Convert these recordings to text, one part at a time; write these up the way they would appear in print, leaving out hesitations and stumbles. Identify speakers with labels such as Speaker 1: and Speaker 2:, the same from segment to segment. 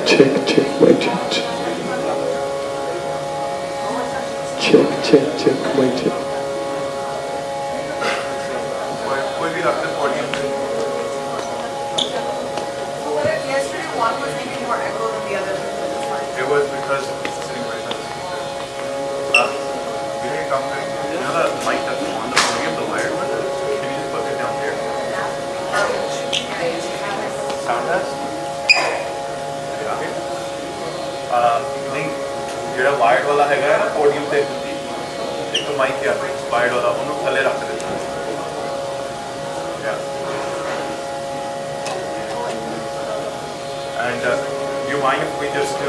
Speaker 1: check, mic check. Check, mic check.
Speaker 2: कोई भी रखते podium पे.
Speaker 3: Yesterday one was making more echo than the other.
Speaker 2: It was because it's sitting right on the speaker. You need to come to, you know the mic that's on the podium, the wired one? Can you just put it down here? Sound test? नहीं ਜਿਹੜਾ wired ਵਾਲਾ ਹੈਗਾ ਨਾ podium ਤੇ ਇੱਕ mic ਹੈ wired ਵਾਲਾ ਉਹਨੂੰ ਥੱਲੇ ਰੱਖ ਦੇ and do you mind if we just do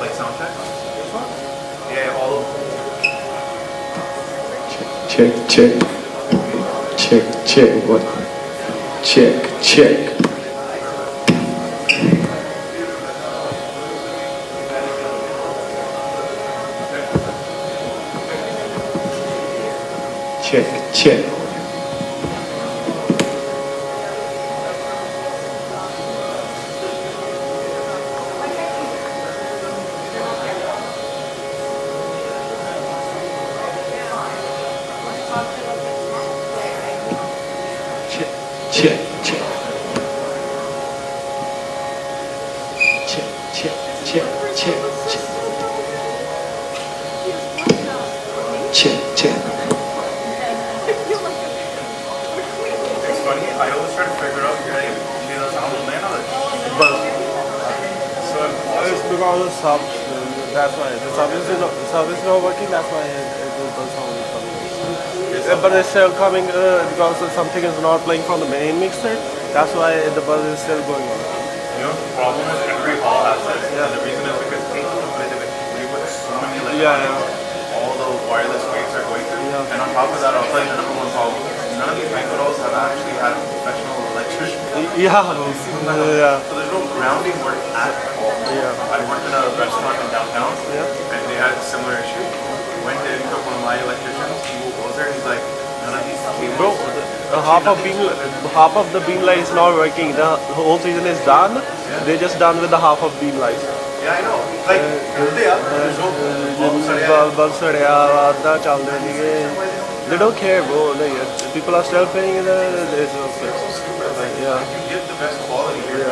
Speaker 2: like sound check? This one? Yeah, all of them.
Speaker 1: Check, what? Check. Check. Check.
Speaker 2: It's funny, I always try to figure out the sound of man on it. But so
Speaker 4: it's because of the subs. That's why the sub is not working. That's why the sound is coming. But it's still coming because something is not playing from the main mixer. That's why the buzz is still going on.
Speaker 2: you know the problem is every hall has this.
Speaker 4: Yeah.
Speaker 2: And the reason is because we put so many all the wireless waves are going through.
Speaker 4: Yeah.
Speaker 2: And on top of that, I'll tell you the number one problem. None of these banquet halls have actually had professional electricians.
Speaker 4: Yeah.
Speaker 2: So there's no grounding work at all.
Speaker 4: Yeah.
Speaker 2: I worked in a restaurant in downtown,
Speaker 4: Yeah.
Speaker 2: and they had a similar issue. Went there, took one of my electricians, he goes there, he's like, none of these cables.
Speaker 4: Bro, half of the beam light is not working. The whole season is done. They're just done with the half of beam light.
Speaker 2: Yeah, I know. Like, there's no
Speaker 4: Bulb sadya, aadha chalde nahi. They don't care, bro. People are still paying it. It's okay. Yeah.
Speaker 2: You give the best quality here.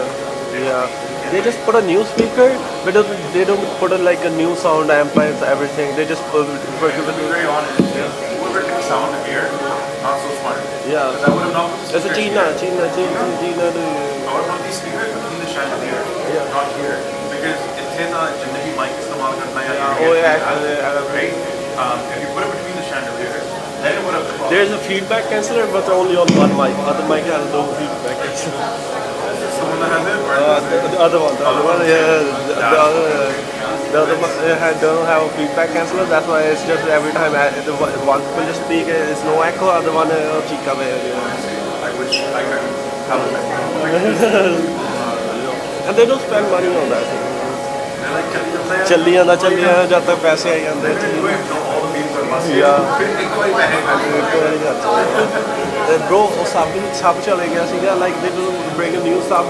Speaker 4: Yeah. They just put a new speaker, but they don't put like a new sound amp and everything. They just put
Speaker 2: To be very honest, whoever took sound here, not so smart.
Speaker 4: Yeah.
Speaker 2: Because I would have not put the
Speaker 4: It's a
Speaker 2: speakers
Speaker 4: China.
Speaker 2: I would have these speakers between the chandelier, not here. Because it's in a generic mic इस्तेमाल करना है या
Speaker 4: Oh yeah,
Speaker 2: right? If you put it between the chandeliers, then it would have the problem.
Speaker 4: there's a feedback canceller, but only on one mic. Other mic has no feedback canceller.
Speaker 2: Someone that has it, or
Speaker 4: The other one, yeah. The other one don't have a feedback canceller. That's why it's just every time the one people just speak, it's no echo. Other one, chika
Speaker 2: I wish I could have it.
Speaker 4: and they don't spend money on that.
Speaker 2: They're like,
Speaker 4: ਚੱਲੀ ਜਾਂਦਾ ਜਦ ਤੱਕ ਪੈਸੇ ਆਈ ਜਾਂਦੇ
Speaker 2: all the beams are must.
Speaker 4: Yeah.
Speaker 2: फिर एक बार पहले
Speaker 4: ਤੇ bro ਉਹ ਸਭ ਚਲੇ ਗਿਆ ਸੀਗਾ ਲਾਈਕ ਦੇ ਨੂੰ ਬ੍ਰਿੰਗ ਨਿਊ ਸਬ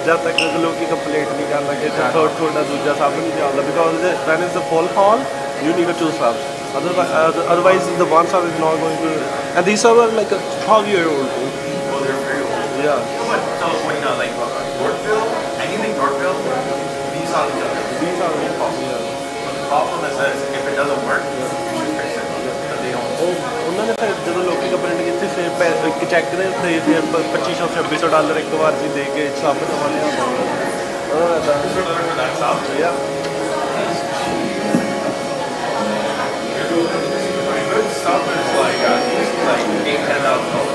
Speaker 4: ਜਦ ਤੱਕ ਲੋਕੀ ਕੰਪਲੀਟ ਨਹੀਂ ਕਰਨ ਲੱਗੇ ਤੇ ਥੋੜਾ ਦੂਜਾ ਸਬ ਨਹੀਂ ਚੱਲਦਾ because when is the full hall you need two subs. Otherwise the one sub is not going to. And these subs are like a 12-year-old.
Speaker 2: Oh, they're very old.
Speaker 4: Yeah.
Speaker 2: You know what? Tell us when like Yorkville, anything Yorkville, these are the others.
Speaker 4: These are really possible.
Speaker 2: But the problem is this: if it doesn't work, you should fix it. But they don't.
Speaker 4: ਉਹਨਾਂ ਨੇ ਫਿਰ ਜਦੋਂ ਲੋਕੀ complaint ਕੀਤੀ ਫਿਰ ਇੱਕ check ਦੇ ਉੱਤੇ ਫਿਰ $2500-$2600 ਇੱਕ ਵਾਰ ਜੀ ਦੇ ਕੇ ਸਭ ਨਵਾਂ ਲਿਆਉਂਦਾ
Speaker 2: For that sub.
Speaker 4: Yeah.
Speaker 2: Good stuff is like $8,000-$10,000.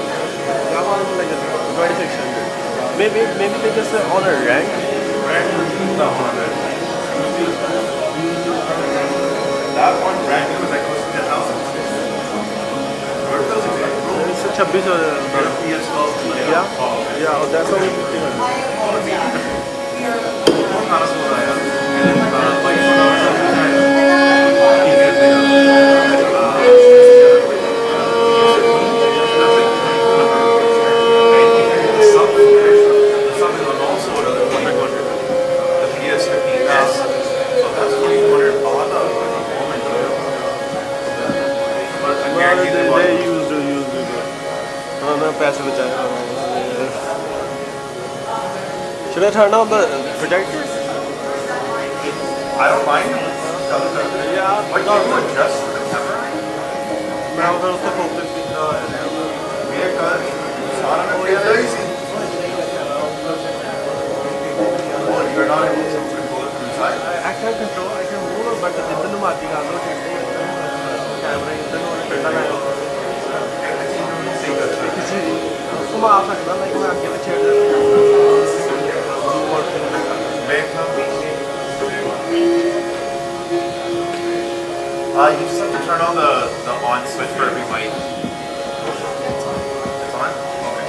Speaker 4: That one like a 2600. Maybe they just on a rank.
Speaker 2: Rank is not 100. That one rank was like close to 10,000. Yorkville's exact rule.
Speaker 4: It's a $2600.
Speaker 2: PS12.
Speaker 4: Yeah. Yeah. Oh, that's only 1500. Should I turn on the projector?
Speaker 2: I don't mind.
Speaker 4: Yeah.
Speaker 2: What do you adjust the camera?
Speaker 4: मैं उधर उससे focus नहीं कर रहा है।
Speaker 2: मेरे कल सारा ना किया ही सी। Oh, you're not able to control it from inside?
Speaker 4: I can control, I can move it, but जितने मर्जी कर लो कैमरा इधर और ठंडा कर लो घुमा सकता लाइक मैं आगे पीछे
Speaker 2: you just have to turn on the on switch for every mic. It's on? Okay.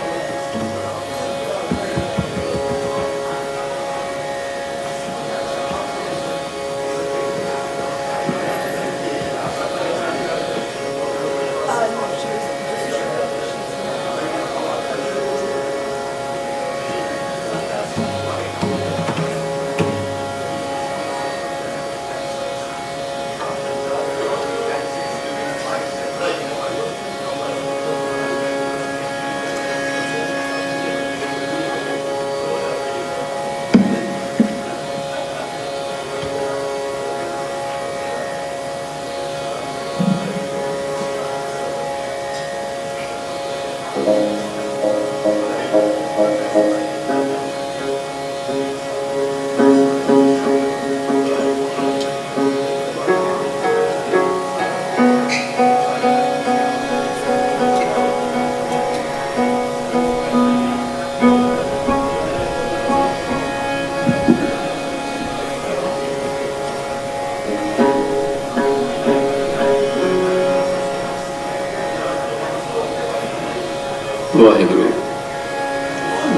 Speaker 1: Waheguru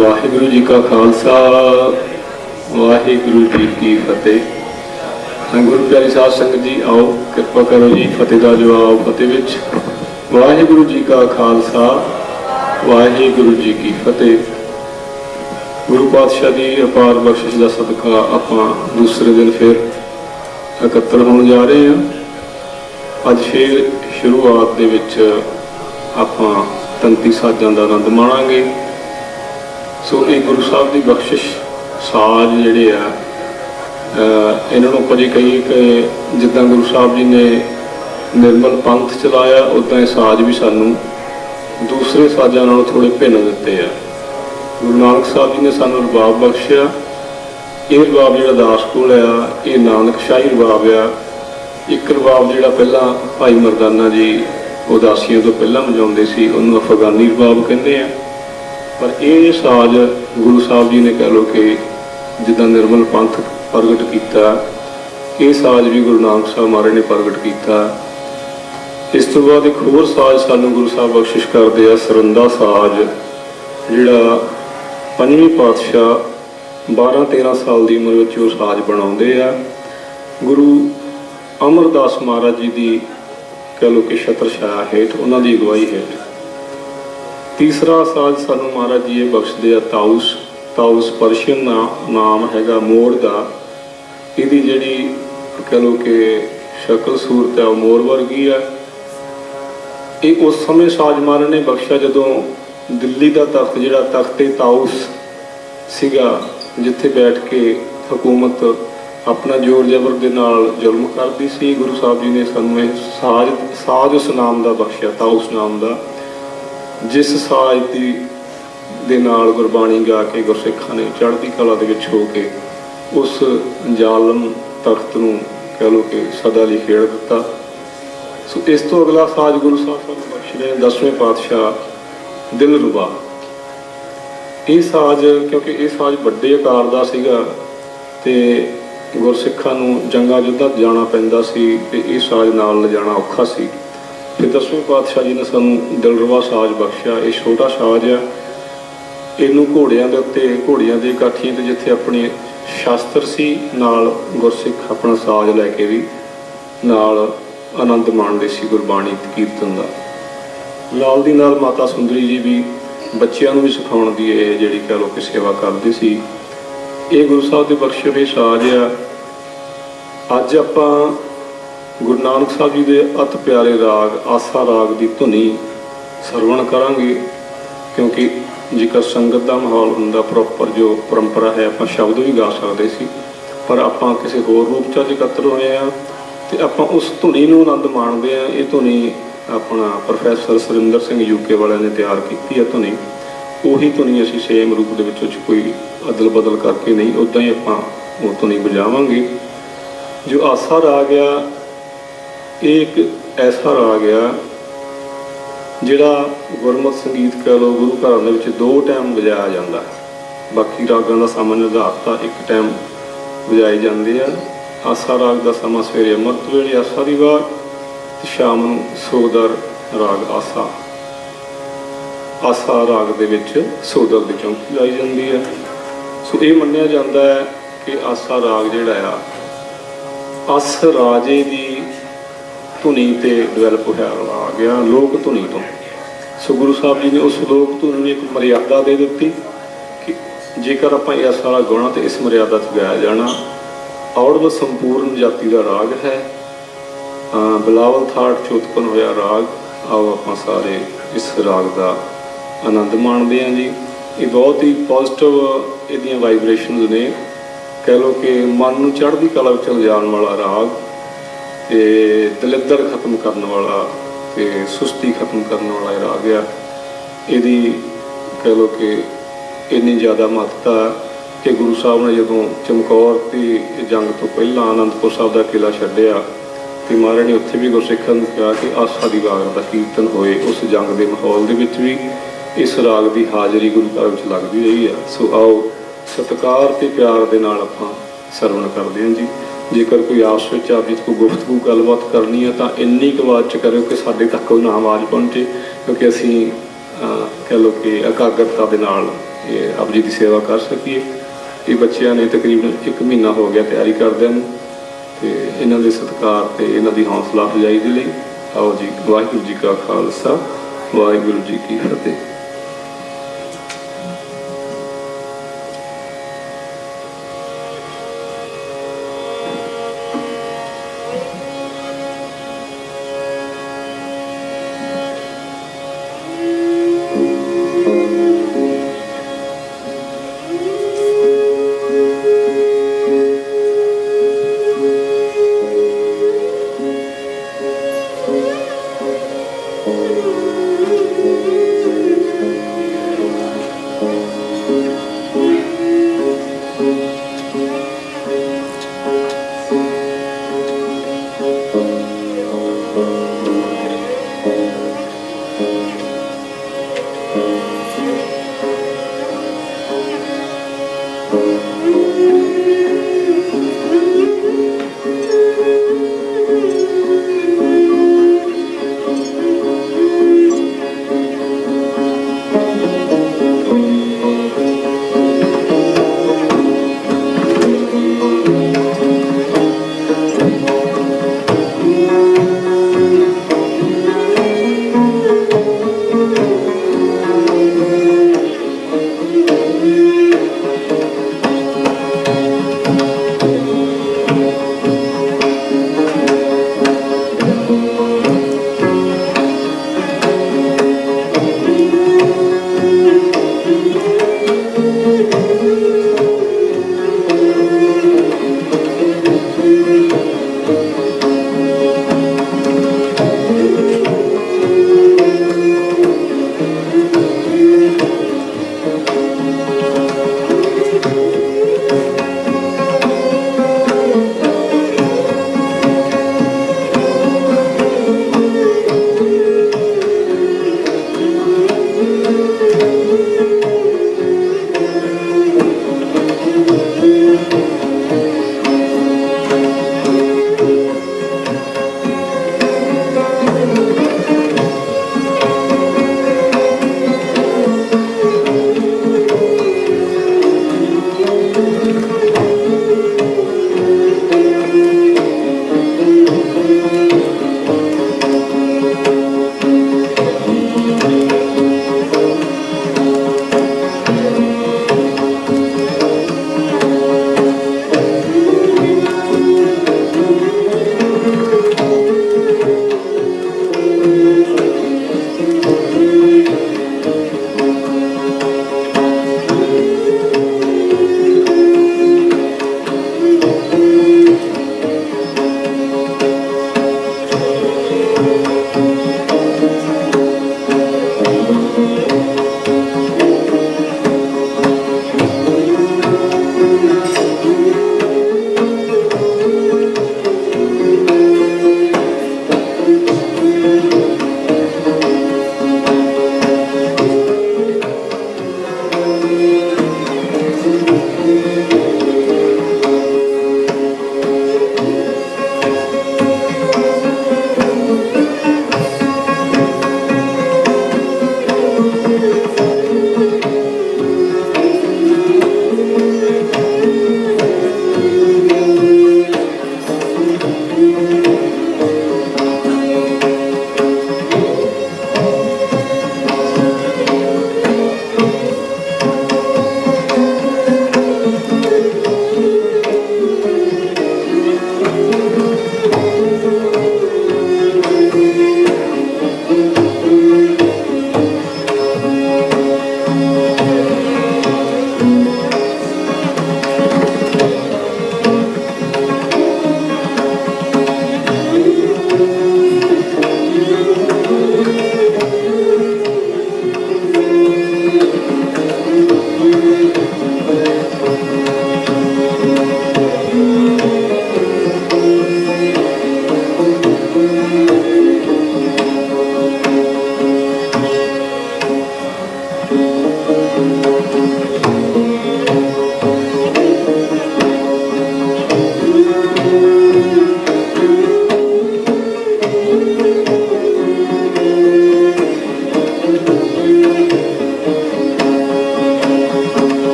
Speaker 1: Waheguru ji ਕਾ ਖਾਲਸਾ ਵਾਹਿਗੁਰੂ ਜੀ ਕੀ ਫਤਿਹ। ਗੁਰੂ ਪਿਆਰੀ ਸਾਧ ਸੰਗਤ ਜੀ ਆਓ ਕਿਰਪਾ ਕਰੋ ਜੀ ਫਤਿਹ ਦਾ ਜਵਾਬ ਫਤਿਹ ਵਿੱਚ। ਵਾਹਿਗੁਰੂ ਜੀ ਕਾ ਖਾਲਸਾ ਵਾਹਿਗੁਰੂ ਜੀ ਕੀ ਫਤਿਹ। ਗੁਰੂ ਪਾਤਸ਼ਾਹ ਦੀ ਅਪਾਰ ਬਖਸ਼ਿਸ਼ ਦਾ ਸਦਕਾ ਆਪਾਂ ਦੂਸਰੇ ਦਿਨ ਫਿਰ ਇਕੱਤਰ ਹੋਣ ਜਾ ਰਹੇ ਹਾਂ। ਅੱਜ ਫਿਰ ਸ਼ੁਰੂਆਤ ਦੇ ਵਿੱਚ ਆਪਾਂ ਤੰਤੀ ਸਾਜ਼ਾਂ ਦਾ ਆਨੰਦ ਮਾਣਾਂਗੇ। ਸੋ ਇਹ ਗੁਰੂ ਸਾਹਿਬ ਦੀ ਬਖਸ਼ਿਸ਼ ਸਾਜ਼ ਜਿਹੜੇ ਆ ਇਹਨਾਂ ਨੂੰ ਆਪਾਂ ਜੇ ਕਹੀਏ ਕਿ ਜਿੱਦਾਂ ਗੁਰੂ ਸਾਹਿਬ ਜੀ ਨੇ ਨਿਰਮਲ ਪੰਥ ਚਲਾਇਆ ਉੱਦਾਂ ਇਹ ਸਾਜ਼ ਵੀ ਸਾਨੂੰ ਦੂਸਰੇ ਸਾਜ਼ਾਂ ਨਾਲੋਂ ਥੋੜ੍ਹੇ ਭਿੰਨ ਦਿੱਤੇ ਆ। ਗੁਰੂ ਨਾਨਕ ਸਾਹਿਬ ਜੀ ਨੇ ਸਾਨੂੰ ਰਬਾਬ ਬਖਸ਼ਿਆ। ਇਹ ਰਬਾਬ ਜਿਹੜਾ ਦਾਸ ਕੋਲ ਆ ਇਹ ਨਾਨਕ ਸ਼ਾਹੀ ਰਬਾਬ ਆ। ਇੱਕ ਰਬਾਬ ਜਿਹੜਾ ਪਹਿਲਾਂ ਭਾਈ ਮਰਦਾਨਾ ਜੀ ਉਦਾਸੀਆਂ ਤੋਂ ਪਹਿਲਾਂ ਵਜਾਉਂਦੇ ਸੀ ਉਹਨੂੰ ਅਫਗਾਨੀ ਰਬਾਬ ਕਹਿੰਦੇ ਆ। ਪਰ ਇਹ ਸਾਜ਼ ਗੁਰੂ ਸਾਹਿਬ ਜੀ ਨੇ ਕਹਿ ਲਓ ਕਿ ਜਿੱਦਾਂ ਨਿਰਮਲ ਪੰਥ ਪ੍ਰਗਟ ਕੀਤਾ ਇਹ ਸਾਜ਼ ਵੀ ਗੁਰੂ ਨਾਨਕ ਸਾਹਿਬ ਮਹਾਰਾਜ ਨੇ ਪ੍ਰਗਟ ਕੀਤਾ। ਇਸ ਤੋਂ ਬਾਅਦ ਇੱਕ ਹੋਰ ਸਾਜ਼ ਸਾਨੂੰ ਗੁਰੂ ਸਾਹਿਬ ਬਖਸ਼ਿਸ਼ ਕਰਦੇ ਆ ਸਰੰਦਾ ਸਾਜ਼, ਜਿਹੜਾ ਪੰਜਵੇਂ ਪਾਤਸ਼ਾਹ 12-13 ਸਾਲ ਦੀ ਉਮਰ ਵਿੱਚ ਉਹ ਸਾਜ਼ ਬਣਾਉਂਦੇ ਆ। ਗੁਰੂ ਅਮਰਦਾਸ ਮਹਾਰਾਜ ਜੀ ਦੀ ਕਹਿ ਲਓ ਕਿ ਛਤਰ ਛਾਇਆ ਹੇਠ ਉਹਨਾਂ ਦੀ ਅਗਵਾਈ ਹੇਠ। ਤੀਸਰਾ ਸਾਜ਼ ਸਾਨੂੰ ਮਹਾਰਾਜ ਜੀ ਇਹ ਬਖਸ਼ਦੇ ਆ ਤਾਊਸ। ਤਾਊਸ ਪਰਸ਼ੀਅਨ ਨਾਮ ਹੈਗਾ ਮੋਰ ਦਾ। ਇਹਦੀ ਜਿਹੜੀ ਕਹਿ ਲਓ ਕਿ ਸ਼ਕਲ ਸੂਰਤ ਹੈ ਉਹ ਮੋਰ ਵਰਗੀ ਆ। ਇਹ ਉਸ ਸਮੇਂ ਸਾਜ਼ ਮਹਾਰਾਜ ਨੇ ਬਖਸ਼ਿਆ ਜਦੋਂ ਦਿੱਲੀ ਦਾ ਤਖਤ ਜਿਹੜਾ ਤਖਤੇ ਤਾਊਸ ਸੀਗਾ ਜਿੱਥੇ ਬੈਠ ਕੇ ਹਕੂਮਤ ਆਪਣਾ ਜ਼ੋਰ ਜ਼ਬਰ ਦੇ ਨਾਲ ਜ਼ੁਲਮ ਕਰਦੀ ਸੀ। ਗੁਰੂ ਸਾਹਿਬ ਜੀ ਨੇ ਸਾਨੂੰ ਇਹ ਸਾਜ਼ ਉਸ ਨਾਮ ਦਾ ਬਖਸ਼ਿਆ ਤਾਊਸ ਨਾਮ ਦਾ, ਜਿਸ ਸਾਜ਼ ਦੇ ਨਾਲ ਗੁਰਬਾਣੀ ਗਾ ਕੇ ਗੁਰਸਿੱਖਾਂ ਨੇ ਚੜ੍ਹਦੀ ਕਲਾ ਦੇ ਵਿੱਚ ਹੋ ਕੇ ਉਸ ਜ਼ਾਲਮ ਤਖਤ ਨੂੰ ਕਹਿ ਲਓ ਕਿ ਸਦਾ ਲਈ ਖੇਡ ਦਿੱਤਾ। ਸੋ ਇਸ ਤੋਂ ਅਗਲਾ ਸਾਜ਼ ਗੁਰੂ ਸਾਹਿਬ ਸਾਨੂੰ ਬਖਸ਼ੇ 10ਵੇਂ ਪਾਤਸ਼ਾਹ ਦਿਲਰੂਬਾ। ਇਹ ਸਾਜ਼ ਕਿਉਂਕਿ ਇਹ ਸਾਜ਼ ਵੱਡੇ ਆਕਾਰ ਦਾ ਸੀਗਾ ਤੇ ਗੁਰਸਿੱਖਾਂ ਨੂੰ ਜੰਗਾਂ ਯੁੱਧਾਂ ਜਾਣਾ ਪੈਂਦਾ ਸੀ ਤੇ ਇਹ ਸਾਜ਼ ਨਾਲ ਲਿਜਾਣਾ ਔਖਾ ਸੀ। ਫਿਰ 10ਵੇਂ ਪਾਤਸ਼ਾਹ ਜੀ ਨੇ ਸਾਨੂੰ ਦਿਲਰੂਬਾ ਸਾਜ਼ ਬਖਸ਼ਿਆ। ਇਹ ਛੋਟਾ ਸਾਜ਼ ਆ। ਇਹਨੂੰ ਘੋੜਿਆਂ ਦੇ ਉੱਤੇ ਘੋੜੀਆਂ ਦੀ ਕਾਠੀਆਂ 'ਤੇ ਜਿੱਥੇ ਆਪਣੇ ਸ਼ਾਸਤਰ ਸੀ ਨਾਲ ਗੁਰਸਿੱਖ ਆਪਣਾ ਸਾਜ਼ ਲੈ ਕੇ ਵੀ ਨਾਲ ਆਨੰਦ ਮਾਣਦੇ ਸੀ ਗੁਰਬਾਣੀ ਕੀਰਤਨ ਦਾ। ਨਾਲ ਦੀ ਨਾਲ ਮਾਤਾ ਸੁੰਦਰੀ ਜੀ ਵੀ ਬੱਚਿਆਂ ਨੂੰ ਵੀ ਸਿਖਾਉਣ ਦੀ ਇਹ ਜਿਹੜੀ ਕਹਿ ਲਓ ਕਿ ਸੇਵਾ ਕਰਦੇ ਸੀ। ਇਹ ਗੁਰੂ ਸਾਹਿਬ ਦੇ ਬਖਸ਼ੇ ਹੋਏ ਸਾਜ਼ ਆ। ਅੱਜ ਆਪਾਂ ਗੁਰੂ ਨਾਨਕ ਸਾਹਿਬ ਜੀ ਦੇ ਅਤ ਪਿਆਰੇ ਰਾਗ ਆਸਾ ਰਾਗ ਦੀ ਧੁਨੀ ਸਰਵਣ ਕਰਾਂਗੇ, ਕਿਉਂਕਿ ਜੇਕਰ ਸੰਗਤ ਦਾ ਮਾਹੌਲ ਹੁੰਦਾ ਪ੍ਰੋਪਰ ਜੋ ਪਰੰਪਰਾ ਹੈ ਆਪਾਂ ਸ਼ਬਦ ਵੀ ਗਾ ਸਕਦੇ ਸੀ, ਪਰ ਆਪਾਂ ਕਿਸੇ ਹੋਰ ਰੂਪ 'ਚ ਅੱਜ ਇਕੱਤਰ ਹੋਏ ਹਾਂ ਅਤੇ ਆਪਾਂ ਉਸ ਧੁਨੀ ਨੂੰ ਆਨੰਦ ਮਾਣਦੇ ਹਾਂ। ਇਹ ਧੁਨੀ ਆਪਣਾ ਪ੍ਰੋਫੈਸਰ ਸੁਰਿੰਦਰ ਸਿੰਘ ਯੂਕੇ ਵਾਲਿਆਂ ਨੇ ਤਿਆਰ ਕੀਤੀ ਹੈ ਧੁਨੀ। ਉਹੀ ਧੁਨੀ ਅਸੀਂ ਸੇਮ ਰੂਪ ਦੇ ਵਿੱਚ ਕੋਈ ਅਦਲ ਬਦਲ ਕਰਕੇ ਨਹੀਂ, ਉੱਦਾਂ ਹੀ ਆਪਾਂ ਉਹ ਧੁਨੀ ਵਜਾਵਾਂਗੇ। ਜੋ ਆਸਾ ਰਾਗ ਆ, ਇਹ ਇੱਕ ਐਸਾ ਰਾਗ ਆ ਜਿਹੜਾ ਗੁਰਮਤਿ ਸੰਗੀਤ ਕਹਿ ਲਓ ਗੁਰੂ ਘਰਾਂ ਦੇ ਵਿੱਚ 2 ਟਾਈਮ ਵਜਾਇਆ ਜਾਂਦਾ। ਬਾਕੀ ਰਾਗਾਂ ਦਾ ਸਮਾਂ ਨਿਰਧਾਰਤ ਆ, 1 ਟਾਈਮ ਵਜਾਏ ਜਾਂਦੇ ਆ। ਆਸਾ ਰਾਗ ਦਾ ਸਮਾਂ ਸਵੇਰੇ ਅੰਮ੍ਰਿਤ ਵੇਲੇ ਆਸਾ ਦੀ ਵਾਰ ਅਤੇ ਸ਼ਾਮ ਨੂੰ ਸੋਦਰ ਰਾਗ ਆਸਾ। ਆਸਾ ਰਾਗ ਦੇ ਵਿੱਚ ਸੋਦਰ ਦੀ ਚੌਂਕੀ ਲਾਈ ਜਾਂਦੀ ਹੈ। ਸੋ ਇਹ ਮੰਨਿਆ ਜਾਂਦਾ ਹੈ ਕਿ ਆਸਾ ਰਾਗ ਜਿਹੜਾ ਆ ਅਸ ਰਾਜੇ ਦੀ ਧੁਨੀ 'ਤੇ ਡਿਵੈਲਪ ਹੋਇਆ ਰਾਗ ਆ, ਲੋਕ ਧੁਨੀ ਤੋਂ। ਸੋ ਗੁਰੂ ਸਾਹਿਬ ਜੀ ਨੇ ਉਸ ਲੋਕ ਧੁਨੀ ਨੂੰ ਇੱਕ ਮਰਿਆਦਾ ਦੇ ਦਿੱਤੀ ਕਿ ਜੇਕਰ ਆਪਾਂ ਇਸ ਵਾਲਾ ਗਾਉਣਾ ਤਾਂ ਇਸ ਮਰਿਆਦਾ 'ਚ ਗਾਇਆ ਜਾਣਾ। ਔੜਵ ਸੰਪੂਰਨ ਜਾਤੀ ਦਾ ਰਾਗ ਹੈ, ਬਿਲਾਵਲ ਥਾਟ 'ਚ ਉਤਪੰਨ ਹੋਇਆ ਰਾਗ। ਆਓ ਆਪਾਂ ਸਾਰੇ ਇਸ ਰਾਗ ਦਾ ਆਨੰਦ ਮਾਣਦੇ ਹਾਂ ਜੀ। ਇਹ ਬਹੁਤ ਹੀ ਪੋਜ਼ੀਟਿਵ ਇਹਦੀਆਂ ਵਾਈਬ੍ਰੇਸ਼ਨਸ ਨੇ, ਕਹਿ ਲਓ ਕਿ ਮਨ ਨੂੰ ਚੜ੍ਹਦੀ ਕਲਾ ਵਿੱਚ ਲਿਜਾਣ ਵਾਲਾ ਰਾਗ ਅਤੇ ਦਲਿੱਦਰ ਖਤਮ ਕਰਨ ਵਾਲਾ ਅਤੇ ਸੁਸਤੀ ਖਤਮ ਕਰਨ ਵਾਲਾ ਇਹ ਰਾਗ ਆ। ਇਹਦੀ ਕਹਿ ਲਓ ਕਿ ਇੰਨੀ ਜ਼ਿਆਦਾ ਮਹੱਤਤਾ ਕਿ ਗੁਰੂ ਸਾਹਿਬ ਨੇ ਜਦੋਂ ਚਮਕੌਰ ਦੀ ਜੰਗ ਤੋਂ ਪਹਿਲਾਂ ਅਨੰਦਪੁਰ ਸਾਹਿਬ ਦਾ ਕਿਲ੍ਹਾ ਛੱਡਿਆ ਅਤੇ ਮਹਾਰਾਜ ਨੇ ਉੱਥੇ ਵੀ ਗੁਰਸਿੱਖਾਂ ਨੂੰ ਕਿਹਾ ਕਿ ਆਸਾ ਦੀ ਵਾਰ ਦਾ ਕੀਰਤਨ ਹੋਏ। ਉਸ ਜੰਗ ਦੇ ਮਾਹੌਲ ਦੇ ਵਿੱਚ ਵੀ ਇਸ ਰਾਗ ਦੀ ਹਾਜ਼ਰੀ ਗੁਰੂ ਘਰ ਵਿੱਚ ਲੱਗਦੀ ਰਹੀ ਆ। ਸੋ ਆਓ ਸਤਿਕਾਰ ਅਤੇ ਪਿਆਰ ਦੇ ਨਾਲ ਆਪਾਂ ਸਰਵਣ ਕਰਦੇ ਹਾਂ ਜੀ। ਜੇਕਰ ਕੋਈ ਆਪਸ ਵਿੱਚ ਆਪ ਜੀ ਕੋਈ ਗੁਫ਼ਤਗੂ ਗੱਲਬਾਤ ਕਰਨੀ ਹੈ ਤਾਂ ਇੰਨੀ ਕੁ ਆਵਾਜ਼ 'ਚ ਕਰਿਓ ਕਿ ਸਾਡੇ ਤੱਕ ਉਹ ਨਾ ਆਵਾਜ਼ ਪਹੁੰਚੇ, ਕਿਉਂਕਿ ਅਸੀਂ ਕਹਿ ਲਓ ਕਿ ਇਕਾਗਰਤਾ ਦੇ ਨਾਲ ਇਹ ਆਪ ਜੀ ਦੀ ਸੇਵਾ ਕਰ ਸਕੀਏ। ਇਹ ਬੱਚਿਆਂ ਨੇ ਤਕਰੀਬਨ 1 ਮਹੀਨਾ ਹੋ ਗਿਆ ਤਿਆਰੀ ਕਰਦਿਆਂ ਨੂੰ, ਅਤੇ ਇਹਨਾਂ ਦੇ ਸਤਿਕਾਰ ਅਤੇ ਇਹਨਾਂ ਦੀ ਹੌਸਲਾ ਅਫਜ਼ਾਈ ਦੇ ਲਈ ਆਓ ਜੀ। ਵਾਹਿਗੁਰੂ ਜੀ ਕਾ ਖਾਲਸਾ, ਵਾਹਿਗੁਰੂ ਜੀ ਕੀ ਫਤਿਹ।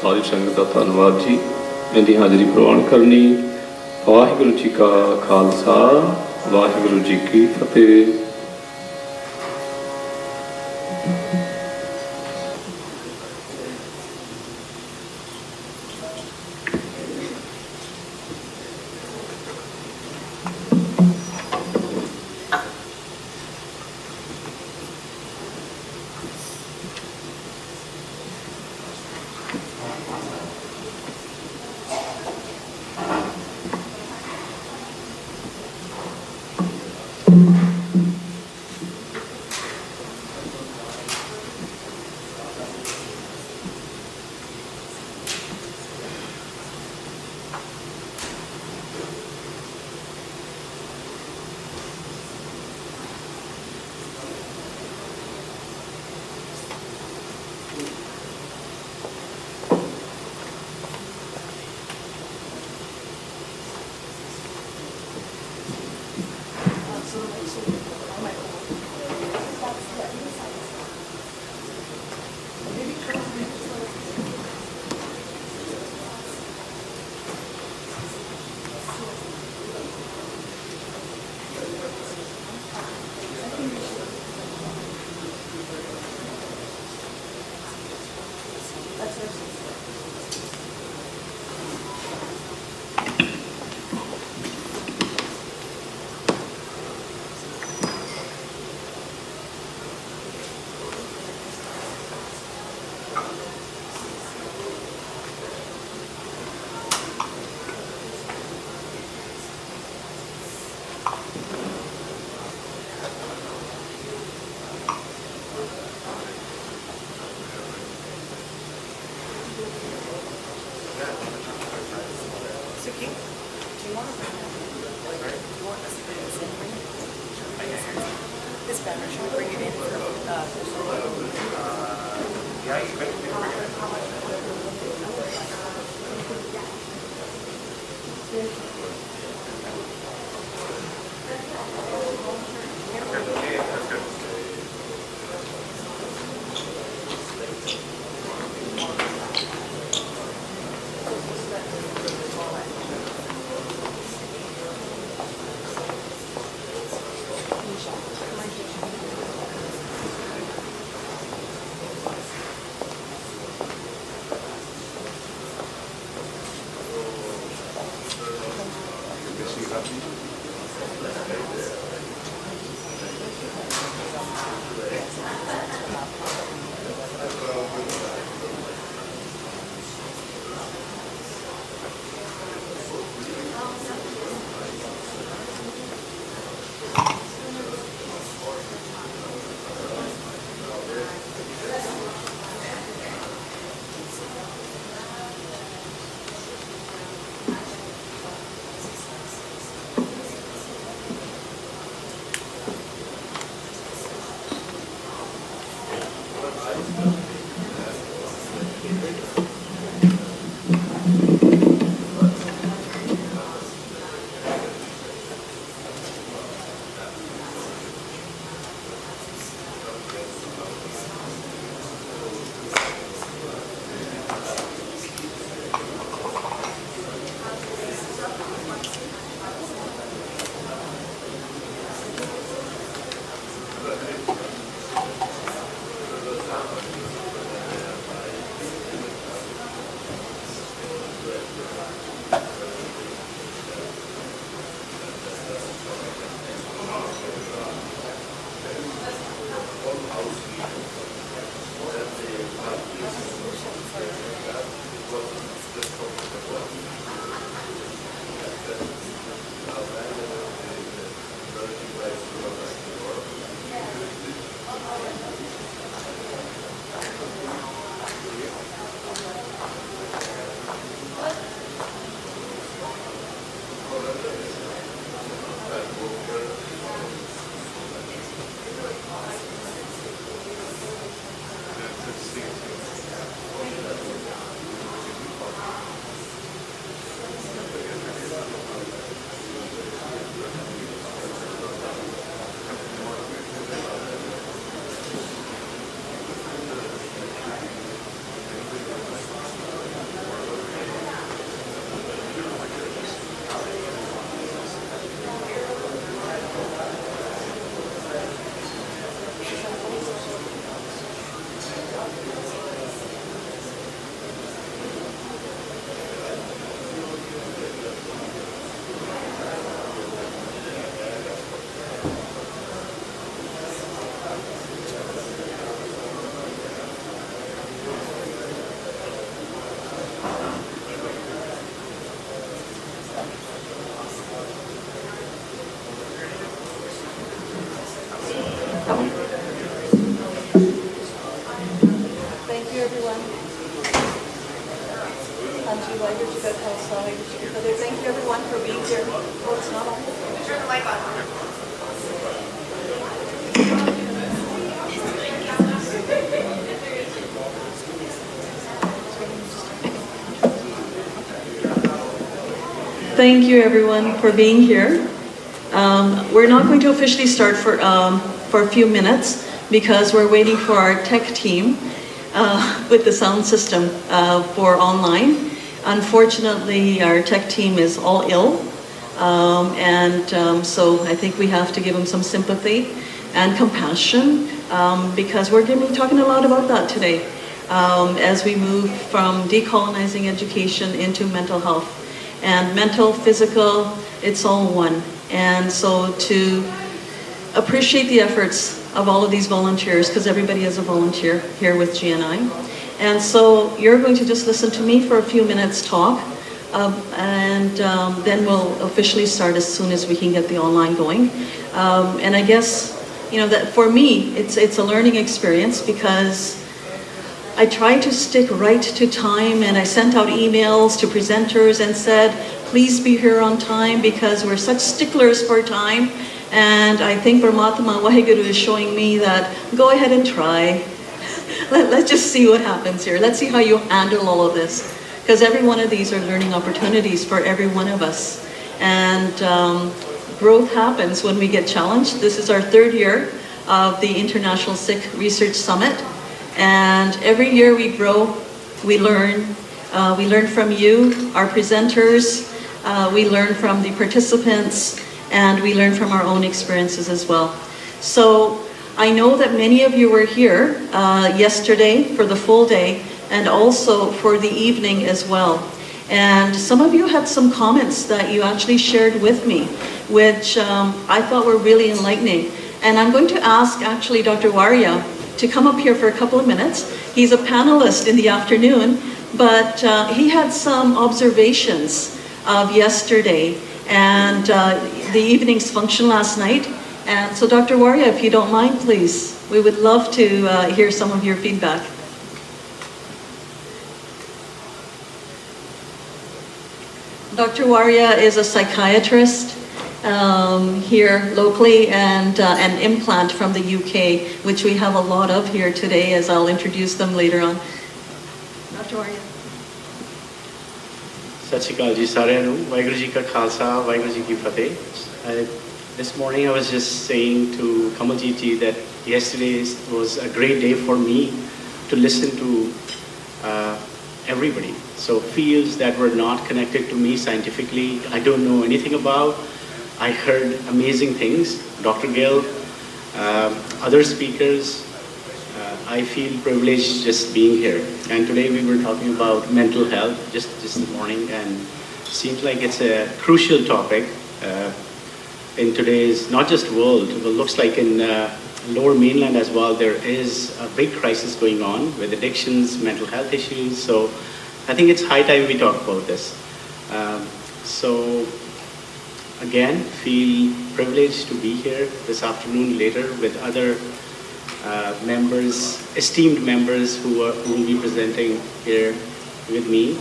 Speaker 1: ਸਾਰੀ ਸੰਗਤ ਦਾ ਧੰਨਵਾਦ ਜੀ ਇਹਦੀ ਹਾਜ਼ਰੀ ਪ੍ਰਵਾਨ ਕਰਨੀ। ਵਾਹਿਗੁਰੂ ਜੀ ਕਾ ਖਾਲਸਾ ਵਾਹਿਗੁਰੂ ਜੀ ਕੀ ਫਤਿਹ।
Speaker 2: Yeah, you can bring it. Okay, that's good.
Speaker 5: Thank you, everyone. Thank you, everyone, for being here. Oh, it's not on.
Speaker 3: Turn the mic on.
Speaker 5: Thank you, everyone, for being here. We're not going to officially start for a few minutes because we're waiting for our tech team with the sound system for online. Unfortunately, our tech team is all ill, so I think we have to give them some sympathy and compassion because we're going to be talking a lot about that today as we move from decolonizing education into mental health. And mental, physical, it's all one. And so to appreciate the efforts of all of these volunteers, because everybody is a volunteer here with GNI. And so you're going to just listen to me for a few minutes talk, and then we'll officially start as soon as we can get the online going. And I guess, that for me, it's a learning experience because I tried to stick right to time, and I sent out emails to presenters and said, please be here on time because we're such sticklers for time. And I think Paramatma Waheguru is showing me that go ahead and try. let's just see what happens here. Let's see how you handle all of this. Because every one of these are learning opportunities for every one of us. And growth happens when we get challenged. This is our 3rd year of the International Sikh Research Summit. And every year we grow, we learn. We learn from you, our presenters. We learn from the participants. And we learn from our own experiences as well. So I know that many of you were here yesterday for the full day and also for the evening as well. And some of you had some comments that you actually shared with me, which I thought were really enlightening. And I'm going to ask actually Dr. Warya to come up here for a couple of minutes. He's a panelist in the afternoon, but he had some observations of yesterday and the evening's function last night. And so Dr. Warya, if you don't mind, please, we would love to hear some of your feedback. Dr. Warya is a psychiatrist here locally and an implant from the UK, which we have a lot of here today, as I'll introduce them later on. Dr. Warya.
Speaker 6: ਸਤਿ ਸ਼੍ਰੀ ਅਕਾਲ ਜੀ ਸਾਰਿਆਂ ਨੂੰ ਵਾਹਿਗੁਰੂ ਜੀ ਕਾ ਖਾਲਸਾ ਵਾਹਿਗੁਰੂ ਜੀ ਕੀ ਫਤਿਹ This morning I was just saying to Kamaljeet ji that yesterday was a great day for me to listen to everybody. So fields that were not connected to me scientifically, I don't know anything about. I heard amazing things. Dr. Gill, other speakers. I feel privileged just being here. And today we were talking about mental health just this morning, and seems like it's a crucial topic in today's not just world, but looks like in lower mainland as well. There is a big crisis going on with addictions, mental health issues. So I think it's high time we talk about this. So again, feel privileged to be here this afternoon later with other members, esteemed members who will be presenting here with me.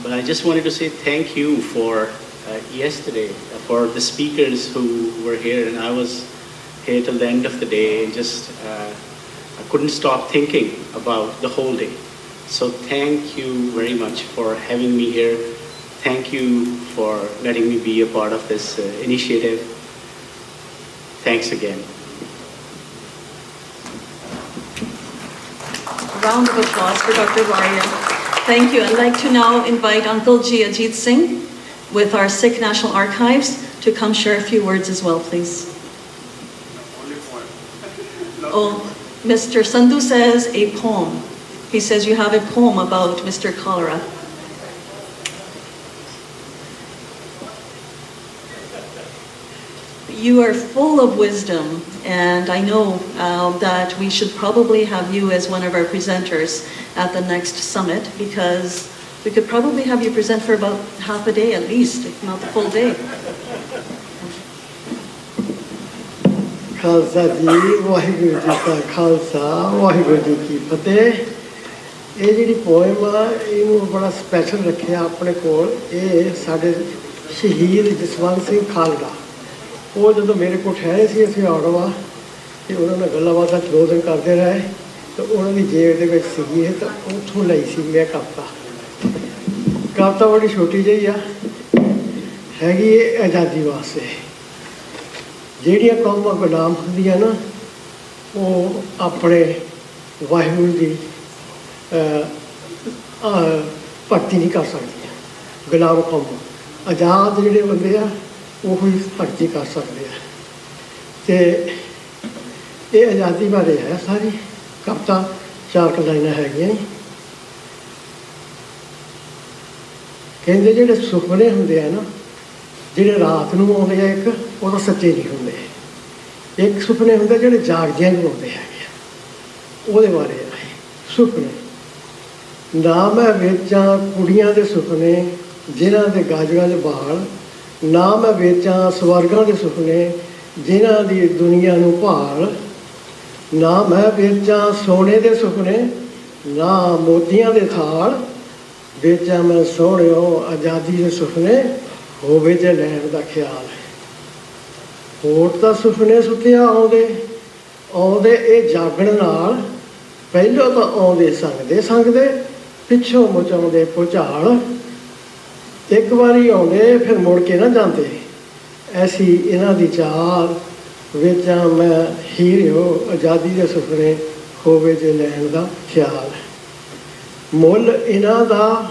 Speaker 6: But I just wanted to say thank you for yesterday, for the speakers who were here, and I was here till the end of the day and just I couldn't stop thinking about the whole day. So thank you very much for having me here. Thank you for letting me be a part of this initiative. Thanks again.
Speaker 5: Round of applause for Dr. Warya. Thank you. I'd like to now invite Uncle Ji Ajit Singh with our Sikh National Archives to come share a few words as well, please. Oh, Mr. Sandhu says a poem. He says you have a poem about Mr. Cholera. You are full of wisdom, and I know that we should probably have you as one of our presenters at the next summit, because we could probably have you present for about half a day at least, if not the full day.
Speaker 7: Khalsa ਜੀ ਵਾਹਿਗੁਰੂ ਜੀ ਕਾ ਖਾਲਸਾ ਵਾਹਿਗੁਰੂ ਜੀ ਕੀ ਫਤਿਹ ਇਹ ਜਿਹੜੀ poem ਆ ਇਹਨੂੰ ਬੜਾ special ਰੱਖਿਆ ਆਪਣੇ ਕੋਲ ਇਹ ਸਾਡੇ ਸ਼ਹੀਦ ਜਸਵੰਤ ਸਿੰਘ ਖਾਲੜਾ ਉਹ ਜਦੋਂ ਮੇਰੇ ਕੋਲ ਠਹਿਰੇ ਸੀ ਅਸੀਂ ਆੜਵਾ ਅਤੇ ਉਹਨਾਂ ਨਾਲ ਗੱਲਾਂ ਬਾਤਾਂ 2 ਦਿਨ ਕਰਦੇ ਰਹੇ ਅਤੇ ਉਹਨਾਂ ਦੀ ਜੇਬ ਦੇ ਵਿੱਚ ਸੀਗੀ ਇਹ ਤਾਂ ਉੱਥੋਂ ਲਈ ਸੀ ਮੈਂ ਕਵਿਤਾ ਬੜੀ ਛੋਟੀ ਜਿਹੀ ਆ ਹੈਗੀ ਇਹ ਆਜ਼ਾਦੀ ਵਾਸਤੇ ਜਿਹੜੀਆਂ ਕੌਮਾਂ ਗੁਲਾਮ ਹੁੰਦੀਆਂ ਨਾ ਉਹ ਆਪਣੇ ਵਾਹਿਗੁਰੂ ਦੀ ਭਗਤੀ ਨਹੀਂ ਕਰ ਸਕਦੀਆਂ ਗੁਲਾਮ ਕੌਮਾਂ ਆਜ਼ਾਦ ਜਿਹੜੇ ਬੰਦੇ ਆ ਉਹ ਹੀ ਭਗਤੀ ਕਰ ਸਕਦੇ ਆ ਅਤੇ ਇਹ ਆਜ਼ਾਦੀ ਬਾਰੇ ਹੈ ਸਾਰੀ ਕਵਿਤਾ 4 ਲਾਈਨਾਂ ਹੈਗੀਆਂ ਕਹਿੰਦੇ ਜਿਹੜੇ ਸੁਪਨੇ ਹੁੰਦੇ ਆ ਨਾ ਜਿਹੜੇ ਰਾਤ ਨੂੰ ਆਉਂਦੇ ਆ ਇੱਕ ਉਹ ਤਾਂ ਸੱਚੇ ਨਹੀਂ ਹੁੰਦੇ ਇੱਕ ਸੁਪਨੇ ਹੁੰਦੇ ਜਿਹੜੇ ਜਾਗਦਿਆਂ ਨੂੰ ਆਉਂਦੇ ਹੈਗੇ ਆ ਉਹਦੇ ਬਾਰੇ ਆ ਸੁਪਨੇ ਨਾ ਮੈਂ ਵੇਚਾਂ ਕੁੜੀਆਂ ਦੇ ਸੁਪਨੇ ਜਿਨ੍ਹਾਂ ਦੇ ਗਾਜਰਾਂ 'ਚ ਬਾਲ ਨਾ ਮੈਂ ਵੇਚਾਂ ਸਵਰਗਾਂ ਦੇ ਸੁਪਨੇ ਜਿਨ੍ਹਾਂ ਦੀ ਦੁਨੀਆ ਨੂੰ ਭਾਲ ਨਾ ਮੈਂ ਵੇਚਾਂ ਸੋਨੇ ਦੇ ਸੁਪਨੇ ਨਾ ਮੋਤੀਆਂ ਦੇ ਥਾਲ ਵੇਚਾਂ ਮੈਂ ਸੋਹਣਿਓ ਆਜ਼ਾਦੀ ਦੇ ਸੁਪਨੇ ਹੋਵੇ ਜੇ ਲੈਣ ਦਾ ਖਿਆਲ ਹੋਠ ਤਾਂ ਸੁਪਨੇ ਸੁੱਤਿਆ ਆਉਂਦੇ ਇਹ ਜਾਗਣ ਨਾਲ ਪਹਿਲੋਂ ਤਾਂ ਆਉਂਦੇ ਸੰਗਦੇ ਪਿੱਛੋਂ ਮਚਾਉਂਦੇ ਭੁਚਾਲ, ਇੱਕ ਵਾਰੀ ਆਉਂਦੇ ਫਿਰ ਮੁੜ ਕੇ ਨਾ ਜਾਂਦੇ, ਐਸੀ ਇਹਨਾਂ ਦੀ ਚਾਲ ਵਿੱਚ ਮੈਂ ਹੀਰਿਓ ਆਜ਼ਾਦੀ ਦੇ ਸੁਪਨੇ ਹੋਵੇ ਜੇ ਲੈਣ ਦਾ ਖਿਆਲ। ਮੁੱਲ ਇਹਨਾਂ ਦਾ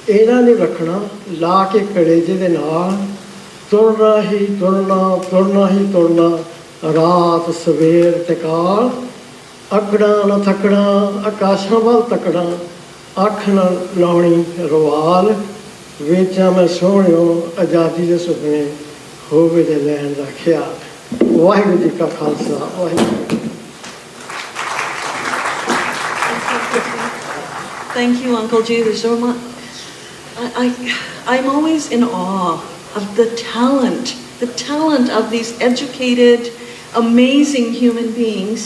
Speaker 7: ਇਹਨਾਂ ਨੂੰ ਰੱਖਣਾ ਲਾ ਕੇ ਕੜੇਜੇ ਦੇ ਨਾਲ, ਤੁਰਨਾ ਹੀ ਤੁਰਨਾ ਰਾਤ ਸਵੇਰ ਤਕਾਲ, ਅੱਗੜਾ ਨਾ ਥੱਕਣਾ ਆਕਾਸ਼ਾਂ ਵੱਲ ਤੱਕਣਾ, ਅੱਖ ਨਾ ਲਾਉਣੀ ਰਵਾਲ, ਵੇਚਾਂ ਮੈਂ ਸੋਹਣਿਓ ਆਜ਼ਾਦੀ ਦੇ ਸੁਪਨੇ ਹੋਵੇ ਤੇ ਲੈਣ ਦਾ ਖਿਆਲ। ਵਾਹਿਗੁਰੂ ਜੀ ਕਾ Khalsa, Waheguru.
Speaker 5: Thank you, Uncle G. There's so much. I'm always in awe of the talent of these educated, amazing human beings,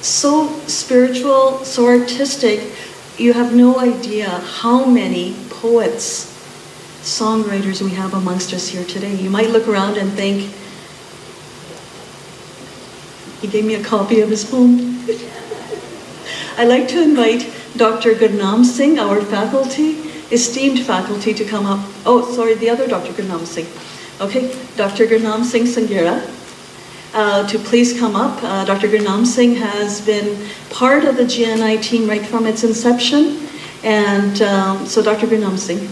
Speaker 5: so spiritual, so artistic. You have no idea how many poets, songwriters we have amongst us here today. You might look around and think, he gave me a copy of his poem. I'd like to invite Dr. Gurnam Singh, our faculty, esteemed faculty, to come up. Oh, sorry, the other Dr. Gurnam Singh. Okay, Dr. Gurnam Singh Sanghera, to please come up. Dr. Gurnam Singh has been part of the GNI team right from its inception. And so Dr. Gurnam Singh.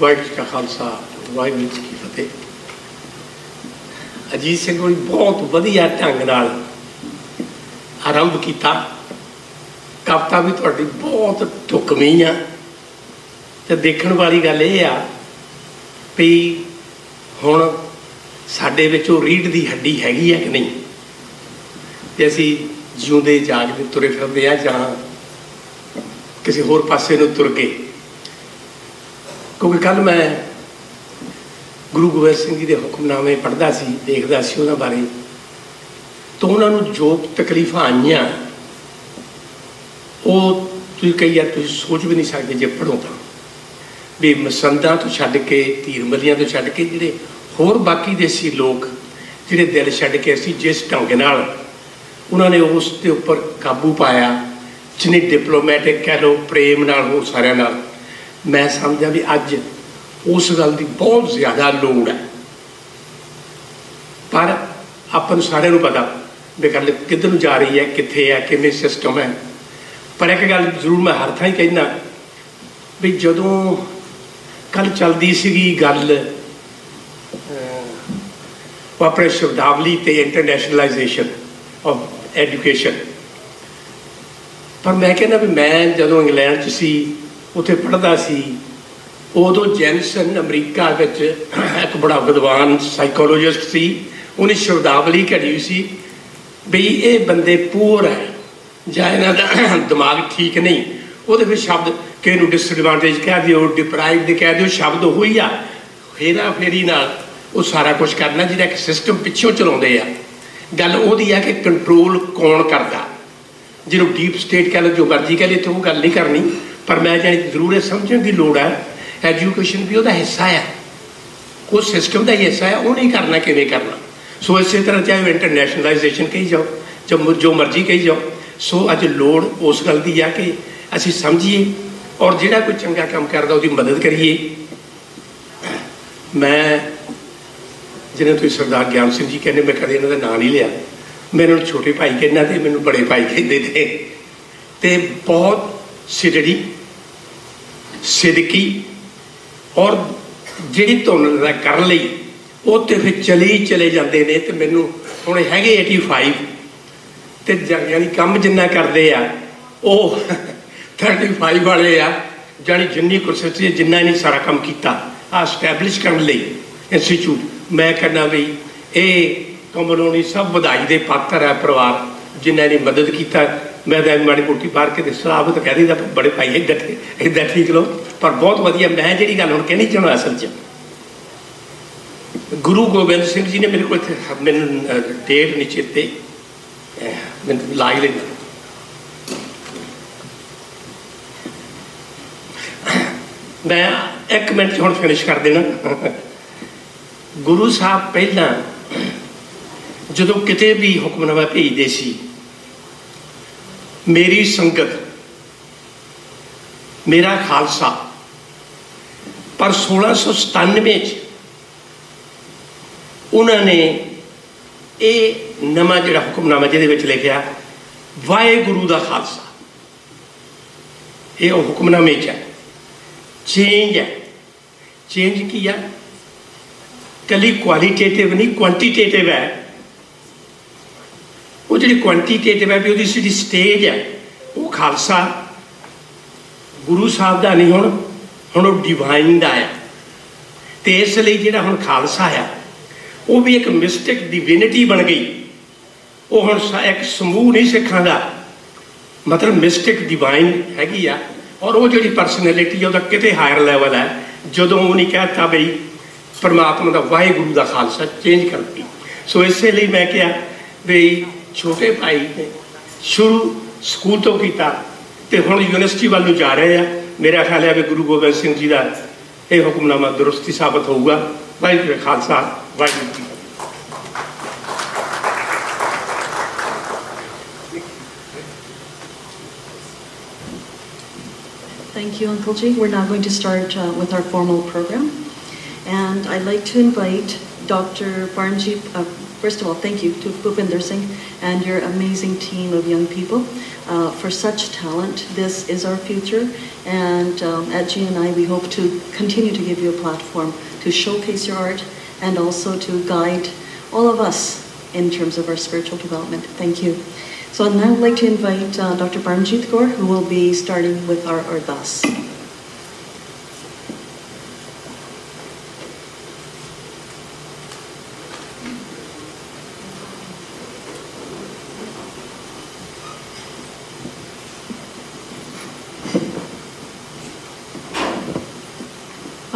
Speaker 8: Waheguru ji ਕਾ ਖਾਲਸਾ, ਵਾਹਿਗੁਰੂ ਜੀ ਕੀ ਫਤਿਹ। ਅਜੀਤ ਸਿੰਘ ਹੋਣੀ ਬਹੁਤ ਵਧੀਆ ਢੰਗ ਨਾਲ ਆਰੰਭ ਕੀਤਾ। ਕਵਿਤਾ ਵੀ ਤੁਹਾਡੀ ਬਹੁਤ ਢੁਕਵੀਂ ਆ, ਤੇ ਦੇਖਣ ਵਾਲੀ ਗੱਲ ਇਹ ਆ ਵੀ ਹੁਣ ਸਾਡੇ ਵਿੱਚ ਉਹ ਰੀੜ ਦੀ ਹੱਡੀ ਹੈਗੀ ਆ ਕਿ ਨਹੀਂ, ਤੇ ਅਸੀਂ ਜਿਉਂਦੇ ਜਾਗਦੇ ਤੁਰੇ ਫਿਰਦੇ ਆ ਜਾਂ ਕਿਸੇ ਹੋਰ ਪਾਸੇ ਨੂੰ ਤੁਰ ਗਏ। ਕਿਉਂਕਿ ਕੱਲ੍ਹ ਮੈਂ ਗੁਰੂ ਗੋਬਿੰਦ ਸਿੰਘ ਜੀ ਦੇ ਹੁਕਮਨਾਮੇ ਪੜ੍ਹਦਾ ਸੀ, ਦੇਖਦਾ ਸੀ ਉਹਨਾਂ ਬਾਰੇ, ਤਾਂ ਉਹਨਾਂ ਨੂੰ ਜੋ ਤਕਲੀਫਾਂ ਆਈਆਂ ਉਹ ਤੁਸੀਂ ਕਈ ਵਾਰ ਤੁਸੀਂ ਸੋਚ ਵੀ ਨਹੀਂ ਸਕਦੇ ਜੇ ਪੜ੍ਹੋ ਤਾਂ, ਵੀ ਮਸੰਦਾਂ ਤੋਂ ਛੱਡ ਕੇ, ਧੀਰ ਮੱਲੀਆਂ ਤੋਂ ਛੱਡ ਕੇ ਜਿਹੜੇ ਹੋਰ ਬਾਕੀ ਦੇਸੀ ਲੋਕ ਜਿਹੜੇ ਦਿਲ ਛੱਡ ਕੇ ਅਸੀਂ ਜਿਸ ਢੰਗ ਨਾਲ ਉਹਨਾਂ ਨੇ ਉਸ ਦੇ ਉੱਪਰ ਕਾਬੂ ਪਾਇਆ, ਜਿੰਨੀ ਡਿਪਲੋਮੈਟਿਕ ਕਹਿ ਲਓ ਪ੍ਰੇਮ ਨਾਲ ਉਹ ਸਾਰਿਆਂ ਨਾਲ, ਮੈਂ ਸਮਝਦਾ ਵੀ ਅੱਜ ਉਸ ਗੱਲ ਦੀ ਬਹੁਤ ਜ਼ਿਆਦਾ ਲੋੜ ਹੈ। ਪਰ ਆਪਾਂ ਨੂੰ ਸਾਰਿਆਂ ਨੂੰ ਪਤਾ ਵੀ ਗੱਲ ਕਿੱਧਰ ਨੂੰ ਜਾ ਰਹੀ ਹੈ, ਕਿੱਥੇ ਹੈ, ਕਿਵੇਂ ਸਿਸਟਮ ਹੈ। ਪਰ ਇੱਕ ਗੱਲ ਜ਼ਰੂਰ ਮੈਂ ਹਰ ਥਾਂ ਹੀ ਕਹਿੰਦਾ ਵੀ ਜਦੋਂ ਕੱਲ੍ਹ ਚੱਲਦੀ ਸੀਗੀ ਗੱਲ ਆਪਣੇ ਸ਼ਬਦਾਵਲੀ ਅਤੇ ਇੰਟਰਨੈਸ਼ਨਲਾਈਜੇਸ਼ਨ ਆਫ ਐਜੂਕੇਸ਼ਨ, ਪਰ ਮੈਂ ਕਹਿੰਦਾ ਵੀ ਮੈਂ ਜਦੋਂ ਇੰਗਲੈਂਡ 'ਚ ਸੀ, ਉੱਥੇ ਪੜ੍ਹਦਾ ਸੀ, ਉਦੋਂ ਜੈਨਸਨ ਅਮਰੀਕਾ ਵਿੱਚ ਇੱਕ ਬੜਾ ਵਿਦਵਾਨ ਸਾਈਕੋਲੋਜਿਸਟ ਸੀ, ਉਹਨੇ ਸ਼ਬਦਾਵਲੀ ਘੜੀ ਸੀ ਵੀ ਇਹ ਬੰਦੇ ਪੂਰ ਹੈ ਜਾਂ ਇਹਨਾਂ ਦਾ ਦਿਮਾਗ ਠੀਕ ਨਹੀਂ। ਉਹਦੇ ਵਿੱਚ ਸ਼ਬਦ ਕਿਸੇ ਨੂੰ ਡਿਸਐਡਵਾਂਟੇਜ ਕਹਿ ਦਿਓ, ਡਿਪਰਾਈਵਡ ਕਹਿ ਦਿਓ, ਸ਼ਬਦ ਉਹੀ ਆ, ਹੇਰਾ ਫੇਰੀ ਨਾਲ ਉਹ ਸਾਰਾ ਕੁਛ ਕਰਨਾ ਜਿਹੜਾ ਇੱਕ ਸਿਸਟਮ ਪਿੱਛੋਂ ਚਲਾਉਂਦੇ ਆ। ਗੱਲ ਉਹਦੀ ਆ ਕਿ ਕੰਟਰੋਲ ਕੌਣ ਕਰਦਾ, ਜਿਹਨੂੰ ਡੀਪ ਸਟੇਟ ਕਹਿ ਲਓ, ਜੋ ਮਰਜ਼ੀ ਕਹਿ ਲਏ, ਤੇ ਉਹ ਗੱਲ ਨਹੀਂ ਕਰਨੀ। ਪਰ ਮੈਂ ਜਾਣੀ ਜ਼ਰੂਰ ਇਹ ਸਮਝਣ ਦੀ ਲੋੜ ਹੈ, ਐਜੂਕੇਸ਼ਨ ਵੀ ਉਹਦਾ ਹਿੱਸਾ ਆ, ਉਹ ਸਿਸਟਮ ਦਾ ਹੀ ਹਿੱਸਾ ਆ, ਉਹ ਨਹੀਂ ਕਰਨਾ ਕਿਵੇਂ ਕਰਨਾ। ਸੋ ਇਸੇ ਤਰ੍ਹਾਂ ਚਾਹੇ ਇੰਟਰਨੈਸ਼ਨਲਾਈਜੇਸ਼ਨ ਕਹੀ ਜਾਓ, ਜੋ ਮਰਜ਼ੀ ਕਹੀ ਜਾਓ। ਸੋ ਅੱਜ ਲੋੜ ਉਸ ਗੱਲ ਦੀ ਆ ਕਿ ਅਸੀਂ ਸਮਝੀਏ ਔਰ ਜਿਹੜਾ ਕੋਈ ਚੰਗਾ ਕੰਮ ਕਰਦਾ ਉਹਦੀ ਮਦਦ ਕਰੀਏ। ਮੈਂ ਜਿਹਨੇ ਤੁਸੀਂ ਸਰਦਾਰ ਗਿਆਨ ਸਿੰਘ ਜੀ ਕਹਿੰਦੇ, ਮੈਂ ਕਦੇ ਇਹਨਾਂ ਦਾ ਨਾਂ ਨਹੀਂ ਲਿਆ, ਮੈਂ ਇਹਨਾਂ ਨੂੰ ਛੋਟੇ ਭਾਈ ਕਹਿੰਦਾ ਤੇ ਮੈਨੂੰ ਬੜੇ ਭਾਈ ਕਹਿੰਦੇ ਤੇ, ਤੇ ਬਹੁਤ ਸਿਰੜੀ ਸਿਦਕੀ ਔਰ ਜਿਹੜੀ ਧੁਨ ਦਾ ਕਰਨ ਲਈ ਉਹ ਤੇ ਫਿਰ ਚਲੇ ਜਾਂਦੇ ਨੇ। ਤੇ ਮੈਨੂੰ ਹੁਣ ਹੈਗੇ 85 ਤੇ ਯਾਨੀ ਕੰਮ ਜਿੰਨਾ ਕਰਦੇ ਆ ਉਹ 35 ਵਾਲੇ ਆ, ਜਾਣੀ ਜਿੰਨੀ ਕੋਸ਼ਿਸ਼ ਜਿੰਨਾ ਨਹੀਂ ਸਾਰਾ ਕੰਮ ਕੀਤਾ ਆ ਸਟੈਬਲਿਸ਼ ਕਰਨ ਲਈ ਇੰਸਟੀਚਿਊਟ। ਮੈਂ ਕਹਿੰਦਾ ਵੀ ਇਹ ਕਮਲੋਨੀ ਸਭ ਵਧਾਈ ਦੇ ਪਾਤਰ ਹੈ ਪਰਿਵਾਰ ਜਿਨ੍ਹਾਂ ਨੇ ਮਦਦ ਕੀਤਾ। ਮੈਂ ਤਾਂ ਮਾੜੀ ਮੋਟੀ ਬਾਹਰ ਕੇ ਸਲਾਹ ਤਾਂ ਕਹਿ ਦਿੰਦਾ ਬੜੇ ਭਾਈ ਇੱਦਾਂ ਠੀਕ ਲਓ, ਪਰ ਬਹੁਤ ਵਧੀਆ। ਮੈਂ ਜਿਹੜੀ ਗੱਲ ਹੁਣ ਕਹਿਣੀ ਚਾਹੁੰਦਾ ਅਸਲ 'ਚ ਗੁਰੂ ਗੋਬਿੰਦ ਸਿੰਘ ਜੀ ਨੇ ਮੇਰੇ ਕੋਲ ਇੱਥੇ ਮੈਨੂੰ ਡੇਟ ਨਹੀਂ ਚੇਤੇ ਮੈਨੂੰ ਲਾ ਹੀ ਲੈਣਾ ਮੈਂ 1 ਮਿੰਟ 'ਚ ਹੁਣ ਫਿਨਿਸ਼ ਕਰ ਦੇਣਾ ਗੁਰੂ ਸਾਹਿਬ ਪਹਿਲਾਂ ਜਦੋਂ ਕਿਤੇ ਵੀ ਹੁਕਮਨਾਮਾ ਭੇਜਦੇ ਸੀ ਮੇਰੀ ਸੰਗਤ ਮੇਰਾ ਖਾਲਸਾ ਪਰ 1697 'ਚ ਉਹਨਾਂ ਨੇ ਇਹ ਨਵਾਂ ਜਿਹੜਾ ਹੁਕਮਨਾਮਾ ਜਿਹਦੇ ਵਿੱਚ ਲਿਖਿਆ ਵਾਹਿਗੁਰੂ ਦਾ ਖਾਲਸਾ ਇਹ ਉਹ ਹੁਕਮਨਾਮੇ 'ਚ ਹੈ ਚੇਂਜ ਹੈ ਚੇਂਜ ਕੀ ਹੈ ਕੱਲੀ ਕੁਆਲੀਟੇਟਿਵ ਨਹੀਂ ਕੁਆਂਟੀਟੇਟਿਵ ਹੈ ਉਹ ਜਿਹੜੀ ਕੁਆਂਟੀਟੇਟਿਵ ਹੈ ਵੀ ਉਹਦੀ ਜਿਹੜੀ ਸਟੇਜ ਹੈ ਉਹ ਖਾਲਸਾ ਗੁਰੂ ਸਾਹਿਬ ਦਾ ਨਹੀਂ ਹੁਣ ਉਹ ਡਿਵਾਈਨ ਦਾ ਆ ਤੇ ਇਸ ਲਈ ਜਿਹੜਾ ਹੁਣ ਖਾਲਸਾ ਆ ਉਹ ਵੀ ਇੱਕ ਮਿਸਟਿਕ ਡਿਵਿਨਿਟੀ ਬਣ ਗਈ ਉਹ ਹੁਣ ਇੱਕ ਸਮੂਹ ਨਹੀਂ ਸਿੱਖਾਂ ਦਾ ਮਤਲਬ ਮਿਸਟਿਕ ਡਿਵਾਈਨ ਹੈਗੀ ਆ ਔਰ ਉਹ ਜਿਹੜੀ ਪਰਸਨੈਲਿਟੀ ਉਹਦਾ ਕਿਤੇ ਹਾਇਰ ਲੈਵਲ ਹੈ ਜਦੋਂ ਉਹ ਨਹੀਂ ਕਹਿਤਾ ਬਈ ਪਰਮਾਤਮਾ ਦਾ ਵਾਹਿਗੁਰੂ ਦਾ ਖਾਲਸਾ ਚੇਂਜ ਕਰਤੀ ਸੋ ਇਸੇ ਲਈ ਮੈਂ ਕਿਹਾ ਬਈ ਛੋਟੇ ਭਾਈ ਨੇ ਸ਼ੁਰੂ ਸਕੂਲ ਤੋਂ ਕੀਤਾ ਤੇ ਹੁਣ ਯੂਨੀਵਰਸਿਟੀ ਵੱਲ ਨੂੰ ਜਾ ਰਹੇ ਆ ਮੇਰਾ ਖਿਆਲ ਹੈ ਵੀ ਗੁਰੂ ਗੋਬਿੰਦ ਸਿੰਘ ਜੀ ਦਾ ਇਹ ਹੁਕਮਨਾਮਾ ਦਰੁਸਤੀ ਸਾਬਤ ਹੋਊਗਾ Waheguru ji Khalsa Waheguru ji
Speaker 5: Thank you, Uncle Ji. We're now going to start with our formal program. And I'd like to invite Dr. Barnjeet. First of all, thank you to Bhupinder Singh and your amazing team of young people for such talent. This is our future. And at GNI, we hope to continue to give you a platform to showcase your art and also to guide all of us in terms of our spiritual development. Thank you. So I'd now like to invite Dr. Barnjeet Kaur, who will be starting with our Ardas.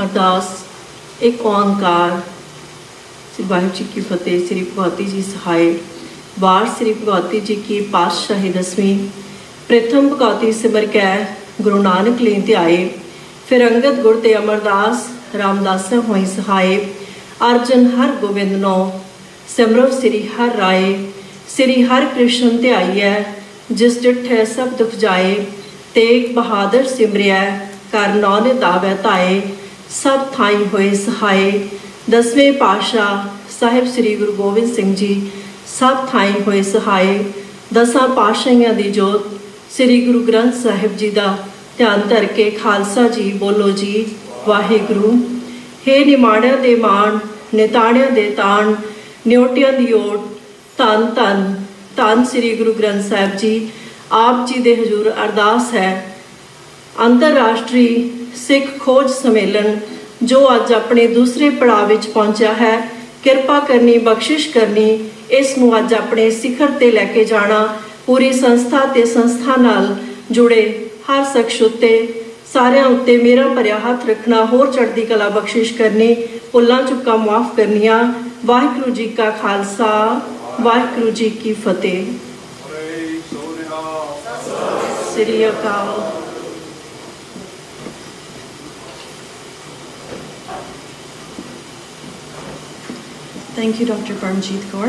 Speaker 9: ਅਰਦਾਸ ਇੱਕ ਓਂਕਾਰ ਸ੍ਰੀ ਵਾਹਿਗੁਰੂ ਜੀ ਕੀ ਫਤਿਹ ਸ੍ਰੀ ਭਗਵਤੀ ਜੀ ਸਹਾਇ ਵਾਰ ਸ੍ਰੀ ਭਗਵਤੀ ਜੀ ਕੀ ਪਾਤਸ਼ਾਹੀ ਦਸਵੀਂ ਪ੍ਰਥਮ ਭਗਵਤੀ ਸਿਮਰ ਕੈ ਗੁਰੂ ਨਾਨਕ ਲੀਨ ਧਿਆਏ ਫਿਰ ਅੰਗਦ ਗੁਰ ਤੇ ਅਮਰਦਾਸ ਰਾਮਦਾਸ ਹੋਈ ਸਹਾਇ ਅਰਜਨ ਹਰ ਗੋਬਿੰਦ ਨੋ ਸਿਮਰੋ ਸ੍ਰੀ ਹਰ ਰਾਏ ਸ੍ਰੀ ਹਰਿ ਕ੍ਰਿਸ਼ਨ ਧਿਆਈਐ ਜਿਸ ਡਿਠੈ ਸਭ ਦੁਖ ਜਾਏ ਤੇਗ ਬਹਾਦਰ ਸਿਮਰਿਐ ਕਰ ਨੌ ਨੇ ਦਾਵੈ ਧਾਏ ਸਭ ਥਾਈ ਹੋਏ ਸਹਾਇ ਦਸਵੇਂ ਪਾਤਸ਼ਾਹ ਸਾਹਿਬ ਸ੍ਰੀ ਗੁਰੂ ਗੋਬਿੰਦ ਸਿੰਘ ਜੀ ਸਭ ਥਾਈ ਹੋਏ ਸਹਾਇ ਦਸਾਂ ਪਾਤਸ਼ਾਹੀਆਂ ਦੀ ਜੋਤ ਸ੍ਰੀ ਗੁਰੂ ਗ੍ਰੰਥ ਸਾਹਿਬ ਜੀ ਦਾ ਧਿਆਨ ਧਰ ਕੇ ਖਾਲਸਾ ਜੀ ਬੋਲੋ ਜੀ ਵਾਹਿਗੁਰੂ ਹੇ ਨਿਮਾਣਿਆਂ ਦੇ ਮਾਣ ਨਿਤਾਣਿਆਂ ਦੇ ਤਾਣ ਨਿਉਟਿਆਂ ਦੀ ਓਟ ਧੰਨ ਧੰਨ ਧੰਨ ਸ੍ਰੀ ਗੁਰੂ ਗ੍ਰੰਥ ਸਾਹਿਬ ਜੀ ਆਪ ਜੀ ਦੇ ਹਜ਼ੂਰ ਅਰਦਾਸ ਹੈ ਅੰਤਰਰਾਸ਼ਟਰੀ ਸਿੱਖ ਖੋਜ ਸੰਮੇਲਨ ਜੋ ਅੱਜ ਆਪਣੇ ਦੂਸਰੇ ਪੜਾਅ ਵਿੱਚ ਪਹੁੰਚਿਆ ਹੈ ਕਿਰਪਾ ਕਰਨੀ ਬਖਸ਼ਿਸ਼ ਕਰਨੀ ਇਸ ਨੂੰ ਅੱਜ ਆਪਣੇ ਸਿਖਰ ਤੇ ਲੈ ਕੇ ਜਾਣਾ ਪੂਰੀ ਸੰਸਥਾ ਤੇ ਸੰਸਥਾ ਨਾਲ ਜੁੜੇ ਹਰ ਸ਼ਖਸ ਉੱਤੇ ਸਾਰਿਆਂ ਉੱਤੇ ਮੇਰਾ ਭਰਿਆ ਹੱਥ ਰੱਖਣਾ ਹੋਰ ਚੜ੍ਹਦੀ ਕਲਾ ਬਖਸ਼ਿਸ਼ ਕਰਨੀ ਭੁੱਲਾਂ ਚੁੱਕਾਂ ਮਾਫ ਕਰਨੀਆਂ ਵਾਹਿਗੁਰੂ ਜੀ ਕਾ ਖਾਲਸਾ ਵਾਹਿਗੁਰੂ ਜੀ ਕੀ ਫਤਿਹ ਸ੍ਰੀ ਅਕਾਲ
Speaker 5: Thank you, Dr. Barnjeet Kaur.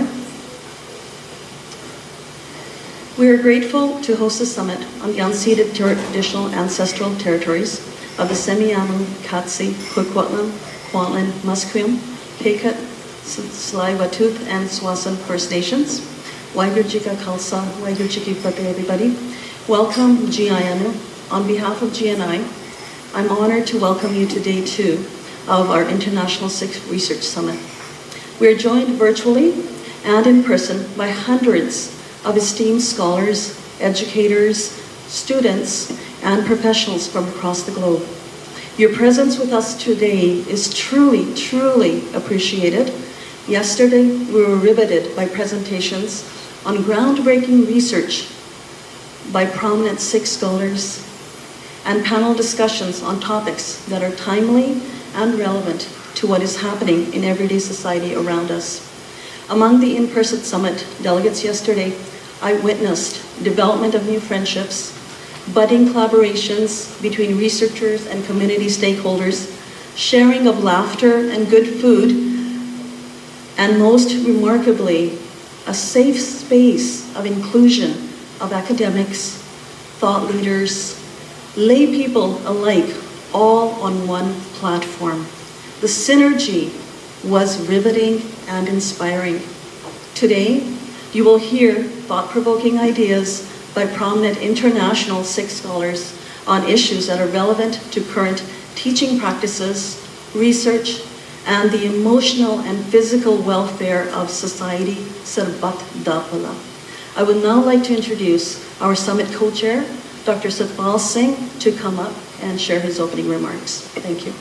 Speaker 5: We are grateful to host the summit on the unceded traditional ancestral territories of the Semiahmoo, Katsi, Kwikwatlin, Kwantlen, Musqueam, Paycut, Tsleil-Waututh, and Tsawwassen First Nations. Waiguru Ji Ka Khalsa, Waiguru Ji Ki Fateh, everybody. Welcome, GINU. On behalf of GNI, I'm honored to welcome you to day 2 of our International Sikh Research Summit. We are joined virtually and in person by hundreds of esteemed scholars, educators, students, and professionals from across the globe. Your presence with us today is truly, truly appreciated. Yesterday, we were riveted by presentations on groundbreaking research by prominent Sikh scholars and panel discussions on topics that are timely and relevant to what is happening in everyday society around us. Among the in-person summit delegates yesterday, I witnessed development of new friendships, budding collaborations between researchers and community stakeholders, sharing of laughter and good food, and most remarkably, a safe space of inclusion of academics, thought leaders, lay people alike, all on one platform. The synergy was riveting and inspiring. Today, you will hear thought-provoking ideas by prominent international Sikh scholars on issues that are relevant to current teaching practices, research, and the emotional and physical welfare of society, Sarbat Dapala. I would now like to introduce our summit co-chair, Dr. Satpal Singh, to come up and share his opening remarks. Thank you.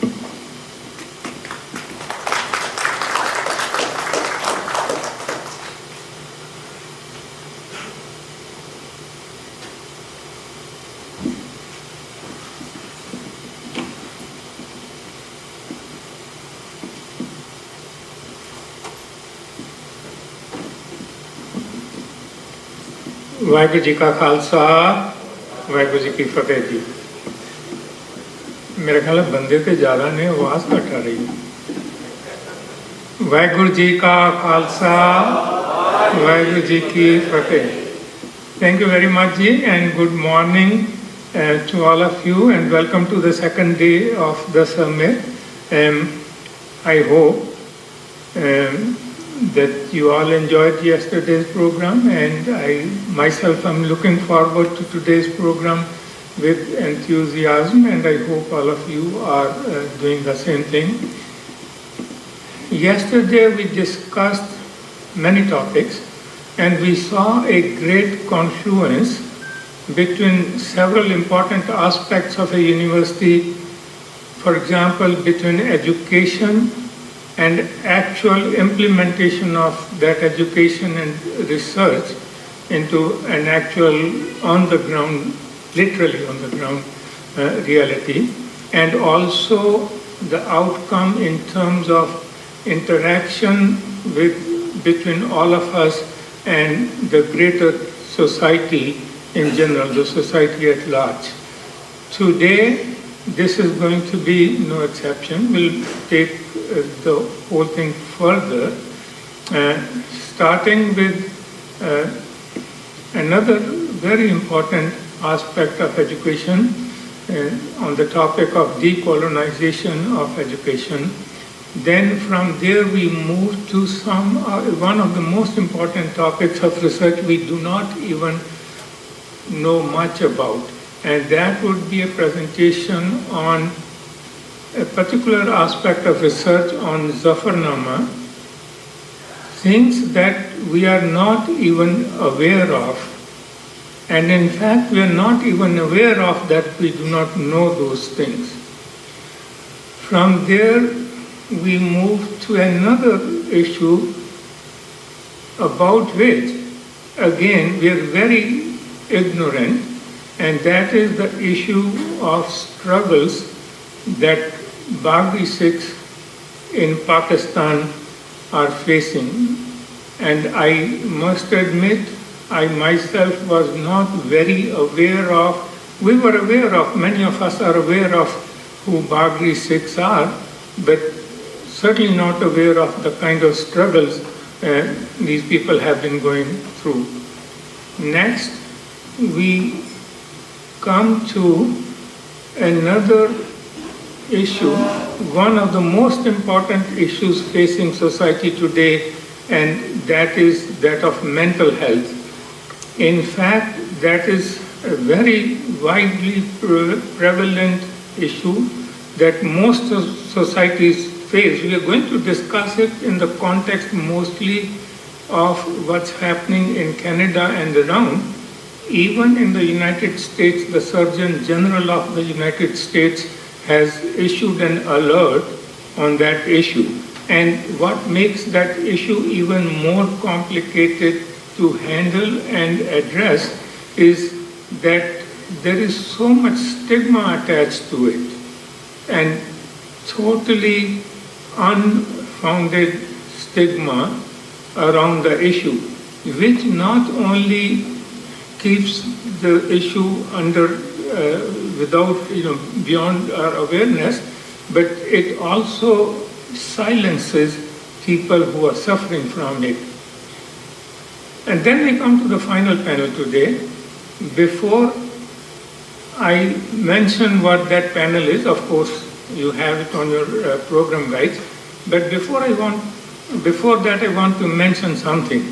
Speaker 10: Waheguru ji ਕਾ ਖਾਲਸਾ ਵਾਹਿਗੁਰੂ ਜੀ ਕੀ ਫਤਿਹ ਜੀ। ਮੇਰੇ ਖਿਆਲ ਹੈ ਬੰਦੇ ਤੇ ਜ਼ਿਆਦਾ ਨੇ, ਆਵਾਜ਼ ਘੱਟ ਆ ਰਹੀ ਹੈ। ਵਾਹਿਗੁਰੂ ਜੀ ਕਾ ਖਾਲਸਾ ਵਾਹਿਗੁਰੂ ਜੀ ਕੀ ਫਤਿਹ। Thank you very much ji, and good morning to all of you, and welcome to the second day of the summit. I hope that you all enjoyed yesterday's program, and I myself am looking forward to today's program with enthusiasm, and I hope all of you are doing the same thing. Yesterday we discussed many topics, and we saw a great confluence between several important aspects of a university. For example, between education and actual implementation of that education and research into an actual on-the-ground, literally on-the-ground reality, and also the outcome in terms of interaction between all of us and the greater society in general, the society at large. Today, this is going to be no exception. We'll take the whole thing further, starting with another very important aspect of education on the topic of decolonization of education. Then from there we move to one of the most important topics of research we do not even know much about, and that would be a presentation on a particular aspect of research on Zafarnama, things that we are not even aware of, and in fact we are not even aware of that we do not know those things. From there we move to another issue about which again we are very ignorant, and that is the issue of struggles that Bagri Sikhs in Pakistan are facing. And I must admit, I myself was not very aware of, we were aware of, many of us are aware of who Bagri Sikhs are, but certainly not aware of the kind of struggles these people have been going through. Next, we come to another issue, one of the most important issues facing society today, and that is that of mental health. In fact, that is a very widely prevalent issue that most societies face. We are going to discuss it in the context mostly of what's happening in Canada and around. Even in the United States, the Surgeon General of the United States has issued an alert on that issue. And what makes that issue even more complicated to handle and address is that there is so much stigma attached to it. And totally unfounded stigma around the issue, which not only keeps the issue under without beyond our awareness, but it also silences people who are suffering from it. And then we come to the final panel today. Before I mention what that panel is, of course you have it on your program guides, but before that I want to mention something.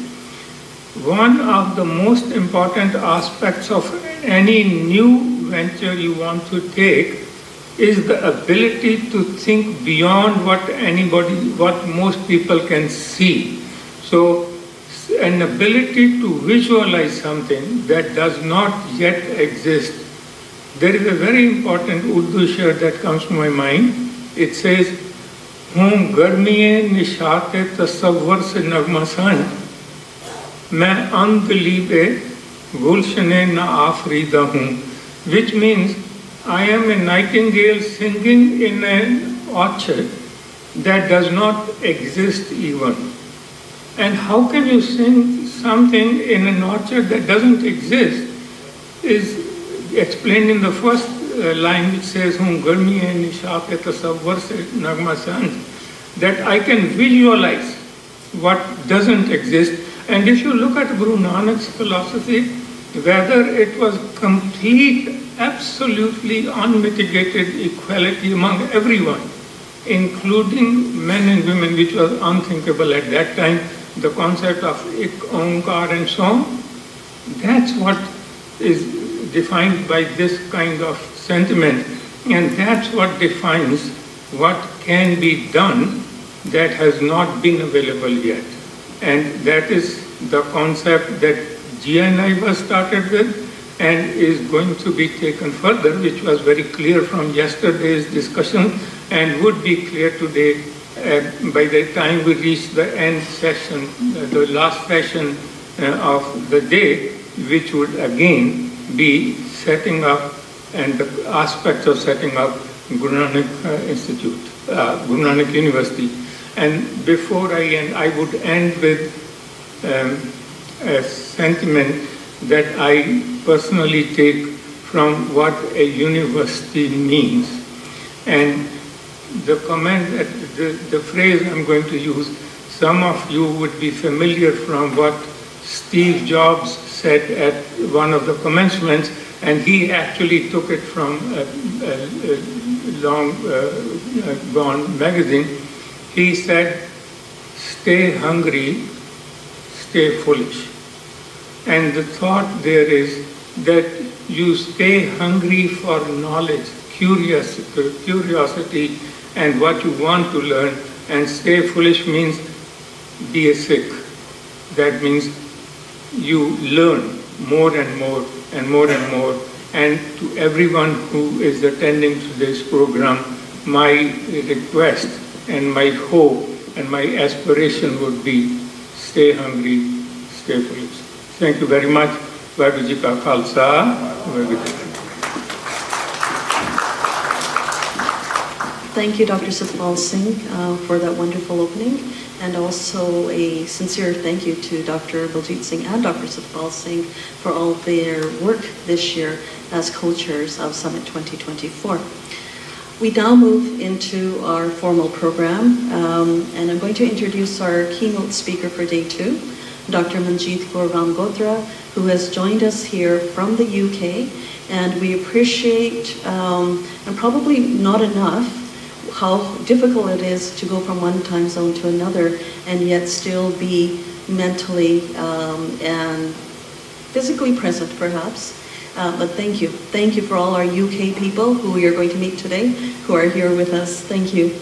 Speaker 10: One of the most important aspects of any new venture you want to take is the ability to think beyond what most people can see. So an ability to visualize something that does not yet exist. There is a very important Urdu share that comes to my mind. It says, "Hum garmiye nishate tasawwur se nagmasan, main andlibe gulshane na afrida hoon," which means I am a nightingale singing in an orchard that does not exist even. And how can you sing something in an orchard that doesn't exist is explained in the first line, which says, "Hum garmi hai nishat tasawwur se nagma san," that I can visualize what doesn't exist. And if you look at Guru Nanak's philosophy, whether it was complete, absolutely unmitigated equality among everyone, including men and women, which was unthinkable at that time, the concept of ik, onkar and so on, that's what is defined by this kind of sentiment, and that's what defines what can be done that has not been available yet. And that is the concept that GNI was started with and is going to be taken further, which was very clear from yesterday's discussion and would be clear today by the time we reach the end session, the last session of the day, which would again be setting up and the aspects of setting up Guru Nanak Institute, Guru Nanak University. And before I end, I would end with a sentiment that I personally take from what a university means. And the comment, the phrase I'm going to use, some of you would be familiar from what Steve Jobs said at one of the commencements, and he actually took it from a long gone magazine. He said, "Stay hungry, stay foolish." And the thought there is that you stay hungry for knowledge, curiosity, and what you want to learn, and stay foolish means be a Sikh. That means you learn more and more and more and more. And to everyone who is attending today's program, my request and my hope and my aspiration would be stay hungry, stay foolish. Thank you very much. Vaheguru Ji Ka Khalsa, Vaheguru Ji Ki Fateh.
Speaker 5: Thank you, Dr. Satpal Singh, for that wonderful opening, and also a sincere thank you to Dr. Baljit Singh and Dr. Satpal Singh for all their work this year as co-chairs of Summit 2024. We now move into our formal program, and I'm going to introduce our keynote speaker for day 2, Dr. Manjeet Kaur Ramgotra, who has joined us here from the UK, and we appreciate, and probably not enough, how difficult it is to go from one time zone to another and yet still be mentally and physically present, perhaps. But thank you. Thank you for all our UK people who we are going to meet today, who are here with us. Thank you.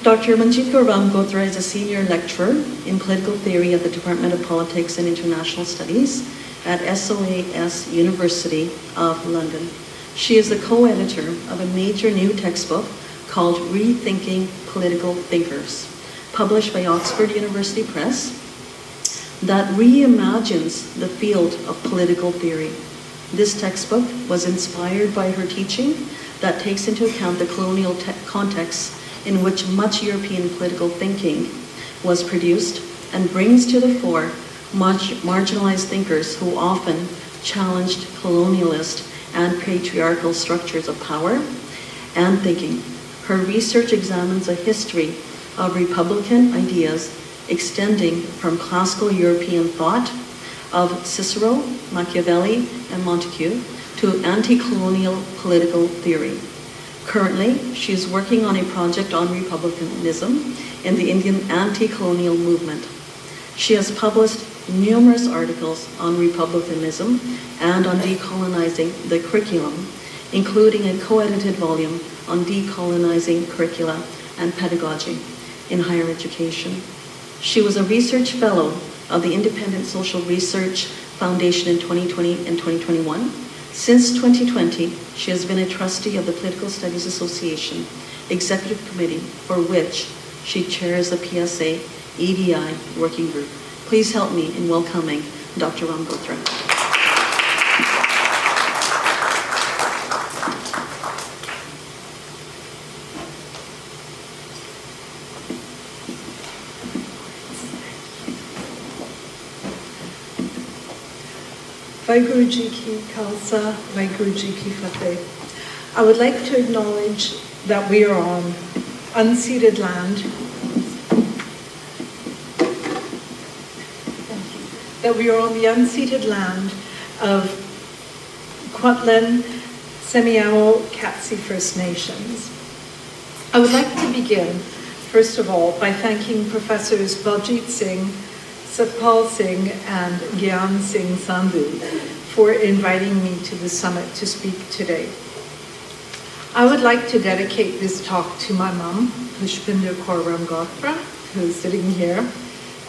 Speaker 5: Dr. Manjeet Kaur Ramgotra is a senior lecturer in political theory at the Department of Politics and International Studies at SOAS University of London. She is the co-editor of a major new textbook called Rethinking Political Thinkers, published by Oxford University Press, that reimagines the field of political theory. This textbook was inspired by her teaching that takes into account the colonial context in which much European political thinking was produced and brings to the fore marginalized thinkers who often challenged colonialist and patriarchal structures of power and thinking. Her research examines a history of Republican ideas extending from classical European thought of Cicero, Machiavelli, and Montesquieu to anti-colonial political theory. Currently, she is working on a project on republicanism in the Indian anti-colonial movement. She has published numerous articles on republicanism and on decolonizing the curriculum, including a co-edited volume on decolonizing curricula and pedagogy in higher education. She was a research fellow of the Independent Social Research Foundation in 2020 and 2021. Since 2020, she has been a trustee of the Political Studies Association Executive Committee, for which she chairs the PSA EDI Working Group. Please help me in welcoming Dr. Ramgotra.
Speaker 11: Vaheguru Ji Ki Khalsa, Vaheguru Ji Ki Fateh. I would like to acknowledge that we are on unceded land. That we are on the unceded land of Kwantlen, Semiahmoo, Katzie First Nations. I would like to begin, first of all, by thanking Professors Baljit Singh, Satpal Singh, and Gyan Singh Sandhu for inviting me to the summit to speak today. I would like to dedicate this talk to my mom, Pushpinder Kaur Ramgotra, who is sitting here,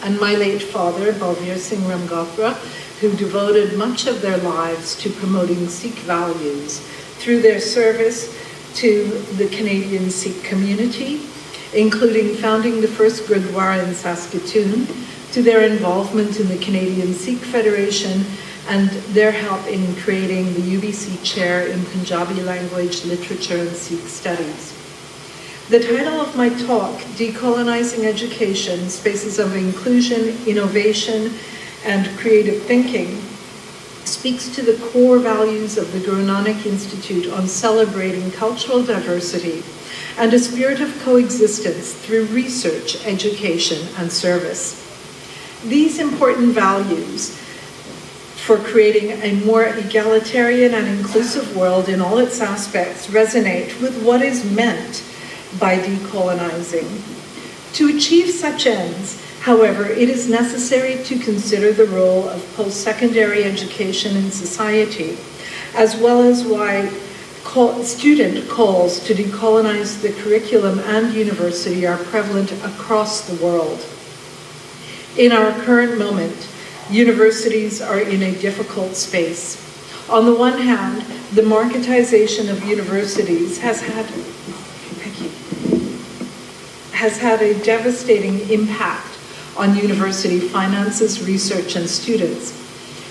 Speaker 11: and my late father, Balveer Singh Ramgotra, who devoted much of their lives to promoting Sikh values through their service to the Canadian Sikh community, including founding the first Gurdwara in Saskatoon, to their involvement in the Canadian Sikh Federation, and their help in creating the UBC Chair in Punjabi Language, Literature, and Sikh Studies. The title of my talk, Decolonizing Education, Spaces of Inclusion, Innovation, and Creative Thinking, speaks to the core values of the Guru Nanak Institute on celebrating cultural diversity and a spirit of coexistence through research, education, and service. These important values for creating a more egalitarian and inclusive world in all its aspects resonate with what is meant by decolonizing. To achieve such ends, however, it is necessary to consider the role of post-secondary education in society, as well as why student calls to decolonize the curriculum and university are prevalent across the world. In our current moment, universities are in a difficult space. On the one hand, the marketization of universities has had a devastating impact on university finances, research, and students.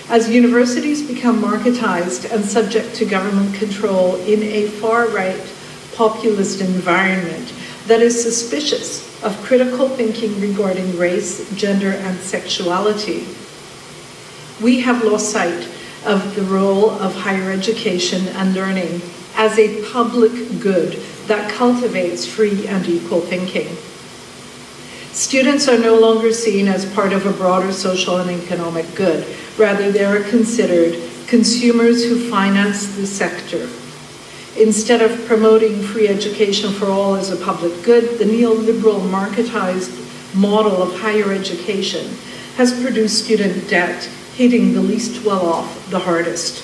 Speaker 11: As universities become marketized and subject to government control in a far-right populist environment that is suspicious of critical thinking regarding race, gender, and sexuality, we have lost sight of the role of higher education and learning as a public good that cultivates free and equal thinking. Students are no longer seen as part of a broader social and economic good. Rather, they are considered consumers who finance the sector. Instead of promoting free education for all as a public good, the neoliberal marketized model of higher education has produced student debt, hitting the least well-off the hardest.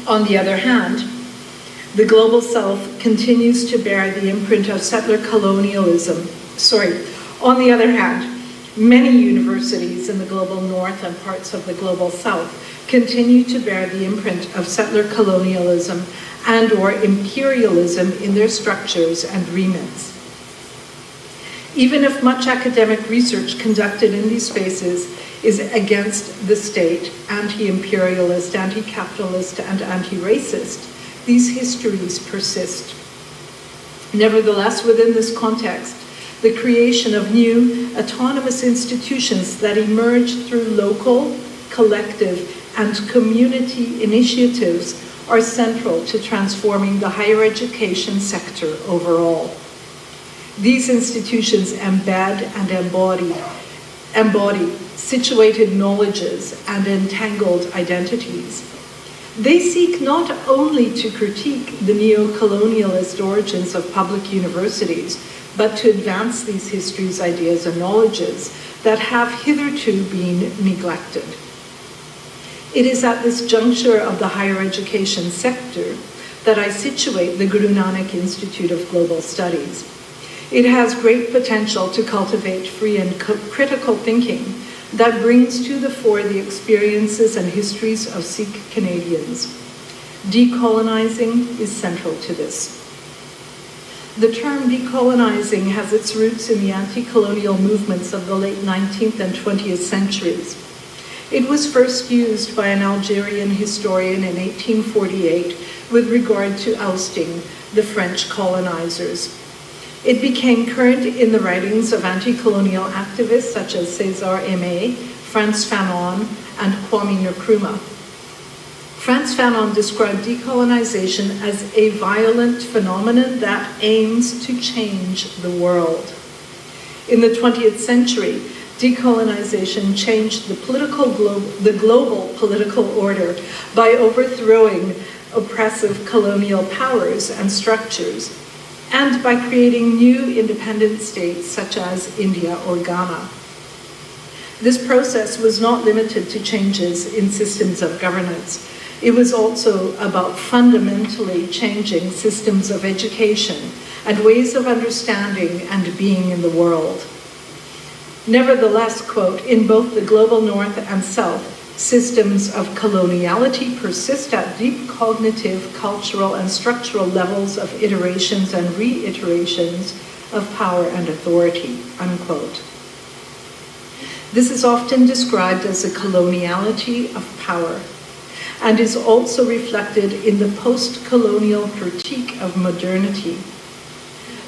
Speaker 11: On the other hand, the global south continues to bear the imprint of settler colonialism. On the other hand, many universities in the global north and parts of the global south continue to bear the imprint of settler colonialism and/or imperialism in their structures and remits. Even if much academic research conducted in these spaces is against the state, anti-imperialist, anti-capitalist, and anti-racist, these histories persist. Nevertheless, within this context, the creation of new autonomous institutions that emerged through local, collective, and community initiatives are central to transforming the higher education sector overall. These institutions embed and embody situated knowledges and entangled identities. They seek not only to critique the neo-colonialist origins of public universities, but to advance these histories, ideas, and knowledges that have hitherto been neglected. It is at this juncture of the higher education sector that I situate the Guru Nanak Institute of Global Studies. It has great potential to cultivate free and critical thinking that brings to the fore the experiences and histories of Sikh Canadians. Decolonizing is central to this. The term decolonizing has its roots in the anti-colonial movements of the late 19th and 20th centuries. It was first used by an Algerian historian in 1848 with regard to ousting the French colonizers. It became current in the writings of anti-colonial activists such as César Aimé, Frantz Fanon, and Kwame Nkrumah. Frantz Fanon described decolonization as a violent phenomenon that aims to change the world. In the 20th century, decolonization changed the global political order by overthrowing oppressive colonial powers and structures, and by creating new independent states such as India or Ghana. This process was not limited to changes in systems of governance. It was also about fundamentally changing systems of education and ways of understanding and being in the world. Nevertheless, quote, in both the global north and south, systems of coloniality persist at deep cognitive, cultural, and structural levels of iterations and reiterations of power and authority, unquote. This is often described as a coloniality of power, and is also reflected in the post-colonial critique of modernity.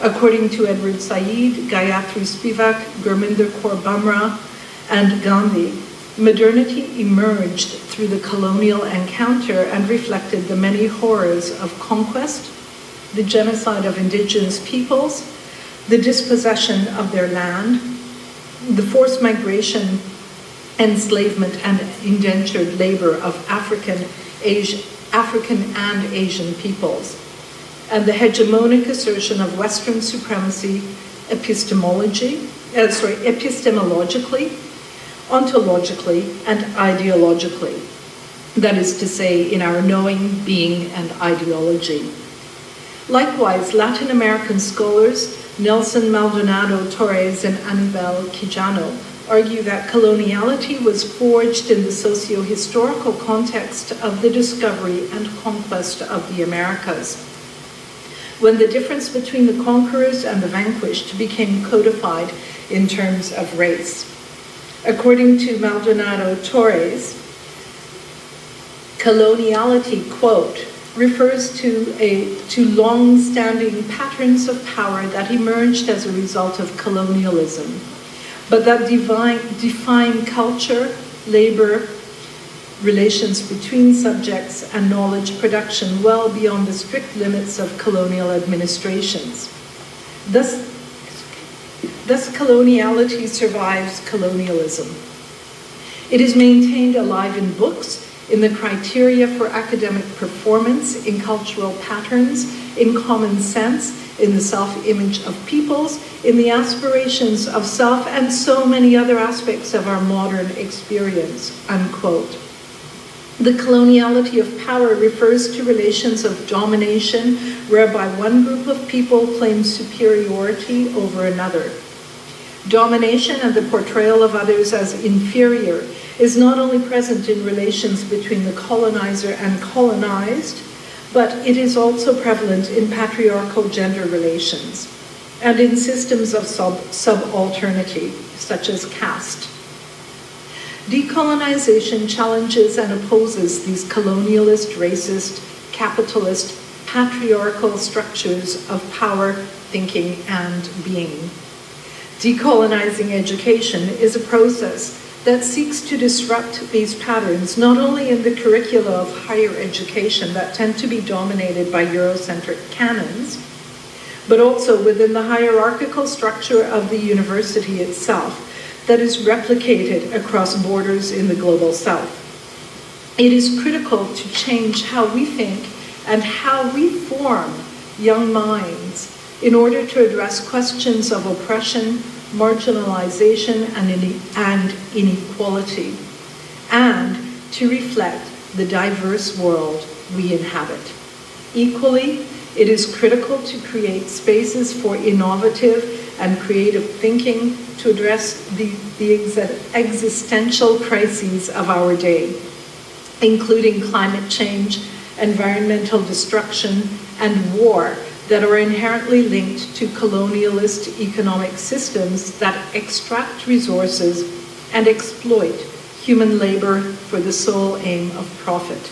Speaker 11: According to Edward Said, Gayatri Spivak, Gurminder Kaur Bamra, and Gandhi, modernity emerged through the colonial encounter and reflected the many horrors of conquest, the genocide of indigenous peoples, the dispossession of their land, the forced migration, enslavement, and indentured labor of African and Asian peoples, and the hegemonic assertion of Western supremacy epistemologically, ontologically, and ideologically. That is to say, in our knowing, being, and ideology. Likewise, Latin American scholars Nelson Maldonado Torres and Anibal Quijano argue that coloniality was forged in the socio-historical context of the discovery and conquest of the Americas, when the difference between the conquerors and the vanquished became codified in terms of race. According to Maldonado Torres, coloniality, quote, refers to long-standing patterns of power that emerged as a result of colonialism, but that define culture, labor, relations between subjects, and knowledge production well beyond the strict limits of colonial administrations. Thus coloniality survives colonialism. It is maintained alive in books, in the criteria for academic performance, in cultural patterns, in common sense, in the self-image of peoples, in the aspirations of self, and so many other aspects of our modern experience, unquote. The coloniality of power refers to relations of domination whereby one group of people claims superiority over another. Domination and the portrayal of others as inferior is not only present in relations between the colonizer and colonized, but it is also prevalent in patriarchal gender relations and in systems of subalternity, such as caste. Decolonization challenges and opposes these colonialist, racist, capitalist, patriarchal structures of power, thinking, and being. Decolonizing education is a process that seeks to disrupt these patterns, not only in the curricula of higher education that tend to be dominated by Eurocentric canons, but also within the hierarchical structure of the university itself that is replicated across borders in the global south. It is critical to change how we think and how we form young minds in order to address questions of oppression, marginalization, and inequality, and to reflect the diverse world we inhabit. Equally, it is critical to create spaces for innovative and creative thinking to address the existential crises of our day, including climate change, environmental destruction, and war that are inherently linked to colonialist economic systems that extract resources and exploit human labor for the sole aim of profit.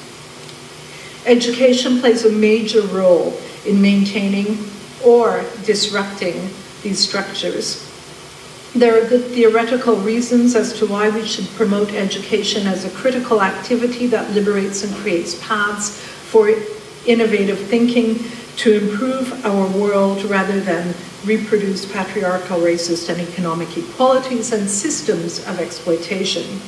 Speaker 11: Education plays a major role in maintaining or disrupting these structures. There are good theoretical reasons as to why we should promote education as a critical activity that liberates and creates paths for innovative thinking to improve our world rather than reproduce patriarchal, racist, and economic inequalities and systems of exploitation.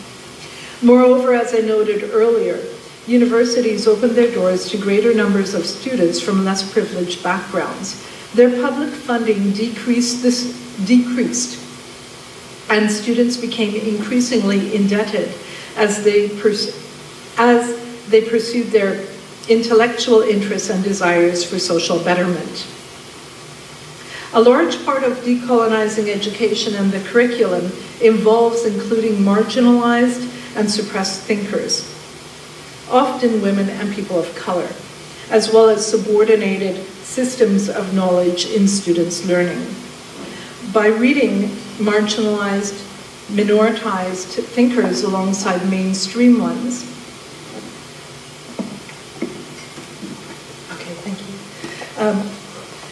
Speaker 11: Moreover, as I noted earlier, universities open their doors to greater numbers of students from less privileged backgrounds. Their public funding decreased, and students became increasingly indebted as they pursued their intellectual interests and desires for social betterment. A large part of decolonizing education and the curriculum involves including marginalized and suppressed thinkers, often women and people of color, as well as subordinated systems of knowledge in students' learning. By reading marginalized, minoritized thinkers alongside mainstream ones,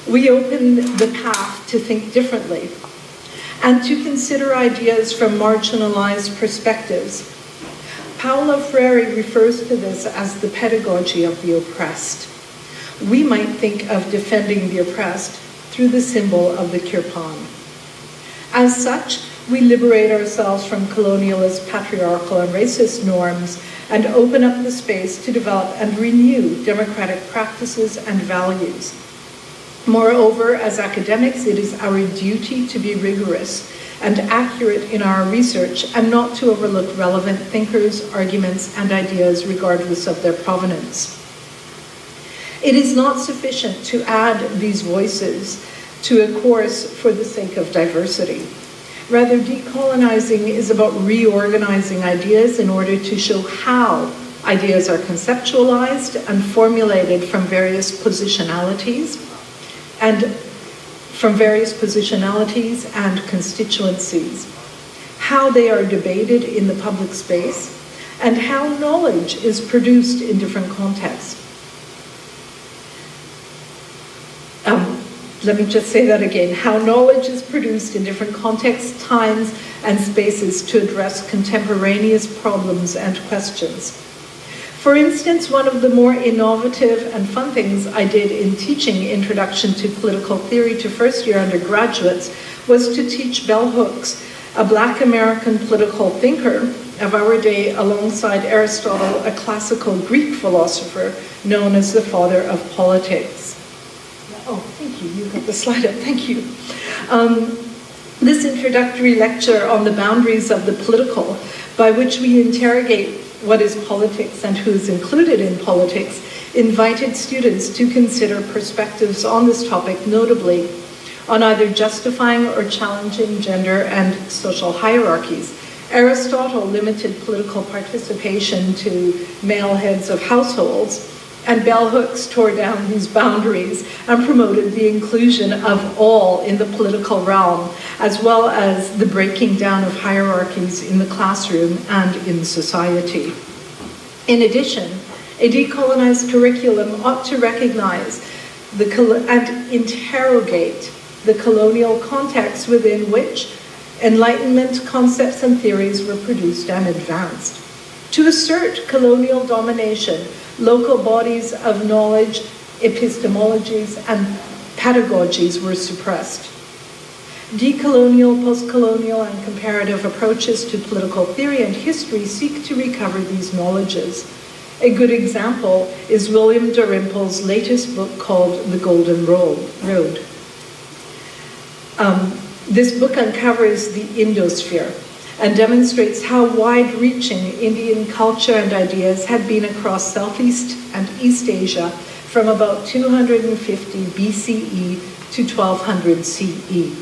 Speaker 11: we open the path to think differently and to consider ideas from marginalized perspectives. Paulo Freire refers to this as the pedagogy of the oppressed. We might think of defending the oppressed through the symbol of the kirpan. As such, we liberate ourselves from colonialist, patriarchal, and racist norms and open up the space to develop and renew democratic practices and values. Moreover, as academics, it is our duty to be rigorous and accurate in our research and not to overlook relevant thinkers, arguments, and ideas regardless of their provenance. It is not sufficient to add these voices to a course for the sake of diversity. Rather, decolonizing is about reorganizing ideas in order to show how ideas are conceptualized and formulated from various positionalities and constituencies, how they are debated in the public space, and how knowledge is produced in different contexts. Let me just say that again, how knowledge is produced in different contexts, times, and spaces to address contemporaneous problems and questions. For instance, one of the more innovative and fun things I did in teaching Introduction to Political Theory to first-year undergraduates was to teach bell hooks, a Black American political thinker of our day alongside Aristotle, a classical Greek philosopher known as the father of politics. Oh, thank you. You got the slide up. Thank you. This introductory lecture on the boundaries of the political, by which we interrogate what is politics and who is included in politics, invited students to consider perspectives on this topic, notably on either justifying or challenging gender and social hierarchies. Aristotle limited political participation to male heads of households, and bell hooks tore down these boundaries and promoted the inclusion of all in the political realm, as well as the breaking down of hierarchies in the classroom and in society. In addition, a decolonized curriculum ought to recognize and interrogate the colonial context within which Enlightenment concepts and theories were produced and advanced. To assert colonial domination, local bodies of knowledge, epistemologies, and pedagogies were suppressed. Decolonial, postcolonial, and comparative approaches to political theory and history seek to recover these knowledges. A good example is William Dalrymple's latest book called The Golden Road. This book uncovers the Indosphere and demonstrates how wide-reaching Indian culture and ideas had been across Southeast and East Asia from about 250 BCE to 1200 CE.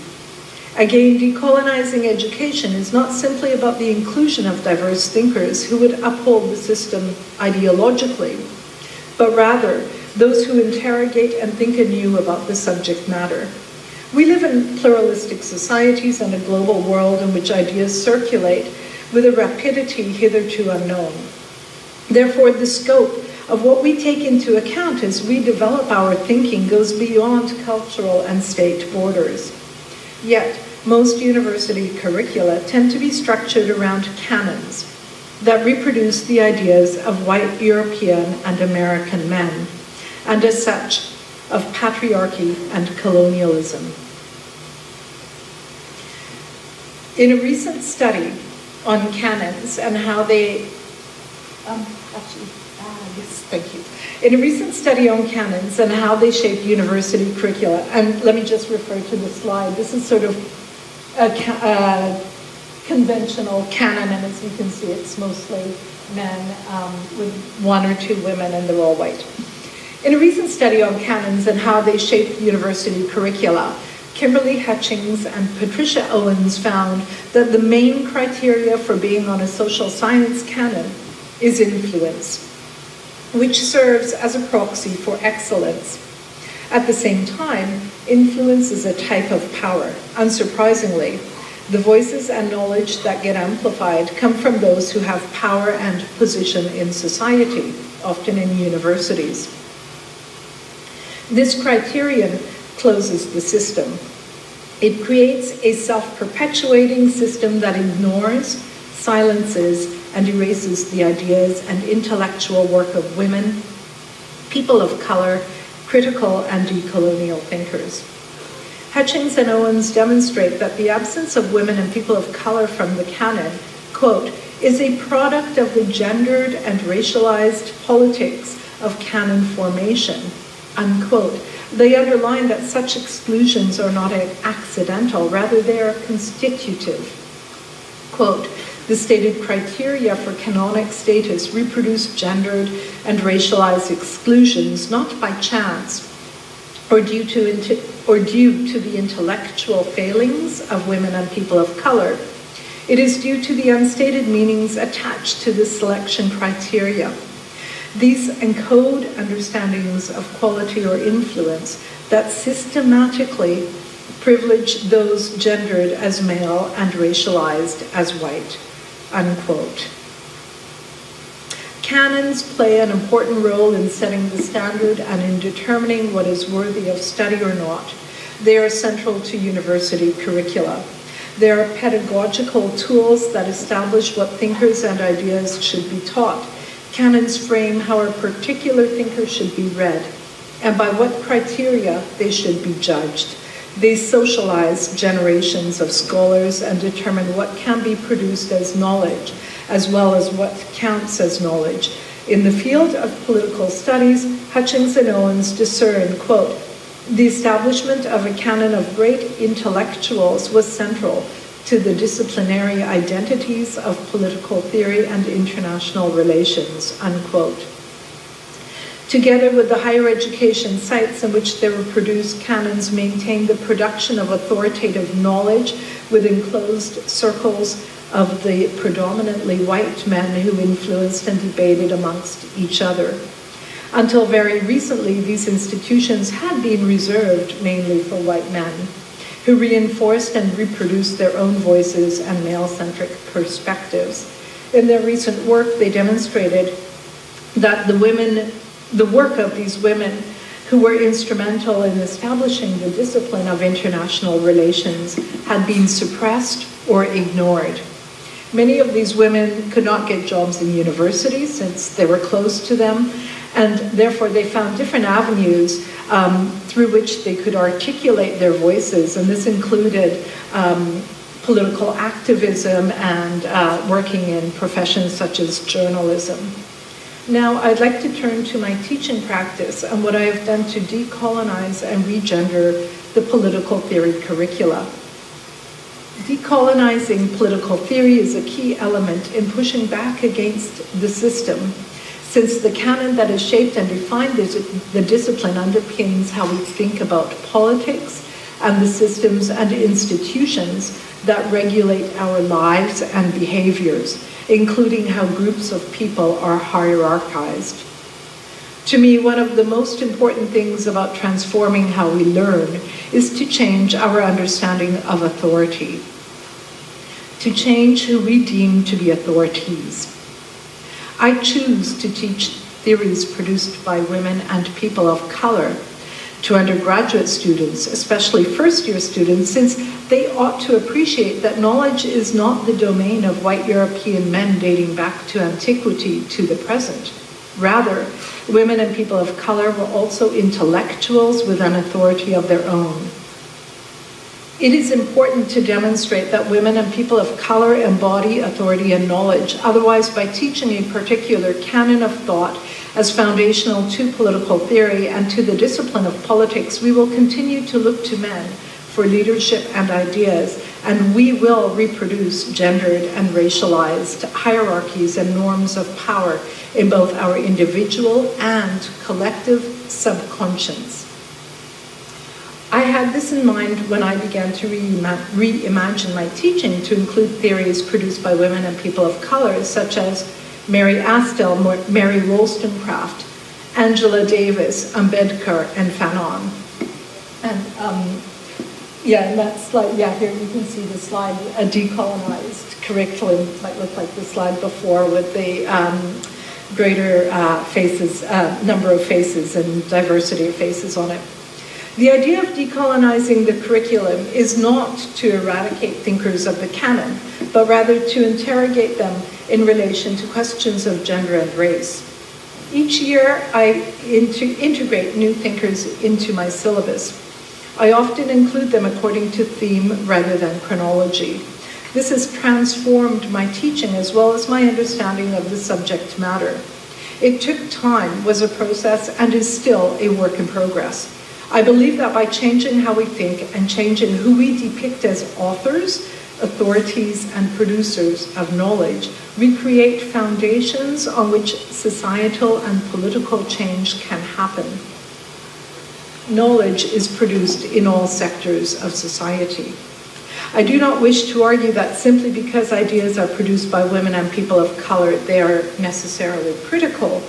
Speaker 11: Again, decolonizing education is not simply about the inclusion of diverse thinkers who would uphold the system ideologically, but rather those who interrogate and think anew about the subject matter. We live in pluralistic societies and a global world in which ideas circulate with a rapidity hitherto unknown. Therefore, the scope of what we take into account as we develop our thinking goes beyond cultural and state borders. Yet, most university curricula tend to be structured around canons that reproduce the ideas of white European and American men, and as such, of patriarchy and colonialism. In a recent study on canons and how they, In a recent study on canons and how they shape university curricula, and let me just refer to the slide. This is sort of a conventional canon, and as you can see, it's mostly men with one or two women, and they're all white. In a recent study on canons and how they shape university curricula, Kimberly Hutchings and Patricia Owens found that the main criteria for being on a social science canon is influence, which serves as a proxy for excellence. At the same time, influence is a type of power. Unsurprisingly, the voices and knowledge that get amplified come from those who have power and position in society, often in universities. This criterion closes the system. It creates a self-perpetuating system that ignores, silences, and erases the ideas and intellectual work of women, people of color, critical and decolonial thinkers. Hutchings and Owens demonstrate that the absence of women and people of color from the canon, quote, is a product of the gendered and racialized politics of canon formation, unquote. They underline that such exclusions are not accidental, rather they are constitutive. Quote, the stated criteria for canonic status reproduce gendered and racialized exclusions not by chance or due to the intellectual failings of women and people of color. It is due to the unstated meanings attached to the selection criteria. These encode understandings of quality or influence that systematically privilege those gendered as male and racialized as white, unquote. Canons play an important role in setting the standard and in determining what is worthy of study or not. They are central to university curricula. They are pedagogical tools that establish what thinkers and ideas should be taught. Canons frame how a particular thinker should be read and by what criteria they should be judged. They socialize generations of scholars and determine what can be produced as knowledge, as well as what counts as knowledge. In the field of political studies, Hutchings and Owens discern, quote, the establishment of a canon of great intellectuals was central to the disciplinary identities of political theory and international relations, unquote. Together with the higher education sites in which they were produced, canons maintain the production of authoritative knowledge within closed circles of the predominantly white men who influenced and debated amongst each other. Until very recently, these institutions had been reserved mainly for white men, who reinforced and reproduced their own voices and male-centric perspectives. In their recent work, they demonstrated that the work of these women who were instrumental in establishing the discipline of international relations, had been suppressed or ignored. Many of these women could not get jobs in universities since they were close to them, and therefore they found different avenues through which they could articulate their voices, and this included political activism and working in professions such as journalism. Now, I'd like to turn to my teaching practice and what I have done to decolonize and regender the political theory curricula. Decolonizing political theory is a key element in pushing back against the system, since the canon that has shaped and defined the discipline underpins how we think about politics and the systems and institutions that regulate our lives and behaviors, including how groups of people are hierarchized. To me, one of the most important things about transforming how we learn is to change our understanding of authority, to change who we deem to be authorities. I choose to teach theories produced by women and people of color to undergraduate students, especially first-year students, since they ought to appreciate that knowledge is not the domain of white European men dating back to antiquity to the present. Rather, women and people of color were also intellectuals with an authority of their own. It is important to demonstrate that women and people of color embody authority and knowledge. Otherwise, by teaching a particular canon of thought as foundational to political theory and to the discipline of politics, we will continue to look to men for leadership and ideas, and we will reproduce gendered and racialized hierarchies and norms of power in both our individual and collective subconscious. I had this in mind when I began to reimagine my teaching to include theories produced by women and people of color, such as Mary Astle, Mary Wollstonecraft, Angela Davis, Ambedkar, and Fanon. And in that slide, here you can see the slide, a decolonized curriculum. It might look like the slide before with the greater number of faces and diversity of faces on it. The idea of decolonizing the curriculum is not to eradicate thinkers of the canon, but rather to interrogate them in relation to questions of gender and race. Each year, I integrate new thinkers into my syllabus. I often include them according to theme rather than chronology. This has transformed my teaching as well as my understanding of the subject matter. It took time, was a process, and is still a work in progress. I believe that by changing how we think and changing who we depict as authors, authorities, and producers of knowledge, we create foundations on which societal and political change can happen. Knowledge is produced in all sectors of society. I do not wish to argue that simply because ideas are produced by women and people of color, they are necessarily critical.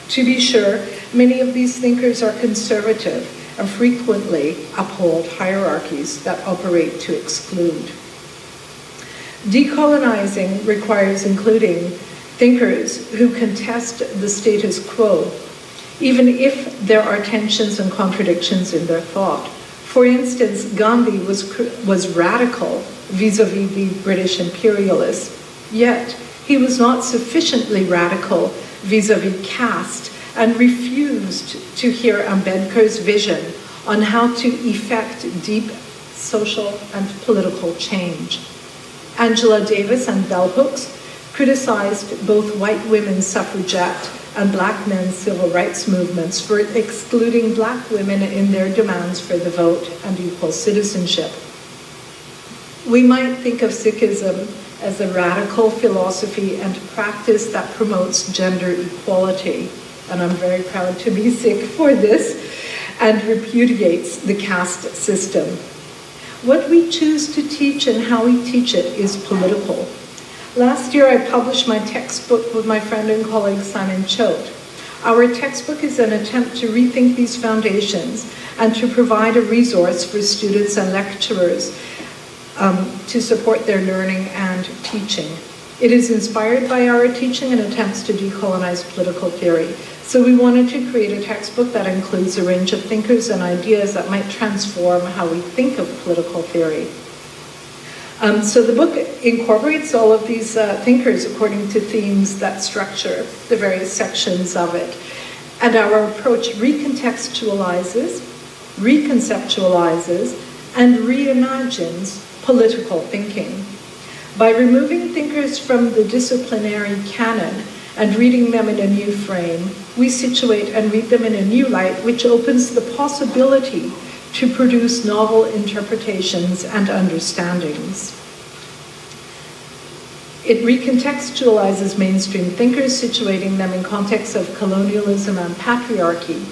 Speaker 11: To be sure, many of these thinkers are conservative and frequently uphold hierarchies that operate to exclude. Decolonizing requires including thinkers who contest the status quo, even if there are tensions and contradictions in their thought. For instance, Gandhi was radical vis-a-vis the British imperialists, yet he was not sufficiently radical vis-a-vis caste and refused to hear Ambedkar's vision on how to effect deep social and political change. Angela Davis and bell hooks criticized both white women's suffragette and black men's civil rights movements for excluding black women in their demands for the vote and equal citizenship. We might think of Sikhism as a radical philosophy and practice that promotes gender equality, and I'm very proud to be Sikh for this, and repudiates the caste system. What we choose to teach and how we teach it is political. Last year, I published my textbook with my friend and colleague Simon Choate. Our textbook is an attempt to rethink these foundations and to provide a resource for students and lecturers to support their learning and teaching. It is inspired by our teaching and attempts to decolonize political theory. So we wanted to create a textbook that includes a range of thinkers and ideas that might transform how we think of political theory. So the book incorporates all of these thinkers according to themes that structure the various sections of it. And our approach reconceptualizes, and reimagines political thinking. By removing thinkers from the disciplinary canon and reading them in a new frame, we situate and read them in a new light, which opens the possibility to produce novel interpretations and understandings. It recontextualizes mainstream thinkers, situating them in contexts of colonialism and patriarchy,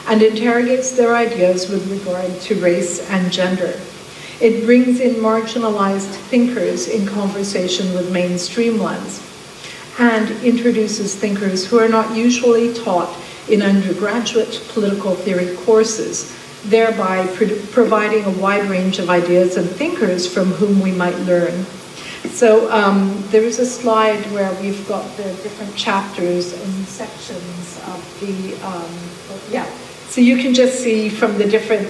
Speaker 11: and interrogates their ideas with regard to race and gender. It brings in marginalized thinkers in conversation with mainstream ones, and introduces thinkers who are not usually taught in undergraduate political theory courses, thereby providing a wide range of ideas and thinkers from whom we might learn. So there is a slide where we've got the different chapters and sections of the, So you can just see from the different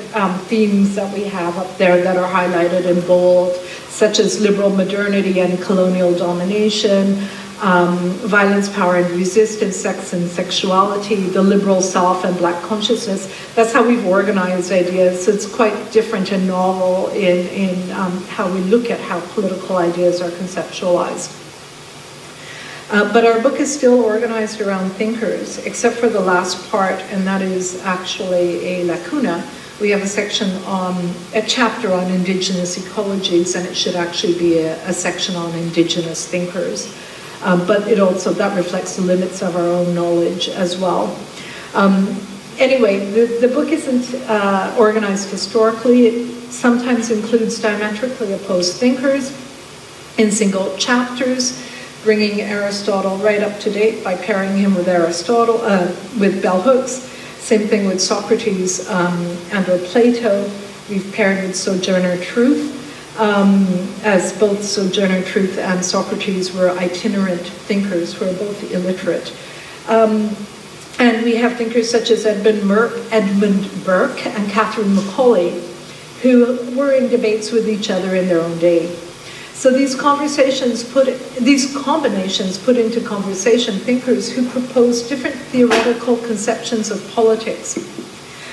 Speaker 11: themes that we have up there that are highlighted in bold, such as liberal modernity and colonial domination, violence, power and resistance, sex and sexuality, the liberal self and black consciousness. That's how we've organized ideas. So it's quite different and novel in how we look at how political ideas are conceptualized. But our book is still organized around thinkers, except for the last part, and that is actually a lacuna. We have a chapter on indigenous ecologies, and it should actually be a section on indigenous thinkers. But that reflects the limits of our own knowledge as well. Anyway, the book isn't organized historically. It sometimes includes diametrically opposed thinkers in single chapters, bringing Aristotle right up to date by pairing him with with bell hooks. Same thing with Socrates and/or Plato. We've paired with Sojourner Truth, as both Sojourner Truth and Socrates were itinerant thinkers who are both illiterate. And we have thinkers such as Edmund Burke and Catherine Macaulay, who were in debates with each other in their own day. So these combinations put into conversation thinkers who propose different theoretical conceptions of politics.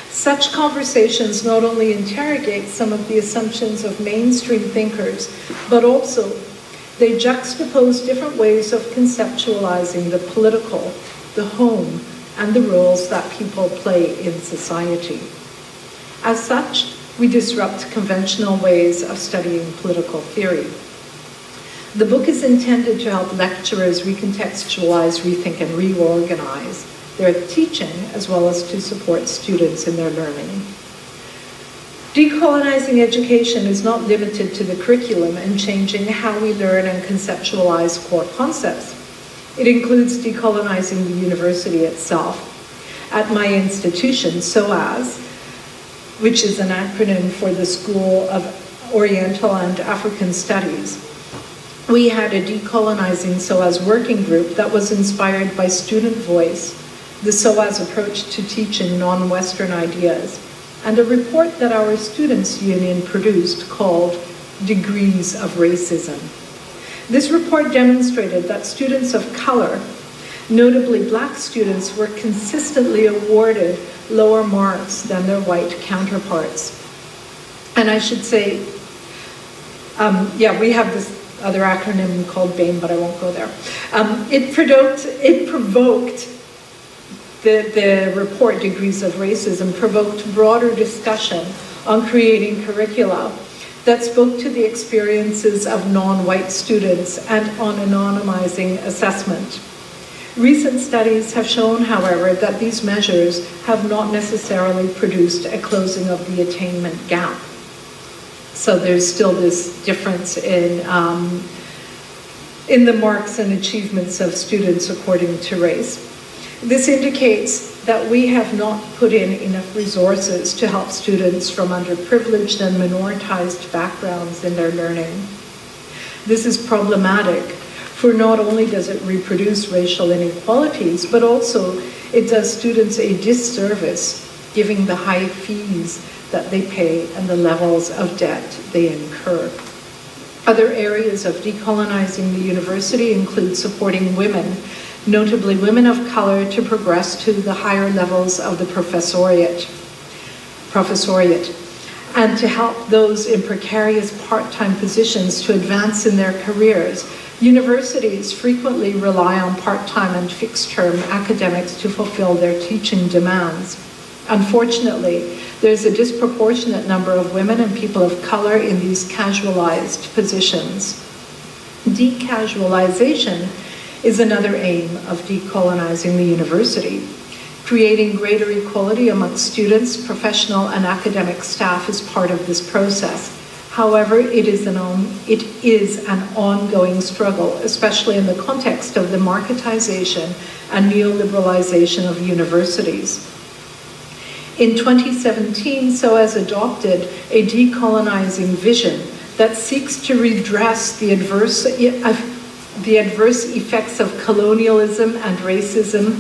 Speaker 11: Such conversations not only interrogate some of the assumptions of mainstream thinkers, but also they juxtapose different ways of conceptualizing the political, the home, and the roles that people play in society. As such, we disrupt conventional ways of studying political theory. The book is intended to help lecturers recontextualize, rethink, and reorganize their teaching, as well as to support students in their learning. Decolonizing education is not limited to the curriculum and changing how we learn and conceptualize core concepts. It includes decolonizing the university itself. At my institution, SOAS, which is an acronym for the School of Oriental and African Studies, we had a decolonizing SOAS working group that was inspired by student voice, the SOAS approach to teaching non-Western ideas, and a report that our students' union produced called Degrees of Racism. This report demonstrated that students of color, notably black students, were consistently awarded lower marks than their white counterparts. And I should say, we have this other acronym called BAME, but I won't go there. It provoked the report, Degrees of Racism, provoked broader discussion on creating curricula that spoke to the experiences of non-white students and on anonymizing assessment. Recent studies have shown, however, that these measures have not necessarily produced a closing of the attainment gap. So there's still this difference in the marks and achievements of students according to race. This indicates that we have not put in enough resources to help students from underprivileged and minoritized backgrounds in their learning. This is problematic For not only does it reproduce racial inequalities, but also it does students a disservice, giving the high fees that they pay and the levels of debt they incur. Other areas of decolonizing the university include supporting women, notably women of color, to progress to the higher levels of the professoriate, and to help those in precarious part-time positions to advance in their careers. Universities frequently rely on part-time and fixed-term academics to fulfill their teaching demands. Unfortunately, there's a disproportionate number of women and people of color in these casualized positions. Decasualization is another aim of decolonizing the university. Creating greater equality amongst students, professional and academic staff is part of this process. However, it is an ongoing struggle, especially in the context of the marketization and neoliberalization of universities. In 2017, SOAS adopted a decolonizing vision that seeks to redress the adverse effects of colonialism and racism,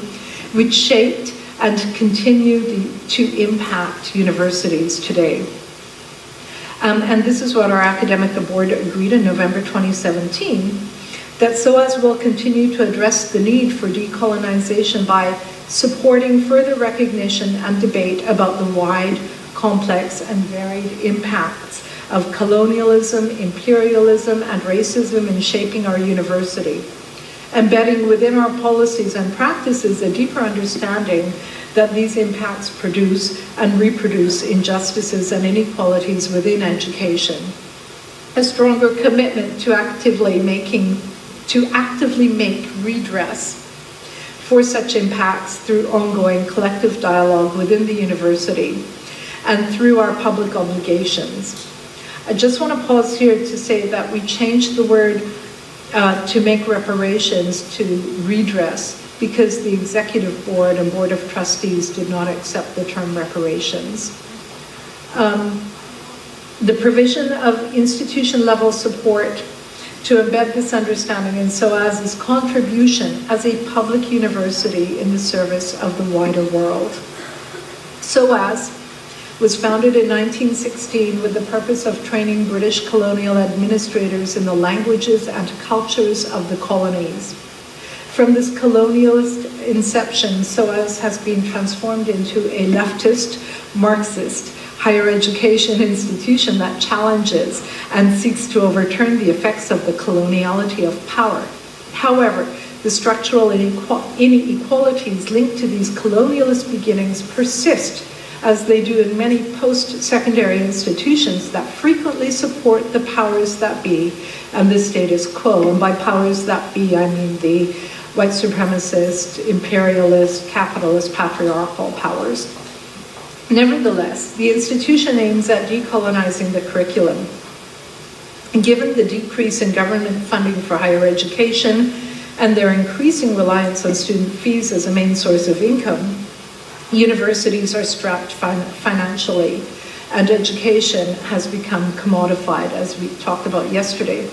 Speaker 11: which shaped and continue to impact universities today. And this is what our academic board agreed in November 2017, that SOAS will continue to address the need for decolonization by supporting further recognition and debate about the wide, complex, and varied impacts of colonialism, imperialism, and racism in shaping our university, embedding within our policies and practices a deeper understanding that these impacts produce and reproduce injustices and inequalities within education. A stronger commitment to actively make redress for such impacts through ongoing collective dialogue within the university and through our public obligations. I just want to pause here to say that we changed the word to make reparations to redress because the executive board and board of trustees did not accept the term reparations. The provision of institution-level support to embed this understanding in SOAS's contribution as a public university in the service of the wider world. SOAS was founded in 1916 with the purpose of training British colonial administrators in the languages and cultures of the colonies. From this colonialist inception, SOAS has been transformed into a leftist, Marxist, higher education institution that challenges and seeks to overturn the effects of the coloniality of power. However, the structural inequalities linked to these colonialist beginnings persist, as they do in many post-secondary institutions that frequently support the powers that be and the status quo. And by powers that be, I mean the white supremacist, imperialist, capitalist, patriarchal powers. Nevertheless, the institution aims at decolonizing the curriculum. Given the decrease in government funding for higher education and their increasing reliance on student fees as a main source of income, universities are strapped financially, and education has become commodified, as we talked about yesterday.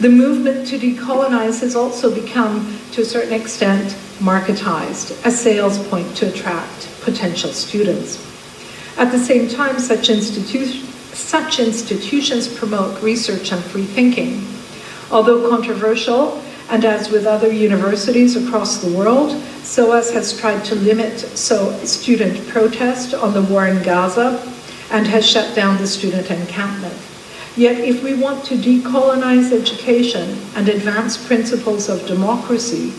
Speaker 11: The movement to decolonize has also become, to a certain extent, marketized, a sales point to attract potential students. At the same time, such institutions promote research and free thinking. Although controversial, and as with other universities across the world, SOAS has tried to limit student protest on the war in Gaza and has shut down the student encampment. Yet if we want to decolonize education and advance principles of democracy,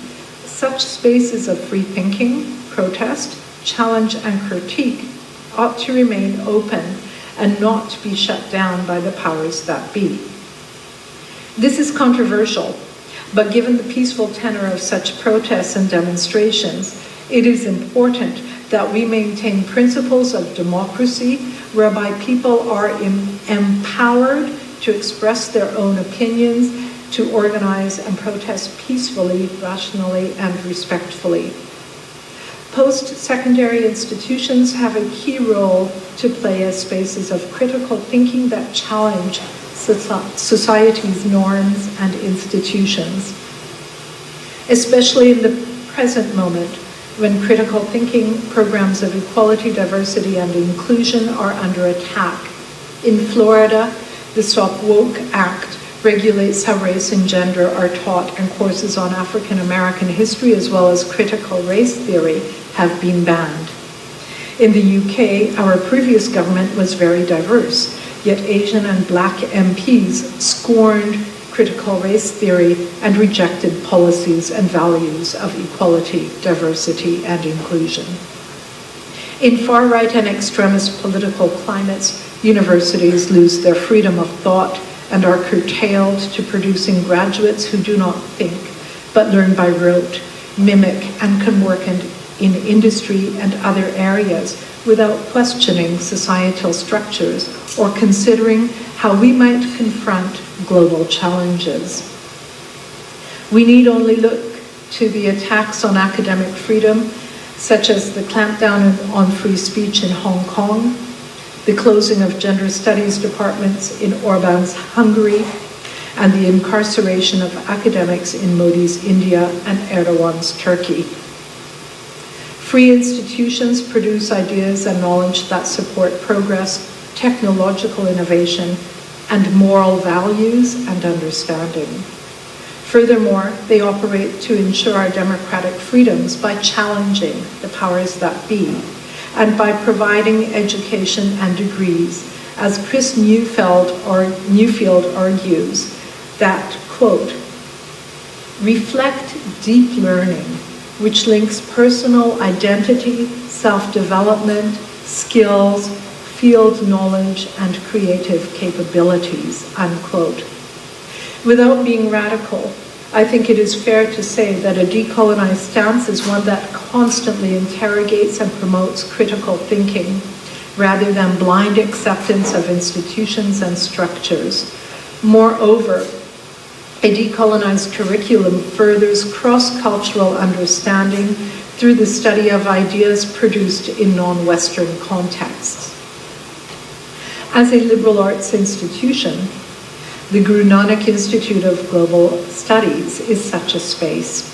Speaker 11: such spaces of free thinking, protest, challenge, and critique ought to remain open and not be shut down by the powers that be. This is controversial, but given the peaceful tenor of such protests and demonstrations, it is important that we maintain principles of democracy whereby people are empowered to express their own opinions, to organize and protest peacefully, rationally, and respectfully. Post-secondary institutions have a key role to play as spaces of critical thinking that challenge society's norms and institutions. especially in the present moment when critical thinking programs of equality, diversity, and inclusion are under attack. In Florida, the Stop Woke Act regulates how race and gender are taught, and courses on African American history as well as critical race theory have been banned. In the UK, our previous government was very diverse, yet Asian and Black MPs scorned critical race theory and rejected policies and values of equality, diversity, and inclusion. In far-right and extremist political climates, universities lose their freedom of thought and are curtailed to producing graduates who do not think, but learn by rote, mimic, and can work in industry and other areas without questioning societal structures or considering how we might confront global challenges. We need only look to the attacks on academic freedom, such as the clampdown on free speech in Hong Kong, the closing of gender studies departments in Orban's Hungary, and the incarceration of academics in Modi's India and Erdogan's Turkey. Free institutions produce ideas and knowledge that support progress, technological innovation, and moral values and understanding. Furthermore, they operate to ensure our democratic freedoms by challenging the powers that be and by providing education and degrees, as Chris Newfield argues, that, quote, reflect deep learning, which links personal identity, self-development, skills, field knowledge, and creative capabilities, unquote. Without being radical, I think it is fair to say that a decolonized stance is one that constantly interrogates and promotes critical thinking, rather than blind acceptance of institutions and structures. Moreover, a decolonized curriculum furthers cross-cultural understanding through the study of ideas produced in non-Western contexts. As a liberal arts institution, the Guru Nanak Institute of Global Studies is such a space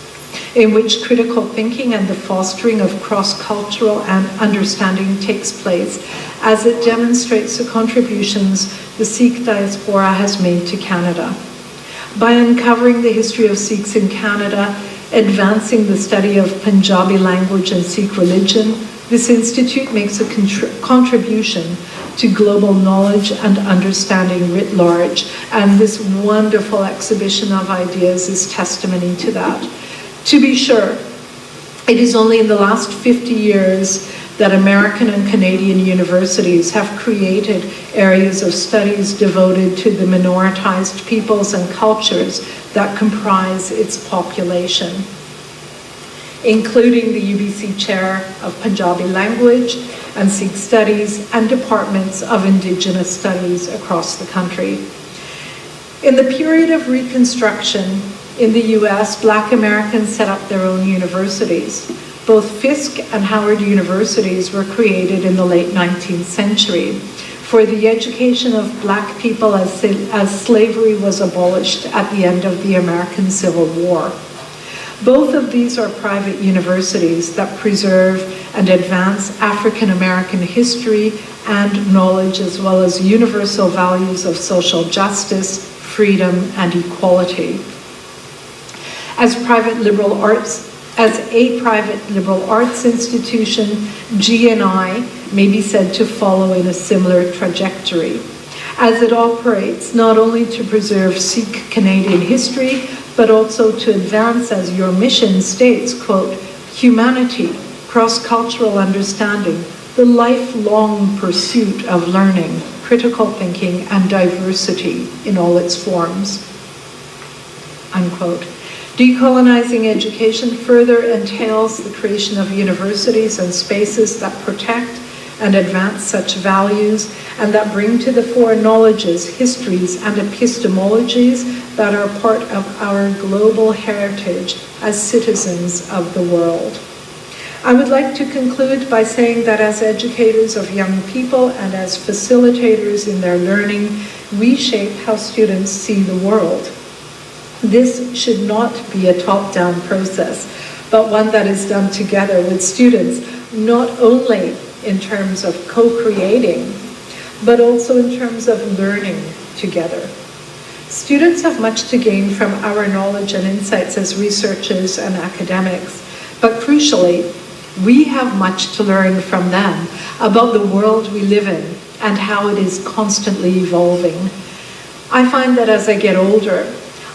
Speaker 11: in which critical thinking and the fostering of cross-cultural and understanding takes place, as it demonstrates the contributions the Sikh diaspora has made to Canada. By uncovering the history of Sikhs in Canada, advancing the study of Punjabi language and Sikh religion, this institute makes a contribution to global knowledge and understanding writ large, and this wonderful exhibition of ideas is testimony to that. To be sure, it is only in the last 50 years that American and Canadian universities have created areas of studies devoted to the minoritized peoples and cultures that comprise its population, including the UBC Chair of Punjabi Language and Sikh Studies and departments of Indigenous Studies across the country. In the period of Reconstruction in the US, Black Americans set up their own universities. Both Fisk and Howard universities were created in the late 19th century for the education of Black people as slavery was abolished at the end of the American Civil War. Both of these are private universities that preserve and advance African American history and knowledge, as well as universal values of social justice, freedom, and equality. As a private liberal arts institution, GNI may be said to follow in a similar trajectory, as it operates not only to preserve Sikh Canadian history, but also to advance, as your mission states, quote, humanity, cross-cultural understanding, the lifelong pursuit of learning, critical thinking, and diversity in all its forms, unquote. Decolonizing education further entails the creation of universities and spaces that protect and advance such values and that bring to the fore knowledges, histories, and epistemologies that are part of our global heritage as citizens of the world. I would like to conclude by saying that as educators of young people and as facilitators in their learning, we shape how students see the world. This should not be a top-down process, but one that is done together with students, not only in terms of co-creating, but also in terms of learning together. Students have much to gain from our knowledge and insights as researchers and academics, but crucially, we have much to learn from them about the world we live in and how it is constantly evolving. I find that as I get older,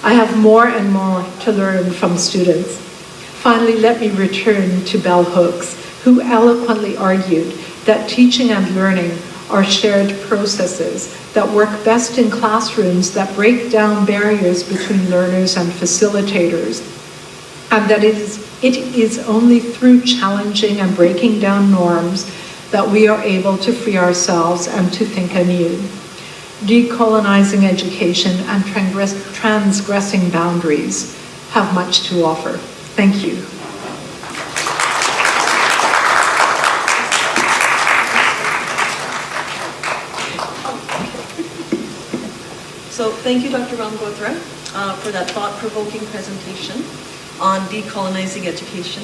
Speaker 11: I have more and more to learn from students. Finally, let me return to Bell Hooks, who eloquently argued that teaching and learning are shared processes that work best in classrooms that break down barriers between learners and facilitators, and that it is only through challenging and breaking down norms that we are able to free ourselves and to think anew. Decolonizing education and transgressing boundaries have much to offer. Thank you.
Speaker 5: So thank you, Dr. Ramgotra, for that thought-provoking presentation on decolonizing education.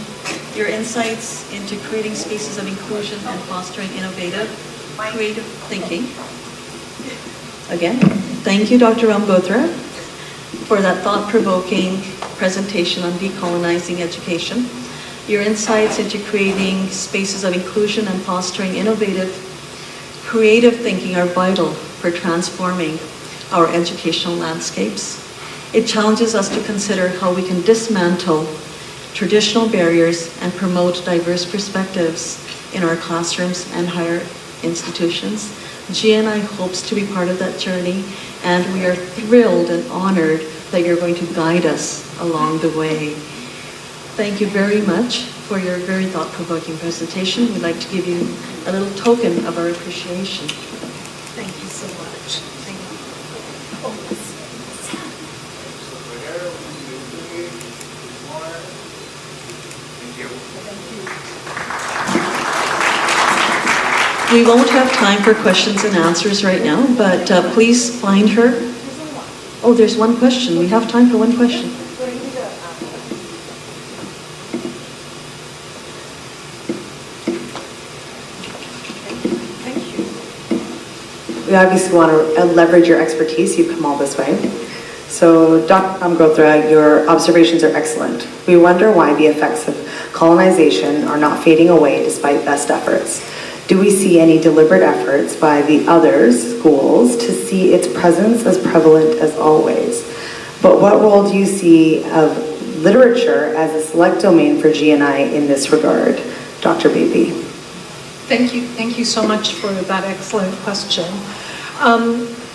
Speaker 5: Your insights into creating spaces of inclusion and fostering innovative, creative thinking. Again, thank you, Dr. Ramgotra, for that thought-provoking presentation on decolonizing education. Your insights into creating spaces of inclusion and fostering innovative, creative thinking are vital for transforming our educational landscapes. It challenges us to consider how we can dismantle traditional barriers and promote diverse perspectives in our classrooms and higher institutions. GNI hopes to be part of that journey, and we are thrilled and honored that you're going to guide us along the way. Thank you very much for your very thought-provoking presentation. We'd like to give you a little token of our appreciation.
Speaker 11: Thank you so much. Thank you.
Speaker 5: We won't have time for questions and answers right now, but please find her. Oh, there's one question. We have time for one question.
Speaker 12: We obviously want to leverage your expertise. You've come all this way. So, Dr. Ramgotra, your observations are excellent. We wonder why the effects of colonization are not fading away despite best efforts. Do we see any deliberate efforts by the other schools to see its presence as prevalent as always? But what role do you see of literature as a select domain for GNI in this regard? Dr. Baby.
Speaker 11: Thank you so much for that excellent question.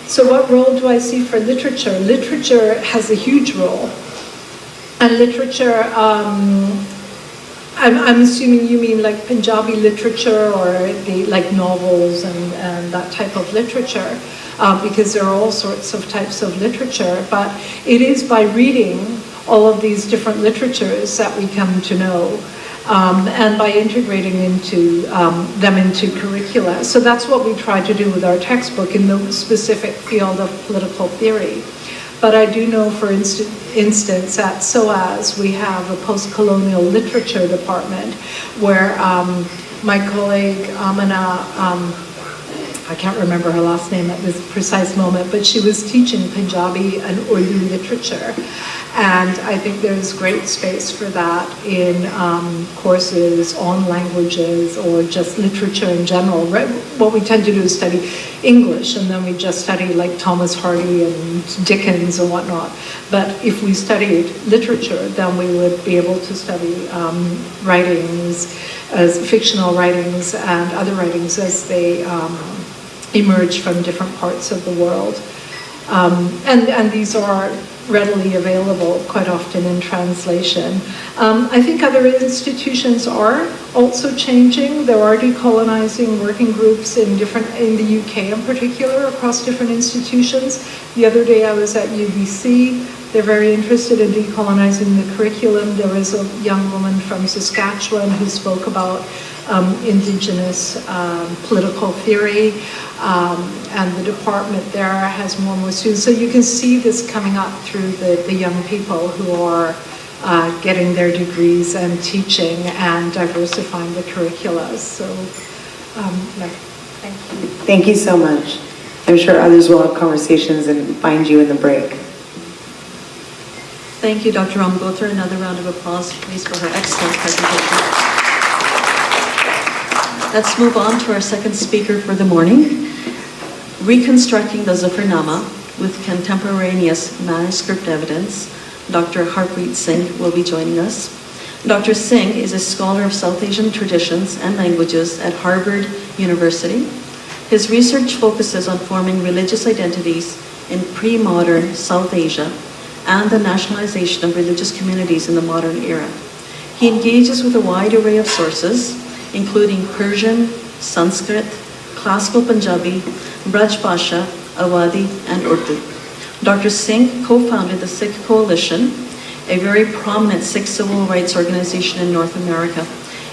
Speaker 11: So what role do I see for literature? Literature has a huge role. And literature, I'm assuming you mean like Punjabi literature or the like novels and that type of literature, because there are all sorts of types of literature. But it is by reading all of these different literatures that we come to know. And by integrating them into curricula. So that's what we try to do with our textbook in the specific field of political theory. But I do know, for instance, at SOAS, we have a post-colonial literature department where my colleague Amina, I can't remember her last name at this precise moment, but she was teaching Punjabi and Urdu literature. And I think there's great space for that in courses on languages or just literature in general. Right? What we tend to do is study English, and then we just study like Thomas Hardy and Dickens and whatnot. But if we studied literature, then we would be able to study writings, as fictional writings and other writings as they emerge from different parts of the world. And these are readily available quite often in translation. I think other institutions are also changing. There are decolonizing working groups in the UK in particular, across different institutions. The other day I was at UBC. They're very interested in decolonizing the curriculum. There was a young woman from Saskatchewan who spoke about indigenous political theory, and the department there has more and more students. So you can see this coming up through the young people who are getting their degrees and teaching and diversifying the curricula. So, yeah, thank you.
Speaker 12: Thank you so much. I'm sure others will have conversations and find you in the break.
Speaker 5: Thank you, Dr. Ramgotra. Another round of applause, please, for her excellent presentation. Let's move on to our second speaker for the morning. Reconstructing the Zafarnama with contemporaneous manuscript evidence, Dr. Harpreet Singh will be joining us. Dr. Singh is a scholar of South Asian traditions and languages at Harvard University. His research focuses on forming religious identities in pre-modern South Asia and the nationalization of religious communities in the modern era. He engages with a wide array of sources, including Persian, Sanskrit, classical Punjabi, Braj Bhasha, Awadhi, and Urdu. Dr. Singh co-founded the Sikh Coalition, a very prominent Sikh civil rights organization in North America,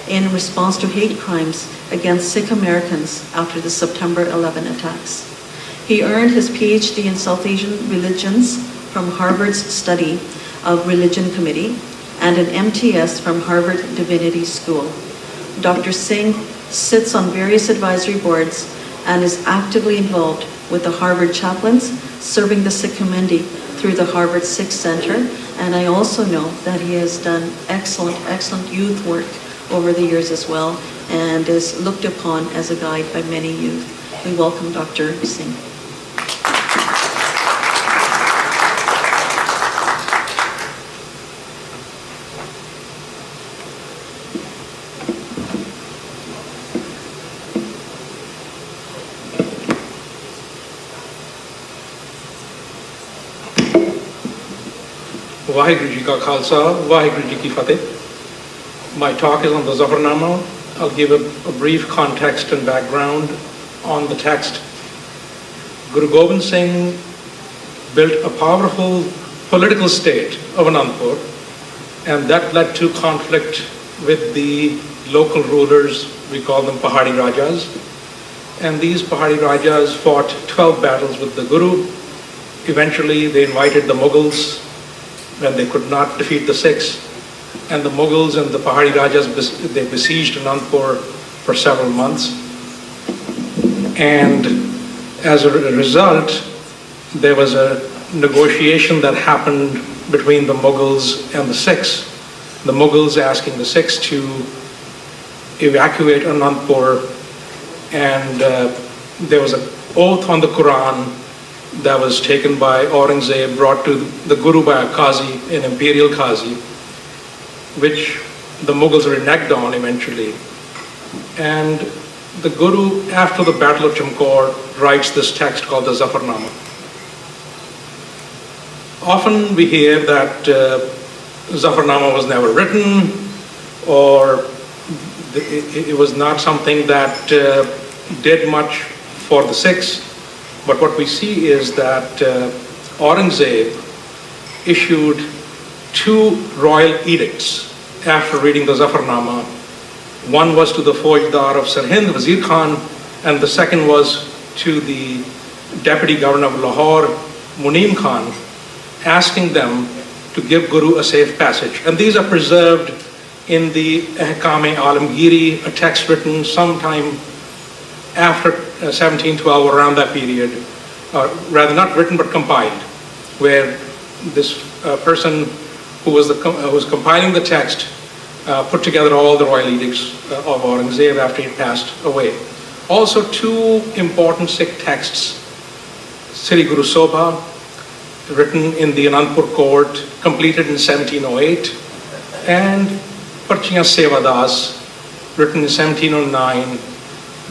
Speaker 5: in response to hate crimes against Sikh Americans after the September 11 attacks. He earned his PhD in South Asian religions from Harvard's Study of Religion Committee and an MTS from Harvard Divinity School. Dr. Singh sits on various advisory boards and is actively involved with the Harvard chaplains, serving the Sikh community through the Harvard Sikh Center. And I also know that he has done excellent youth work over the years as well, and is looked upon as a guide by many youth. We welcome Dr. Singh.
Speaker 13: Vaheguru Ji Ka Khalsa, Vaheguru Ji Ki Fateh. My talk is on the Zafarnama. I'll give a brief context and background on the text. Guru Gobind Singh built a powerful political state of Anandpur, and that led to conflict with the local rulers. We call them Pahari Rajas. And these Pahari Rajas fought 12 battles with the Guru. Eventually, they invited the Mughals when they could not defeat the Sikhs. And the Mughals and the Pahari Rajas, they besieged Anandpur for several months. And as a result, there was a negotiation that happened between the Mughals and the Sikhs. The Mughals asking the Sikhs to evacuate Anandpur, and there was an oath on the Quran that was taken by Aurangzeb, brought to the Guru by a Qazi, an imperial Qazi, which the Mughals reneged on eventually. And the Guru, after the Battle of Chamkaur, writes this text called the Zafarnama. Often we hear that Zafarnama was never written, or it was not something that did much for the Sikhs. But what we see is that Aurangzeb issued 2 royal edicts after reading the Zafarnama. One was to the Faujdar of Sirhind, Wazir Khan, and the second was to the Deputy Governor of Lahore, Muneem Khan, asking them to give Guru a safe passage. And these are preserved in the Ahkam-e-Alamgiri, a text written sometime after 1712, around that period, rather not written but compiled, where this person who was compiling the text put together all the royal edicts of Aurangzeb after he passed away. Also 2 important Sikh texts, Sri Guru Sobha, written in the Anandpur court, completed in 1708, and Parchiyan Sevadas, written in 1709.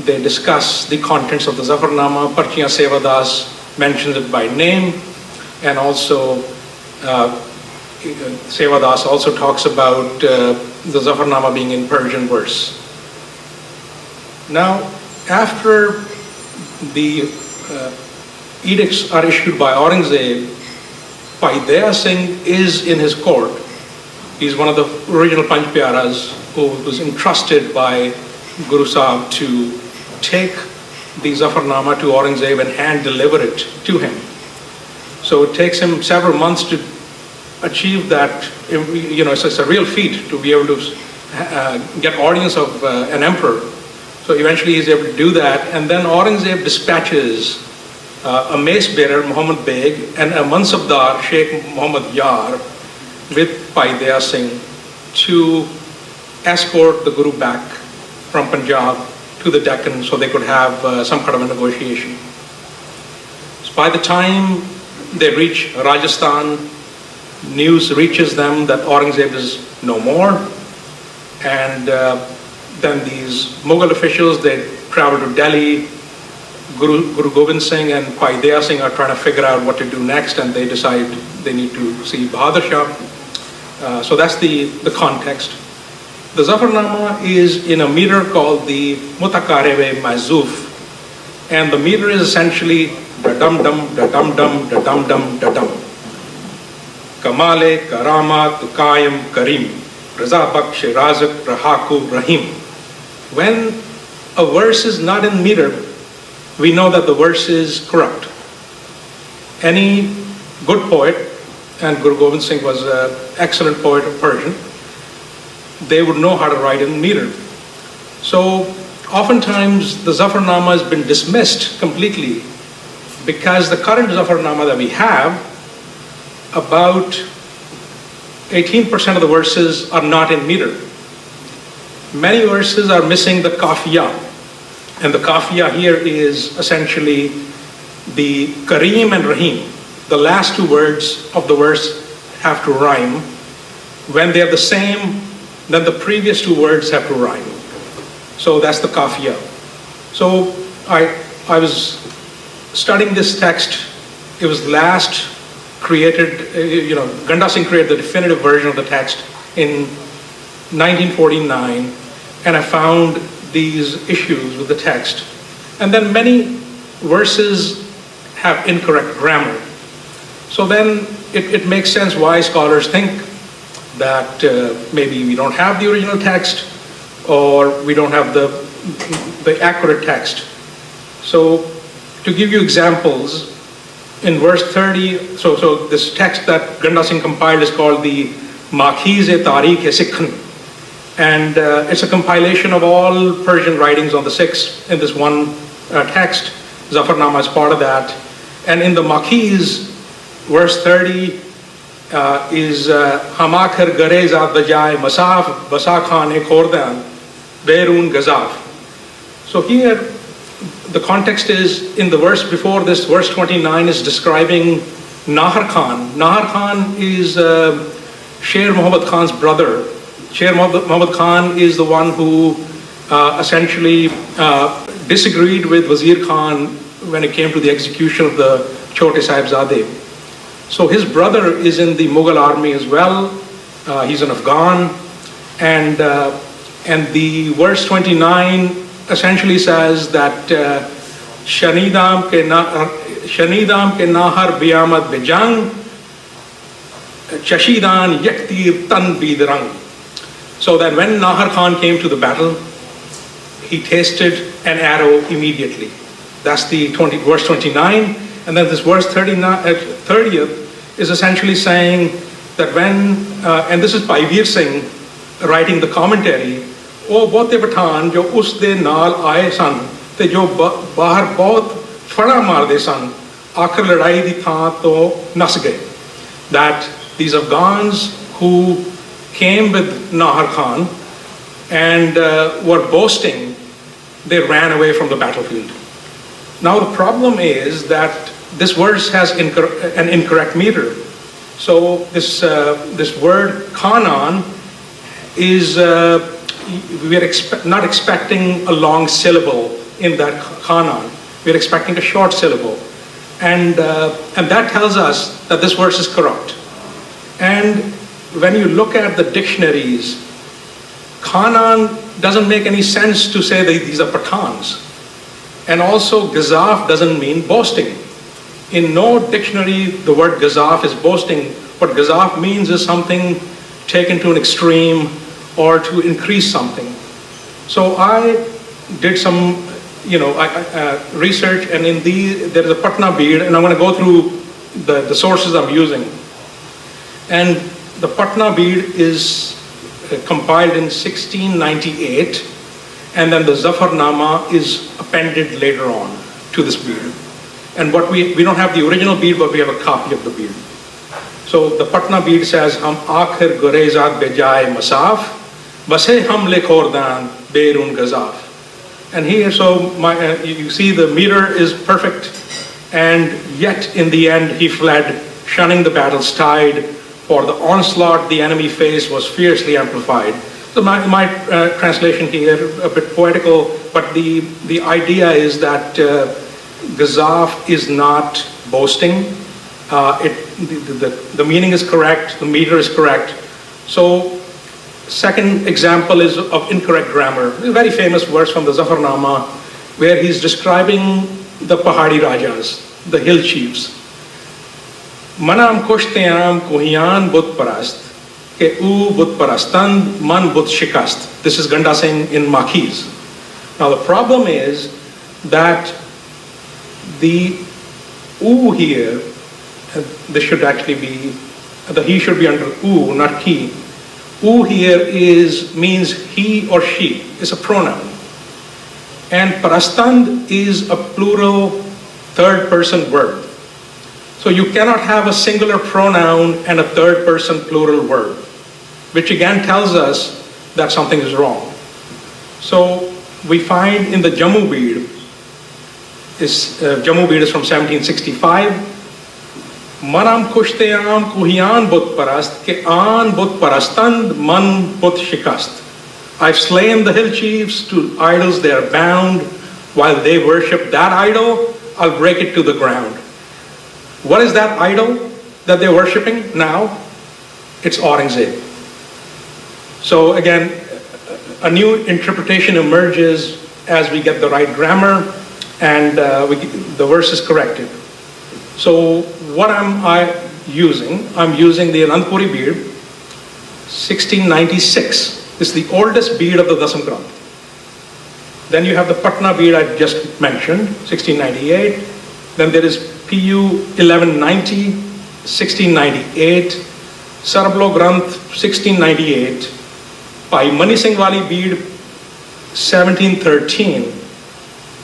Speaker 13: They discuss the contents of the Zafarnama. Parchiyan Sevadas mentions it by name, and also Sevadas also talks about the Zafarnama being in Persian verse. Now, after the edicts are issued by Aurangzeb, Bhai Daya Singh is in his court. He's one of the original Panch Pyaras who was entrusted by Guru Sahib to take the Zafarnama to Aurangzeb and hand deliver it to him. So it takes him several months to achieve that. It's a real feat to be able to get audience of an emperor. So eventually he's able to do that, and then Aurangzeb dispatches a mace bearer, Muhammad Beg, and a Mansabdar, Sheikh Muhammad Yar, with Bhai Daya Singh to escort the Guru back from Punjab to the Deccan so they could have some kind of a negotiation. So by the time they reach Rajasthan, news reaches them that Aurangzeb is no more, and then these Mughal officials, they travel to Delhi. Guru Gobind Singh and Bhai Daya Singh are trying to figure out what to do next, and they decide they need to see Bahadur Shah. So that's the context. The Zafarnama is in a meter called the Mutakarebe Mazuf, and the meter is essentially da-dum-dum, da-dum-dum, da-dum-dum, da-dum. Kamale, Karama, Tukayam, Karim, Raza Baksh, Razak, Rahaku, Rahim. When a verse is not in meter, we know that the verse is corrupt. Any good poet, and Guru Gobind Singh was an excellent poet of Persian, they would know how to write in meter. So oftentimes the Zafarnama has been dismissed completely because the current Zafarnama that we have, about 18% of the verses are not in meter. Many verses are missing the kafiya, and the kafiya here is essentially the Kareem and Rahim. The last two words of the verse have to rhyme. When they are the same, then the previous two words have to rhyme. So that's the kafiya. So I was studying this text. It was last created, Ganda Singh created the definitive version of the text in 1949, and I found these issues with the text. And then many verses have incorrect grammar. So then it makes sense why scholars think that maybe we don't have the original text, or we don't have the accurate text. So to give you examples, in verse 30, so this text that Ganda Singh compiled is called the Makhiz-e-Tarikh-e-Sikhan, and it's a compilation of all Persian writings on the Sikhs in this one text. Zafarnama is part of that. And in the Makhiz, verse 30 is Hamakhar Gareza Dajai Masaf Basakhan Khordan Berun Gazaf. So here the context is, in the verse before this, verse 29 is describing Nahar Khan. Nahar Khan is Sher Muhammad Khan's brother. Sher Muhammad Khan is the one who essentially disagreed with Wazir Khan when it came to the execution of the Chote Sahibzade. So his brother is in the Mughal army as well. He's an Afghan, and the verse 29 essentially says that Shanidam ke nahar biyamad bejang Chashidan yaktir tan bidrang. So that when Nahar Khan came to the battle, he tasted an arrow immediately. That's the verse 29. And then this verse 30th is essentially saying that when, and this is by Veer Singh writing the commentary, ਉਹ ਬਹੁਤੇ ਪਠਾਨ ਜੋ ਉਸ ਦੇ ਨਾਲ ਆਏ ਸਨ ਤੇ ਜੋ ਬਾਹਰ ਬਹੁਤ ਫੜਾ ਮਾਰਦੇ ਸਨ ਆਖਰ ਲੜਾਈ ਦੀ ਥਾਂ ਤੋਂ ਨਸ ਗਏ. That these Afghans who came with Nahar Khan and were boasting, they ran away from the battlefield. Now the problem is that this verse has an incorrect meter. So this word Khanan is we are not expecting a long syllable in that Khanan. We are expecting a short syllable, and that tells us that this verse is corrupt. And when you look at the dictionaries, Khanan doesn't make any sense to say that these are Pathans. And also Gazaf doesn't mean boasting. In no dictionary the word Gazaf is boasting. What Gazaf means is something taken to an extreme or to increase something. So I did some, research, and there is a Patna bead, and I'm going to go through the sources I'm using. And the Patna bead is compiled in 1698, and then the Zafarnama is appended later on to this bead. And what we don't have the original bead, but we have a copy of the bead. So the Patna bead says, "Hum aakhir gurezat bejai masaf, base hum lekhordan berun gazaf." And here, so you see the meter is perfect, and yet in the end he fled, shunning the battle's tide. For the onslaught the enemy faced was fiercely amplified. So my translation here, a bit poetical, but the idea is that gazaf is not boasting. The meaning is correct, the meter is correct. So second example is of incorrect grammar. A very famous verse from the Zafarnama, where he's describing the Pahadi Rajas, the hill chiefs. Manam kushteyam kuhiyan bud parast, ke u bud parastand man bud shikast. This is Ganda Singh in Maquis. Now the problem is that the u here, this should actually be, the he should be under u, not ki. U here means he or she, is a pronoun. And parastand is a plural third person verb. So you cannot have a singular pronoun and a third person plural verb, which again tells us that something is wrong. So we find in the Jammu bead, Jammu bead is from 1765, Manam kushteyam kuhiyan bud parast, ke an bud parastand man bud shikast. I've slain the hill chiefs, to idols they are bound. While they worship that idol, I'll break it to the ground. What is that idol that they're worshiping now? It's Aurangzeb. So again, a new interpretation emerges as we get the right grammar and the verse is corrected. So what am I using? I'm using the Anandpuri bead, 1696. This is the oldest bead of the Dasam Granth. Then you have the Patna bead I just mentioned, 1698. Then there is PU 1190, 1698. Sarablo Granth, 1698. Pai Mani Singh Wali bead, 1713.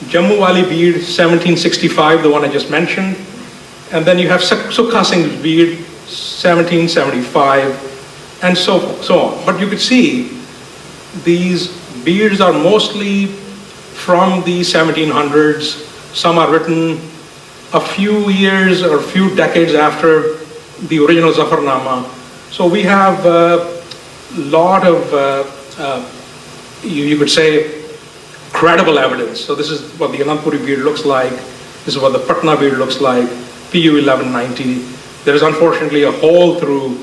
Speaker 13: Jammu Wali bead, 1765, the one I just mentioned. And then you have Sukha Singh's bead, 1775, and so on. But you could see these beads are mostly from the 1700s. Some are written a few years or a few decades after the original Zafarnama. So we have a lot of, you could say, credible evidence. So this is what the Anandpuri bead looks like. This is what the Patna bead looks like. PU 1190. There is unfortunately a hole through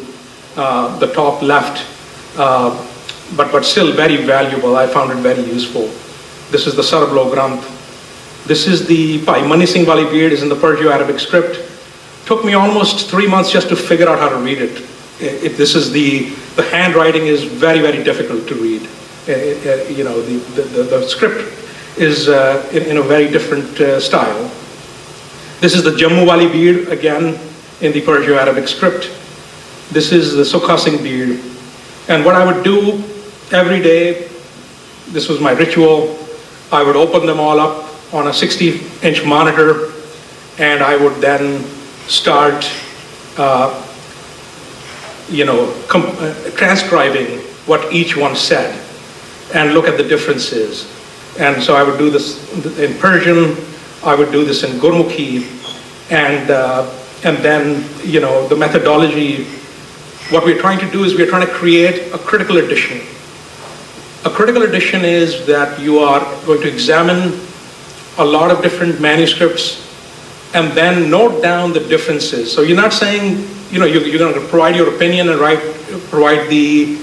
Speaker 13: the top left, but still very valuable. I found it very useful. This is the Sarablo Granth. This is the Pai Mani Singh Wali bead, is in the Persian-Arabic script. Took me almost 3 months just to figure out how to read it. This is the handwriting is very, very difficult to read. The script is in a very different style. This is the Jammu Wali bead, again, in the Persian-Arabic script. This is the Sukha Singh bead. And what I would do every day, this was my ritual, I would open them all up on a 60-inch monitor, and I would then start, transcribing what each one said, and look at the differences. And so I would do this in Persian, I would do this in Gurmukhi, and then, the methodology, what we're trying to do is we're trying to create a critical edition. A critical edition is that you are going to examine a lot of different manuscripts and then note down the differences. So you're not saying, you're going to provide your opinion and provide the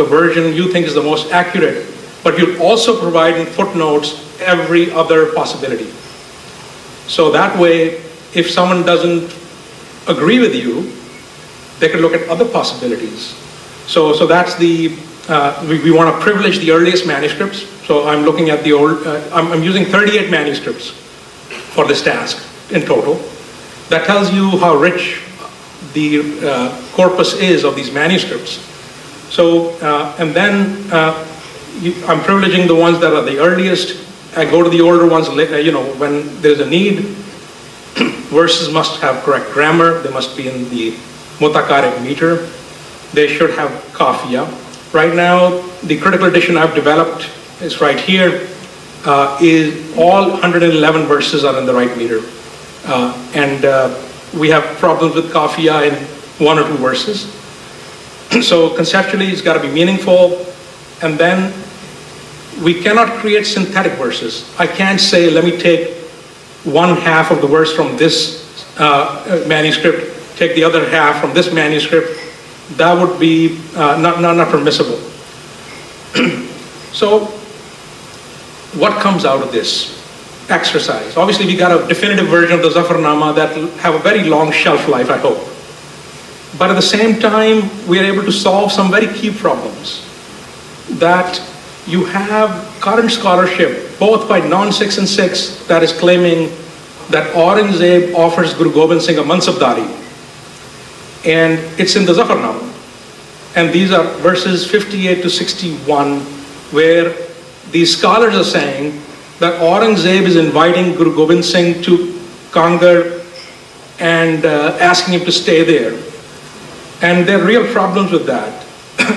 Speaker 13: version you think is the most accurate, but you'll also provide in footnotes every other possibility. So that way, if someone doesn't agree with you, they can look at other possibilities. So that's the we want to privilege the earliest manuscripts. So I'm looking at the old, I'm using 38 manuscripts for this task in total. That tells you how rich the corpus is of these manuscripts. So, and then I'm privileging the ones that are the earliest. I go to the older ones, when there's a need. Verses must have correct grammar. They must be in the mutakarik meter. They should have kafiya. Right now, the critical edition I've developed is right here. Is all 111 verses are in the right meter. And we have problems with kafiya in 1 or 2 verses. So conceptually, it's got to be meaningful. And then we cannot create synthetic verses. I can't say, let me take 1/2 of the verse from this manuscript, take the other half from this manuscript. That would be not permissible. So what comes out of this exercise? Obviously, we got a definitive version of the Zafarnama that will have a very long shelf life, I hope. But at the same time, we are able to solve some very key problems. That you have current scholarship, both by non-Sikhs and Sikhs, that is claiming that Aurangzeb offers Guru Gobind Singh a mansabdari. And it's in the Zafarnama. And these are verses 58 to 61, where these scholars are saying that Aurangzeb is inviting Guru Gobind Singh to Kangar and asking him to stay there. And there are real problems with that.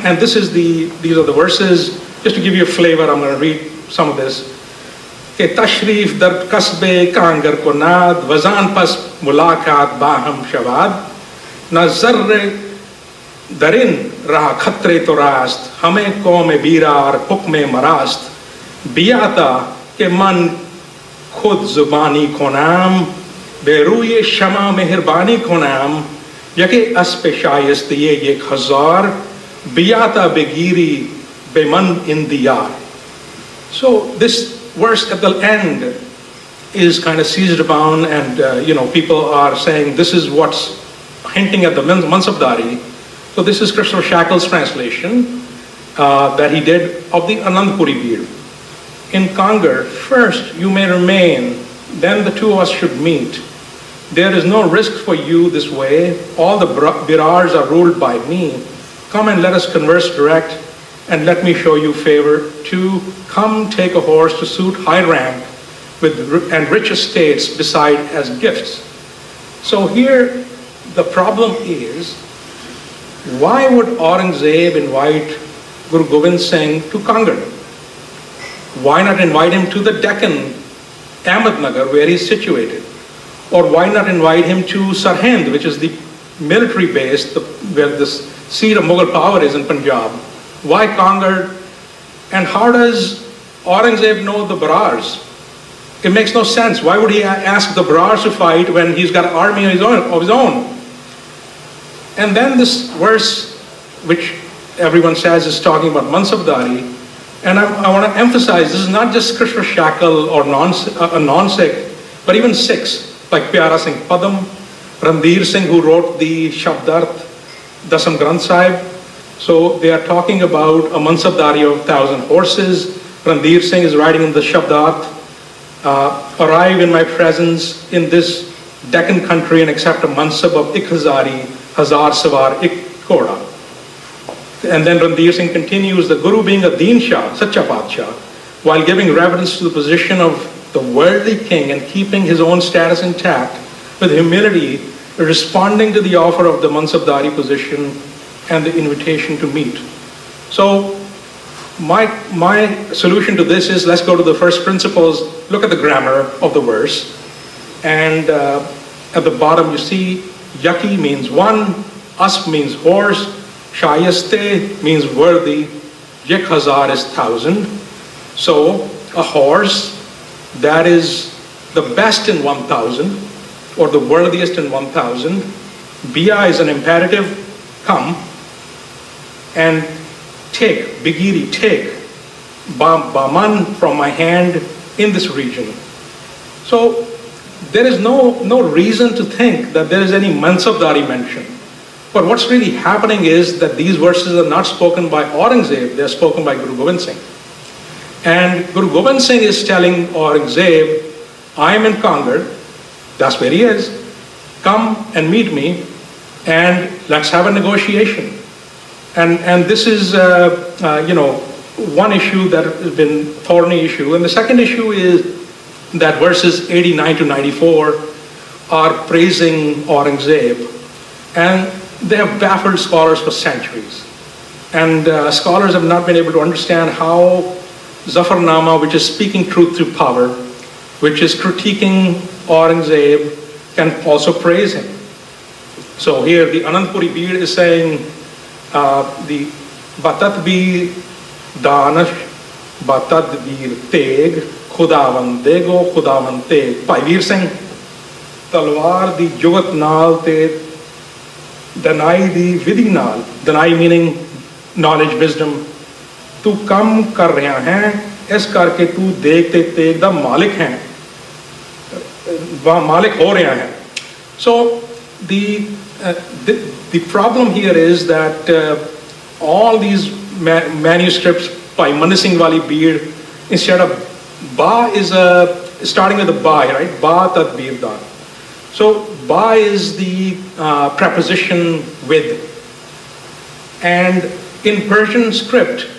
Speaker 13: And these are the verses. Just to give you a flavor, I'm going to read some of this. Ke tashrif dar kasbe Kangar ko naad, wazan pas mulaqat baham shawad, na zarre darin raha khatre to rast, hame qawme birar hukme marast, biyata ke man khud zubani ko naam, beruye shama meherbani ko naam, yake aspe shayist ye yek hazar, biyata begiri beman in diyar. So this verse at the end is kind of seized upon, and people are saying this is what's hinting at the mansabdari. So this is Christopher Shackle's translation that he did of the Anandpuri Bir. In Kangar, first you may remain, then the two of us should meet. There is no risk for you this way. All the birars are ruled by me. Come and let us converse direct, and let me show you favor. 2, come take a horse to suit high rank and rich estates beside as gifts. So here the problem is, why would Aurangzeb invite Guru Gobind Singh to Kangar? Why not invite him to the Deccan, Ahmednagar, where he's situated? Or why not invite him to Sarhind, which is the military base where the seat of Mughal power is in Punjab? Why Kangar? And how does Aurangzeb know the Barars? It makes no sense. Why would he ask the Barars to fight when he's got an army of his own? And then this verse, which everyone says is talking about Mansabdari, and I want to emphasize, this is not just Christopher Shackle or a non-Sikh, but even Sikhs, like Pyara Singh Padam, Randhir Singh, who wrote the Shabdarth, Dasam Granth Sahib. So they are talking about a Mansabdari of 1,000 horses. Randhir Singh is writing in the Shabdarth, arrive in my presence in this Deccan country and accept a Mansab of Ikhazari, Hazar Savar Ik Koda. And then Randhir Singh continues, the Guru being a Deen Shah, Sacha Padshah, while giving reverence to the position of the worldly king and keeping his own status intact, with humility, responding to the offer of the Mansabdari position and the invitation to meet. So my solution to this is, let's go to the first principles, look at the grammar of the verse, and at the bottom you see Yaki means one, Asp means horse, Shayaste means worthy, Yek Hazar is 1,000. So a horse that is the best in 1,000 or the worthiest in 1,000. Biya is an imperative, come and take, Bigiri, take, Baman from my hand in this region. So there is no reason to think that there is any Mansabdari mention. But what's really happening is that these verses are not spoken by Aurangzeb, they're spoken by Guru Gobind Singh. And Guru Gobind Singh is telling Aurangzeb, I am in Kangar, that's where he is, come and meet me and let's have a negotiation. And this is, one issue that has been thorny issue. And the second issue is that verses 89 to 94 are praising Aurangzeb, and they have baffled scholars for centuries. And scholars have not been able to understand how Zafarnama, which is speaking truth through power, which is critiquing Aurangzeb, can also praise him. So here the Anandpuri Bead is saying, the Batat Beer Danish, Batat Beer Teg, Khudavan Dego, Khudavan Teg. Bhai Veer Singh, Talwar di Jugat Naal Te Danai di Vidhi Naal. Danai meaning knowledge, wisdom. Tu kam kar raha hai, is karke tu dekhte teg da malik hai. Malik ho raha hai. So the problem here is that all these manuscripts by Mani Singh Wali Beer, instead of Ba is starting with the Ba, right? Ba Tat Beer Dan. So Ba is the preposition with. And in Persian script,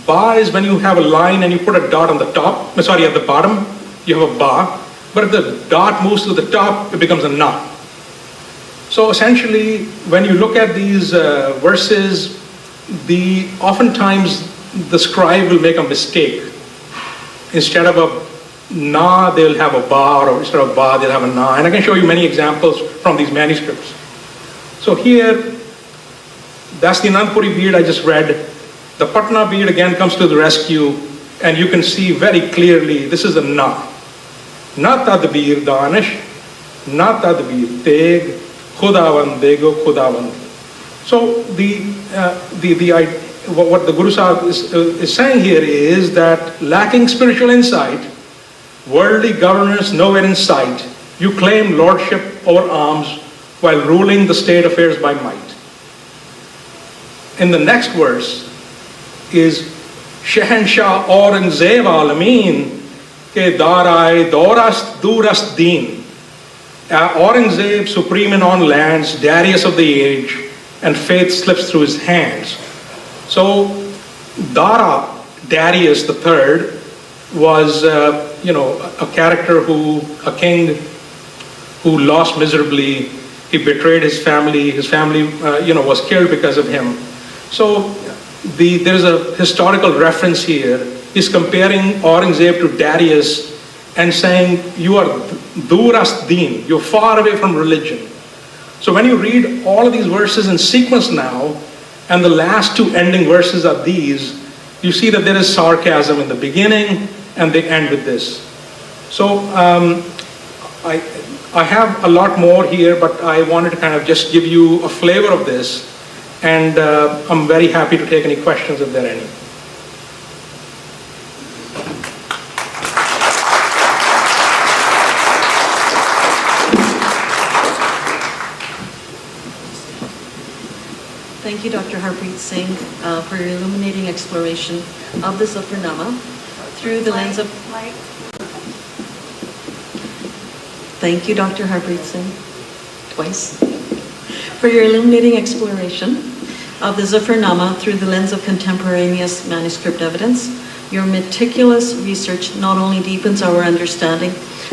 Speaker 13: Ba is when you have a line and you put a dot on the top, at the bottom, you have a Ba. But if the dot moves to the top, it becomes a Na. So essentially, when you look at these verses, oftentimes the scribe will make a mistake. Instead of a Na, they'll have a Ba, or instead of Ba, they'll have a Na. And I can show you many examples from these manuscripts. So here, that's the Anandpuri bead I just read. The Patna bead again comes to the rescue, and you can see very clearly this is a Na. Na tadbir danish, na tadbir teg, Khudavan dego, Khudavan. So what the Guru Sahib is saying here is that lacking spiritual insight, worldly governance nowhere in sight, you claim lordship over alms while ruling the state affairs by might. In the next verse is Shahanshah Aurangzeb Alameen ke Darai Dorast Durast Deen. Aurangzeb, supreme in on lands, Darius of the age, and faith slips through his hands. So Dara, Darius III, was a character a king who lost miserably. He betrayed his family. His family was killed because of him. So there is a historical reference here. He's comparing Aurangzeb to Darius and saying, you are durast deen, you're far away from religion. So when you read all of these verses in sequence now, and the last two ending verses are these, you see that there is sarcasm in the beginning, and they end with this. So I have a lot more here, but I wanted to kind of just give you a flavor of this, and I'm very happy to take any questions if there are any.
Speaker 5: Thank you, Dr. Harpreet Singh, for your illuminating exploration of the Zafarnama through the lens of... Thank you, Dr. Harpreet Singh, twice, for your illuminating exploration of the Zafarnama through the lens of contemporaneous manuscript evidence. Your meticulous research not only deepens our understanding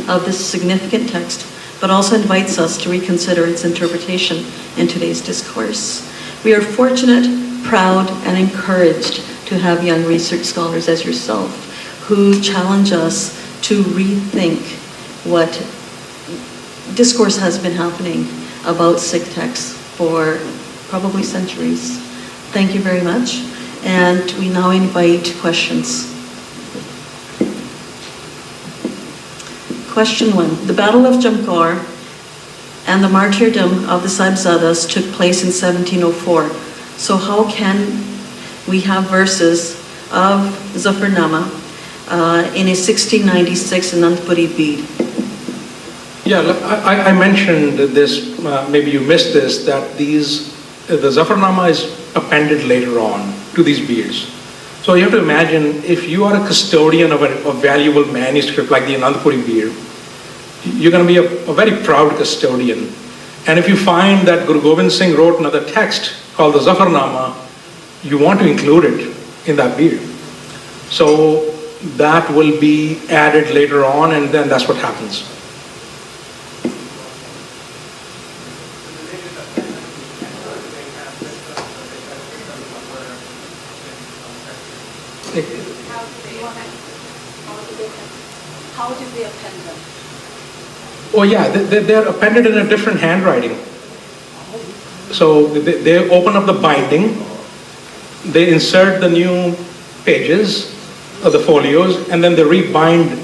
Speaker 5: of this significant text, but also invites us to reconsider its interpretation in today's discourse. We are fortunate, proud, and encouraged to have young research scholars as yourself who challenge us to rethink what discourse has been happening about Sikh texts for probably centuries. Thank you very much. And we now invite questions. Question 1. The Battle of Jamkar and the martyrdom of the Sahibzadas took place in 1704. So how can we have verses of Zafarnama in a 1696 Anandpuri bead?
Speaker 13: Yeah, I mentioned this, maybe you missed this, that these the Zafarnama is appended later on to these beads. So you have to imagine, if you are a custodian of a valuable manuscript like the Anandpuri bead, you're going to be a very proud custodian. And if you find that Guru Gobind Singh wrote another text called the Zafarnama, you want to include it in that bead. So that will be added later on, and then that's what happens.
Speaker 5: How did they append them?
Speaker 13: Oh yeah, they're appended in a different handwriting. So they open up the binding, they insert the new pages of the folios, and then they rebind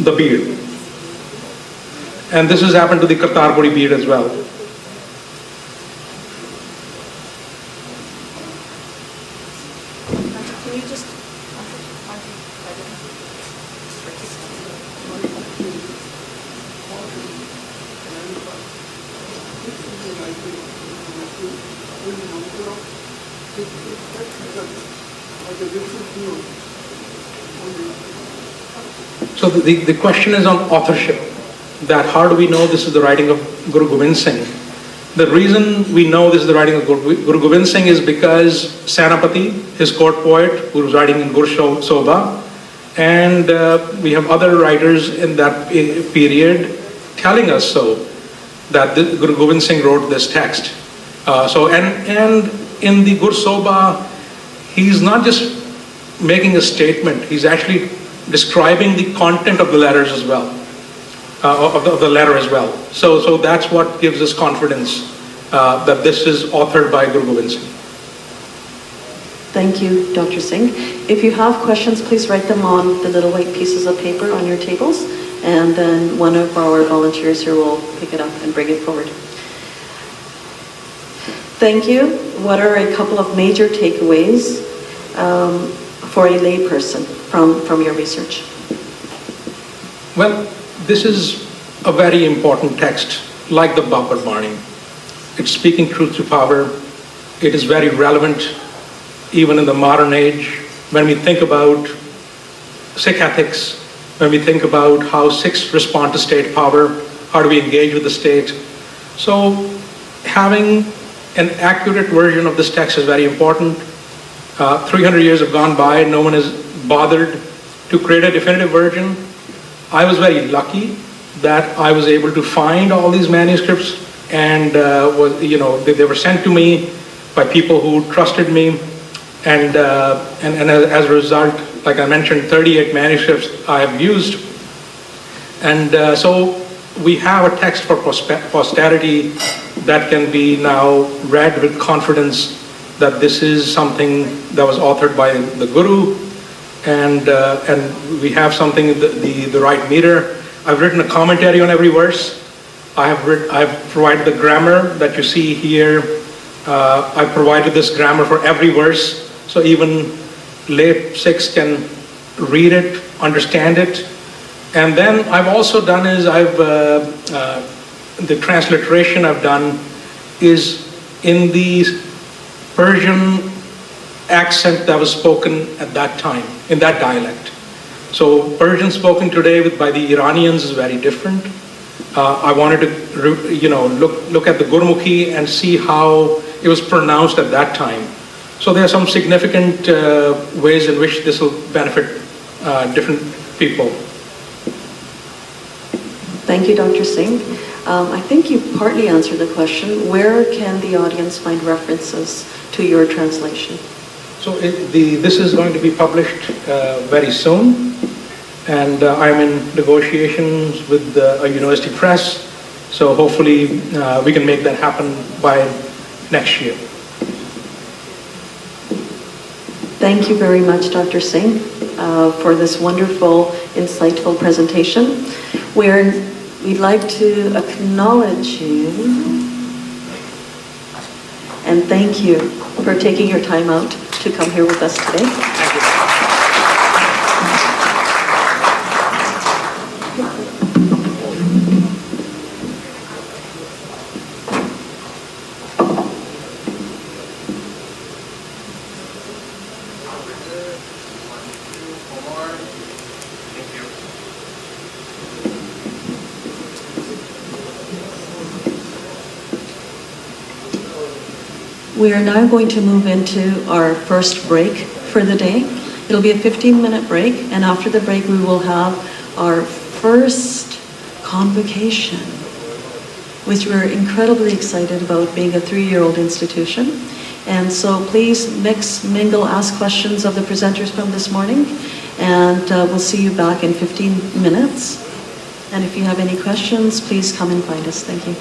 Speaker 13: the bead. And this has happened to the Kartarpuri bead as well.
Speaker 5: Can you just...
Speaker 13: So the question is on authorship, that how do we know this is the writing of Guru Gobind Singh? The reason we know this is the writing of Guru Gobind Singh is because Sanapati, his court poet, who was writing in Gur Sobha, and we have other writers in that period telling us so, that Guru Gobind Singh wrote this text. And in the Gur Sobha, he's not just making a statement, he's actually describing the content of the letters as well, of the letter as well. So that's what gives us confidence that this is authored by Guru Gobind Singh.
Speaker 5: Thank you, Dr. Singh. If you have questions, please write them on the little white pieces of paper on your tables, and then one of our volunteers here will pick it up and bring it forward. Thank you. What are a couple of major takeaways for a layperson from your research?
Speaker 13: Well, this is a very important text, like the Babar Bani. It's speaking truth to power. It is very relevant even in the modern age when we think about Sikh ethics, when we think about how Sikhs respond to state power, how do we engage with the state. So having an accurate version of this text is very important. 300 years have gone by, no one has bothered to create a definitive version. I was very lucky that I was able to find all these manuscripts, and they were sent to me by people who trusted me, and as a result, like I mentioned, 38 manuscripts I have used, and so we have a text for posterity that can be now read with confidence that this is something that was authored by the Guru, and we have something the right meter. I've written a commentary on every verse. I've provided the grammar that you see here. I provided this grammar for every verse, so even lay Sikhs can read it, understand it. And then I've also done is the transliteration I've done is in the Persian accent that was spoken at that time, in that dialect. So Persian spoken today by the Iranians is very different. I wanted to look at the Gurmukhi and see how it was pronounced at that time. So there are some significant ways in which this will benefit different people.
Speaker 5: Thank you, Dr. Singh. I think you partly answered the question. Where can the audience find references to your translation?
Speaker 13: So this is going to be published very soon, and I'm in negotiations with a university press, so hopefully we can make that happen by next year.
Speaker 5: Thank you very much, Dr. Singh, for this wonderful, insightful presentation. We'd like to acknowledge you and thank you for taking your time out to come here with us today.
Speaker 13: Thank you.
Speaker 2: Thank you.
Speaker 5: We are now going to move into our first break for the day. It'll be a 15-minute break, and after the break we will have our first convocation, which we're incredibly excited about, being a 3-year-old institution. And so please mix, mingle, ask questions of the presenters from this morning, and we'll see you back in 15 minutes. And if you have any questions, please come and find us. Thank you.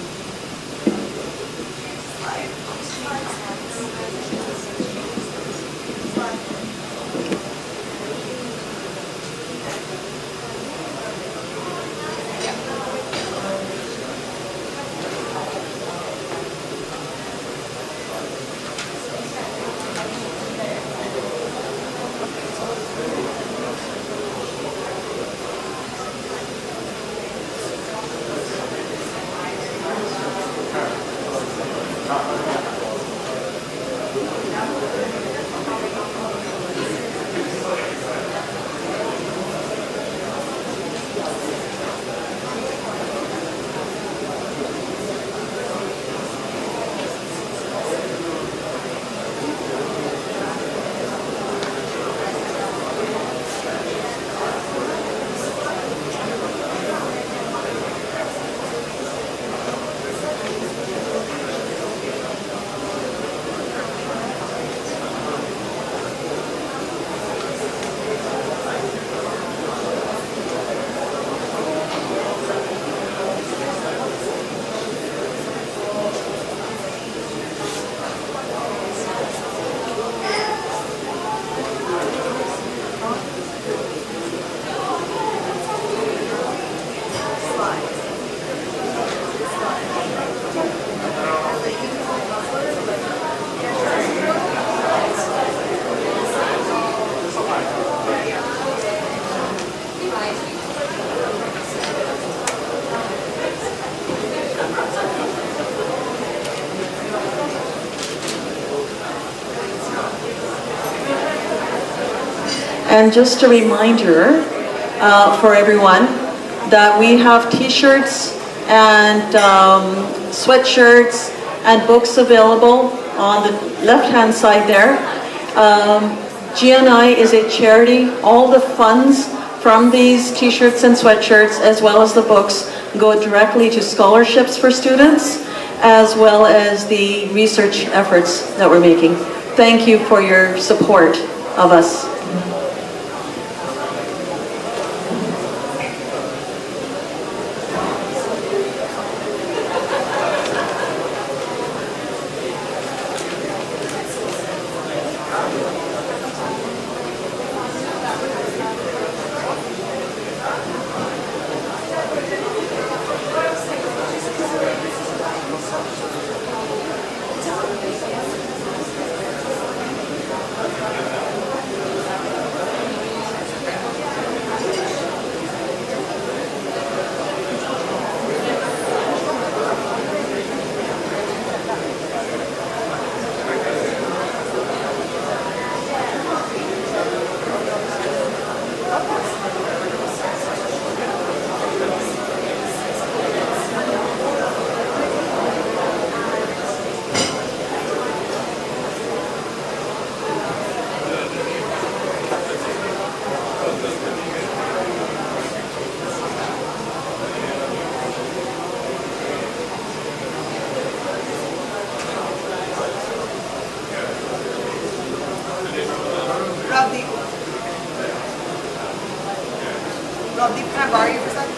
Speaker 5: And just a reminder for everyone that we have t-shirts and sweatshirts and books available on the left-hand side there. GNI is a charity. All the funds from these t-shirts and sweatshirts, as well as the books, go directly to scholarships for students, as well as the research efforts that we're making. Thank you for your support of us.
Speaker 3: Ravdeep, can I borrow you for a second?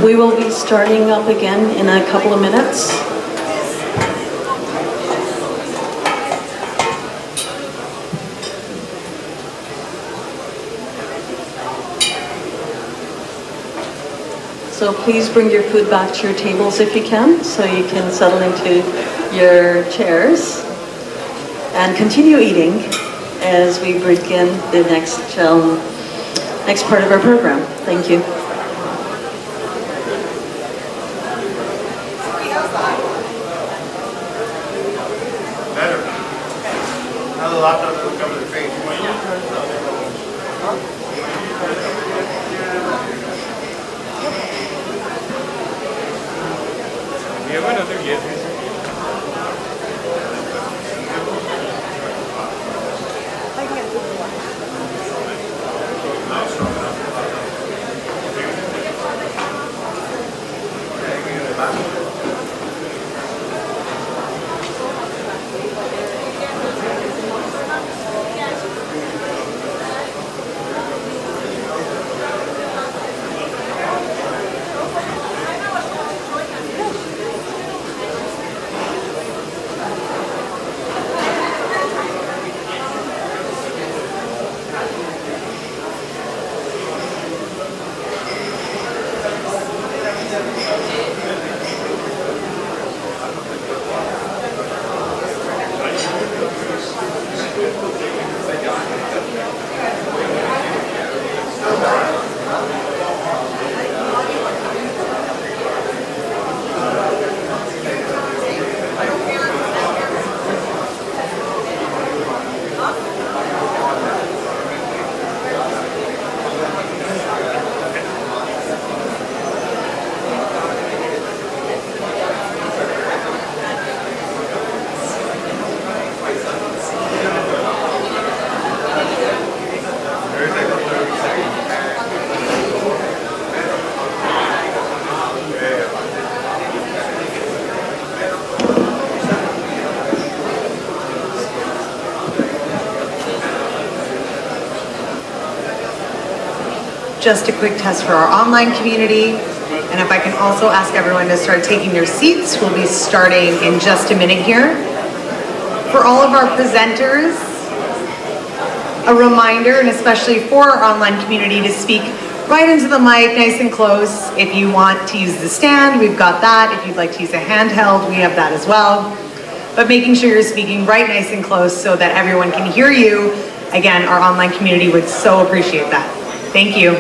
Speaker 5: We will be starting up again in a couple of minutes. So please bring your food back to your tables if you can, so you can settle into your chairs and continue eating as we begin the next part of our program. Thank you.
Speaker 2: Better. Now the laptop doesn't cover their face. We have another yes.
Speaker 3: Just a quick test for our online community. And if I can also ask everyone to start taking their seats, we'll be starting in just a minute here. For all of our presenters, a reminder, and especially for our online community, to speak right into the mic, nice and close. If you want to use the stand, we've got that. If you'd like to use a handheld, we have that as well. But making sure you're speaking right nice and close so that everyone can hear you. Again, our online community would so appreciate that. Thank you.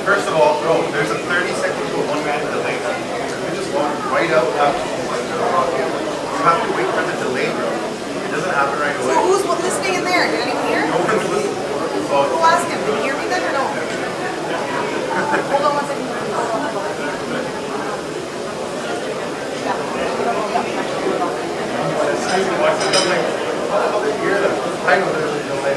Speaker 2: First of all, there's a 30-second to a 1-minute delay. You just walk right out after you have to wait for the delay, bro. It doesn't happen right away.
Speaker 3: So who's listening in there? Did anyone hear?
Speaker 2: No one's listening.
Speaker 3: Who asked him? Can you hear me then or no? Hold on one second.
Speaker 2: I know there's a delay.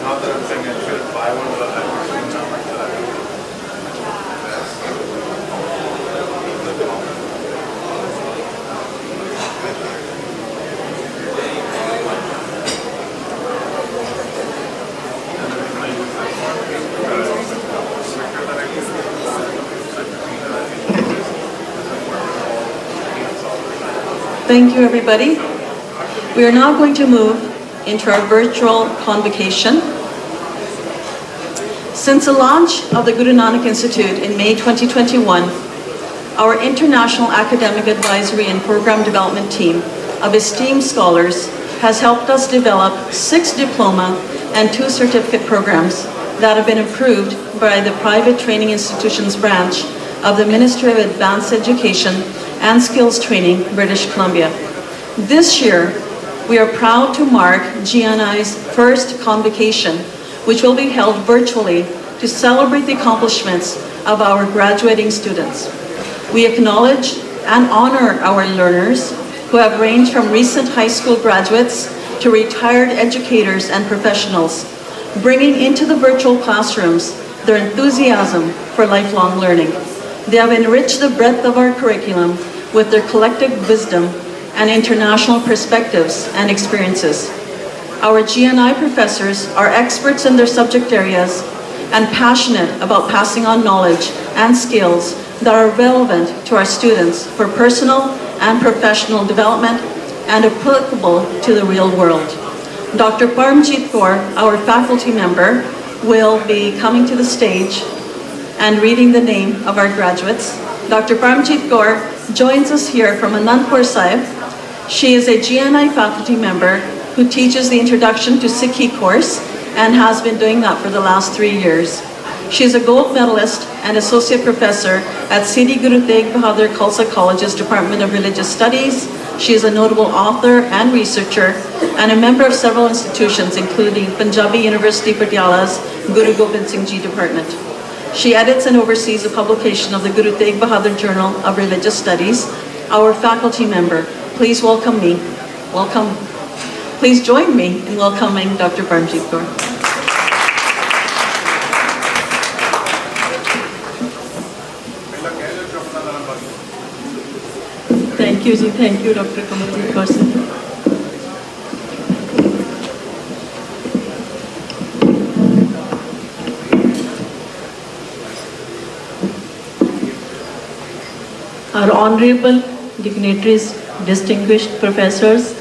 Speaker 2: Not that I'm saying I should buy one, but I'm not like
Speaker 5: Thank you, everybody. We are now going to move into our virtual convocation. Since the launch of the Guru Nanak Institute in May 2021, our International Academic Advisory and Program Development Team of esteemed scholars has helped us develop 6 diploma and 2 certificate programs that have been approved by the private training institutions branch of the Ministry of Advanced Education and Skills Training, British Columbia. This year, we are proud to mark GNI's first convocation, which will be held virtually to celebrate the accomplishments of our graduating students. We acknowledge and honor our learners who have ranged from recent high school graduates to retired educators and professionals, bringing into the virtual classrooms their enthusiasm for lifelong learning. They have enriched the breadth of our curriculum with their collective wisdom and international perspectives and experiences. Our GNI professors are experts in their subject areas and passionate about passing on knowledge and skills that are relevant to our students for personal and professional development and applicable to the real world. Dr. Parmjit Kaur, our faculty member, will be coming to the stage and reading the name of our graduates. Dr. Parmjit Kaur joins us here from Anandpur Sahib. She is a GNI faculty member who teaches the Introduction to Sikhi course and has been doing that for the last 3 years. She is a gold medalist and associate professor at Sri Guru Tegh Bahadur Khalsa College's Department of Religious Studies. She is a notable author and researcher and a member of several institutions, including Punjabi University Patiala's Guru Gobind Singh Ji Department. She edits and oversees the publication of the Guru Tegh Bahadur Journal of Religious Studies. Our faculty member, please welcome me. Welcome. Please join me in welcoming Dr. Parmjit Kaur.
Speaker 9: Thank you, Ji. Thank you, Dr. Kamaljeet Kaur sir. Our honorable dignitaries, distinguished professors,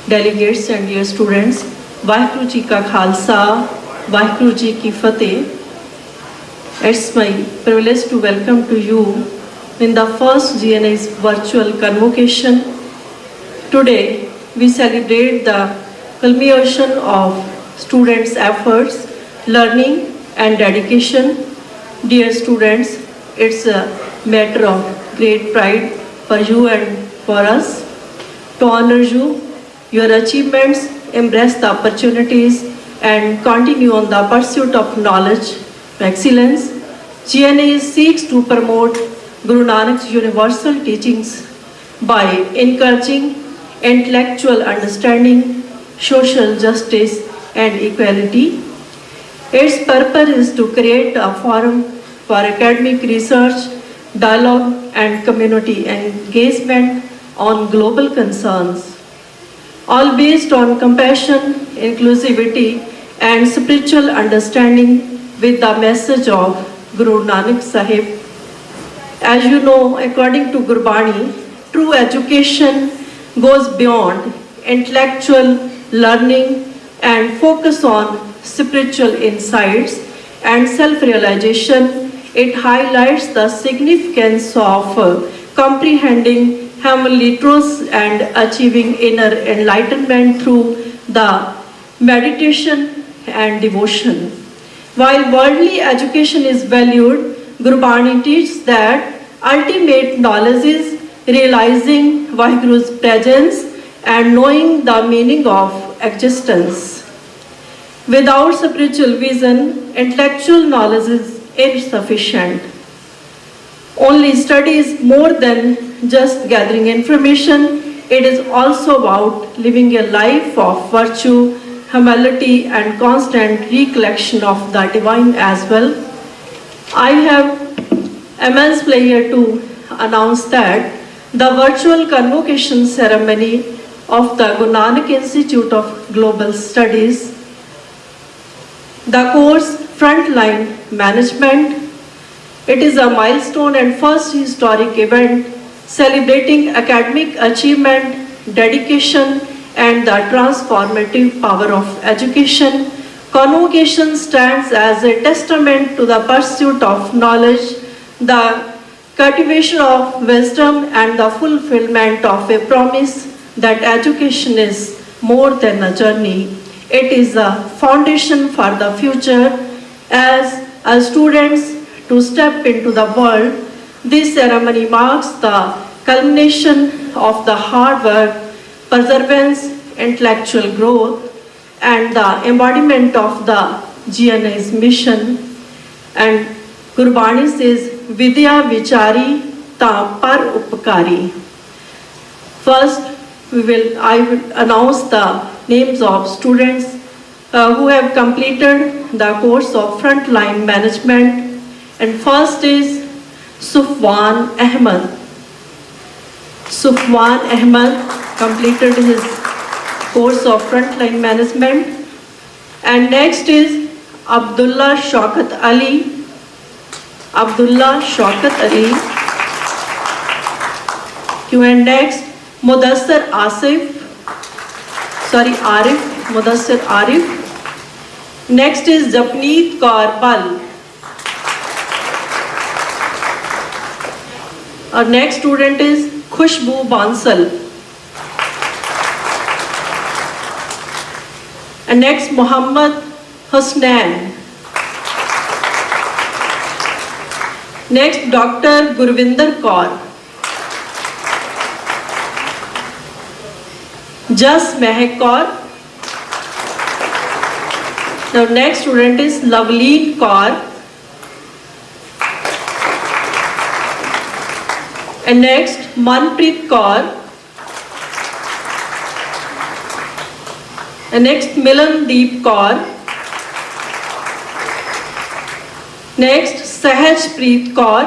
Speaker 9: delegates and dear students, Vaheguru Ji Ka Khalsa, Vaheguru Ji Ki Fateh. It's my privilege to welcome to you in the first GNI's virtual convocation. Today, we celebrate the culmination of students' efforts, learning and dedication. Dear students, it's a matter of great pride for you and for us to honor you. Your achievements, embrace the opportunities and continue on the pursuit of knowledge, excellence. GNI seeks to promote Guru Nanak's universal teachings by encouraging intellectual understanding, social justice and equality. Its purpose is to create a forum for academic research, dialogue and community engagement on global concerns, all based on compassion, inclusivity and spiritual understanding with the message of Guru Nanak Sahib. As you know, according to Gurbani, true education goes beyond intellectual learning and focus on spiritual insights and self-realization. It highlights the significance of comprehending heavenly truths and achieving inner enlightenment through the meditation and devotion. While worldly education is valued, Gurbani teaches that ultimate knowledge is realizing Vaheguru's presence and knowing the meaning of existence. Without spiritual vision, intellectual knowledge is insufficient. Only study is more than just gathering information. It is also about living a life of virtue, humility and constant recollection of the divine as well. I have immense pleasure to announce that the virtual convocation ceremony of the Guru Nanak Institute of Global Studies, the course Frontline Management, it is a milestone and first historic event celebrating academic achievement, dedication and the transformative power of education. Convocation stands as a testament to the pursuit of knowledge, the cultivation of wisdom and the fulfillment of a promise that education is more than a journey. It is a foundation for the future. As students to step into the world, this ceremony marks the culmination of the hard work, perseverance, intellectual growth, and the embodiment of the GNI's mission. And Gurbani says, Vidya Vichari Ta Par Upkari. First, I will announce the names of students who have completed the course of frontline management. And first is Sufwan Ahmed. Sufwan Ahmed completed his course of frontline management. And next is Abdullah Shaukat Ali. Abdullah Shaukat Ali. And next, Mudassir Arif. Mudassir Arif. Next is Japneet Kaur Bal. Our next student is Khushbu Bansal. And next, Muhammad Husnain. Next, Dr. Gurvinder Kaur. Jas Mehak Kaur. Now next student is Lavleen Kaur. And next, Manpreet Kaur. And next, Milandeep Kaur. Next, Sahajpreet Kaur.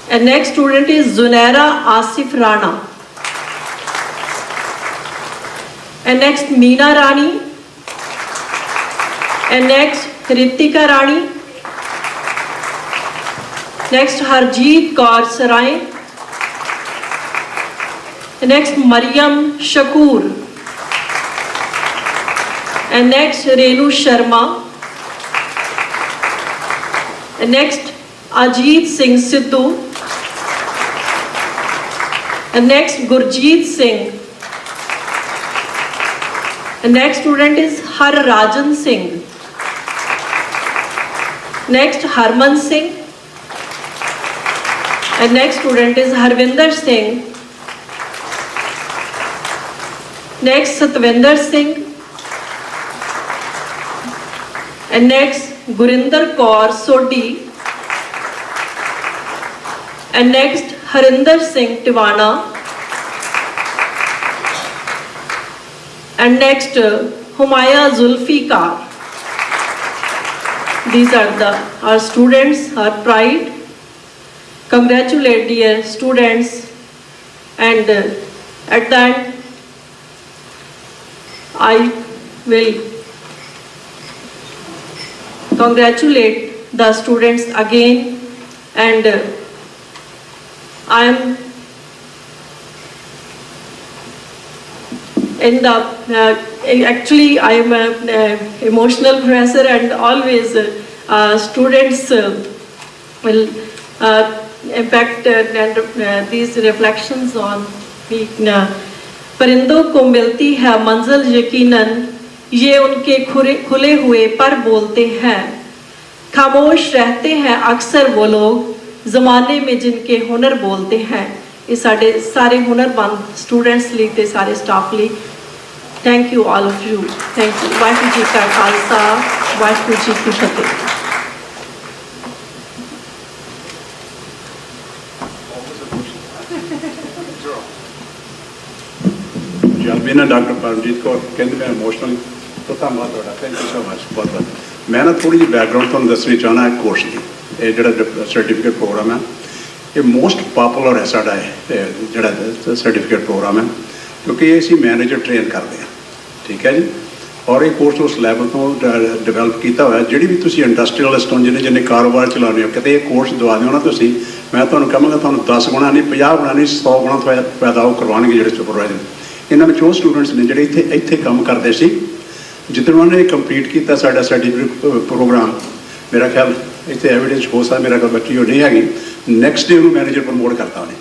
Speaker 9: And next student is Zunaira Asif Rana. And next, Meena Rani. And next, Ritika Rani. Next, Harjeet Kaur Sarai. And next, Mariam Shakur. And next, Renu Sharma. And next, Ajit Singh Sidhu. And next, Gurjeet Singh. And next student is Har Rajan Singh. Next, Harman Singh. And next student is Harvinder Singh. Next, Satvinder Singh. And next, Gurinder Kaur Sodhi. And next, Harinder Singh Tiwana. And next, Humaya Zulfikar. These are our students, our pride. Congratulate dear students. And at that, I will congratulate the students again. And I am in the actually I am an emotional professor, and always students will impact and these reflections on me. परिंदों को मिलती है मंजिल यकीनन, ये उनके खुले हुए पर बोलते हैं। खामोश रहते हैं अक्सर वो लोग ज़माने में जिनके हुनर बोलते हैं। ये सारे हुनरमंद स्टूडेंट्स लिए ते सारे स्टाफ लिए thank you all of you. Thank you. Waheguru ji का खालसा, वाहिगुरू जी की फतेह।
Speaker 14: ਜਨਮੀਨਾ ਡਾਕਟਰ ਪਰਮਜੀਤ ਕੌਰ ਕਹਿੰਦੇ ਮੈਂ ਇਮੋਸ਼ਨਲੀ ਤੋਂ ਧੰਨਵਾਦ ਤੁਹਾਡਾ, ਥੈਂਕ ਯੂ ਸੋ ਮਚ ਬਹੁਤ ਬਹੁਤ। ਮੈਂ ਨਾ ਥੋੜ੍ਹੀ ਜਿਹੀ ਬੈਕਗਰਾਊਂਡ ਤੁਹਾਨੂੰ ਦੱਸਣੀ ਚਾਹੁੰਦਾ ਇੱਕ ਕੋਰਸ ਦੀ। ਇਹ ਜਿਹੜਾ ਸਰਟੀਫਿਕੇਟ ਪ੍ਰੋਗਰਾਮ ਹੈ ਇਹ ਮੋਸਟ ਪਾਪੂਲਰ ਹੈ ਸਾਡਾ ਇਹ ਜਿਹੜਾ ਸਰਟੀਫਿਕੇਟ ਪ੍ਰੋਗਰਾਮ ਹੈ, ਕਿਉਂਕਿ ਇਹ ਅਸੀਂ ਮੈਨੇਜਰ ਟ੍ਰੇਨ ਕਰਦੇ ਹਾਂ, ਠੀਕ ਹੈ ਜੀ। ਔਰ ਇਹ ਕੋਰਸ ਉਸ ਲੈਵਲ ਤੋਂ ਡਿਵੈਲਪ ਕੀਤਾ ਹੋਇਆ। ਜਿਹੜੀ ਵੀ ਤੁਸੀਂ ਇੰਡਸਟਰੀਅਲਿਸਟ ਹੋ, ਜਿਹਨੇ ਕਾਰੋਬਾਰ ਚਲਾਉਂਦੇ ਹੋ, ਕਿਤੇ ਇਹ ਕੋਰਸ ਦਵਾ ਦਿਓ ਨਾ ਤੁਸੀਂ, ਮੈਂ ਤੁਹਾਨੂੰ ਕਹਾਂਗਾ ਤੁਹਾਨੂੰ 10 ਗੁਣਾ ਨਹੀਂ 50 ਗੁਣਾ ਨਹੀਂ 100 ਗੁਣਾ ਫਾਇਦਾ ਉਹ ਕਰਵਾਉਣਗੇ ਜਿਹੜੇ ਸੁਪਰਵਾਈਜ਼ਰ। ਇਹਨਾਂ ਵਿੱਚ ਉਹ ਸਟੂਡੈਂਟਸ ਨੇ ਜਿਹੜੇ ਇੱਥੇ ਕੰਮ ਕਰਦੇ ਸੀ। ਜਿੱਦਣ ਉਹਨਾਂ ਨੇ ਕੰਪਲੀਟ ਕੀਤਾ ਸਾਡਾ ਸਰਟੀਫਿਕੇਟ ਪ੍ਰੋਗਰਾਮ, ਮੇਰਾ ਖਿਆਲ ਇੱਥੇ ਐਵੀਡੈਂਸ ਹੋ ਸਕਦਾ, ਮੇਰਾ ਕੋਈ ਬੱਚੀ ਉਹ ਨਹੀਂ ਹੈਗੀ, ਨੈਕਸਟ ਡੇ ਉਹਨੂੰ ਮੈਨੇਜਰ ਪ੍ਰਮੋਟ ਕਰਤਾ ਉਹਨੇ।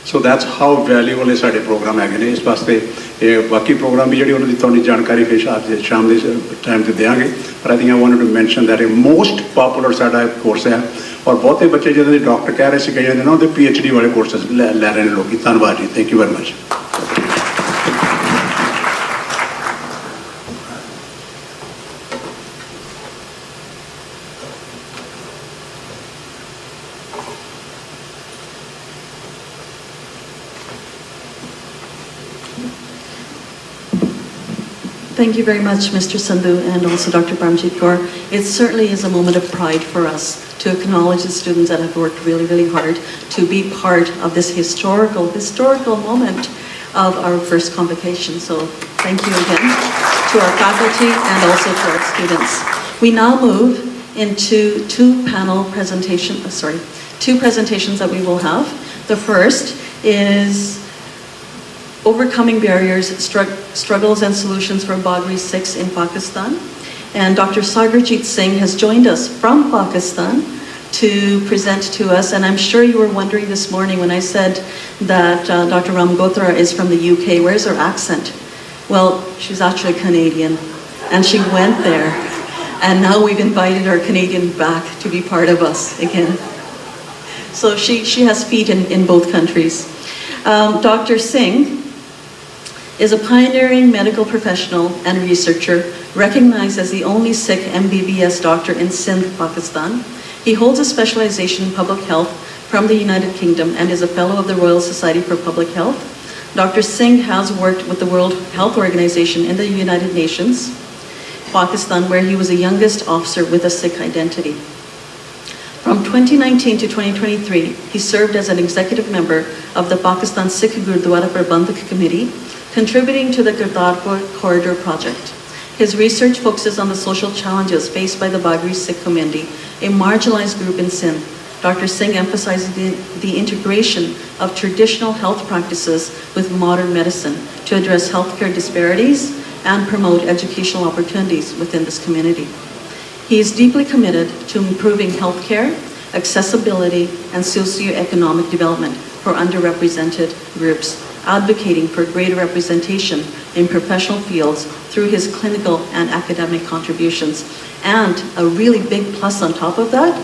Speaker 14: ਸੋ ਦੈਟਸ ਹਾਊ ਵੈਲਿਊਬਲ ਇਹ ਸਾਡੇ ਪ੍ਰੋਗਰਾਮ ਹੈਗੇ ਨੇ। ਇਸ ਵਾਸਤੇ ਇਹ ਬਾਕੀ ਪ੍ਰੋਗਰਾਮ ਵੀ ਜਿਹੜੀ ਉਹਨਾਂ ਦੀ ਤੁਹਾਨੂੰ ਜਾਣਕਾਰੀ ਫਿਰ ਸ਼ਾਮ ਦੇ ਟਾਈਮ ਤੇ ਦਿਆਂਗੇ। ਪਰ I think I wanted to mention that ਇਹ ਮੋਸਟ ਪਾਪੂਲਰ ਸਾਡਾ ਕੋਰਸ ਹੈ ਔਰ ਬਹੁਤੇ ਬੱਚੇ ਜਦੋਂ ਦੇ ਡਾਕਟਰ ਕਹਿ ਰਹੇ ਸੀ ਕਈ ਜਾਂਦੇ ਨਾ ਉਹਦੇ PhD ਵਾਲੇ ਕੋਰਸਸ ਲੈ ਰਹੇ ਨੇ ਲੋਕੀ। ਧੰਨਵਾਦ ਜੀ, thank you very much.
Speaker 5: Thank you very much, Mr. Sandhu, and also Dr. Parmjit Kaur. It certainly is a moment of pride for us to acknowledge the students that have worked really, really hard to be part of this historical moment of our first convocation. So thank you again to our faculty and also to our students. We now move into two presentations that we will have. The first is Overcoming Barriers, Struggles and Solutions for Bagri Sikhs in Pakistan. And Dr. Sagarjit Singh has joined us from Pakistan to present to us. And I'm sure you were wondering this morning when I said that Dr. Ramgotra is from the UK. Where's her accent? Well, she's actually Canadian. And she went there. And now we've invited our Canadian back to be part of us again. So she has feet in both countries. Dr. Singh is a pioneering medical professional and researcher recognized as the only Sikh MBBS doctor in Sindh, Pakistan. He holds a specialization in public health from the United Kingdom and is a fellow of the Royal Society for Public Health. Dr. Singh has worked with the World Health Organization in the United Nations, Pakistan, where he was the youngest officer with a Sikh identity. From 2019 to 2023, he served as an executive member of the Pakistan Sikh Gurdwara Prabandhak Committee, contributing to the Kartarpur Corridor project. His research focuses on the social challenges faced by the Bagri Sikh community, a marginalized group in Sindh. Dr. Singh emphasizes the integration of traditional health practices with modern medicine to address healthcare disparities and promote educational opportunities within this community. He is deeply committed to improving healthcare, accessibility, and socioeconomic development for underrepresented groups, advocating for greater representation in professional fields through his clinical and academic contributions. And a really big plus on top of that,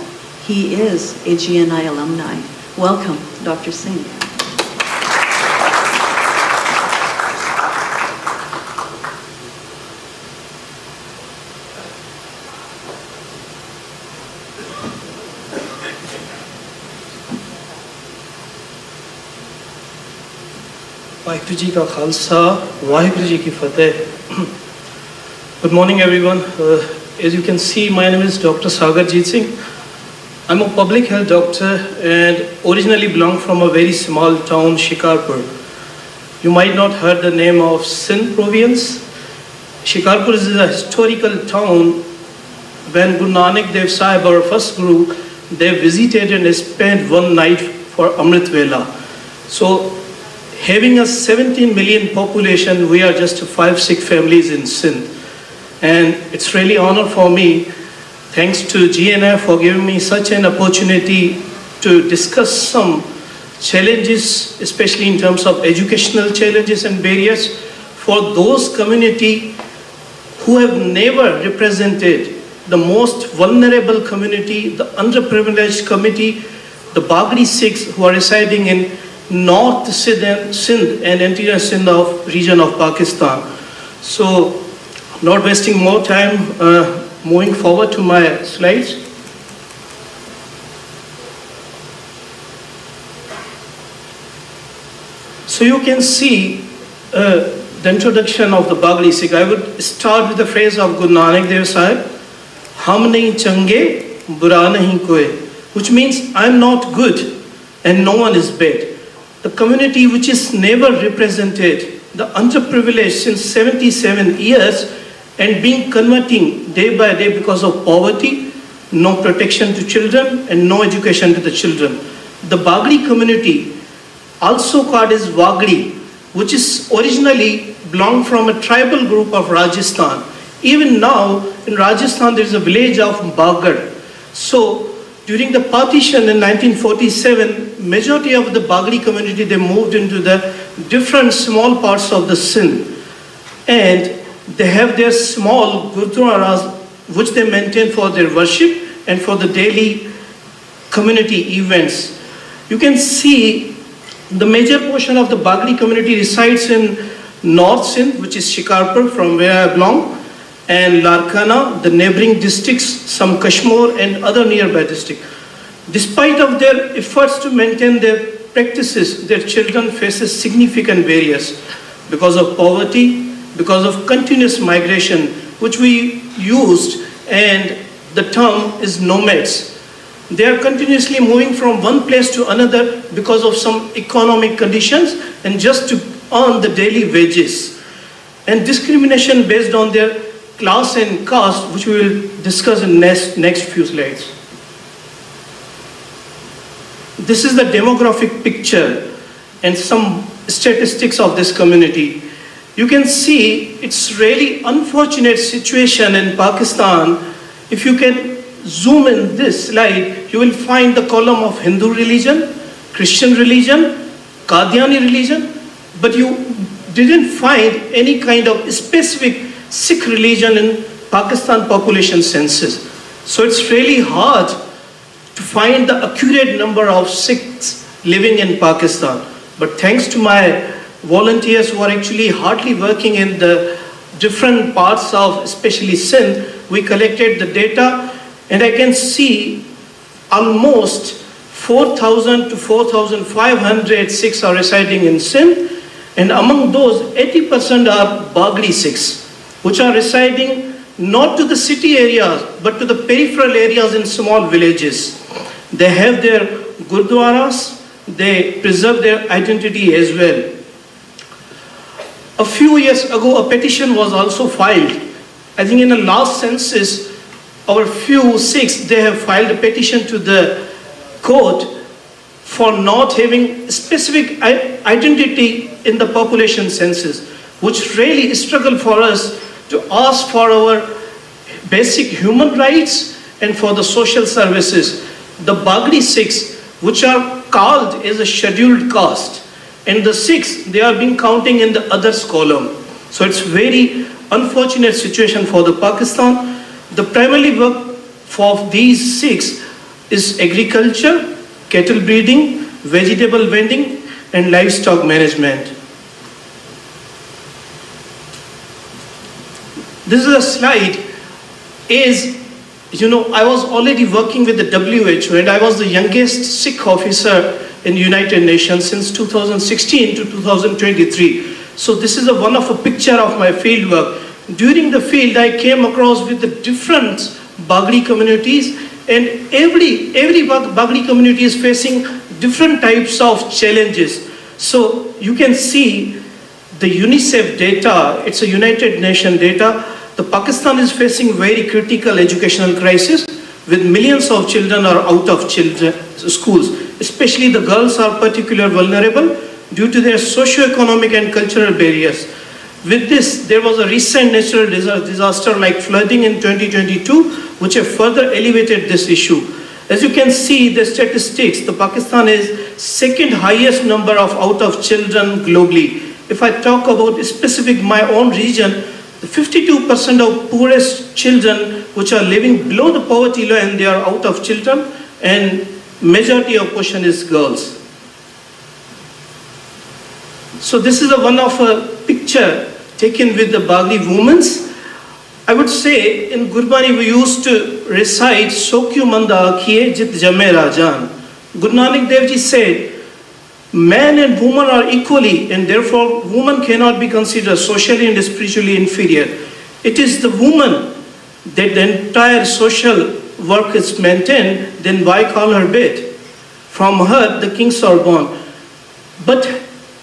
Speaker 5: he is a GNI alumni. Welcome, Dr. Singh.
Speaker 15: Good morning, everyone. As you can see, my name is Dr. Sagarjit Singh. I'm a public health doctor and originally belong from a very small town, Shikarpur. You might not heard the name of Sindh province. Shikarpur is a historical town. When Guru Nanak Dev Sahib, our first guru, they visited and spent one night for Amrit Vela. So, having a 17 million population, we are just 5 Sikh families in Sindh. And it's really honor for me, thanks to GNI for giving me such an opportunity to discuss some challenges, especially in terms of educational challenges and barriers for those community who have never represented the most vulnerable community, the underprivileged community, the Bagri Sikhs who are residing in North Sindh and interior Sindh of region of Pakistan. So, not wasting more time, moving forward to my slides. So you can see the introduction of the Bagri Sikh. I would start with the phrase of Guru Nanak Dev Sahib, "Hum nahi change, bura nahi koi," which means I'm not good and no one is bad. The community which is never represented, the underprivileged since 77 years and being converting day by day because of poverty, no protection to children and no education to the children. The Bagri community, also called as Wagri, which is originally belonged from a tribal group of Rajasthan. Even now in Rajasthan there is a village of Bagar. So During the partition in 1947, majority of the Bagri community, they moved into the different small parts of the Sindh. And they have their small gurdwaras which they maintain for their worship and for the daily community events. You can see the major portion of the Bagri community resides in North Sindh, which is Shikarpur, from where I belong, and Larkana, the neighboring districts, some Kashmir and other nearby districts. Despite of their efforts to maintain their practices, their children faces significant barriers because of poverty, because of continuous migration, which we used, and the term is nomads. They are continuously moving from one place to another because of some economic conditions and just to earn the daily wages. And discrimination based on their class and caste, which we will discuss in next few slides. This is the demographic picture and some statistics of this community. You can see it's really unfortunate situation in Pakistan. If you can zoom in this slide, you will find the column of Hindu religion, Christian religion, Qadiani religion, but you didn't find any kind of specific Sikh religion in Pakistan population census. So it's really hard to find the accurate number of Sikhs living in Pakistan. But thanks to my volunteers who are actually hardly working in the different parts of especially Sindh, we collected the data, and I can see almost 4,000 to 4,500 Sikhs are residing in Sindh, and among those 80% are Bagri Sikhs, which are residing not to the city areas, but to the peripheral areas in small villages. They have their gurdwaras, they preserve their identity as well. A few years ago, a petition was also filed. I think in the last census, our few Sikhs, they have filed a petition to the court for not having specific identity in the population census, which really struggle for us to ask for our basic human rights and for the social services. The Bagri Sikhs, which are called as a scheduled caste, and the Sikhs, they are being counting in the others column. So it's very unfortunate situation for the Pakistan. The primary work for these Sikhs is agriculture, cattle breeding, vegetable vending, and livestock management. This is a slide. I was already working with the WHO, and I was the youngest Sikh officer in the United Nations since 2016 to 2023. So this is one of a picture of my field work. During the field, I came across with the different Bagri communities, and every Bagri community is facing different types of challenges. So you can see the UNICEF data, it's a United Nations data. The Pakistan is facing very critical educational crisis, with millions of children are out of schools. Especially the girls are particularly vulnerable due to their socio-economic and cultural barriers. With this, there was a recent natural disaster like flooding in 2022, which have further elevated this issue. As you can see the statistics, the Pakistan is second highest number of out of children globally. If I talk about specific my own region, the 52% of poorest children which are living below the poverty line, they are out of children, and majority of portion is girls. So this is one of a picture taken with the Bagri women. I would say in Gurbani we used to recite Sokyu Manda Akhiye Jit Jame Rajan. Guru Nanak Dev Ji said, man and woman are equally, and therefore woman cannot be considered socially and spiritually inferior. It is the woman that the entire social work is maintained, then why call her bed? From her the kings are born. But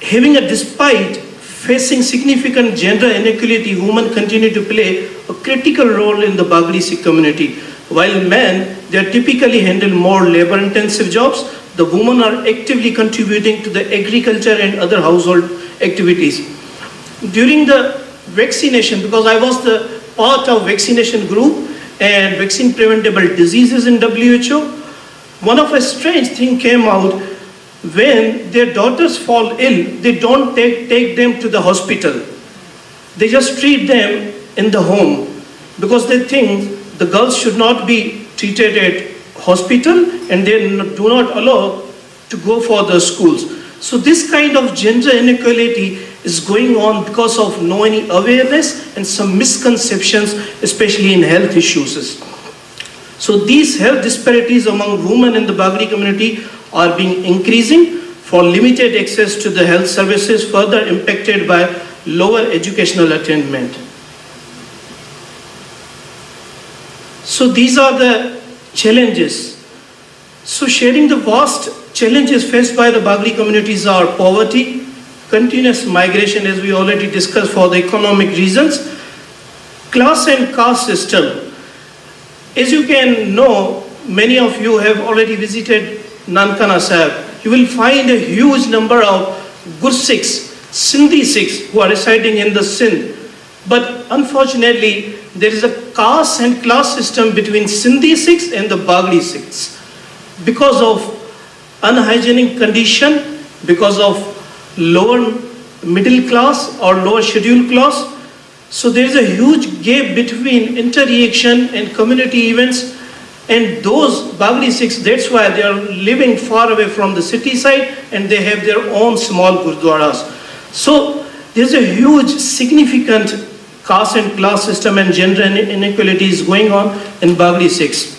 Speaker 15: despite facing significant gender inequality, women continue to play a critical role in the Bagri Sikh community. While men, they are typically handle more labor-intensive jobs, the women are actively contributing to the agriculture and other household activities. During the vaccination, because I was the part of vaccination group and vaccine preventable diseases in WHO, one of a strange thing came out. When their daughters fall ill, they don't take them to the hospital. They just treat them in the home because they think the girls should not be treated at hospital and they do not allow to go for the schools. So this kind of gender inequality is going on because of no any awareness and some misconceptions, especially in health issues. So these health disparities among women in the Bagri community are being increasing for limited access to the health services, further impacted by lower educational attainment. So these are the challenges. So sharing the vast challenges faced by the Bagri communities are poverty, continuous migration, as we already discussed for the economic reasons, class and caste system. As you can know, many of you have already visited Nankana Sahib. You will find a huge number of Gursikhs, Sindhi Sikhs who are residing in the Sindh. But unfortunately, there is a caste and class system between Sindhi Sikhs and the Bagri Sikhs. Because of unhygienic condition, because of lower middle class or lower scheduled class. So there is a huge gap between interreaction and community events and those Bagri Sikhs. That's why they are living far away from the city side and they have their own small gurdwaras. So there's a huge significant caste and class system and gender inequalities going on in Bagri Sikhs.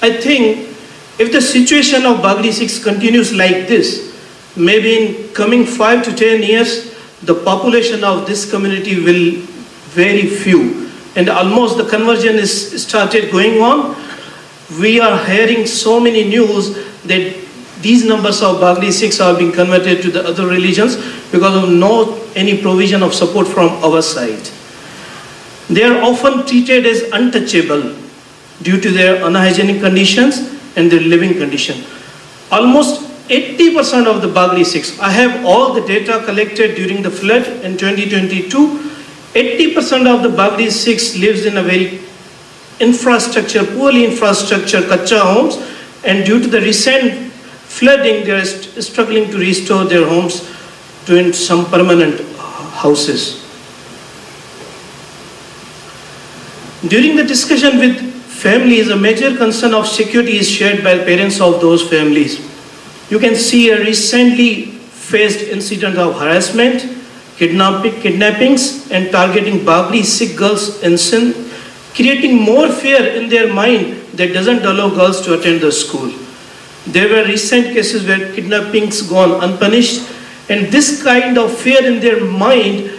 Speaker 15: I think if the situation of Bagri Sikhs continues like this, maybe in coming 5 to 10 years, the population of this community will very few. And almost the conversion is started going on. We are hearing so many news that these numbers of Bagri Sikhs are being converted to the other religions because of no any provision of support from our side. They are often treated as untouchable due to their unhygienic conditions and their living condition. Almost 80% of the Bagri Sikhs, I have all the data collected during the flood in 2022, 80% of the Bagri Sikhs lives in a very poorly infrastructure, kacha homes, and due to the recent flooding, they are struggling to restore their homes to some permanent houses. During the discussion with families, a major concern of security is shared by parents of those families. You can see a recently faced incident of harassment, kidnappings, and targeting Bagri Sikh girls in Sindh, creating more fear in their mind that doesn't allow girls to attend the school. There were recent cases where kidnappings gone unpunished, and this kind of fear in their mind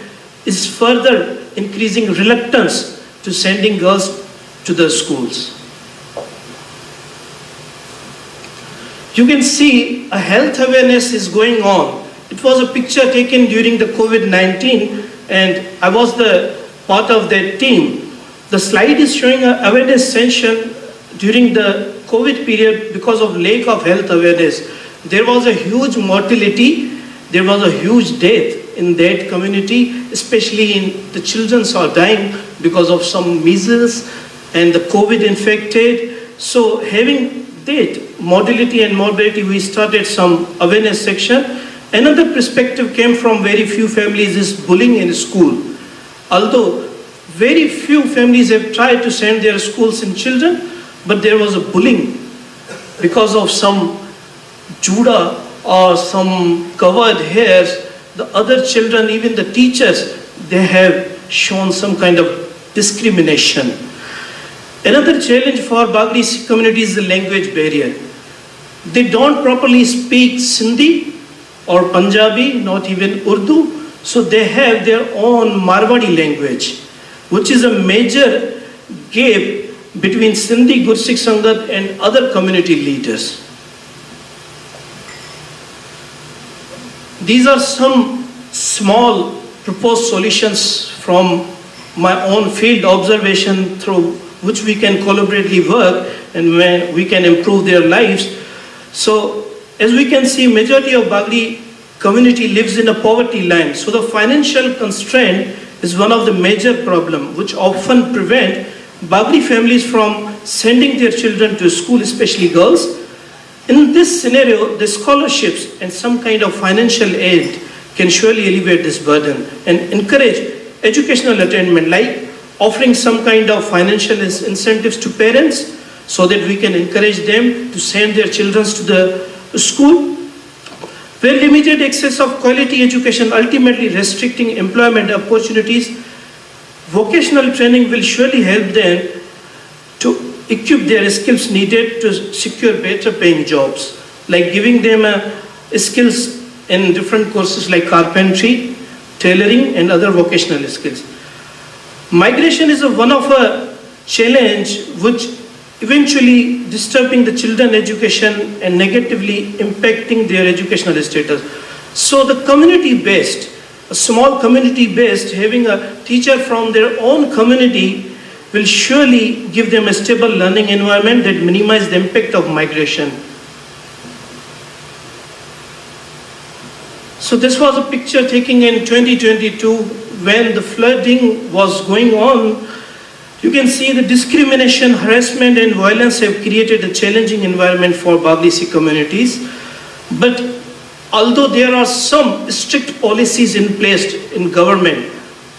Speaker 15: is further increasing reluctance to sending girls to the schools. You can see a health awareness is going on. It was a picture taken during the COVID-19 and I was the part of that team. The slide is showing an awareness session during the COVID period because of lack of health awareness. There was a huge mortality, there was a huge death in that community, especially in the children are dying because of some measles and the COVID infected. So having that mortality and morbidity, we started some awareness section. Another perspective came from very few families is bullying in school. Although very few families have tried to send their schools in children, but there was a bullying because of some juda or some covered hairs. The other children, even the teachers, they have shown some kind of discrimination. Another challenge for Bagri Sikh community is the language barrier. They don't properly speak Sindhi or Punjabi, not even Urdu, so they have their own Marwadi language, which is a major gap between Sindhi Gursikh Sangat and other community leaders. These are some small proposed solutions from my own field observation through which we can collaboratively work and when we can improve their lives. So as we can see, majority of Bagri community lives in a poverty line. So the financial constraint is one of the major problems which often prevent Bagri families from sending their children to school, especially girls. In this scenario, the scholarships and some kind of financial aid can surely alleviate this burden and encourage educational attainment, like offering some kind of financial incentives to parents so that we can encourage them to send their children to the school. Where limited access of quality education ultimately restricting employment opportunities, vocational training will surely help them to equip their skills needed to secure better paying jobs, like giving them skills in different courses like carpentry, tailoring and other vocational skills. Migration is one of a challenge which eventually disturbing the children's education and negatively impacting their educational status. So the community-based, a small community-based, having a teacher from their own community will surely give them a stable learning environment that minimizes the impact of migration. So this was a picture taken in 2022 when the flooding was going on. You can see the discrimination, harassment and violence have created a challenging environment for Bagli Sikh communities. But although there are some strict policies in place in government,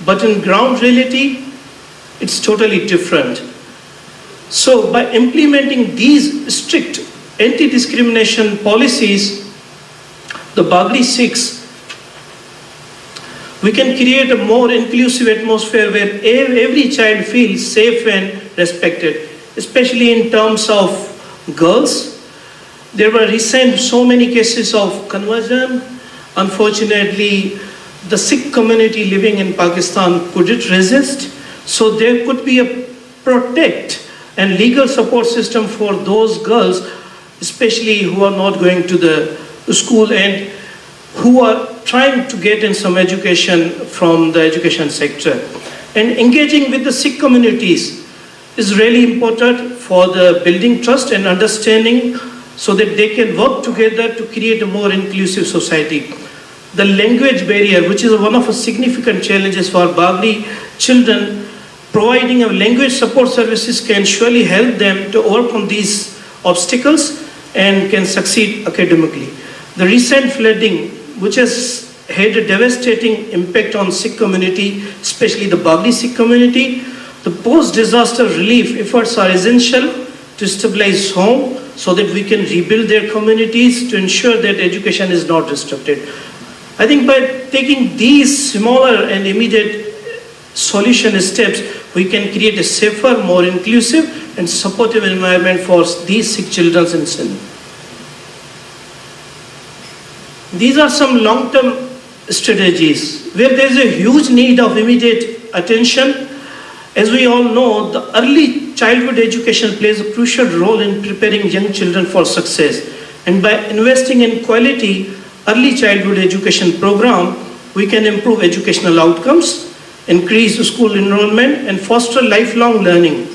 Speaker 15: but in ground reality, it's totally different. So by implementing these strict anti-discrimination policies, the Bagli Sikhs, we can create a more inclusive atmosphere where every child feels safe and respected, especially in terms of girls. There were recent so many cases of conversion. Unfortunately, the Sikh community living in Pakistan couldn't resist. So there could be a protect and legal support system for those girls, especially who are not going to the school and who are trying to get in some education from the education sector. And engaging with the Sikh communities is really important for the building trust and understanding so that they can work together to create a more inclusive society. The language barrier, which is one of the significant challenges for Bagli children, providing a language support services can surely help them to overcome these obstacles and can succeed academically. The recent flooding, which has had a devastating impact on Sikh community, especially the Bagli Sikh community, the post-disaster relief efforts are essential to stabilize home so that we can rebuild their communities to ensure that education is not disrupted. I think by taking these smaller and immediate solution steps, we can create a safer, more inclusive and supportive environment for these Sikh children in Sindh. These are some long-term strategies where there is a huge need of immediate attention. As we all know, the early childhood education plays a crucial role in preparing young children for success. And by investing in quality early childhood education program, we can improve educational outcomes, increase school enrollment, and foster lifelong learning.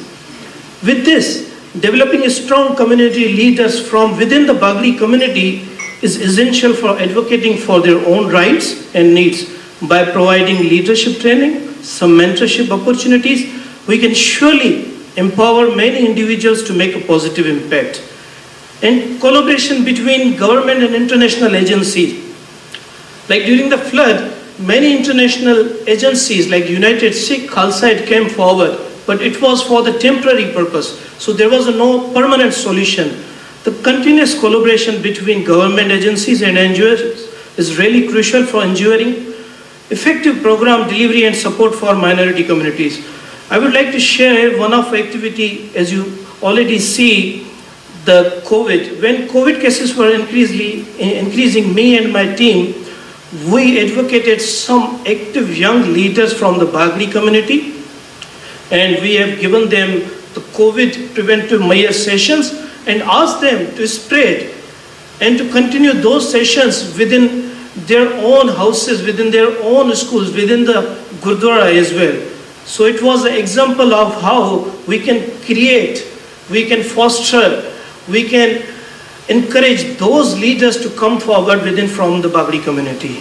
Speaker 15: With this, developing a strong community leaders from within the Bagli community is essential for advocating for their own rights and needs. By providing leadership training, some mentorship opportunities, we can surely empower many individuals to make a positive impact. And collaboration between government and international agencies. Like during the flood, many international agencies like United Sikh Khalsa came forward, but it was for the temporary purpose. So there was no permanent solution. The continuous collaboration between government agencies and NGOs is really crucial for ensuring effective program delivery and support for minority communities. I would like to share one of activity, as you already see, the COVID. When COVID cases were increasing, me and my team, we advocated some active young leaders from the Bagli community, and we have given them the COVID preventive measure sessions and asked them to spread and to continue those sessions within their own houses, within their own schools, within the Gurdwara as well. So it was an example of how we can create, we can foster, we can encourage those leaders to come forward within from the Bagli community.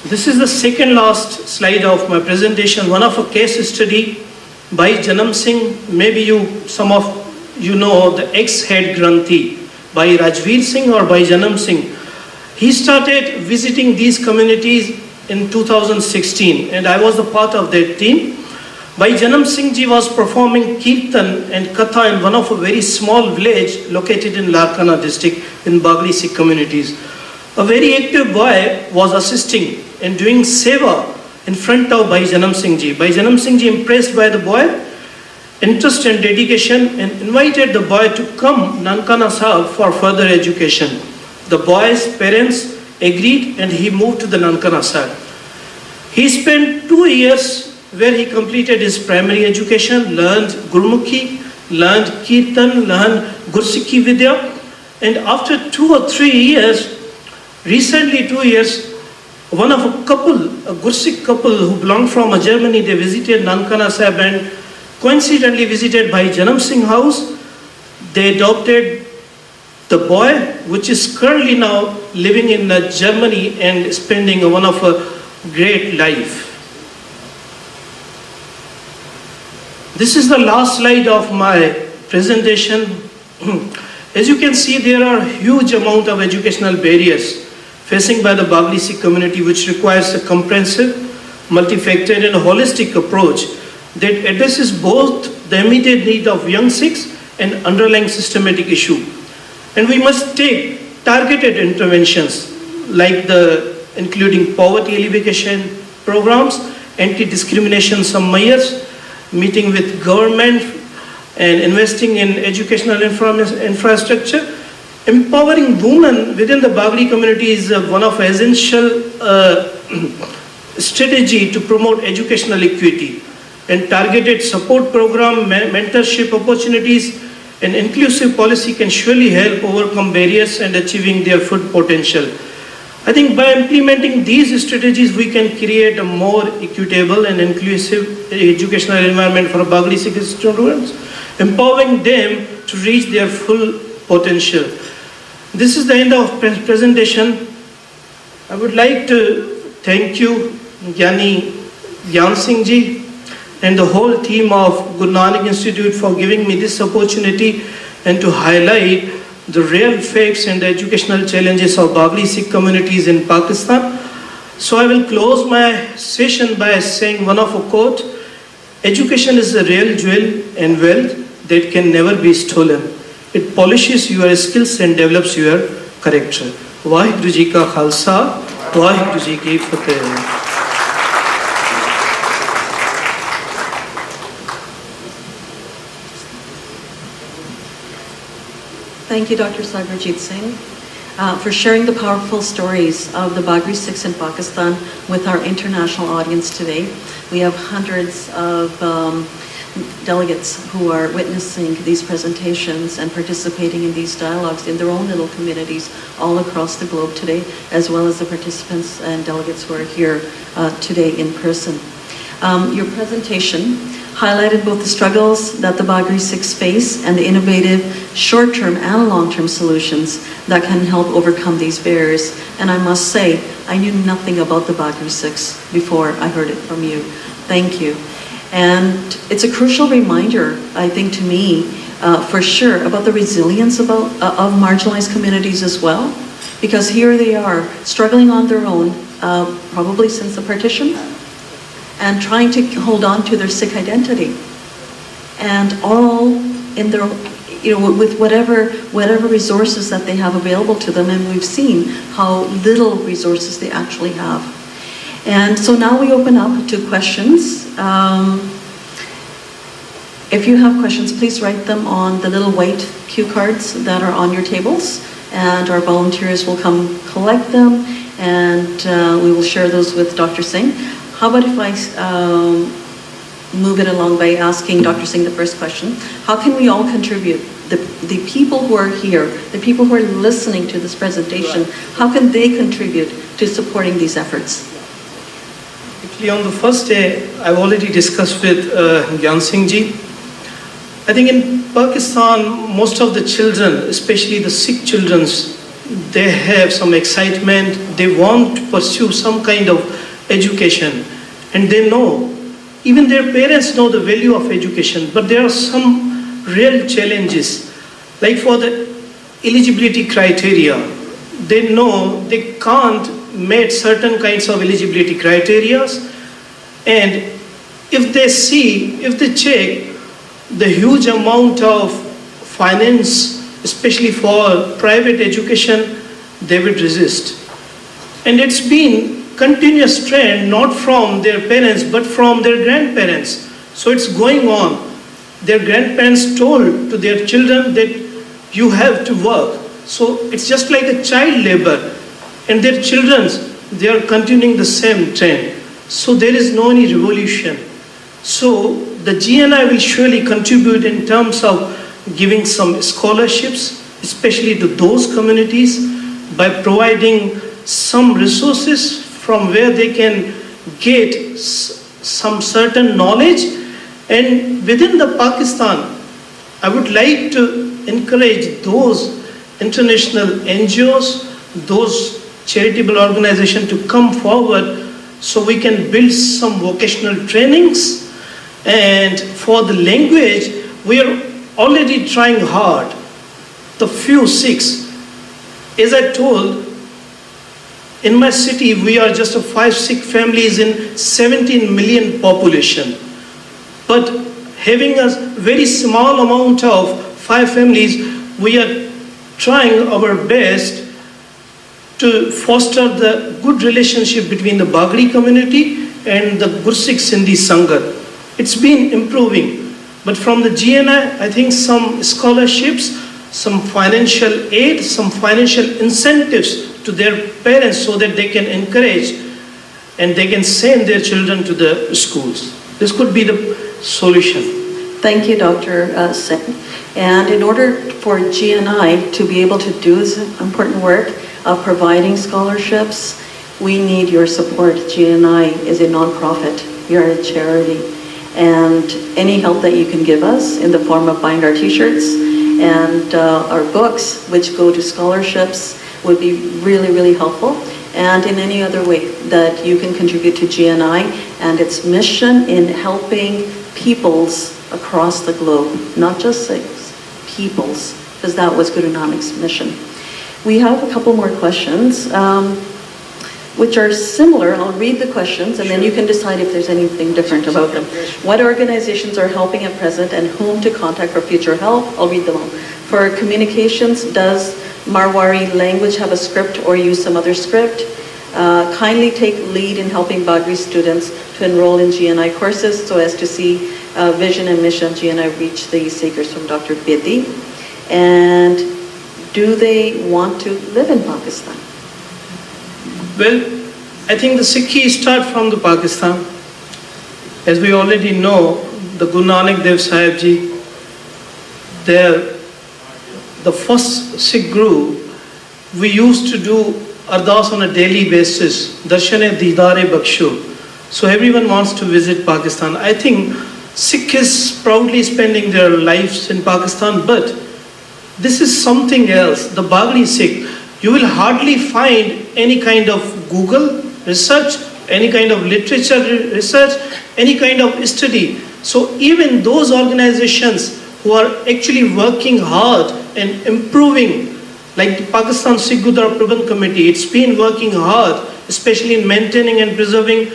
Speaker 15: This is the second last slide of my presentation, one of a case study by Janam Singh. Maybe some of you know the ex-head Granthi by Rajveer Singh or by Janam Singh. He started visiting these communities in 2016 and I was a part of that team. Bhai Janam Singh ji was performing Kirtan and Katha in one of a very small village located in Larkana district in Bagri Sikh communities. A very active boy was assisting and doing seva in front of Bhai Janam Singh ji. Bhai Janam Singh ji, impressed by the boy, interest and dedication, and invited the boy to come Nankana Sahib for further education. The boy's parents agreed and he moved to the Nankana Sahib. He spent 2 years where he completed his primary education, learned Gurmukhi, learned Kirtan, learned Gursikhi Vidya, and after 2 or 3 years, recently 2 years, one of a couple, a Gursikh couple who belonged from Germany, they visited Nankana Sahib and coincidentally visited Bhai Janam Singh house. They adopted the boy, which is currently now living in Germany and spending one of a great life. This is the last slide of my presentation. As you can see, there are huge amount of educational barriers facing by the Bagri Sikh community, which requires a comprehensive, multifaceted and holistic approach that addresses both the immediate need of young Sikhs and underlying systematic issue. And we must take targeted interventions like including poverty alleviation programs, anti-discrimination some measures, meeting with government and investing in educational infrastructure. Empowering women within the Bagri community is one of essential strategy to promote educational equity, and targeted support program, mentorship opportunities and inclusive policy can surely help overcome barriers and achieving their full potential. I think by implementing these strategies, we can create a more equitable and inclusive educational environment for Bagri Sikh students, empowering them to reach their full potential. This is the end of presentation. I would like to thank you, Gyan Singh ji, and the whole team of Guru Nanak Institute for giving me this opportunity and to highlight the real facts and the educational challenges of Bagri Sikh communities in Pakistan. So I will close my session by saying one of a quote: education is a real jewel and wealth that can never be stolen. It polishes your skills and develops your character. Vaheguru Ji ka Khalsa, Vaheguru Ji ki Fateh.
Speaker 5: Thank you, Dr. Sagarjit Singh, for sharing the powerful stories of the Bagri Sikhs in Pakistan with our international audience today. We have hundreds of delegates who are witnessing these presentations and participating in these dialogues in their own little communities all across the globe today, as well as the participants and delegates who are here today in person. Your presentation highlighted both the struggles that the Bagri Sikhs face and the innovative short-term and long-term solutions that can help overcome these barriers. And I must say, I knew nothing about the Bagri Sikhs before I heard it from you. Thank you. And it's a crucial reminder, I think, to me, for sure, about the resilience of marginalized communities as well, because here they are struggling on their own, probably since the partition, and trying to hold on to their Sikh identity, and all in their, with whatever resources that they have available to them, and we've seen how little resources they actually have. And so now we open up to questions. If you have questions, please write them on the little white cue cards that are on your tables, and our volunteers will come collect them, and we will share those with Dr. Singh. How about if I move it along by asking Dr. Singh the first question? How can we all contribute? The people who are here, the people who are listening to this presentation, how can they contribute to supporting these efforts?
Speaker 15: Actually, on the first day, I've already discussed with Gyan Singh ji. I think in Pakistan, most of the children, especially the Sikh children, they have some excitement. They want to pursue some kind of education, and they know, even their parents know the value of education, but there are some real challenges. Like for the eligibility criteria, they know they can't meet certain kinds of eligibility criteria, and if they check the huge amount of finance, especially for private education, they would resist. And it's been continuous trend, not from their parents, but from their grandparents. So it's going on. Their grandparents told to their children that you have to work. So it's just like a child labor. And their children, they are continuing the same trend. So there is no any revolution. So the GNI will surely contribute in terms of giving some scholarships, especially to those communities, by providing some resources from where they can get some certain knowledge. And within the Pakistan, I would like to encourage those international NGOs, those charitable organizations to come forward so we can build some vocational trainings. And for the language, we are already trying hard. The few Sikhs, as I told, in my city, we are just 5-6 families in 17 million population. But having a very small amount of 5 families, we are trying our best to foster the good relationship between the Bagri community and the Gursik Sindhi Sangat. It's been improving. But from the GNI, I think some scholarships, some financial aid, some financial incentives to their parents so that they can encourage and they can send their children to the schools. This could be the solution.
Speaker 5: Thank you, Dr. Singh. And in order for GNI to be able to do this important work of providing scholarships, we need your support. GNI is a non-profit. We are a charity. And any help that you can give us in the form of buying our t-shirts and our books, which go to scholarships, would be really, really helpful. And in any other way that you can contribute to GNI and its mission in helping peoples across the globe, not just Sikhs, peoples, because that was Guru Nanak's mission. We have a couple more questions, which are similar. I'll read the questions and then you can decide if there's anything different about them. What organizations are helping at present and whom to contact for future help? I'll read them all. For communications, does Marwari language have a script or use some other script? Kindly take lead in helping Bagri students to enroll in GNI courses so as to see vision and mission GNI reach the seekers from Dr. Bedi. And do they want to live in Pakistan?
Speaker 15: Well, I think the Sikhs start from the Pakistan. As we already know, the Guru Nanak Dev Sahib Ji, the first Sikh Guru, we used to do ardas on a daily basis, Darshane Didare Bakshu. So everyone wants to visit Pakistan. I think Sikh is proudly spending their lives in Pakistan, but this is something else. The Bagri Sikh, you will hardly find any kind of Google research, any kind of literature research, any kind of study. So even those organizations who are actually working hard and improving, like the Pakistan Sikh Gurdwara Prabandh Committee, it's been working hard, especially in maintaining and preserving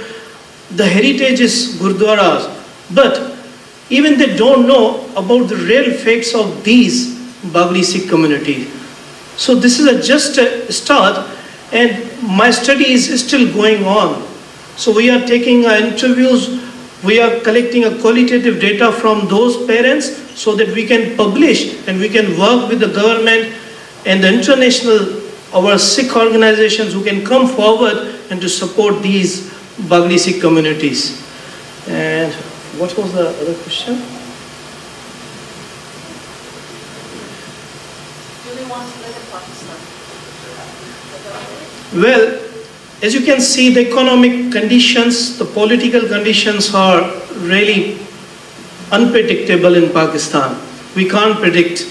Speaker 15: the heritages Gurdwaras. But even they don't know about the real facts of these Bagri Sikh community. So this is just a start, and my study is still going on. So we are taking interviews, we are collecting a qualitative data from those parents so that we can publish and we can work with the government and the international, our Sikh organizations who can come forward and to support these Bagri Sikh communities. And what was the other question?
Speaker 5: Do they want to live in Pakistan?
Speaker 15: Well, as you can see, the economic conditions, the political conditions are really unpredictable in Pakistan. We can't predict.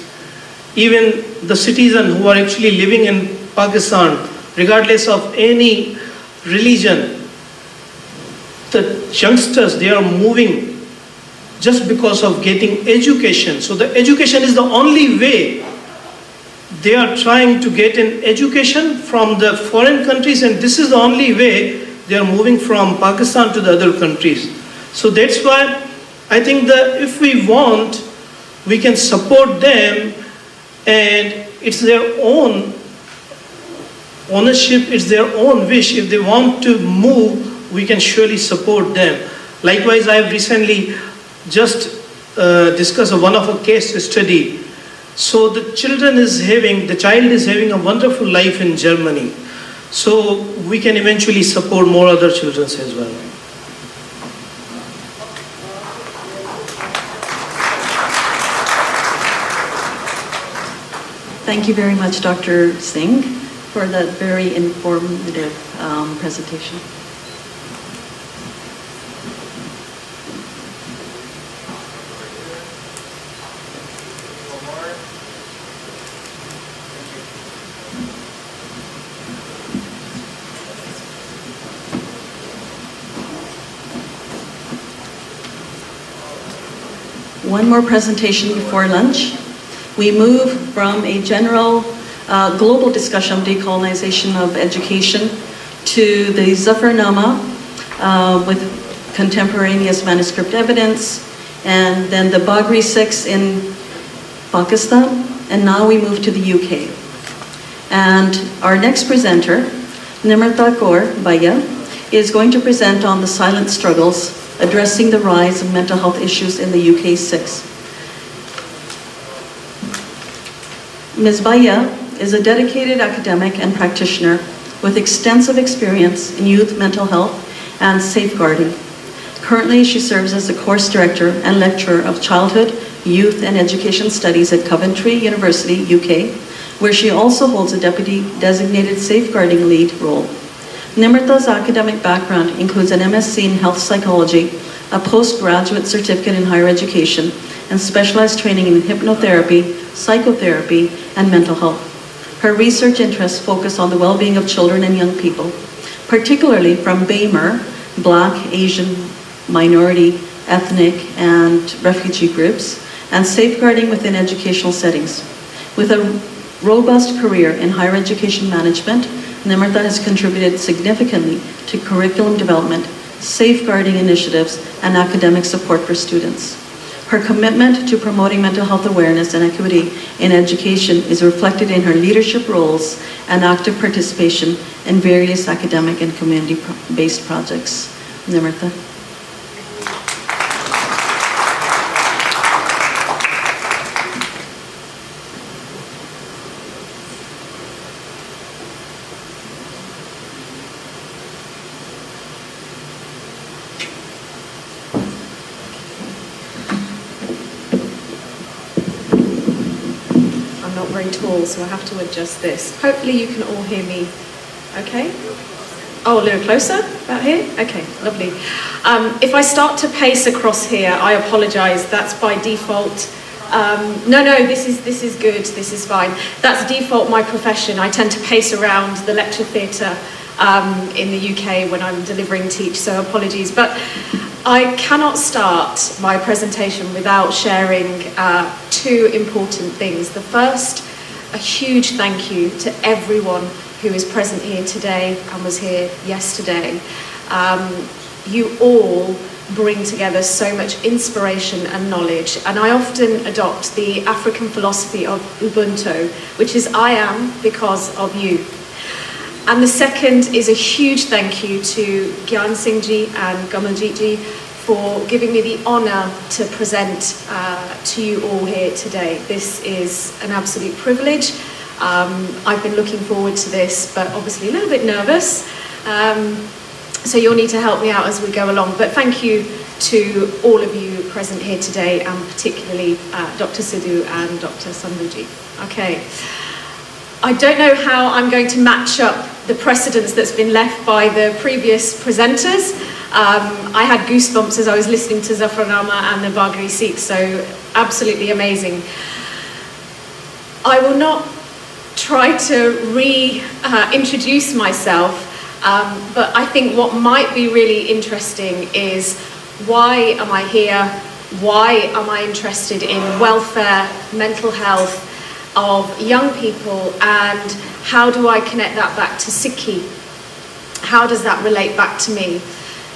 Speaker 15: Even the citizens who are actually living in Pakistan, regardless of any religion, the youngsters, they are moving just because of getting education. So the education is the only way they are trying to get an education from the foreign countries, and this is the only way they are moving from Pakistan to the other countries. So that's why I think that if we want, we can support them, and it's their own ownership, it's their own wish. If they want to move, we can surely support them. Likewise, I have recently just discussed one of a case study. So the child is having a wonderful life in Germany. So we can eventually support more other children as well.
Speaker 5: Thank you very much, Dr. Singh, for that very informative presentation. One more presentation before lunch. We move from a general global discussion of decolonization of education to the Zafarnama with contemporaneous manuscript evidence, and then the Baghri Sikhs in Pakistan, and now we move to the UK. And our next presenter, Nimrata Kaur Bhaiya, is going to present on the silent struggles addressing the rise of mental health issues in the UK Sikhs. Ms. Bhaiya is a dedicated academic and practitioner with extensive experience in youth mental health and safeguarding. Currently, she serves as the course director and lecturer of childhood, youth and education studies at Coventry University, UK, where she also holds a deputy designated safeguarding lead role. Nimrata's academic background includes an MSc in health psychology, a postgraduate certificate in higher education, and specialized training in hypnotherapy, psychotherapy, and mental health. Her research interests focus on the well-being of children and young people, particularly from BAMER, Black, Asian, minority, ethnic, and refugee groups, and safeguarding within educational settings. With a robust career in higher education management, Nimrata has contributed significantly to curriculum development, safeguarding initiatives, and academic support for students. Her commitment to promoting mental health awareness and equity in education is reflected in her leadership roles and active participation in various academic and community-based projects. Nimrata.
Speaker 16: Tall, so I have to adjust this. Hopefully you can all hear me okay. Oh, a little closer, about here? Okay, lovely. If I start to pace across here, I apologize, that's by default. No, this is good, this is fine. That's default my profession. I tend to pace around the lecture theatre in the UK when I'm delivering teach, so apologies. But I cannot start my presentation without sharing two important things. The first, a huge thank you to everyone who is present here today and was here yesterday. You all bring together so much inspiration and knowledge, and I often adopt the African philosophy of Ubuntu, which is I am because of you. And the second is a huge thank you to Gyan Singh Ji and Gamaljeet Ji for giving me the honour to present to you all here today. This is an absolute privilege. I've been looking forward to this, but obviously a little bit nervous. So you'll need to help me out as we go along. But thank you to all of you present here today, and particularly Dr. Sidhu and Dr. Sandhuji. Okay. I don't know how I'm going to match up the precedence that's been left by the previous presenters. I had goosebumps as I was listening to Zafarnama and the Baghri Sikhs, so absolutely amazing. I will not try to reintroduce myself, but I think what might be really interesting is why am I here? Why am I interested in welfare, mental health of young people, and how do I connect that back to Sikhi? How does that relate back to me?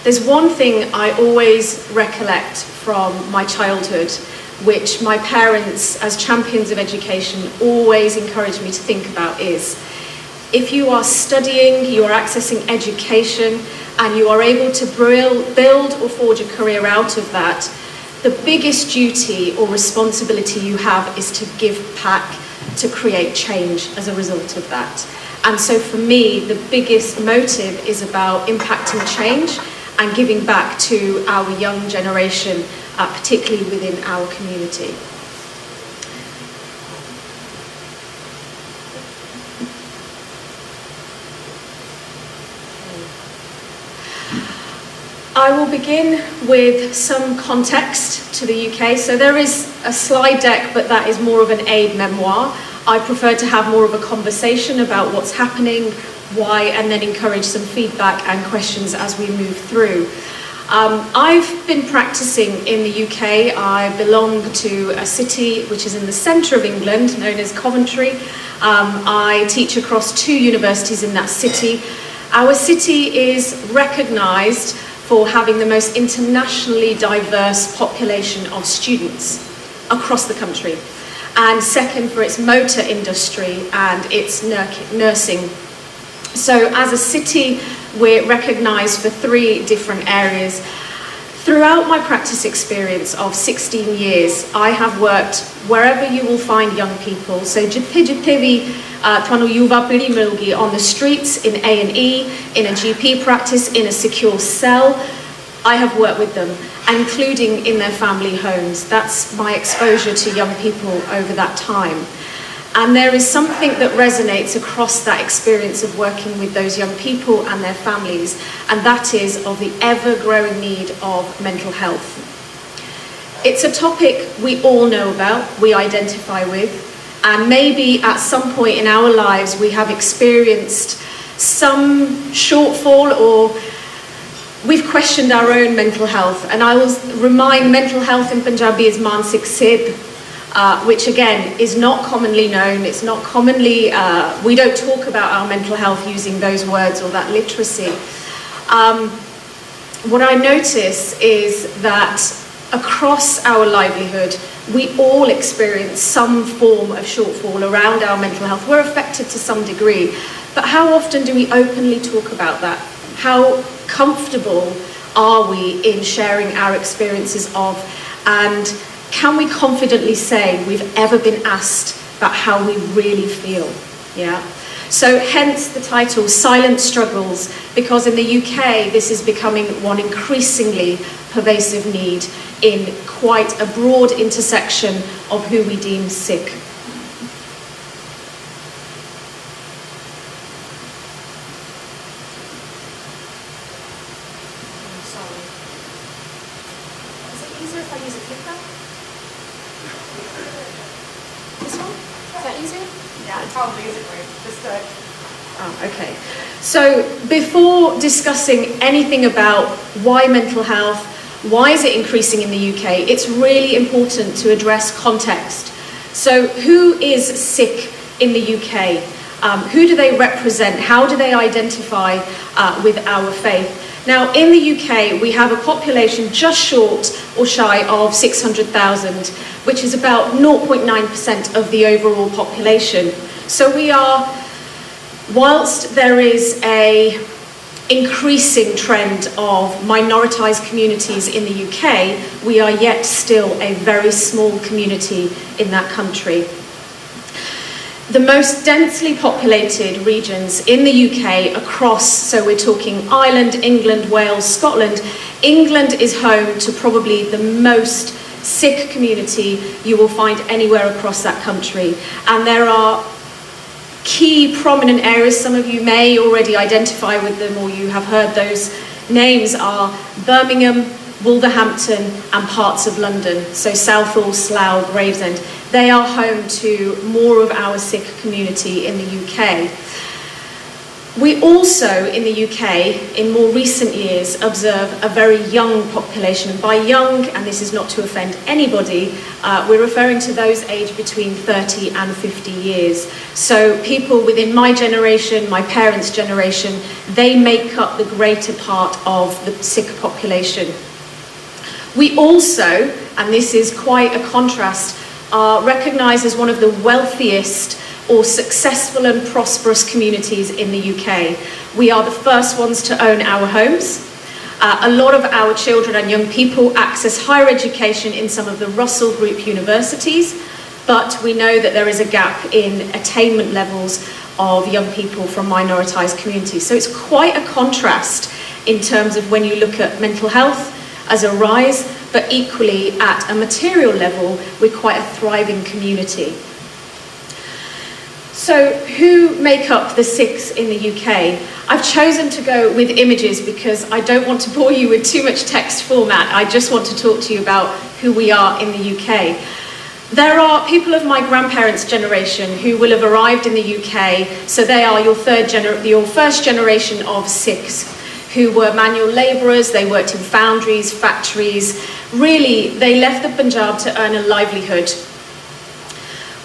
Speaker 16: There's one thing I always recollect from my childhood, which my parents, as champions of education, always encouraged me to think about is, if you are studying, you are accessing education, and you are able to build or forge a career out of that, the biggest duty or responsibility you have is to give back, to create change as a result of that. And so for me, the biggest motive is about impacting change and giving back to our young generation, particularly within our community. I will begin with some context to the UK. So there is a slide deck, but that is more of an aid memoir. I prefer to have more of a conversation about what's happening, why, and then encourage some feedback and questions as we move through. I've been practicing in the UK. I belong to a city which is in the centre of England, known as Coventry. I teach across 2 universities in that city. Our city is recognised for having the most internationally diverse population of students across the country, and second for its motor industry and its nursing. So as a city, we're recognised for 3 different areas. Throughout my practice experience of 16 years, I have worked wherever you will find young people. So on the streets, in A&E, in a GP practice, in a secure cell, I have worked with them, including in their family homes. That's my exposure to young people over that time. And there is something that resonates across that experience of working with those young people and their families, and that is of the ever-growing need of mental health. It's a topic we all know about, we identify with, and maybe at some point in our lives we have experienced some shortfall, or we've questioned our own mental health. And I will remind, mental health in Punjabi is Manasik Sid, which again is not commonly known. It's not commonly, we don't talk about our mental health using those words or that literacy. What I notice is that across our livelihood, we all experience some form of shortfall around our mental health. We're affected to some degree, but how often do we openly talk about that? How comfortable are we in sharing our experiences of, and can we confidently say we've ever been asked about how we really feel? Yeah. So hence the title, Silent Struggles, because in the UK this is becoming one increasingly pervasive need in quite a broad intersection of who we deem sick. Okay, so before discussing anything about why mental health, why is it increasing in the UK, it's really important to address context. So who is Sikh in the UK? Who do they represent? How do they identify with our faith? Now, in the UK, we have a population just short or shy of 600,000, which is about 0.9% of the overall population. So we are, whilst there is a increasing trend of minoritized communities in the UK, we are yet still a very small community in that country. The most densely populated regions in the UK across, so we're talking Ireland, England, Wales, Scotland. England is home to probably the most Sikh community you will find anywhere across that country. And there are key prominent areas, some of you may already identify with them or you have heard those names, are Birmingham, Wolverhampton and parts of London, so Southall, Slough, Gravesend. They are home to more of our Sikh community in the UK. We also, in the UK, in more recent years, observe a very young population. And by young, and this is not to offend anybody, we're referring to those aged between 30 and 50 years. So people within my generation, my parents' generation, they make up the greater part of the Sikh population. We also, and this is quite a contrast, are recognised as one of the wealthiest or successful and prosperous communities in the UK. We are the first ones to own our homes. A lot of our children and young people access higher education in some of the Russell Group universities, but we know that there is a gap in attainment levels of young people from minoritised communities. So it's quite a contrast in terms of when you look at mental health as a rise, but equally at a material level, we're quite a thriving community. So who make up the Sikhs in the UK? I've chosen to go with images because I don't want to bore you with too much text format. I just want to talk to you about who we are in the UK. There are people of my grandparents' generation who will have arrived in the UK, so they are your first generation of Sikhs who were manual labourers. They worked in foundries, factories. Really, they left the Punjab to earn a livelihood.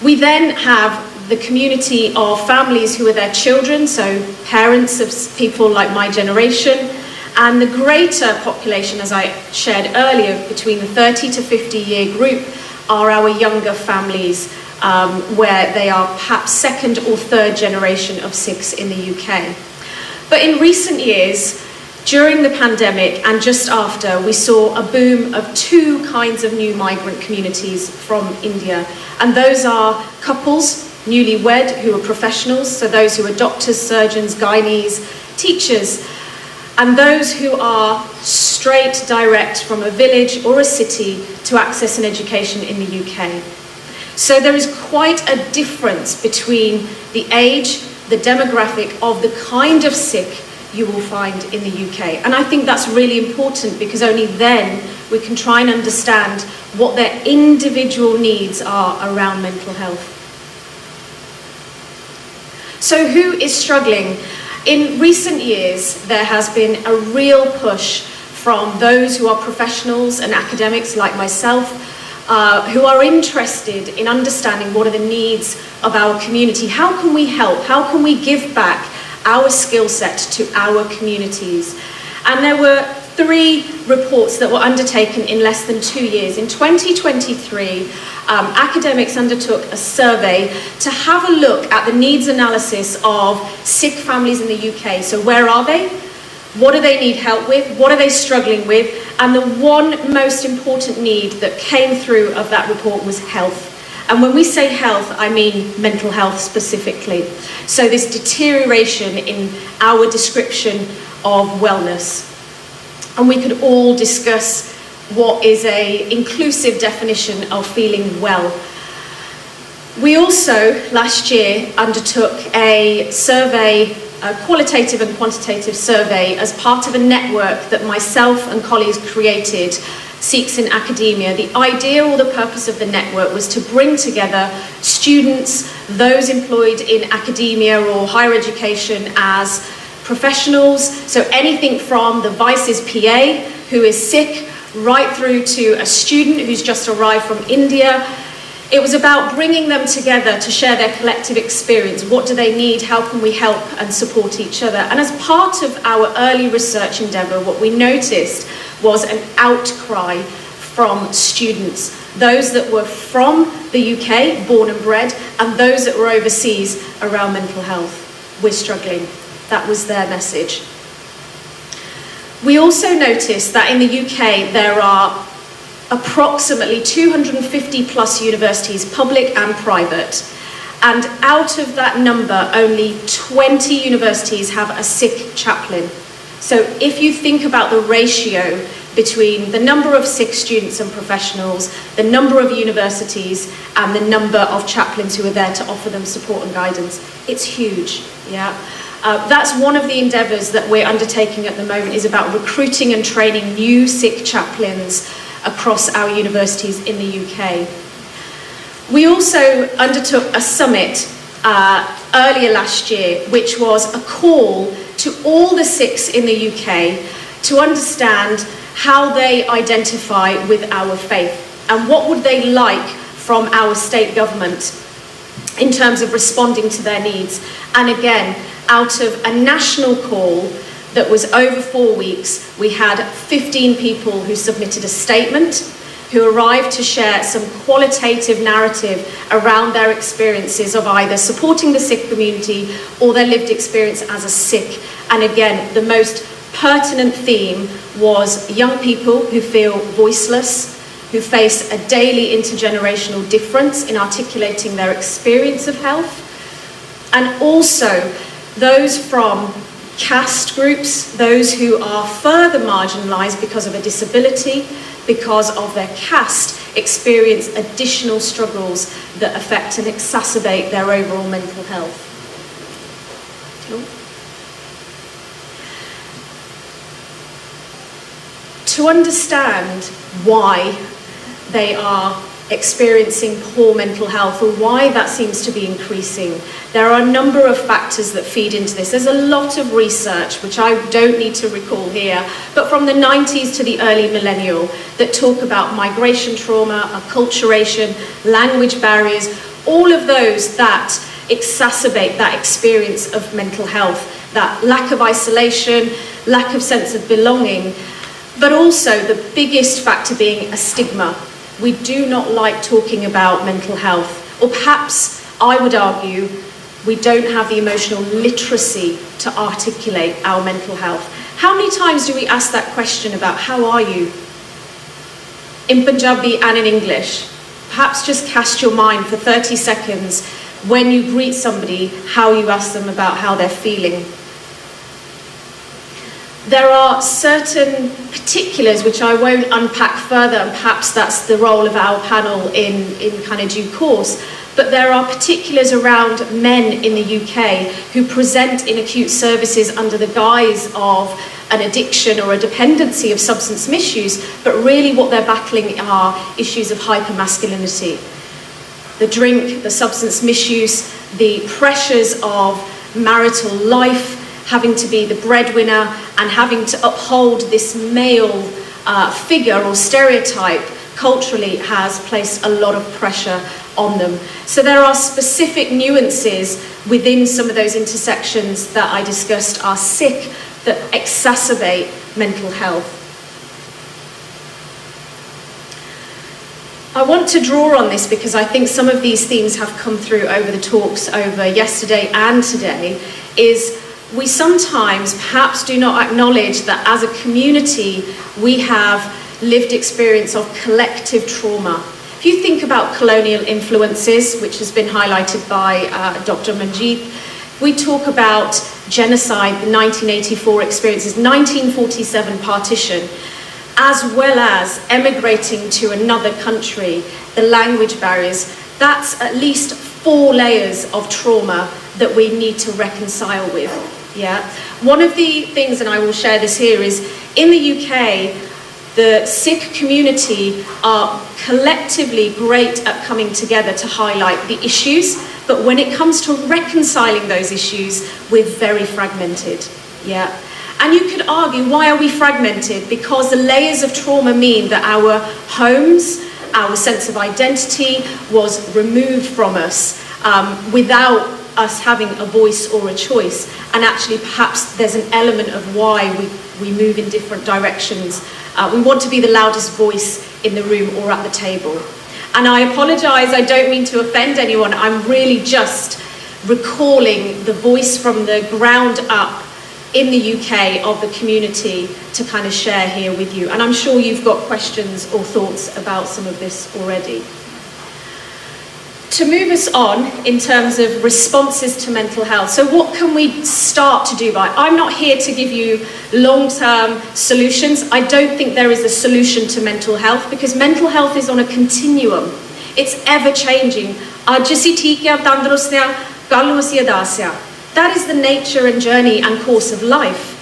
Speaker 16: We then have the community of families who are their children, so parents of people like my generation, and the greater population, as I shared earlier, between the 30 to 50 year group are our younger families, where they are perhaps second or third generation of Sikhs in the UK. But in recent years, during the pandemic and just after, we saw a boom of two kinds of new migrant communities from India, and those are couples newly wed who are professionals, so those who are doctors, surgeons, gynaes, teachers, and those who are straight direct from a village or a city to access an education in the UK. So there is quite a difference between the age, the demographic of the kind of Sikh you will find in the UK. And I think that's really important because only then we can try and understand what their individual needs are around mental health. So who is struggling? In recent years, there has been a real push from those who are professionals and academics like myself, who are interested in understanding what are the needs of our community. How can we help? How can we give back our skill set to our communities? And there were 3 reports that were undertaken in less than 2 years. In 2023, academics undertook a survey to have a look at the needs analysis of Sikh families in the UK. So where are they? What do they need help with? What are they struggling with? And the one most important need that came through of that report was health. And when we say health, I mean mental health specifically. So this deterioration in our description of wellness. And we could all discuss what is an inclusive definition of feeling well. We also, last year, undertook a survey, a qualitative and quantitative survey, as part of a network that myself and colleagues created, Sikhs in Academia. The idea or the purpose of the network was to bring together students, those employed in academia or higher education as professionals, so anything from the Vice's PA, who is Sikh, right through to a student who's just arrived from India. It was about bringing them together to share their collective experience. What do they need? How can we help and support each other? And as part of our early research endeavour, what we noticed was an outcry from students, those that were from the UK, born and bred, and those that were overseas around mental health. We're struggling. That was their message. We also noticed that in the UK there are approximately 250 plus universities, public and private, and out of that number only 20 universities have a Sikh chaplain. So if you think about the ratio between the number of Sikh students and professionals, the number of universities, and the number of chaplains who are there to offer them support and guidance, it's huge, yeah? That's one of the endeavours that we're undertaking at the moment, is about recruiting and training new Sikh chaplains across our universities in the UK. We also undertook a summit earlier last year, which was a call to all the Sikhs in the UK to understand how they identify with our faith and what would they like from our state government in terms of responding to their needs. And again, out of a national call that was over 4 weeks, we had 15 people who submitted a statement, who arrived to share some qualitative narrative around their experiences of either supporting the Sikh community or their lived experience as a Sikh. And again, the most pertinent theme was young people who feel voiceless, who face a daily intergenerational difference in articulating their experience of health, and also those from caste groups, those who are further marginalised because of a disability, because of their caste, experience additional struggles that affect and exacerbate their overall mental health. To understand why they are experiencing poor mental health, or why that seems to be increasing, there are a number of factors that feed into this. There's a lot of research, which I don't need to recall here, but from the 90s to the early millennial, that talk about migration trauma, acculturation, language barriers, all of those that exacerbate that experience of mental health, that lack of isolation, lack of sense of belonging, but also the biggest factor being a stigma. We do not like talking about mental health, or perhaps I would argue we don't have the emotional literacy to articulate our mental health. How many times do we ask that question about how are you? In Punjabi and in English. Perhaps just cast your mind for 30 seconds when you greet somebody, how you ask them about how they're feeling. There are certain particulars which I won't unpack further, and perhaps that's the role of our panel in kind of due course, but there are particulars around men in the UK who present in acute services under the guise of an addiction or a dependency of substance misuse, but really what they're battling are issues of hypermasculinity. The drink, the substance misuse, the pressures of marital life, having to be the breadwinner and having to uphold this male figure or stereotype culturally has placed a lot of pressure on them. So there are specific nuances within some of those intersections that I discussed are sick, that exacerbate mental health. I want to draw on this because I think some of these themes have come through over the talks over yesterday and today, is we sometimes perhaps do not acknowledge that as a community we have lived experience of collective trauma. If you think about colonial influences, which has been highlighted by Dr. Manjeet, we talk about genocide, the 1984 experiences, 1947 partition, as well as emigrating to another country, the language barriers, that's at least 4 layers of trauma that we need to reconcile with. Yeah. One of the things, and I will share this here, is in the UK, the Sikh community are collectively great at coming together to highlight the issues, but when it comes to reconciling those issues, we're very fragmented. Yeah. And you could argue, why are we fragmented? Because the layers of trauma mean that our homes, our sense of identity was removed from us without us having a voice or a choice. And actually perhaps there's an element of why we move in different directions. We want to be the loudest voice in the room or at the table. And I apologise, I don't mean to offend anyone, I'm really just recalling the voice from the ground up in the UK of the community to kind of share here with you. And I'm sure you've got questions or thoughts about some of this already. To move us on in terms of responses to mental health, so what can we start to do by? I'm not here to give you long-term solutions. I don't think there is a solution to mental health because mental health is on a continuum. It's ever-changing. That is the nature and journey and course of life.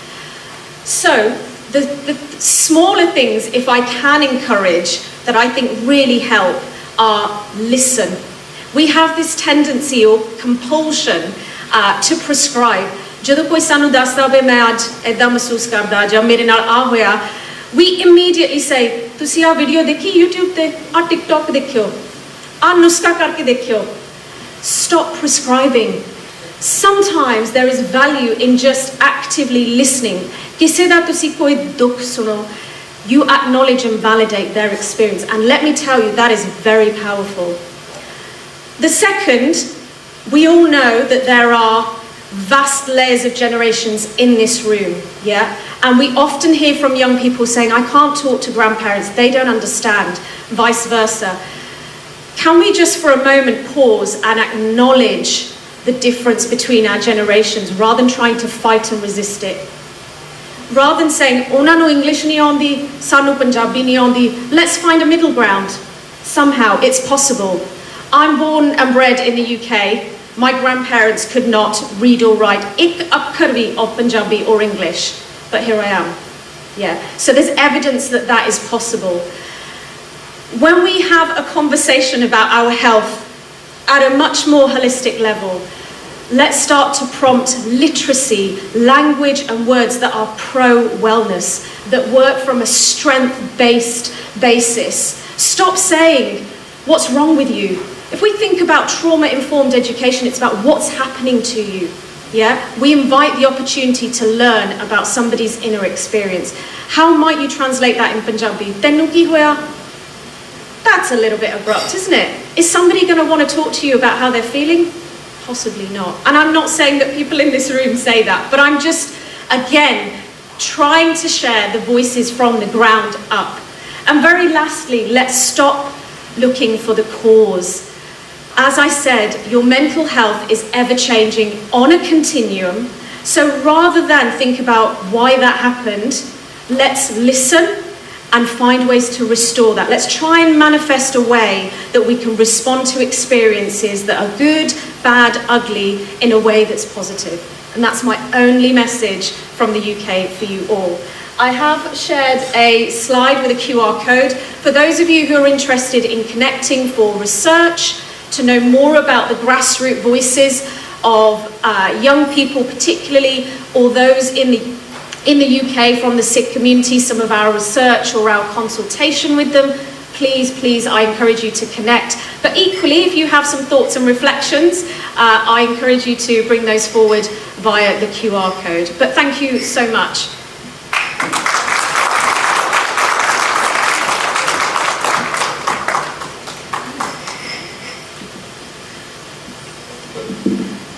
Speaker 16: So the smaller things, if I can encourage, that I think really help are listen. We have this tendency or compulsion to prescribe. ਜਦੋਂ ਕੋਈ ਸਾਨੂੰ ਦੱਸਦਾ ਹੋਵੇ ਮੈਂ ਅੱਜ ਇਦਾਂ ਮਹਿਸੂਸ ਕਰਦਾ ਜਾਂ ਮੇਰੇ ਨਾਲ ਆ ਹੋਇਆ, we immediately say ਤੁਸੀਂ ਆ ਵੀਡੀਓ ਦੇਖੀ YouTube ਤੇ, ਆ TikTok ਦੇਖਿਓ, ਆ ਨੁਸਖਾ ਕਰਕੇ ਦੇਖਿਓ. Stop prescribing. Sometimes there is value in just actively listening. ਕਿਸੇ ਦਾ ਤੁਸੀਂ ਕੋਈ ਦੁੱਖ ਸੁਣੋ, you acknowledge and validate their experience, and let me tell you, that is very powerful. The second, we all know that there are vast layers of generations in this room, yeah? And we often hear from young people saying, I can't talk to grandparents, they don't understand, vice versa. Can we just for a moment pause and acknowledge the difference between our generations rather than trying to fight and resist it? Rather than saying, ਉਹਨਾਂ ਨੂੰ English ਨਹੀਂ ਆਉਂਦੀ, ਸਾਨੂੰ ਪੰਜਾਬੀ ਨਹੀਂ ਆਉਂਦੀ, let's find a middle ground. Somehow, it's possible. I'm born and bred in the UK. My grandparents could not read or write ik akkar bhi of Punjabi or English, but here I am. Yeah, so there's evidence that that is possible. When we have a conversation about our health at a much more holistic level, let's start to prompt literacy, language and words that are pro-wellness, that work from a strength-based basis. Stop saying, what's wrong with you? If we think about trauma-informed education, it's about what's happening to you. Yeah? We invite the opportunity to learn about somebody's inner experience. How might you translate that in Punjabi? Tenu ki hoya? That's a little bit abrupt, isn't it? Is somebody going to want to talk to you about how they're feeling? Possibly not. And I'm not saying that people in this room say that, but I'm just, again, trying to share the voices from the ground up. And very lastly, let's stop looking for the cause. As I said, your mental health is ever-changing on a continuum. So rather than think about why that happened, let's listen and find ways to restore that. Let's try and manifest a way that we can respond to experiences that are good, bad, ugly in a way that's positive. And that's my only message from the UK for you all. I have shared a slide with a QR code. For those of you who are interested in connecting for research, to know more about the grassroots voices of young people particularly, or those in the UK from the Sikh community, some of our research or our consultation with them, please, I encourage you to connect. But equally, if you have some thoughts and reflections, I encourage you to bring those forward via the QR code. But thank you so much.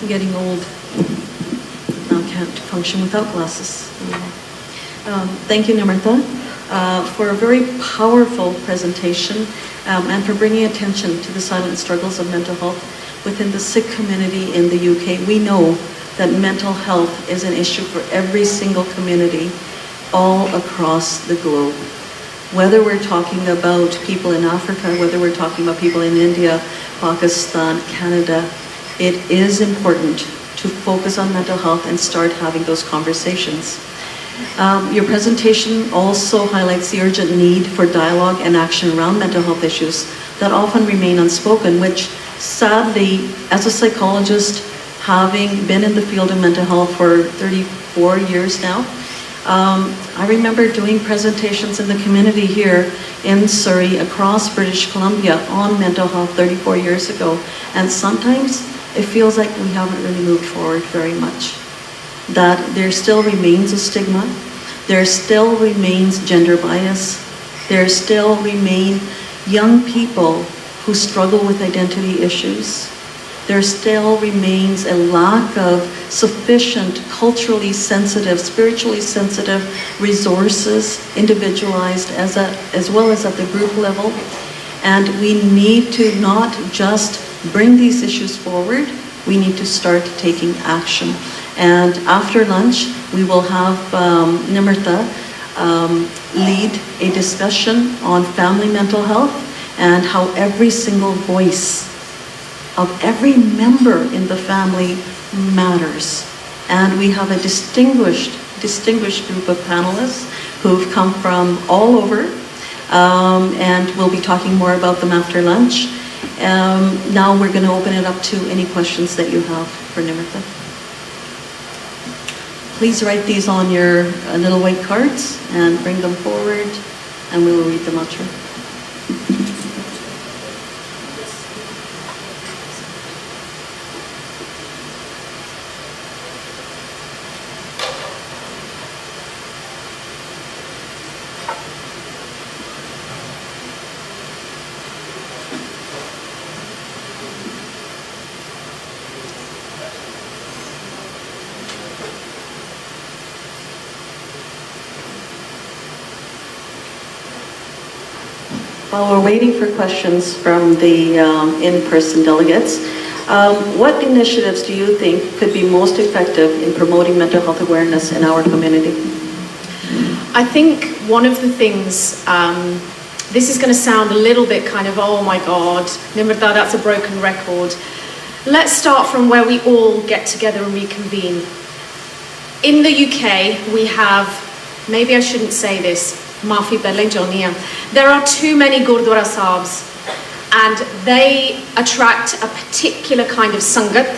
Speaker 5: I'm getting old. Now can't function without glasses. Thank you, Namrata, for a very powerful presentation and for bringing attention to the silent struggles of mental health within the Sikh community in the UK. We know that mental health is an issue for every single community all across the globe. Whether we're talking about people in Africa, whether we're talking about people in India, Pakistan, Canada, it is important to focus on mental health and start having those conversations. Your presentation also highlights the urgent need for dialogue and action around mental health issues that often remain unspoken, which sadly, as a psychologist, having been in the field of mental health for 34 years now, I remember doing presentations in the community here in Surrey, across British Columbia, on mental health 34 years ago. And sometimes it feels like we haven't really moved forward very much. That there still remains a stigma, there still remains gender bias, there still remain young people who struggle with identity issues. There still remains a lack of sufficient culturally sensitive, spiritually sensitive resources, individualized as well as at the group level. And we need to not just bring these issues forward, we need to start taking action. And after lunch, we will have Nimrata lead a discussion on family mental health and how every single voice of every member in the family matters. And we have a distinguished group of panelists who've come from all over, and we'll be talking more about them after lunch. Now we're going to open it up to any questions that you have for Nimrita. Please write these on your little white cards and bring them forward, and we will read the mantra. While we're waiting for questions from the in-person delegates, what initiatives do you think could be most effective in promoting mental health awareness in our community?
Speaker 16: I think one of the things, this is going to sound a little bit kind of, oh my God, Nimrita, that's a broken record. Let's start from where we all get together and reconvene. In the UK, we have, maybe I shouldn't say this, Maafi Pehla Jonia. There are too many Gurdwara Sahibs, and they attract a particular kind of sangat,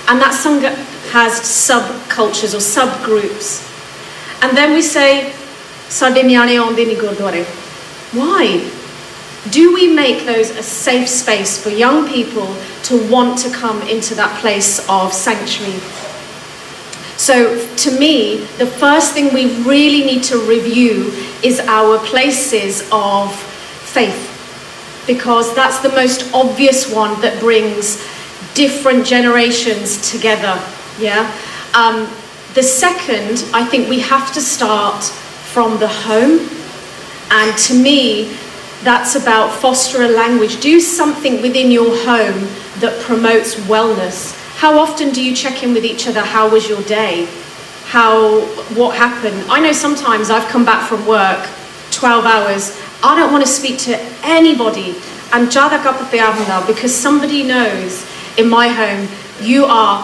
Speaker 16: and that sangat has subcultures or subgroups. And then we say, Sade Nyane aunde ni Gurdware. Why? Do we make those a safe space for young people to want to come into that place of sanctuary? So to me, the first thing we really need to review is our places of faith, because that's the most obvious one that brings different generations together. Yeah. The second, I think we have to start from the home, and to me, that's about foster a language. Do something within your home that promotes wellness. How often do you check in with each other? How was your day? What happened? I know sometimes I've come back from work, 12 hours, I don't want to speak to anybody, and because somebody knows in my home, you are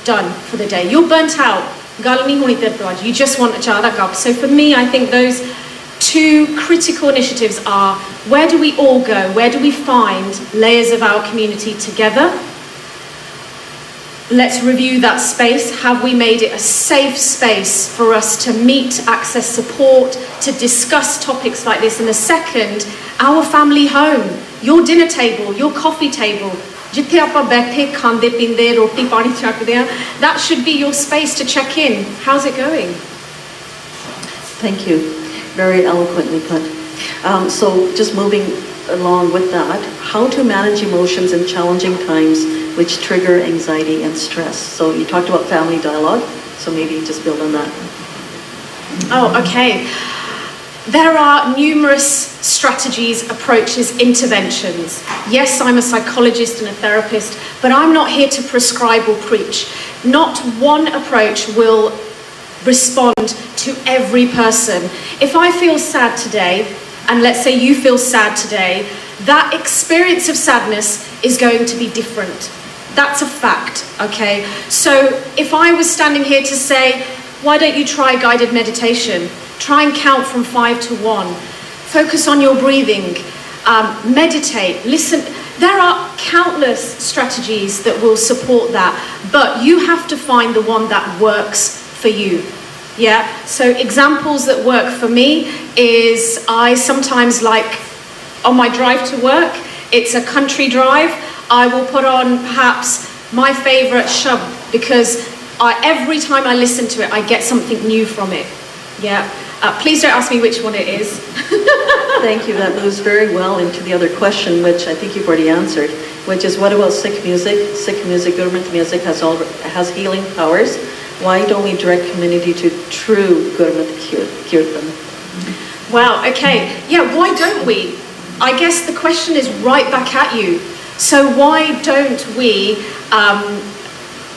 Speaker 16: done for the day. You're burnt out. You just want a jada. So for me, I think those two critical initiatives are, where do we all go? Where do we find layers of our community together? Let's review that space. Have we made it a safe space for us to meet, access support, to discuss topics like this? And the second, our family home, your dinner table, your coffee table, that should be your space to check in. How's it going?
Speaker 5: Thank you. Very eloquently put. So just moving along with that, how to manage emotions in challenging times which trigger anxiety and stress. So you talked about family dialogue, so maybe just build on that.
Speaker 16: Oh, okay. There are numerous strategies, approaches, interventions. Yes, I'm a psychologist and a therapist, but I'm not here to prescribe or preach. Not one approach will respond to every person. If I feel sad today, and let's say you feel sad today, that experience of sadness is going to be different. That's a fact, okay? So if I was standing here to say, why don't you try guided meditation? Try and count from 5 to 1. Focus on your breathing. Meditate, listen. There are countless strategies that will support that, but you have to find the one that works for you. Yeah, so examples that work for me is I sometimes like on my drive to work, it's a country drive, I will put on perhaps my favorite shab, because every time I listen to it, I get something new from it. Yeah, please don't ask me which one it is.
Speaker 5: Thank you, that moves very well into the other question, which I think you've already answered, which is what about Sikh music? Sikh music, Gurmat music has healing powers. Why don't we direct community to true Gurmat Kirtan?
Speaker 16: Wow, okay. Yeah, why don't we? I guess the question is right back at you. So why don't we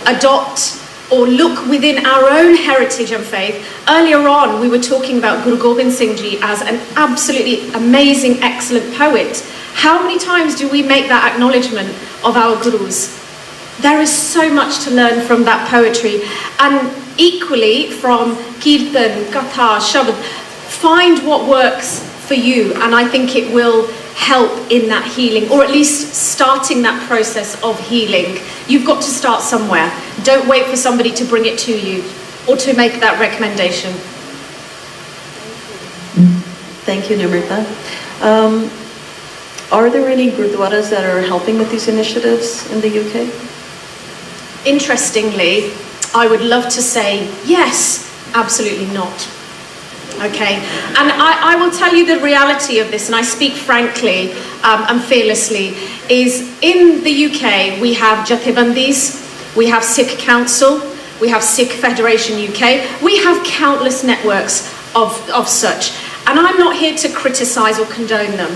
Speaker 16: adopt or look within our own heritage and faith? Earlier on, we were talking about Guru Gobind Singh Ji as an absolutely amazing, excellent poet. How many times do we make that acknowledgement of our gurus? There is so much to learn from that poetry, and equally from Kirtan, Katha, Shabad. Find what works for you, and I think it will help in that healing, or at least starting that process of healing. You've got to start somewhere. Don't wait for somebody to bring it to you or to make that recommendation.
Speaker 5: Thank you, Nimrita. Are there any gurdwaras that are helping with these initiatives in the UK?
Speaker 16: Interestingly, I would love to say yes, absolutely not. Okay, and I will tell you the reality of this, and I speak frankly and fearlessly, is in the UK we have Jathebandis, we have Sikh Council, we have Sikh Federation UK, we have countless networks of such, and I'm not here to criticise or condone them,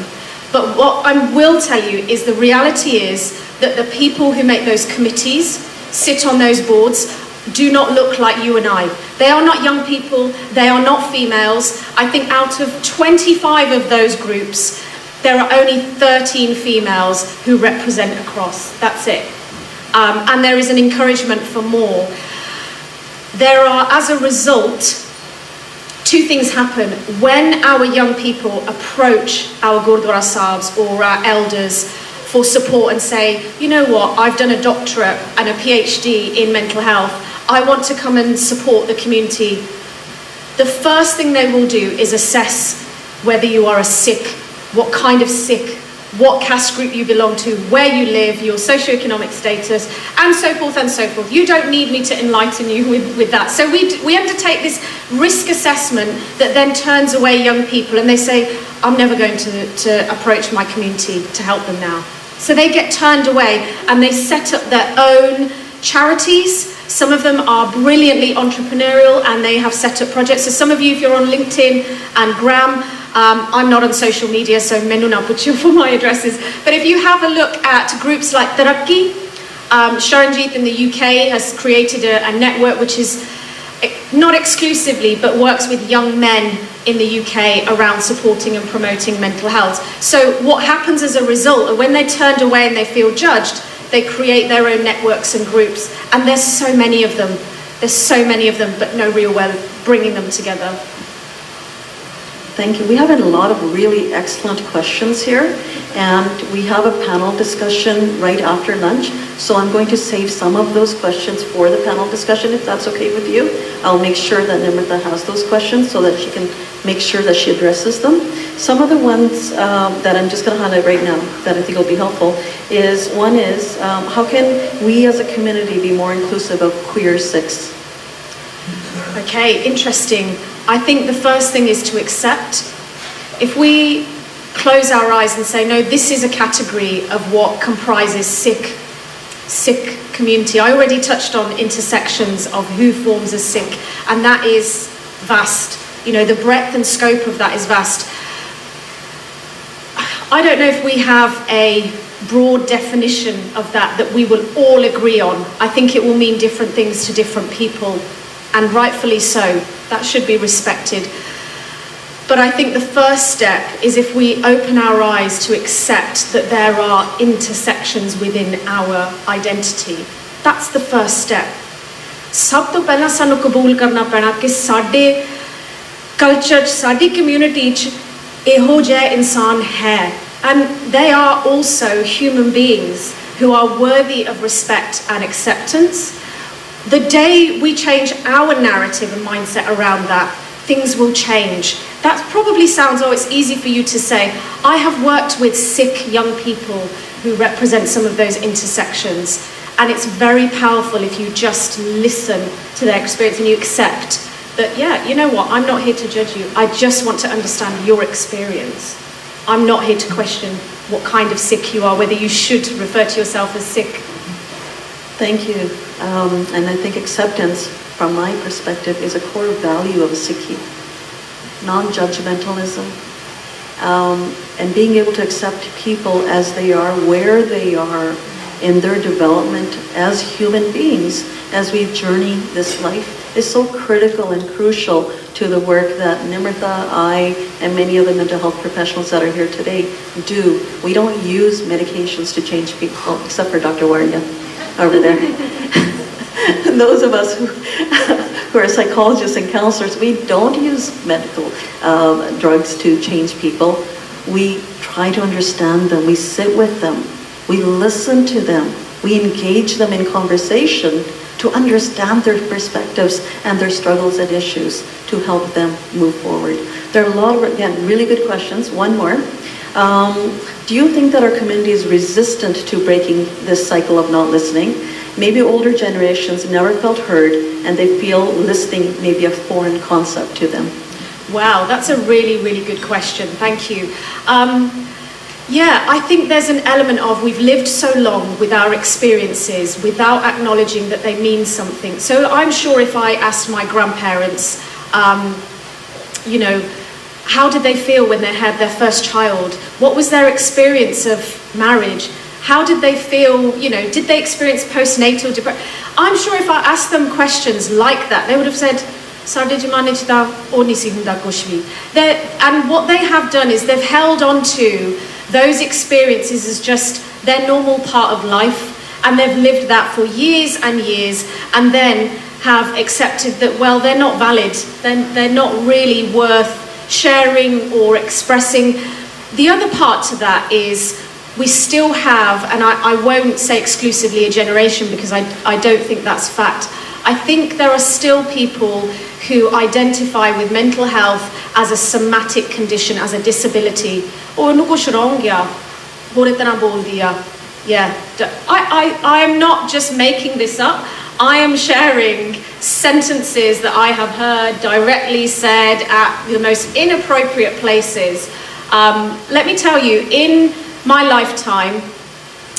Speaker 16: but what I will tell you is the reality is that the people who make those committees, sit on those boards, do not look like you and I. They are not young people, they are not females. I think out of 25 of those groups, there are only 13 females who represent across. That's it. And there is an encouragement for more. There are, as a result, two things happen. When our young people approach our Gurdwara Sahibs or our elders for support and say, you know what, I've done a doctorate and a PhD in mental health, I want to come and support the community. The first thing they will do is assess whether you are a Sikh, what kind of Sikh, what caste group you belong to, where you live, your socioeconomic status, and so forth and so forth. You don't need me to enlighten you with that. So we undertake this risk assessment that then turns away young people, and they say, I'm never going to approach my community to help them now. So they get turned away, and they set up their own charities. Some of them are brilliantly entrepreneurial and they have set up projects. So some of you, if you're on LinkedIn and Gram, I'm not on social media, so Menuna put you for my addresses. But if you have a look at groups like Tarakki, Sharanjit in the UK has created a network which is not exclusively, but works with young men in the UK around supporting and promoting mental health. So what happens as a result, when they're turned away and they feel judged, they create their own networks and groups, and there's so many of them. There's so many of them, but no real way of bringing them together.
Speaker 5: Thank you. We have a lot of really excellent questions here, and we have a panel discussion right after lunch. So I'm going to save some of those questions for the panel discussion, if that's okay with you. I'll make sure that Nimrita has those questions so that she can make sure that she addresses them. Some of the ones that I'm just going to highlight right now that I think will be helpful is, one is, how can we as a community be more inclusive of queer Sikhs?
Speaker 16: Okay, interesting. I think the first thing is to accept. If we close our eyes and say, no, this is a category of what comprises Sikh community. I already touched on intersections of who forms a Sikh, and that is vast. You know, the breadth and scope of that is vast. I don't know if we have a broad definition of that we will all agree on. I think it will mean different things to different people, and rightfully so. That should be respected. But I think the first step is if we open our eyes to accept that there are intersections within our identity. That's the first step. ਸਭ ਤੋਂ ਪਹਿਲਾਂ ਸਾਨੂੰ ਕਬੂਲ ਕਰਨਾ ਪੈਣਾ ਕਿ ਸਾਡੇ culture 'ਚ, ਸਾਡੀ ਕਮਿਊਨਿਟੀ 'ਚ ਇਹੋ ਜਿਹੇ ਇਨਸਾਨ ਹੈ. And they are also human beings who are worthy of respect and acceptance. The day we change our narrative and mindset around that, things will change. That probably sounds, oh, it's easy for you to say. I have worked with Sikh young people who represent some of those intersections, and it's very powerful if you just listen to their experience and you accept that, yeah, you know what, I'm not here to judge you. I just want to understand your experience. I'm not here to question what kind of Sikh you are, whether you should refer to yourself as Sikh.
Speaker 5: Thank you. And I think acceptance, from my perspective, is a core value of a Sikhi. Non-judgmentalism, and being able to accept people as they are, where they are in their development as human beings, as we journey this life, is so critical and crucial to the work that Nimrita, I, and many of the mental health professionals that are here today do. We don't use medications to change people, except for Dr. Warnia over there. Those of us who are psychologists and counselors, we don't use medical drugs to change people. We try to understand them, we sit with them, we listen to them, we engage them in conversation to understand their perspectives and their struggles and issues to help them move forward. There are a lot of, again, really good questions. One more. Do you think that our community is resistant to breaking this cycle of not listening? Maybe older generations never felt heard and they feel listening may be a foreign concept to them.
Speaker 16: Wow, that's a really, really good question. Thank you. Yeah, I think there's an element of we've lived so long with our experiences without acknowledging that they mean something. So I'm sure if I asked my grandparents, you know, how did they feel when they had their first child? What was their experience of marriage? How did they feel, you know, did they experience postnatal depression? I'm sure if I asked them questions like that, they would have said, and what they have done is they've held on to those experiences as just their normal part of life, and they've lived that for years and years, and then have accepted that, well, they're not valid, they're not really worth sharing or expressing. The other part to that is we still have, and I won't say exclusively a generation because I don't think that's fact, I think there are still people who identify with mental health as a somatic condition, as a disability. Yeah, I am not just making this up. I am sharing sentences that I have heard directly said at the most inappropriate places. Let me tell you, in my lifetime,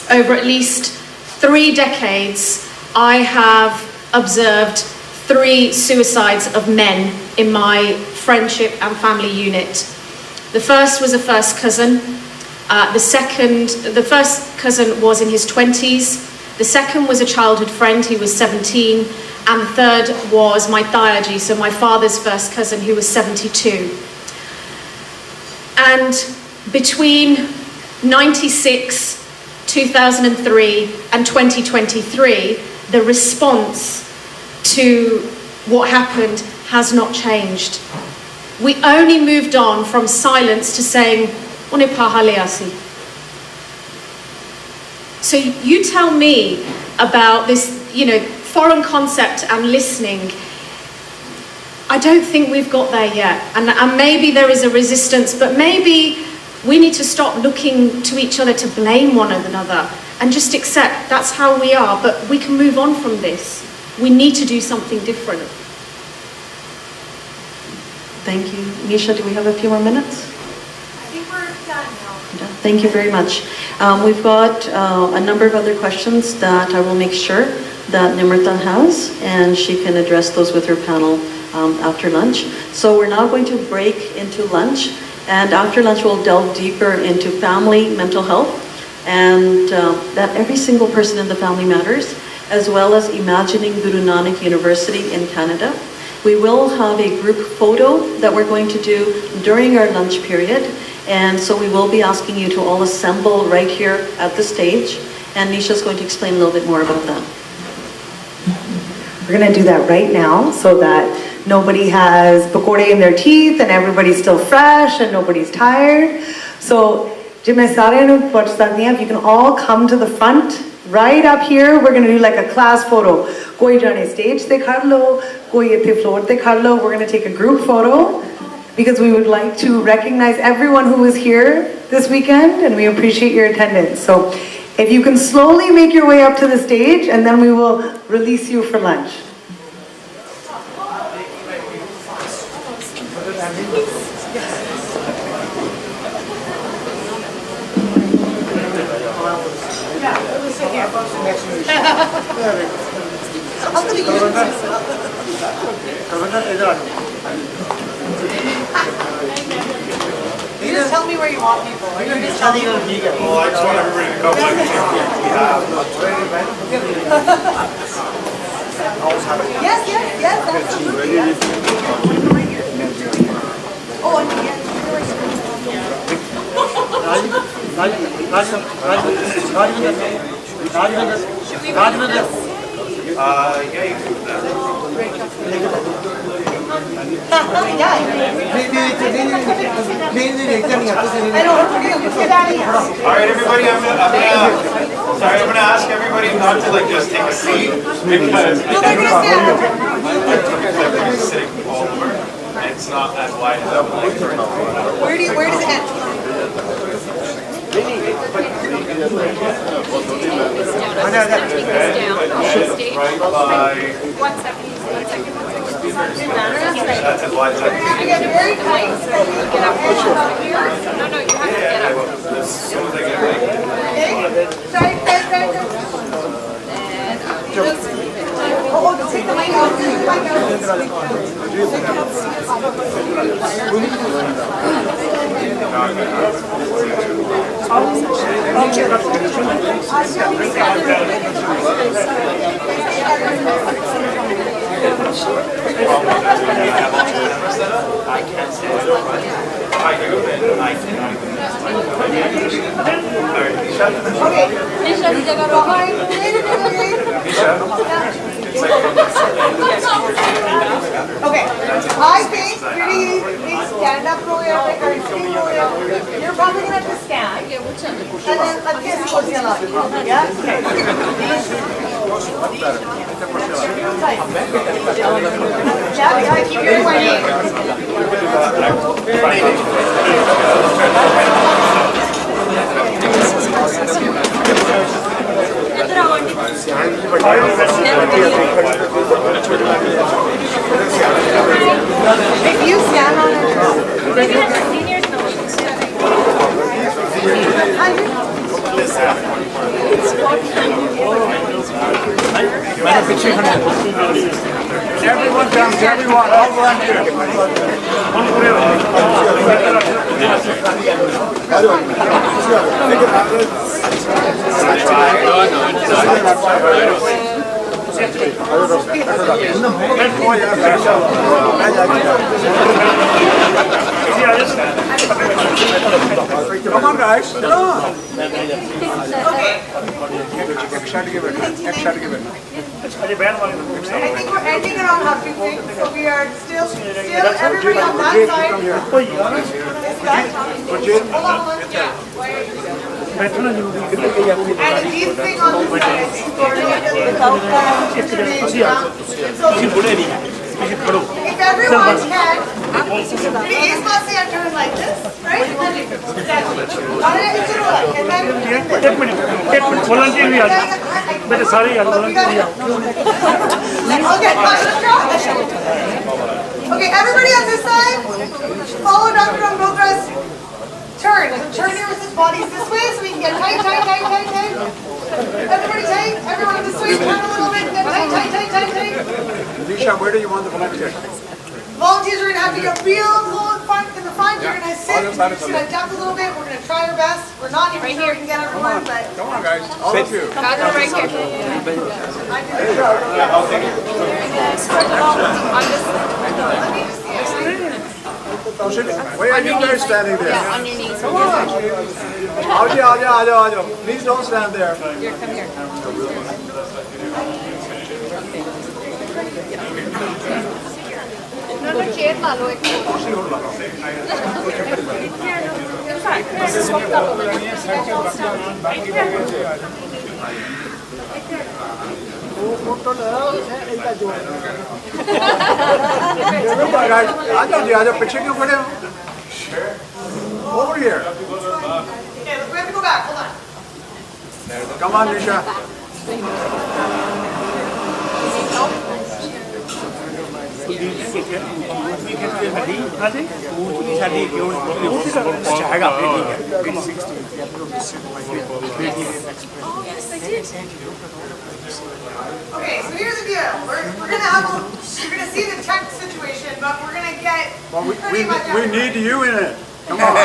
Speaker 16: over at least 3 decades, I have observed 3 suicides of men in my friendship and family unit. The first was a first cousin. The first cousin was in his 20s. The second was a childhood friend, he was 17. And the third was my Tayaji, so my father's first cousin, who was 72. And between 96, 2003, and 2023, the response to what happened has not changed. We only moved on from silence to saying, "Une pahaleasi." So you tell me about this, you know, foreign concept and listening. I don't think we've got there yet. And maybe there is a resistance, but maybe we need to stop looking to each other to blame one another and just accept that's how we are, but we can move on from this. We need to do something different.
Speaker 5: Thank you. Nisha, do we have a few more minutes?
Speaker 3: I think we're done now.
Speaker 5: Thank you very much. We've got a number of other questions that I will make sure that Nimrata has, and she can address those with her panel after lunch. So we're now going to break into lunch, and after lunch we'll delve deeper into family mental health, and that every single person in the family matters, as well as imagining Guru Nanak University in Canada. We will have a group photo that we're going to do during our lunch period, and so we will be asking you to all assemble right here at the stage, and Nisha's going to explain a little bit more about that.
Speaker 12: We're going to do that right now so that nobody has pakode in their teeth and everybody's still fresh and nobody's tired. So, if you can all come to the front, right up here. We're going to do like a class photo. Koi jane stage te khad lo, koi ete floor te khad lo. We're going to take a group photo because we would like to recognize everyone who was here this weekend, and we appreciate your attendance. So, if you can slowly make your way up to the stage, and then we will release you for lunch.
Speaker 3: You just tell me where you want people. Or you just tell me.
Speaker 2: Oh, I just want everybody to come like we have.
Speaker 3: Yes, absolutely. Oh, and yeah.
Speaker 2: Yeah, you can do that. Alright everybody, I'm gonna ask everybody not to like just take a seat because sitting all over and it's not as wide as I would like for it to be.
Speaker 3: Where does it end?
Speaker 2: Right by
Speaker 17: 1 second.
Speaker 2: that's as wide as I can.
Speaker 3: You get very tight. So you get up here.
Speaker 17: No, you have to get up.
Speaker 2: As soon as I get ready.
Speaker 3: Tight. Oh, take the mic out. Take the mic
Speaker 2: I can't say I do and I cannot.
Speaker 3: Okay, I think we stand up real quick or sitting real quick. You're probably gonna have to stand. And then let's get what's the other. Yeah? Okay. Yeah, keep your if you stand on it,
Speaker 17: Maybe have the seniors know.
Speaker 2: Everyone comes, everyone, all Come on guys, come on.
Speaker 3: okay. I think we're ending around Huffington, so we are still everybody on that side. This guy. Hold on. And these thing on this side, I think we're without if everyone can, please must say turn like this, right? Okay, everybody on this side, follow Dr. Amgotra's turn. Turn your bodies this way so we can get tight. Everybody tight. Everyone this way, turn a little bit, get tight.
Speaker 2: Nisha, where do you want the volunteers?
Speaker 3: Volunteers are going to have to get real low in the front. You're going to sit. You're just going to jump a little bit. We're going to try our best. We're not even sure we can get everyone, but
Speaker 2: come on, guys. All of you.
Speaker 17: I'll go right here.
Speaker 2: Why are you guys standing there?
Speaker 17: Yeah, on your knees.
Speaker 2: Come on. Aao. Please don't stand there.
Speaker 17: Here, come here. No, chair ला लो एक In fact, this is what
Speaker 2: Come on, guys. आजा पीछे क्यों खड़े हो? Over here.
Speaker 3: okay, we have to go back. Hold on.
Speaker 2: Come on, Nisha.
Speaker 3: Okay, so here's the deal. We're gonna see the tech situation, but we're gonna get pretty much
Speaker 2: We need you in it. Come on.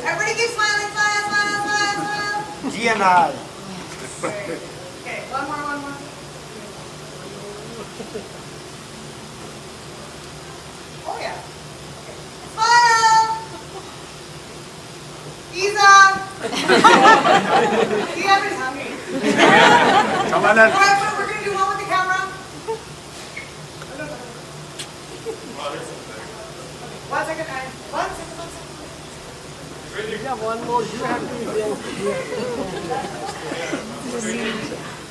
Speaker 3: Everybody keep smiling, smile.
Speaker 2: GNI.
Speaker 3: Okay, one more. Oh yeah. Smile. Ease up. Whoever's hungry.
Speaker 2: Come on in.
Speaker 3: All right, we're going to do one with the camera. One second, one second.
Speaker 7: Yeah, one more. You have to be there.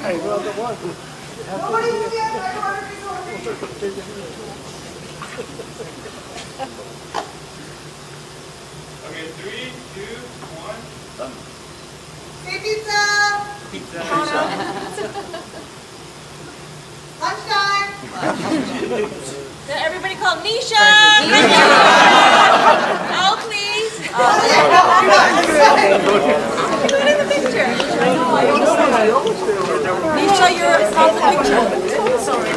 Speaker 7: I got the one.
Speaker 3: Nobody will be able to
Speaker 2: Okay, 3, 2, 1. Done.
Speaker 3: Say pizza.
Speaker 2: Pizza.
Speaker 3: Lunchtime.
Speaker 17: Then everybody call Nisha. Oh, please. Put it in the picture. Nisha, you're on the picture. Sorry.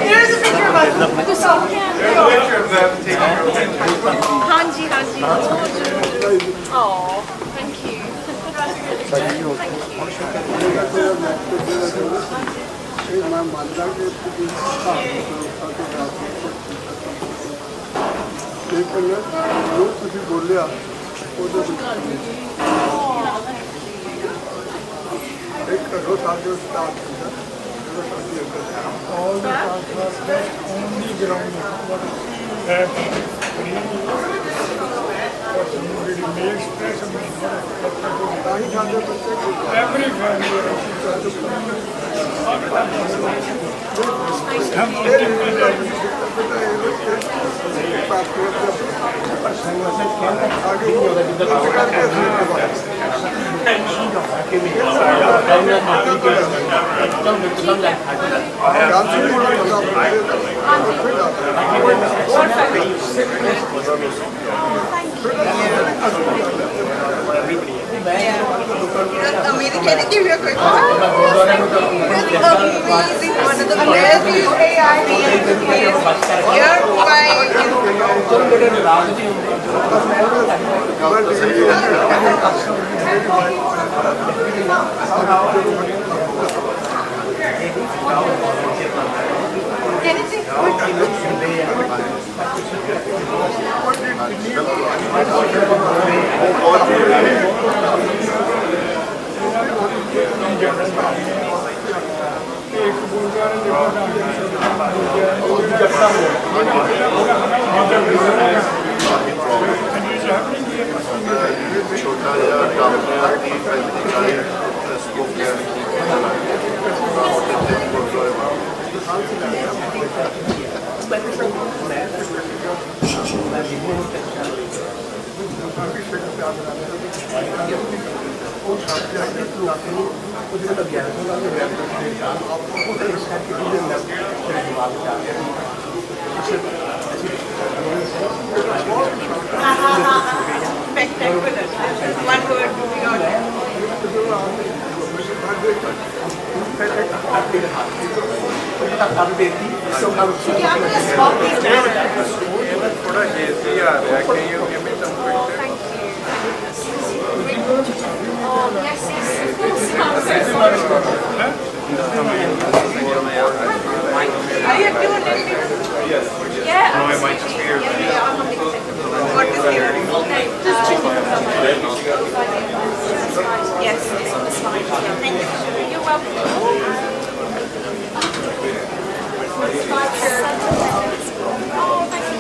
Speaker 3: Here's a picture of us.
Speaker 2: There's a picture of them taking your picture.
Speaker 17: Hanji. Oh, thank you.
Speaker 7: ਲੇਕਿਨ ਜੋ ਤੁਸੀਂ ਬੋਲਿਆ ਉਹਦੇ ਵਿੱਚ ਇੱਕ ਕਰੋ ਸਾਡੇ staff all the transfers best only ground that makes stress every family
Speaker 3: Amazing. Can I give you a quick one? Amazing. One of the best AI Your One word, moving on.
Speaker 2: Can you give me some pictures?
Speaker 17: Oh, yes.
Speaker 3: Are you doing it?
Speaker 2: Yes.
Speaker 17: Yeah.
Speaker 2: No, I might just be here.
Speaker 3: What is here?
Speaker 17: Yes, it's on the slide. Thank you. You're welcome. Oh, thank you.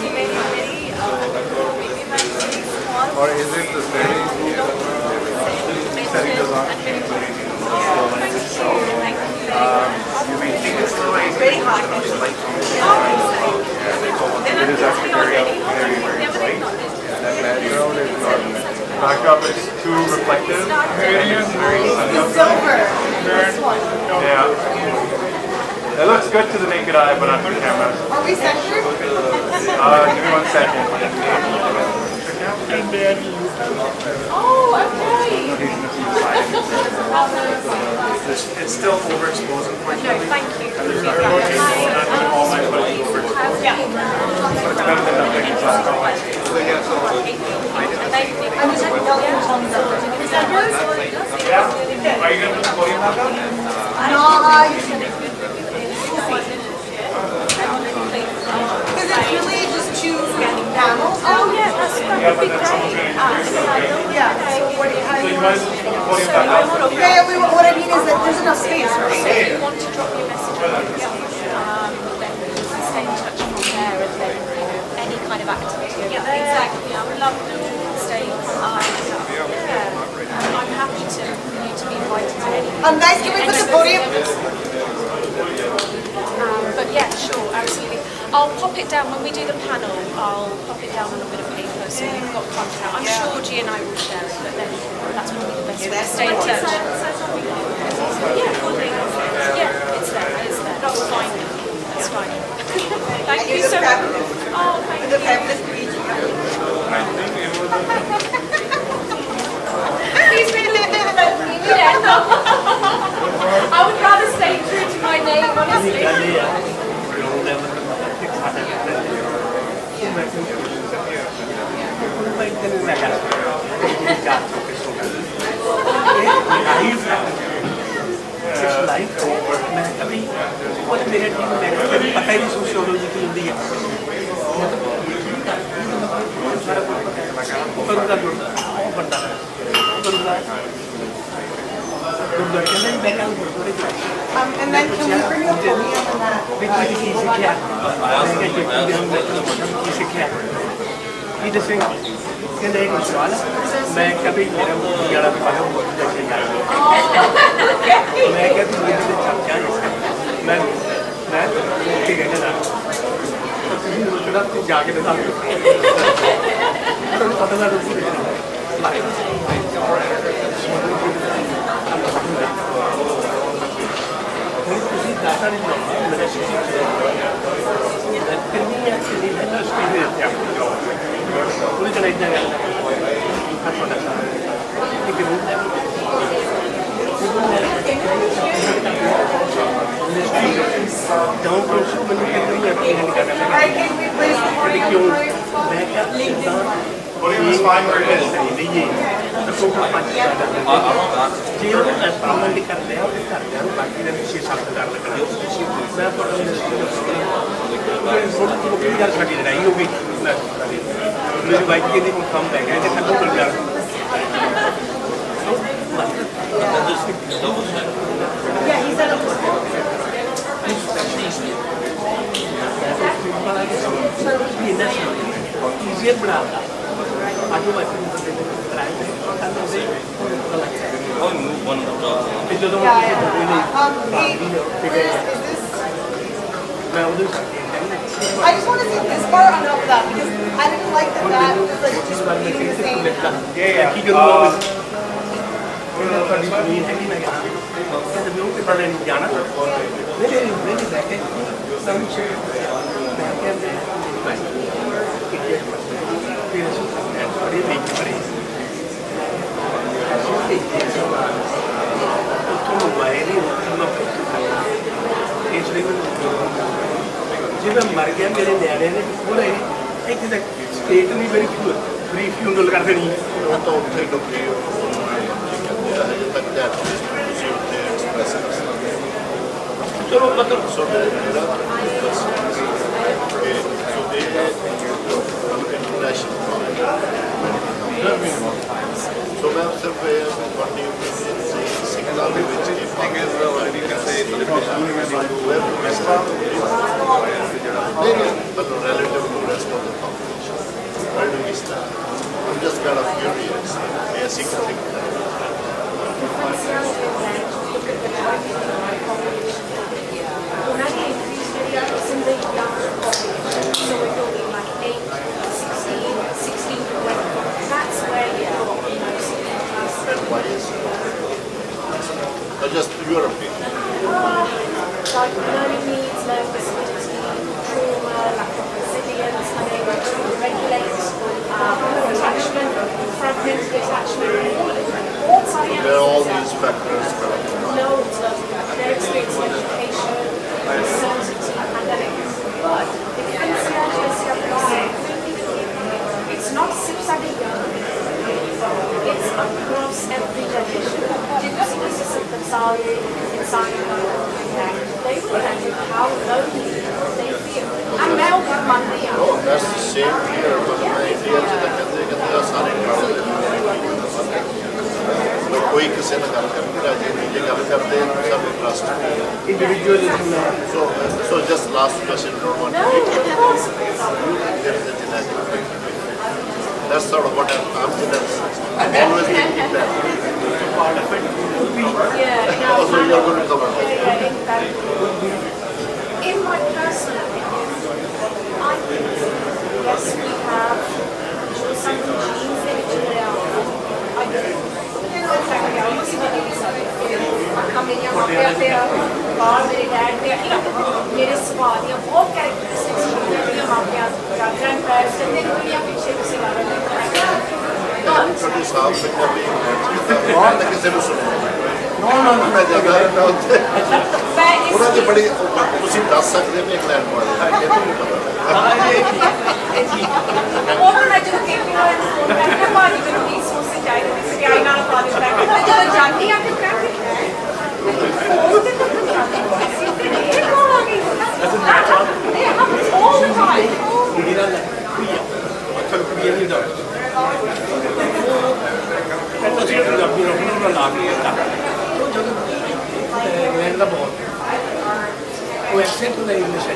Speaker 2: Or is it the setting? Setting does not change. You may think it's
Speaker 3: Very hot.
Speaker 2: it is actually very bright. That background is not. Backdrop is too reflective. It's very
Speaker 3: Silver.
Speaker 2: Yeah. It looks good to the naked eye, but not to the camera.
Speaker 3: Are we centered?
Speaker 2: Give me 1 second.
Speaker 17: Oh, okay.
Speaker 2: It's still overexposed, unfortunately.
Speaker 17: No, thank you.
Speaker 2: All my photos overexposed.
Speaker 17: Yeah.
Speaker 2: But it's better than nothing.
Speaker 3: I was at
Speaker 2: Are you going to do the podium?
Speaker 3: No,
Speaker 17: would be great.
Speaker 3: Yeah, so what, how do you want to...
Speaker 17: What I mean is that there's enough space,
Speaker 16: So
Speaker 17: right?
Speaker 16: if you want to drop me a message on then stay in touch from there, and then any kind of activity over there.
Speaker 17: Exactly. I would love to
Speaker 16: Stay in contact. I'm happy for you to be invited to any.
Speaker 3: Guys, can we put the podium?
Speaker 16: But yeah, sure, absolutely. I'll pop it down when we do the panel. I'll pop it down on a bit of paper so you've got contact. I'm sure GNI will share it, but then that's probably the best way to stay in touch. Yeah, it's there. That's fine. That's fine. Thank you so much. Oh, thank you.
Speaker 3: The fabulous speech.
Speaker 16: Please relive it about me. Yeah. I would rather stay true to my name, honestly.
Speaker 3: And then can we bring the podium on that?
Speaker 15: ਕਹਿੰਦਾ ਇੱਕ ਸਵਾਲ ਮੈਂ ਕभी ਮੇਰਾ ਜਿਹੜਾ ਵੀ ਪਾਇਆ ਉਹ ਦੇਖ ਕੇ ਆਇਆ ਮੈਂ ਕਿਹਾ ਤੂੰ ਮੇਰੇ ਤੇ ਚਰਚਾ ਮੈਂ ਕੀ ਕਹਿੰਦਾ ਨਾ ਤੁਸੀਂ ਉਹਦਾ ਤੇ ਜਾ ਕੇ ਦਿਖਾ ਦਿਓ ਤੁਹਾਨੂੰ ਪਤਾ ਲੱਗ ਤੁਸੀਂ ਦਾਤਾ ਨਹੀਂ ਲਾਉਣਾ ਮੇਰੇ ਸਿੱਖੀ ਕਿੰਨੀ ਐਕਚੁਅਲੀ ਹੈ ਨਾ ਸਪੀਡ ਹੈ पूरी चढ़ाई जाएगा मेरी वाइफ के लिए कम है ऐसे खत्म कर जा
Speaker 3: I just want to see this part on top of that because I didn't like that was like just repeating the same.
Speaker 15: जिਵੇਂ ਮਰ ਗਿਆ ਮੇਰੇ ਨਿਆਣੇ ਨੇ ਉਹਨੇ ਇੱਥੇ ਤੱਕ ਸਟੇਟ ਨਹੀਂ ਮੇਰੀ ਫ੍ਰੀ ਫਿਊਨਰਲ ਕਰ ਦੇਣੀ ਉਹ ਤਾਂ ਉੱਥੇ ਡੁੱਬੇ ਚਲੋ ਮਤਲਬ
Speaker 2: So ma'am, sir, what do you signal which thing is already can say relative to rest of the population. Where do we stand? I'm just kind of curious. Basic thing.
Speaker 16: So we're talking like 8, 16, 16 to 20. That's where you're
Speaker 2: What is it? Just your opinion.
Speaker 16: like learning needs, learning disability, trauma, lack of resilience, regulate attachment, fragmented attachment, all type
Speaker 2: There are all these factors.
Speaker 16: loads of their experience in education, uncertainty, pandemic. But it's not Sipsadia. It's across every generation. Because this is a they will tell you how lonely they feel. And now
Speaker 2: Oh, that's the same here. But my idea is that सारे कोई किसी ने गल करके राजी नहीं जे गल करते सब trust individualism so just last question there is a genetic that's sort of what I'm always thinking that part of it also you're going to cover
Speaker 17: in my personal opinion I think yes we have some genes in I coming here, मेरे dad थे मेरे सवाल या बहुत characteristics मेरे माँ के grand parents थे दुनिया पीछे किसी
Speaker 2: छोटी साहब से कभी बहुत किसी ने सुना नो मैं जगह ना होते ਉਹਨਾਂ ਦੀ ਬੜੀ ਤੁਸੀਂ ਦੱਸ ਸਕਦੇ ਹੋ ਇੰਗਲੈਂਡ ਵਾਲੇ
Speaker 17: ਉਹਨਾਂ ਨੇ ਜਦੋਂ ਕੇਪੀ ਨਾਲ ਮੈਂ ਭਾਜੀ ਮੈਨੂੰ ਨਹੀਂ ਸੋਚੀ ਚਾਹੀਦੀ ਸੀ ਕਿ ਆਈ ਨਾਲ ਪਾ ਦਿੱਤਾ ਕਿ ਜਦੋਂ ਜਾਂਦੀ ਆ ਕਿ ਟ੍ਰੈਫਿਕ ਹੈ ਉਹ ਤੇ ਤਾਂ ਜਾਂਦੀ ਸੀ ਤੇ ਇਹ ਕੋਲ ਆ ਗਈ ਇਹ happens all the time
Speaker 8: ਕੁੜੀਆਂ ਦਾ ਕੁੜੀਆਂ ਅੱਛਾ ਕੁੜੀਆਂ ਦੀ ਦਾ ਕਹਿੰਦਾ ਸੀ ਪੰਜਾਬੀ ਨੂੰ ਲਾ ਕੇ ਉਹ ਜਦੋਂ ਇੰਗਲੈਂਡ ਦਾ ਬਹੁਤ ਉਹ ਐਕਸੈਂਟ ਹੁੰਦਾ ਇੰਗਲਿਸ਼ ਹੈ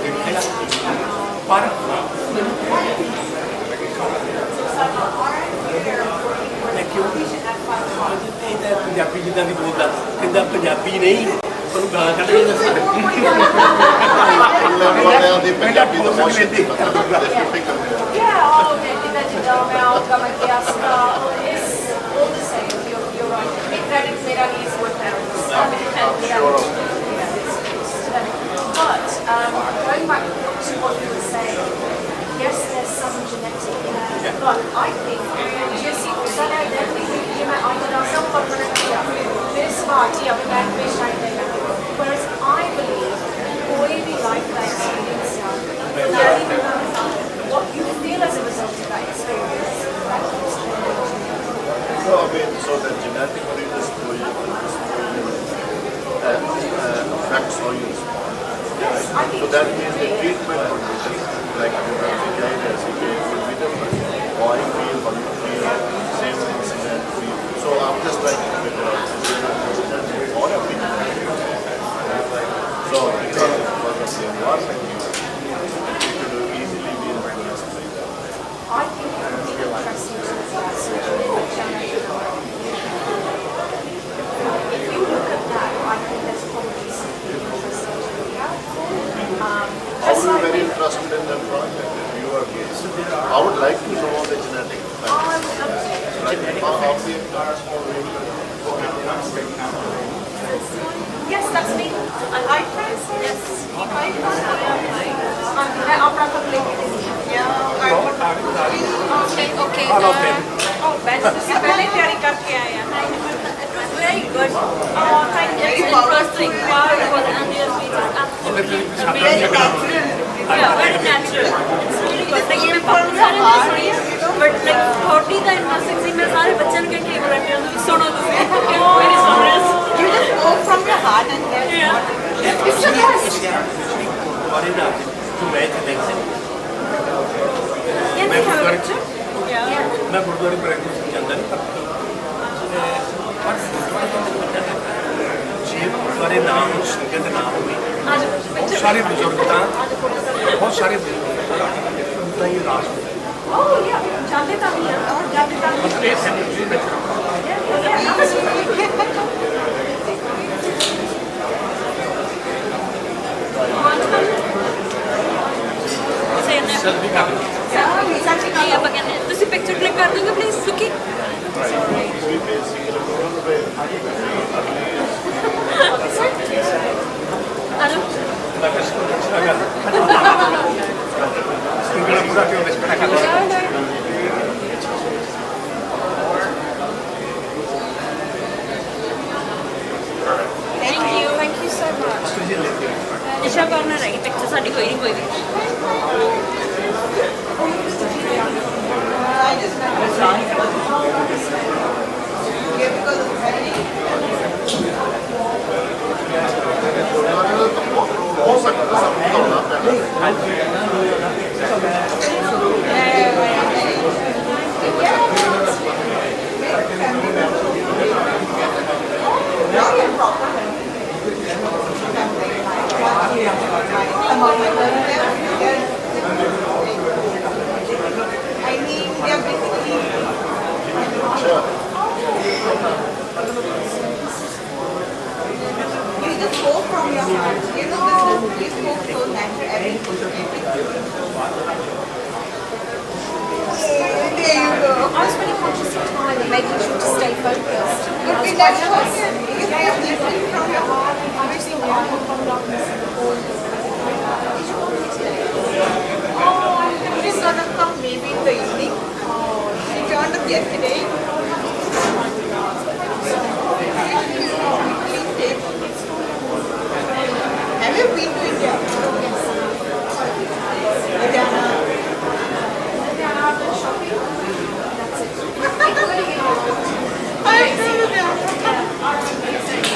Speaker 8: ਪਰ ਮੈਂ ਕਿਉਂ ਇਹ ਪੰਜਾਬੀ ਜਿੱਦਾਂ ਦੀ ਬੋਲਦਾ ਕਹਿੰਦਾ ਪੰਜਾਬੀ ਨਹੀਂ ਉਹਨੂੰ ਗਾਲਾਂ ਕੱਢ ਕੇ ਦੱਸ
Speaker 2: ਪੰਜਾਬੀ ਦਾ motion the
Speaker 17: But going back to what you were saying, yes, there's some genetic, but I think just whereas I believe कोई भी life का experience what you feel as a result of that experience
Speaker 2: so I mean so that genetic affects how you respond. Yes, so that means the treatment would be different. Like would be different. How I feel, how you feel, same incident. So I'm just trying to figure out all of it. So because it was the same environment, it could easily be influenced by that.
Speaker 17: I think it would be interesting to look at if you look at that, I think there's probably something interesting to look at.
Speaker 2: I would be very interested in that project if you are here. I would like to know the genetic factors.
Speaker 17: I would love to. Yes, that's me. I yes. मैं अपना cup लेके okay. Oh, Ben, से पहले तैयारी करके आए हैं. Very good. Oh, thank you.
Speaker 18: Very interesting. Powerful and your speech is absolutely amazing. Yeah, very natural. It's really good. Like ये बहुत सारे लोग सुनी है, but like 40 the interesting में सारे बच्चों के क्या बोलते हैं सुनो तो very serious.
Speaker 17: You just go from your heart and get.
Speaker 18: Yeah. It's just.
Speaker 8: मैं गुरुद्वारे प्रैक्टिस ਜਾਂਦਾ ਨਹੀਂ ਜੇ ਗੁਰਦੁਆਰੇ ਨਾਮ ਸੰਗਤ ਨਾਮ ਹੋਵੇ ਬਹੁਤ ਸਾਰੇ ਬਜ਼ੁਰਗ ਤਾਂ ਬਹੁਤ ਸਾਰੇ ਬਜ਼ੁਰਗ ਤਾਂ ਇਹ ਰਾਸ
Speaker 17: Oh yeah, ਜਾਂਦੇ ਤਾਂ ਵੀ ਜਾਂਦੇ ਤਾਂ
Speaker 18: ਤੁਸੀਂ ਪਿਕਚਰ ਕਲਿੱਕ ਕਰ ਦੋਗੇ ਪਲੀਜ਼ ਸੁਕੀ
Speaker 17: Thank you so much.
Speaker 18: Nisha ਕਰਨਾ ਰਹੀ ਪਿਕਚਰ ਸਾਡੀ ਕੋਈ ਨਹੀਂ ਕੋਈ ਵੀ
Speaker 17: from your heart. You know, you spoke so naturally. There you go.
Speaker 16: I was really conscious of time and making sure to stay focused.
Speaker 17: But
Speaker 16: I was
Speaker 17: with
Speaker 16: quite
Speaker 17: that
Speaker 16: nervous.
Speaker 17: you have listened from your heart.
Speaker 16: Obviously, I'm from darkness.
Speaker 17: Oh, she's gonna come maybe in the evening. She turned up yesterday. Have you been to India?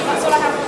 Speaker 16: That's all I have.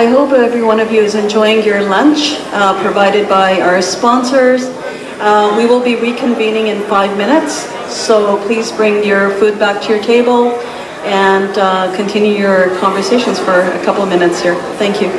Speaker 5: I hope every one of you is enjoying your lunch provided by our sponsors. We will be reconvening in 5 minutes, so please bring your food back to your table and continue your conversations for a couple of minutes here. Thank you.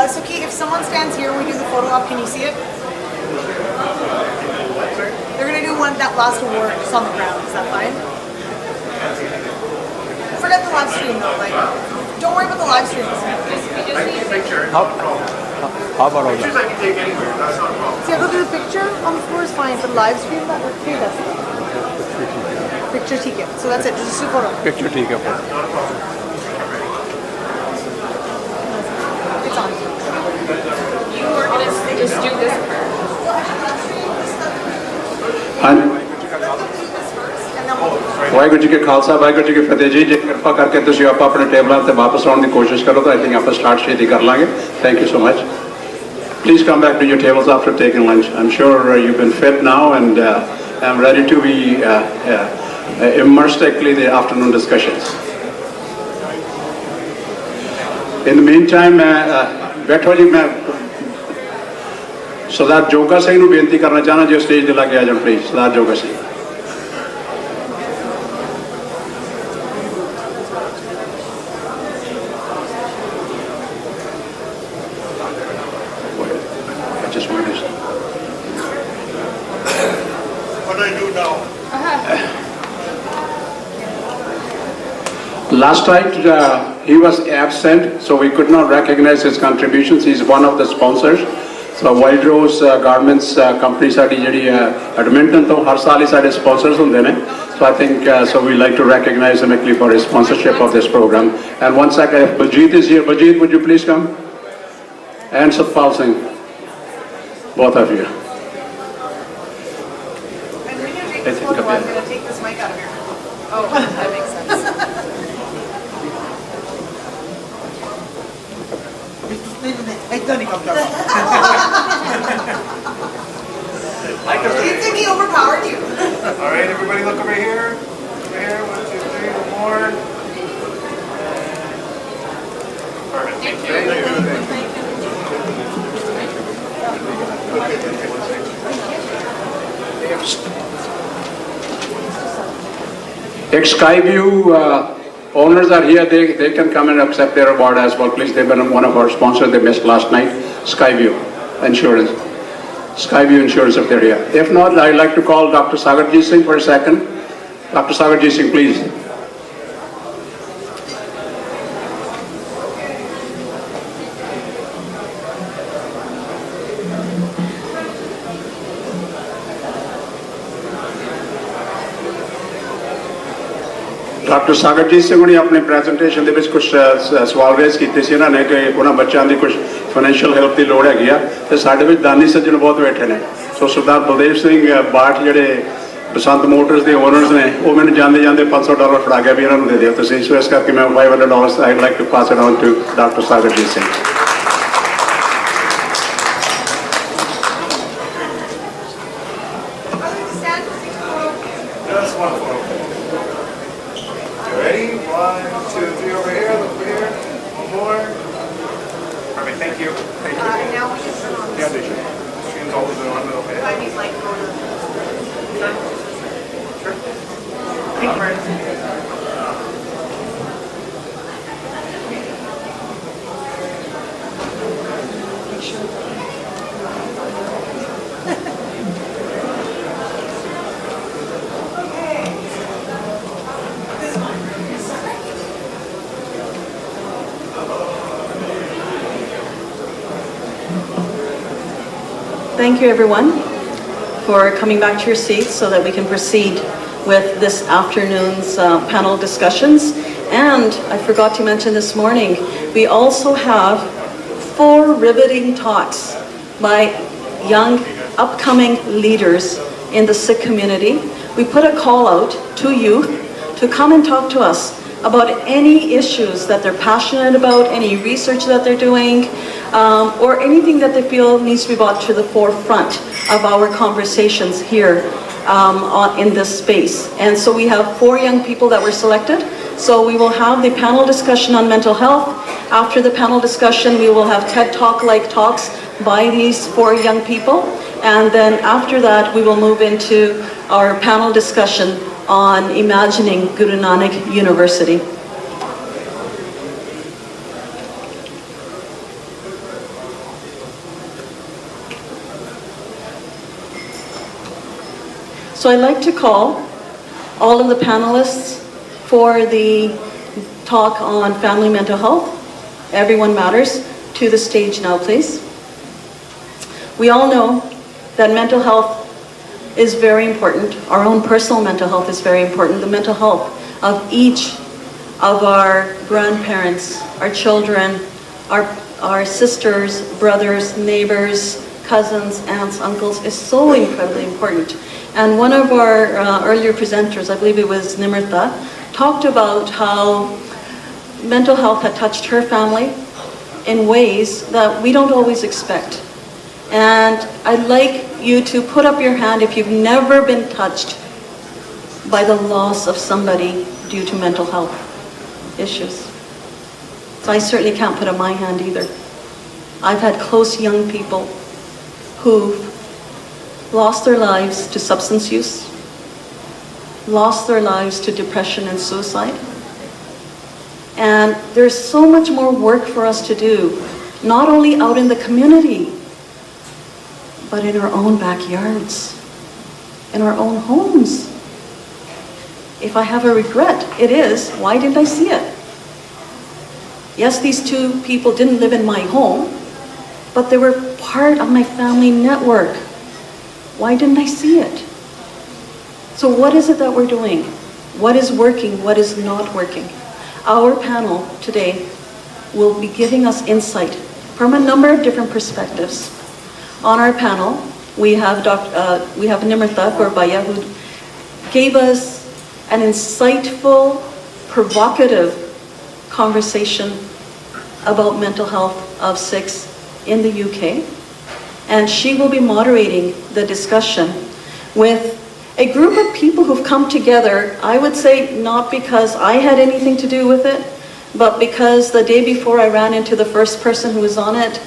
Speaker 3: So Kate, if someone stands here and we do the photo op, can you see it? They're gonna do one that last award just on the ground. Is that fine? Forget the live stream though. Like, don't worry about the live stream.
Speaker 2: I need a picture.
Speaker 19: How about all
Speaker 2: Pictures
Speaker 19: that?
Speaker 2: I can take anywhere, that's not a problem.
Speaker 11: See, I'll go do the picture on the floor is fine, but live stream that works too. That's picture ticket. So that's it. Just a photo.
Speaker 19: Picture ठीक है photo.
Speaker 2: Not a problem.
Speaker 11: It's on.
Speaker 16: You were going to just do this part.
Speaker 14: Waheguru ji ਕੇ ਖਾਲਸਾ ਵਾਹਿਗੁਰੂ ਜੀ ਕੀ ਫਤਿਹ ਜੀ ਜੇ ਕਿਰਪਾ ਕਰਕੇ ਤੁਸੀਂ ਆਪਾਂ ਆਪਣੇ ਟੇਬਲਾਂ ਤੇ ਵਾਪਸ ਆਉਣ ਦੀ ਕੋਸ਼ਿਸ਼ ਕਰੋ ਤਾਂ ਆਈ ਥਿੰਕ ਆਪਾਂ ਸਟਾਰਟ ਛੇਤੀ ਕਰ ਲਾਂਗੇ thank you so much Please come back to your tables after taking lunch. I'm sure you've been fit now and I'm ready to be immersed actually in the afternoon discussions. In the meantime, बैठो जी मैं सरदार जोगा सिंह ਨੂੰ ਬੇਨਤੀ ਕਰਨਾ ਚਾਹਨਾ ਜੋ stage ਤੇ ਲੱਗੇ ਆ ਜਾਣ please Sardar Joga Singh
Speaker 2: What do I do now?
Speaker 14: Last night he was absent, so we could not recognize his contributions. He's one of the sponsors. So Wild Rose Garments company ਸਾਡੀ ਜਿਹੜੀ ਐਡਮਿੰਟਨ ਤੋਂ ਹਰ ਸਾਲ ਹੀ ਸਾਡੇ sponsors ਹੁੰਦੇ ਨੇ. So I think so we like to recognize him actually for his sponsorship of this program. And one second, if Baljeet is here, Baljeet, would you please come? And Satpal Singh, both of you.
Speaker 3: I'm going to take this mic out of here. Oh, that makes sense. He overpowered you.
Speaker 2: All right, everybody look over here. Over here, 1, 2, 3, one more. Perfect. Thank
Speaker 14: If Skyview owners are here, they can come and accept their award as well. Please, they've been one of our sponsors. They missed last night. Skyview Insurance. Skyview Insurance if they're here. If not, I'd like to call Dr. Sagarjit Singh for a second. Dr. Sagarjit Singh, please. Doctor Sagarjit Singh ਨੇ ਆਪਣੇ presentation ਦੇ ਵਿੱਚ ਕੁਝ ਸਵਾਲ raise ਕੀਤੇ ਸੀ ਇਹਨਾਂ ਨੇ ਕਿ ਉਹਨਾਂ ਬੱਚਿਆਂ ਦੀ ਕੁਝ ਫਾਈਨੈਂਸ਼ੀਅਲ ਹੈਲਪ ਦੀ ਲੋੜ ਹੈਗੀ ਆ ਤੇ ਸਾਡੇ ਵਿੱਚ ਦਾਨੀ ਸੱਜਣ ਬਹੁਤ ਬੈਠੇ ਨੇ ਸੋ ਸਰਦਾਰ ਬਲਦੇਵ ਸਿੰਘ ਬਾਠ ਜਿਹੜੇ ਬਸੰਤ ਮੋਟਰਸ ਦੇ ਓਨਰਸ ਨੇ ਉਹ ਮੈਨੂੰ ਜਾਂਦੇ ਜਾਂਦੇ $500 ਫੜਾ ਗਿਆ ਵੀ ਇਹਨਾਂ ਨੂੰ ਦੇ ਦਿਓ ਤੁਸੀਂ ਸੋ ਇਸ ਕਰਕੇ ਮੈਂ $500 I'd like to pass it on to doctor Sagarjit Singh
Speaker 2: Just one photo. Ready? 1, 2, 3 over here, look over here. One more. Perfect, thank you. Thank you.
Speaker 3: And now we can turn on
Speaker 2: Yeah, they should. Stream's always on, okay?
Speaker 3: I mean, like, go to...
Speaker 2: Sure.
Speaker 3: Thank you, Martin.
Speaker 5: Thank you, everyone, for coming back to your seats so that we can proceed with this afternoon's panel discussions. And I forgot to mention this morning, we also have 4 riveting talks by young, upcoming leaders in the Sikh community. We put a call out to youth to come and talk to us about any issues that they're passionate about, any research that they're doing, or anything that they feel needs to be brought to the forefront of our conversations here in this space. And so we have 4 young people that were selected. So we will have the panel discussion on mental health. After the panel discussion, we will have TED Talk-like talks by these 4 young people. And then after that, we will move into our panel discussion on imagining Guru Nanak University. So I'd like to call all of the panelists for the talk on family mental health, Everyone Matters, to the stage now, please. We all know that mental health is very important. Our own personal mental health is very important. The mental health of each of our grandparents, our children, our sisters, brothers, neighbors, cousins, aunts, uncles is so incredibly important. And one of our earlier presenters, I believe it was Nimrita, talked about how mental health had touched her family in ways that we don't always expect. And I'd like you to put up your hand if you've never been touched by the loss of somebody due to mental health issues. So I certainly can't put up my hand either. I've had close young people who've lost their lives to substance use, lost their lives to depression and suicide. And there's so much more work for us to do, not only out in the community, but in our own backyards, in our own homes. If I have a regret, it is, why didn't I see it? Yes, these two people didn't live in my home, but they were part of my family network. Why didn't I see it? So what is it that we're doing? What is working? What is not working? Our panel today will be giving us insight from a number of different perspectives. On our panel, we have Nimrita Gorbaya, who gave us an insightful, provocative conversation about mental health of Sikhs in the UK. And she will be moderating the discussion with a group of people who've come together, I would say not because I had anything to do with it, but because the day before I ran into the first person who was on it,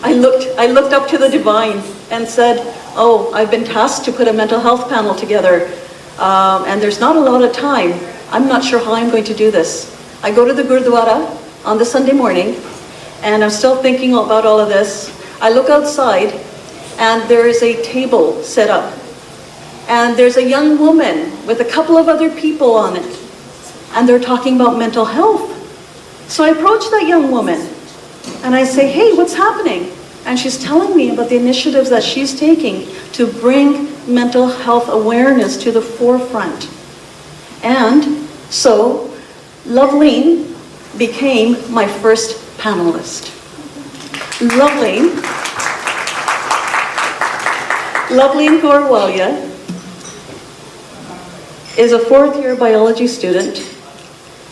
Speaker 5: I looked up to the divine and said, oh, I've been tasked to put a mental health panel together, and there's not a lot of time. I'm not sure how I'm going to do this. I go to the Gurdwara on the Sunday morning, and I'm still thinking about all of this. I look outside, and there is a table set up, and there's a young woman with a couple of other people on it, and they're talking about mental health. So I approach that young woman, and I say, hey, what's happening? And she's telling me about the initiatives that she's taking to bring mental health awareness to the forefront. And so Loveleen became my first panelist. Loveleen Gorwalia is a fourth-year biology student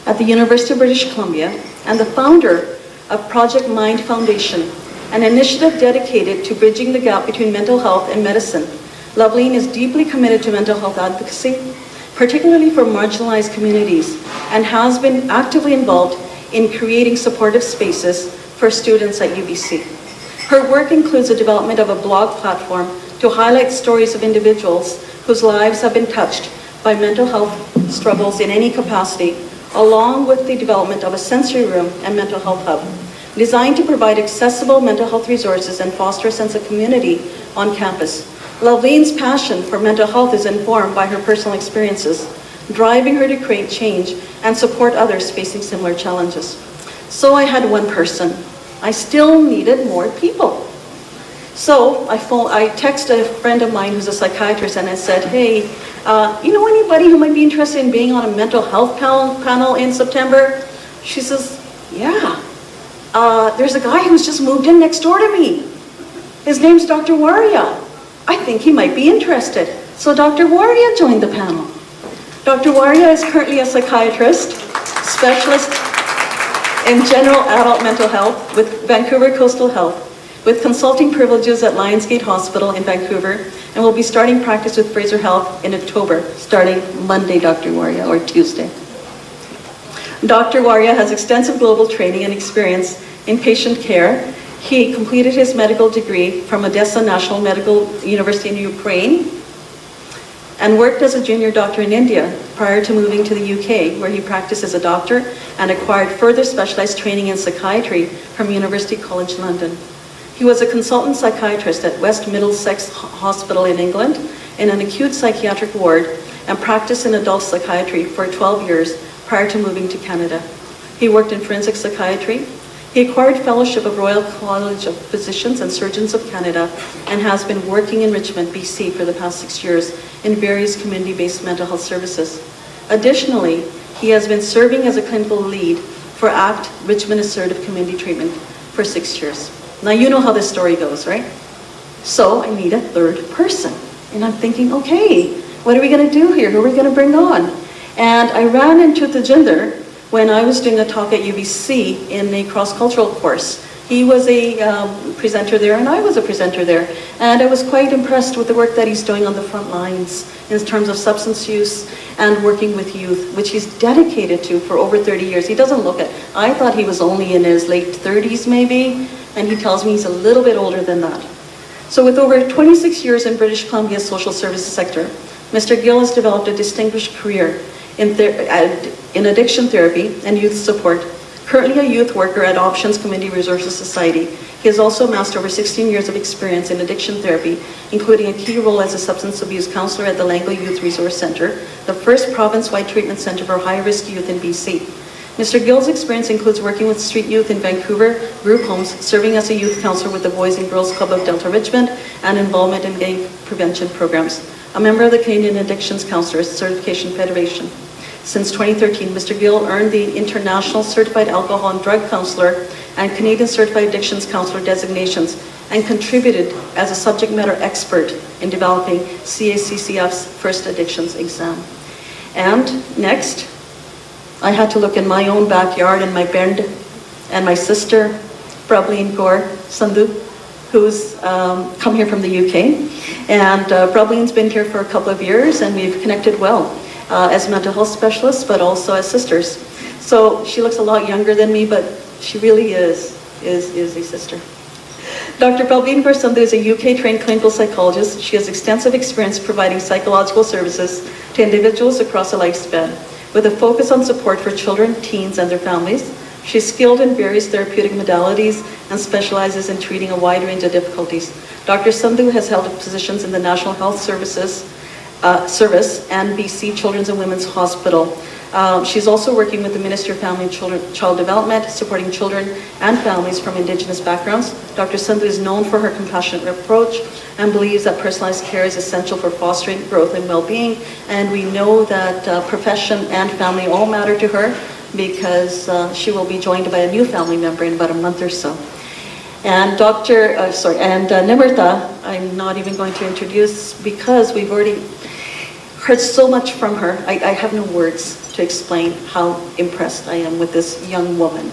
Speaker 5: at the University of British Columbia and the founder of Project Mind Foundation, an initiative dedicated to bridging the gap between mental health and medicine. Loveleen is deeply committed to mental health advocacy, particularly for marginalized communities, and has been actively involved in creating supportive spaces for students at UBC. Her work includes the development of a blog platform to highlight stories of individuals whose lives have been touched by mental health struggles in any capacity, along with the development of a sensory room and mental health hub, designed to provide accessible mental health resources and foster a sense of community on campus. Loveleen's passion for mental health is informed by her personal experiences, driving her to create change and support others facing similar challenges. So I had one person. I still needed more people. So I texted a friend of mine who's a psychiatrist and I said, hey, you know anybody who might be interested in being on a mental health panel in September? She says, yeah. There's a guy who's just moved in next door to me. His name's Dr. Waria. I think he might be interested. So Dr. Waria joined the panel. Dr. Waria is currently a psychiatrist, specialist in general adult mental health with Vancouver Coastal Health, with consulting privileges at Lionsgate Hospital in Vancouver, and will be starting practice with Fraser Health in October, starting Monday, Dr. Waria, or Tuesday. Dr. Waria has extensive global training and experience in patient care. He completed his medical degree from Odessa National Medical University in Ukraine and worked as a junior doctor in India prior to moving to the UK, where he practiced as a doctor and acquired further specialized training in psychiatry from University College London. He was a consultant psychiatrist at West Middlesex Hospital in England in an acute psychiatric ward and practiced in adult psychiatry for 12 years prior to moving to Canada. He worked in forensic psychiatry He acquired fellowship of Royal College of Physicians and Surgeons of Canada and has been working in Richmond, BC for the past 6 years in various community-based mental health services. Additionally, he has been serving as a clinical lead for ACT Richmond Assertive Community Treatment for 6 years. Now you know how this story goes, right? So I need a third person. And I'm thinking, okay, what are we going to do here? Who are we going to bring on? And I ran into Tejinder when I was doing a talk at UBC in a cross-cultural course. He was a presenter there and I was a presenter there. And I was quite impressed with the work that he's doing on the front lines in terms of substance use and working with youth, which he's dedicated to for over 30 years. He doesn't look it. I thought he was only in his late 30s maybe, and he tells me he's a little bit older than that. So with over 26 years in British Columbia's social services sector, Mr. Gill has developed a distinguished career in addiction therapy and youth support. Currently a youth worker at Options Community Resources Society, he has also amassed over 16 years of experience in addiction therapy, including a key role as a substance abuse counselor at the Lango Youth Resource Centre, the first province-wide treatment centre for high-risk youth in BC. Mr. Gill's experience includes working with street youth in Vancouver, group homes, serving as a youth counselor with the Boys and Girls Club of Delta Richmond, and involvement in gang prevention programs. A member of the Canadian Addictions Counsellors Certification Federation. Since 2013, Mr. Gill earned the International Certified Alcohol and Drug Counselor and Canadian Certified Addictions Counselor designations and contributed as a subject matter expert in developing CACCF's first addictions exam. And next, I had to look in my own backyard in my bend and my sister, Prableen Kaur Sandhu, who's come here from the UK. And Prableen's been here for a couple of years and we've connected well. As mental health specialists, but also as sisters. So she looks a lot younger than me, but she really is a sister. Dr. Prableen Kaur Sandhu is a UK-trained clinical psychologist. She has extensive experience providing psychological services to individuals across a lifespan, with a focus on support for children, teens, and their families. She's skilled in various therapeutic modalities and specializes in treating a wide range of difficulties. Dr. Sandhu has held positions in the National Health Service and BC Children's and Women's Hospital. She's also working with the Ministry of Family and Child Development, supporting children and families from Indigenous backgrounds. Dr. Sandhu is known for her compassionate approach and believes that personalized care is essential for fostering growth and well-being. And we know that profession and family all matter to her because she will be joined by a new family member in about a month or so. And Nimrita, I'm not even going to introduce because we've already heard so much from her. I have no words to explain how impressed I am with this young woman.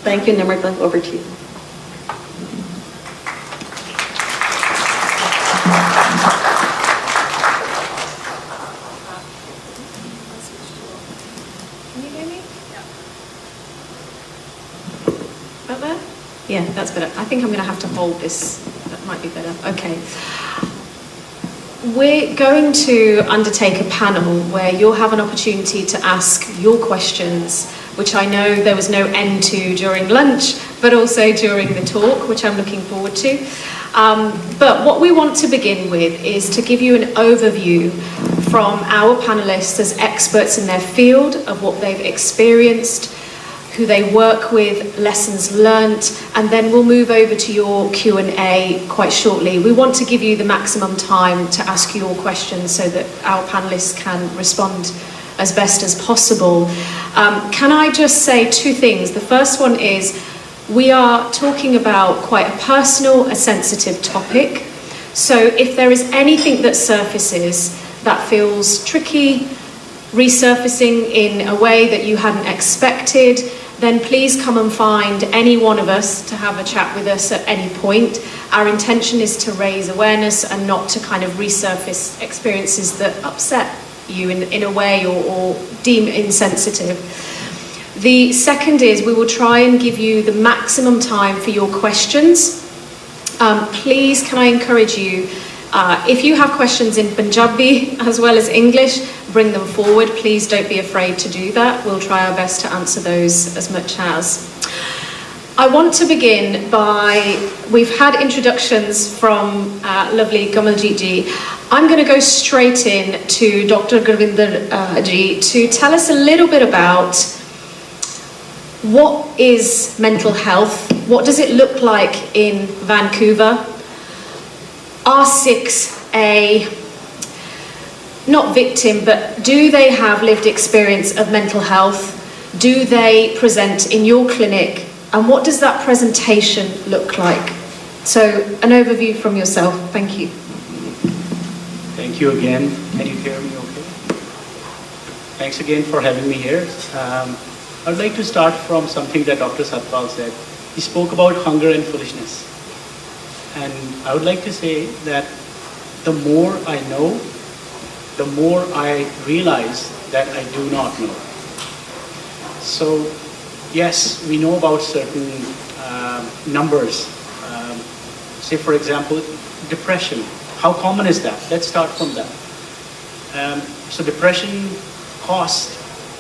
Speaker 5: Thank you, Nimrita. Over to you.
Speaker 16: Can you hear me? About there? Yeah, that's better. I think I'm going to have to hold this. That might be better. Okay. We're going to undertake a panel where you'll have an opportunity to ask your questions, which I know there was no end to during lunch, but also during the talk, which I'm looking forward to. But what we want to begin with is to give you an overview from our panelists as experts in their field of what they've experienced, who they work with, lessons learnt, and then we'll move over to your Q&A quite shortly. We want to give you the maximum time to ask your questions so that our panelists can respond as best as possible. Can I just say two things? The first one is we are talking about quite a personal, a sensitive topic. So if there is anything that surfaces that feels tricky, resurfacing in a way that you hadn't expected, then please come and find any one of us to have a chat with us at any point. Our intention is to raise awareness and not to kind of resurface experiences that upset you in a way or deem insensitive. The second is we will try and give you the maximum time for your questions. Please, can I encourage you, if you have questions in Punjabi as well as English, bring them forward. Please don't be afraid to do that. We'll try our best to answer those as much as. I want to begin by, we've had introductions from lovely Kamaljit ji. I'm going to go straight in to Dr. Gurvinder ji to tell us a little bit about What is mental health? What does it look like in Vancouver? Are Sikhs not victim, but do they have lived experience of mental health? Do they present in your clinic? And what does that presentation look like? So an overview from yourself. Thank you.
Speaker 6: Thank you again. Can you hear me okay? Thanks again for having me here. I'd like to start from something that Dr. Satpal said. He spoke about hunger and foolishness. And I would like to say that the more I know, the more I realize that I do not know. So, yes, we know about certain numbers. Say, for example, depression. How common is that? Let's start from that. So depression cost,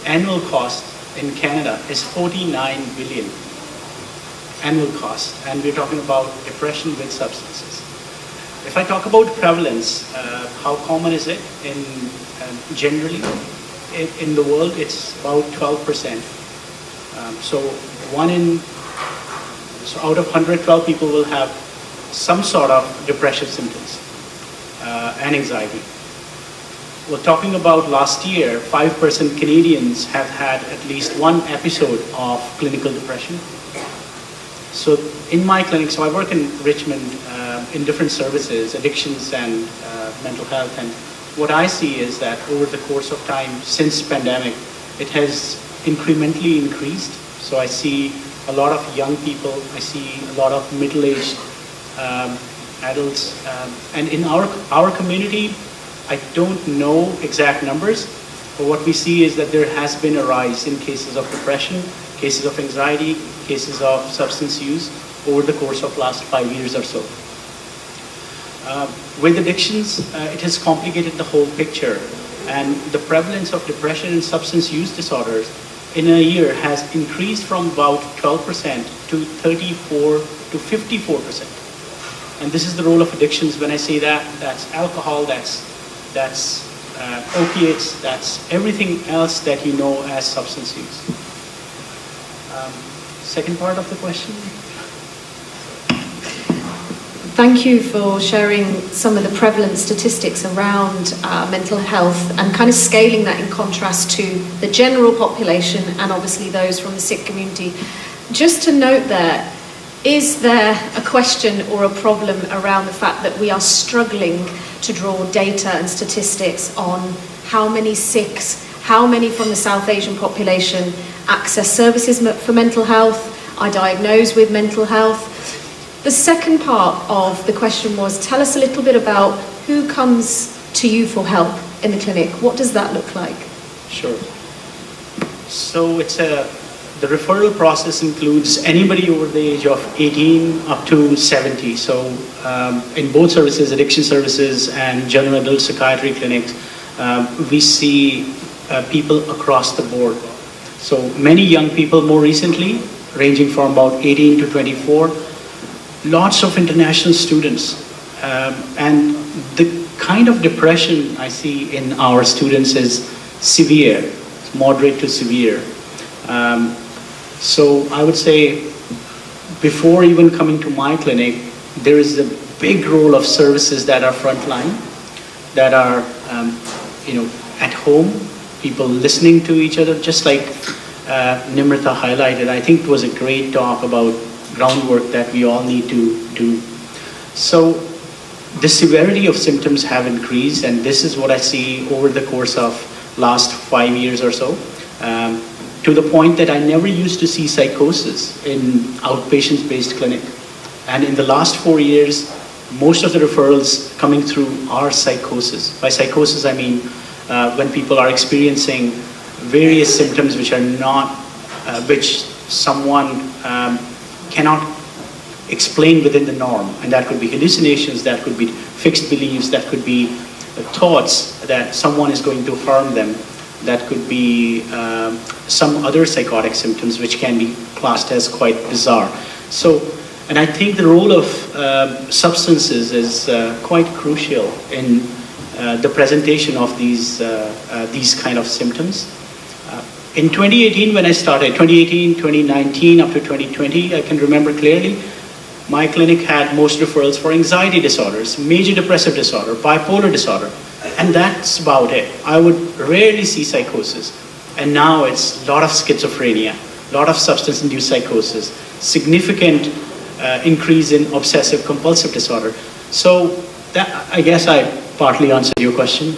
Speaker 6: annual cost in Canada is 49 billion annual cost, and we're talking about depression with substances. If I talk about prevalence, how common is it in generally in the world? It's about 12%. So out of 112 people will have some sort of depressive symptoms and anxiety. We're talking about last year, 5% Canadians have had at least one episode of clinical depression. So in my clinic, so I work in Richmond in different services, addictions and mental health, and what I see is that over the course of time since pandemic, it has incrementally increased. So I see a lot of young people, I see a lot of middle-aged adults, and in our community, I don't know exact numbers, but what we see is that there has been a rise in cases of depression, cases of anxiety, cases of substance use over the course of last 5 years or so. With addictions, it has complicated the whole picture, and the prevalence of depression and substance use disorders in a year has increased from about 12% to 34 to 54%. And this is the role of addictions. When I say that, that's alcohol, that's opiates, that's everything else that you know as substance use. Second part of the question?
Speaker 16: Thank you for sharing some of the prevalent statistics around mental health and kind of scaling that in contrast to the general population and obviously those from the Sikh community. Just to note there, is there a question or a problem around the fact that we are struggling to draw data and statistics on how many Sikhs, how many from the South Asian population access services for mental health, are diagnosed with mental health? The second part of the question was, tell us a little bit about who comes to you for help in the clinic. What does that look like?
Speaker 6: Sure. So the referral process includes anybody over the age of 18 up to 70. So in both services, addiction services and general adult psychiatry clinics, we see people across the board. So many young people more recently, ranging from about 18 to 24, lots of international students. And the kind of depression I see in our students is severe, moderate to severe. So I would say before even coming to my clinic, there is a big role of services that are frontline, that are at home, people listening to each other, just like Nimrita highlighted. I think it was a great talk about groundwork that we all need to do. So the severity of symptoms have increased, and this is what I see over the course of last 5 years or so, to the point that I never used to see psychosis in outpatient-based clinic. And in the last 4 years, most of the referrals coming through are psychosis. By psychosis, I mean when people are experiencing various symptoms which are not, which someone cannot explain within the norm. And that could be hallucinations, that could be fixed beliefs, that could be thoughts that someone is going to harm them, that could be some other psychotic symptoms which can be classed as quite bizarre. So, and I think the role of substances is quite crucial in the presentation of these kind of symptoms. In 2018, when I started, 2018, 2019, up to 2020, I can remember clearly, my clinic had most referrals for anxiety disorders, major depressive disorder, bipolar disorder, and that's about it. I would rarely see psychosis. And now it's a lot of schizophrenia, a lot of substance-induced psychosis, significant increase in obsessive compulsive disorder. So that, I guess I partly answered your question.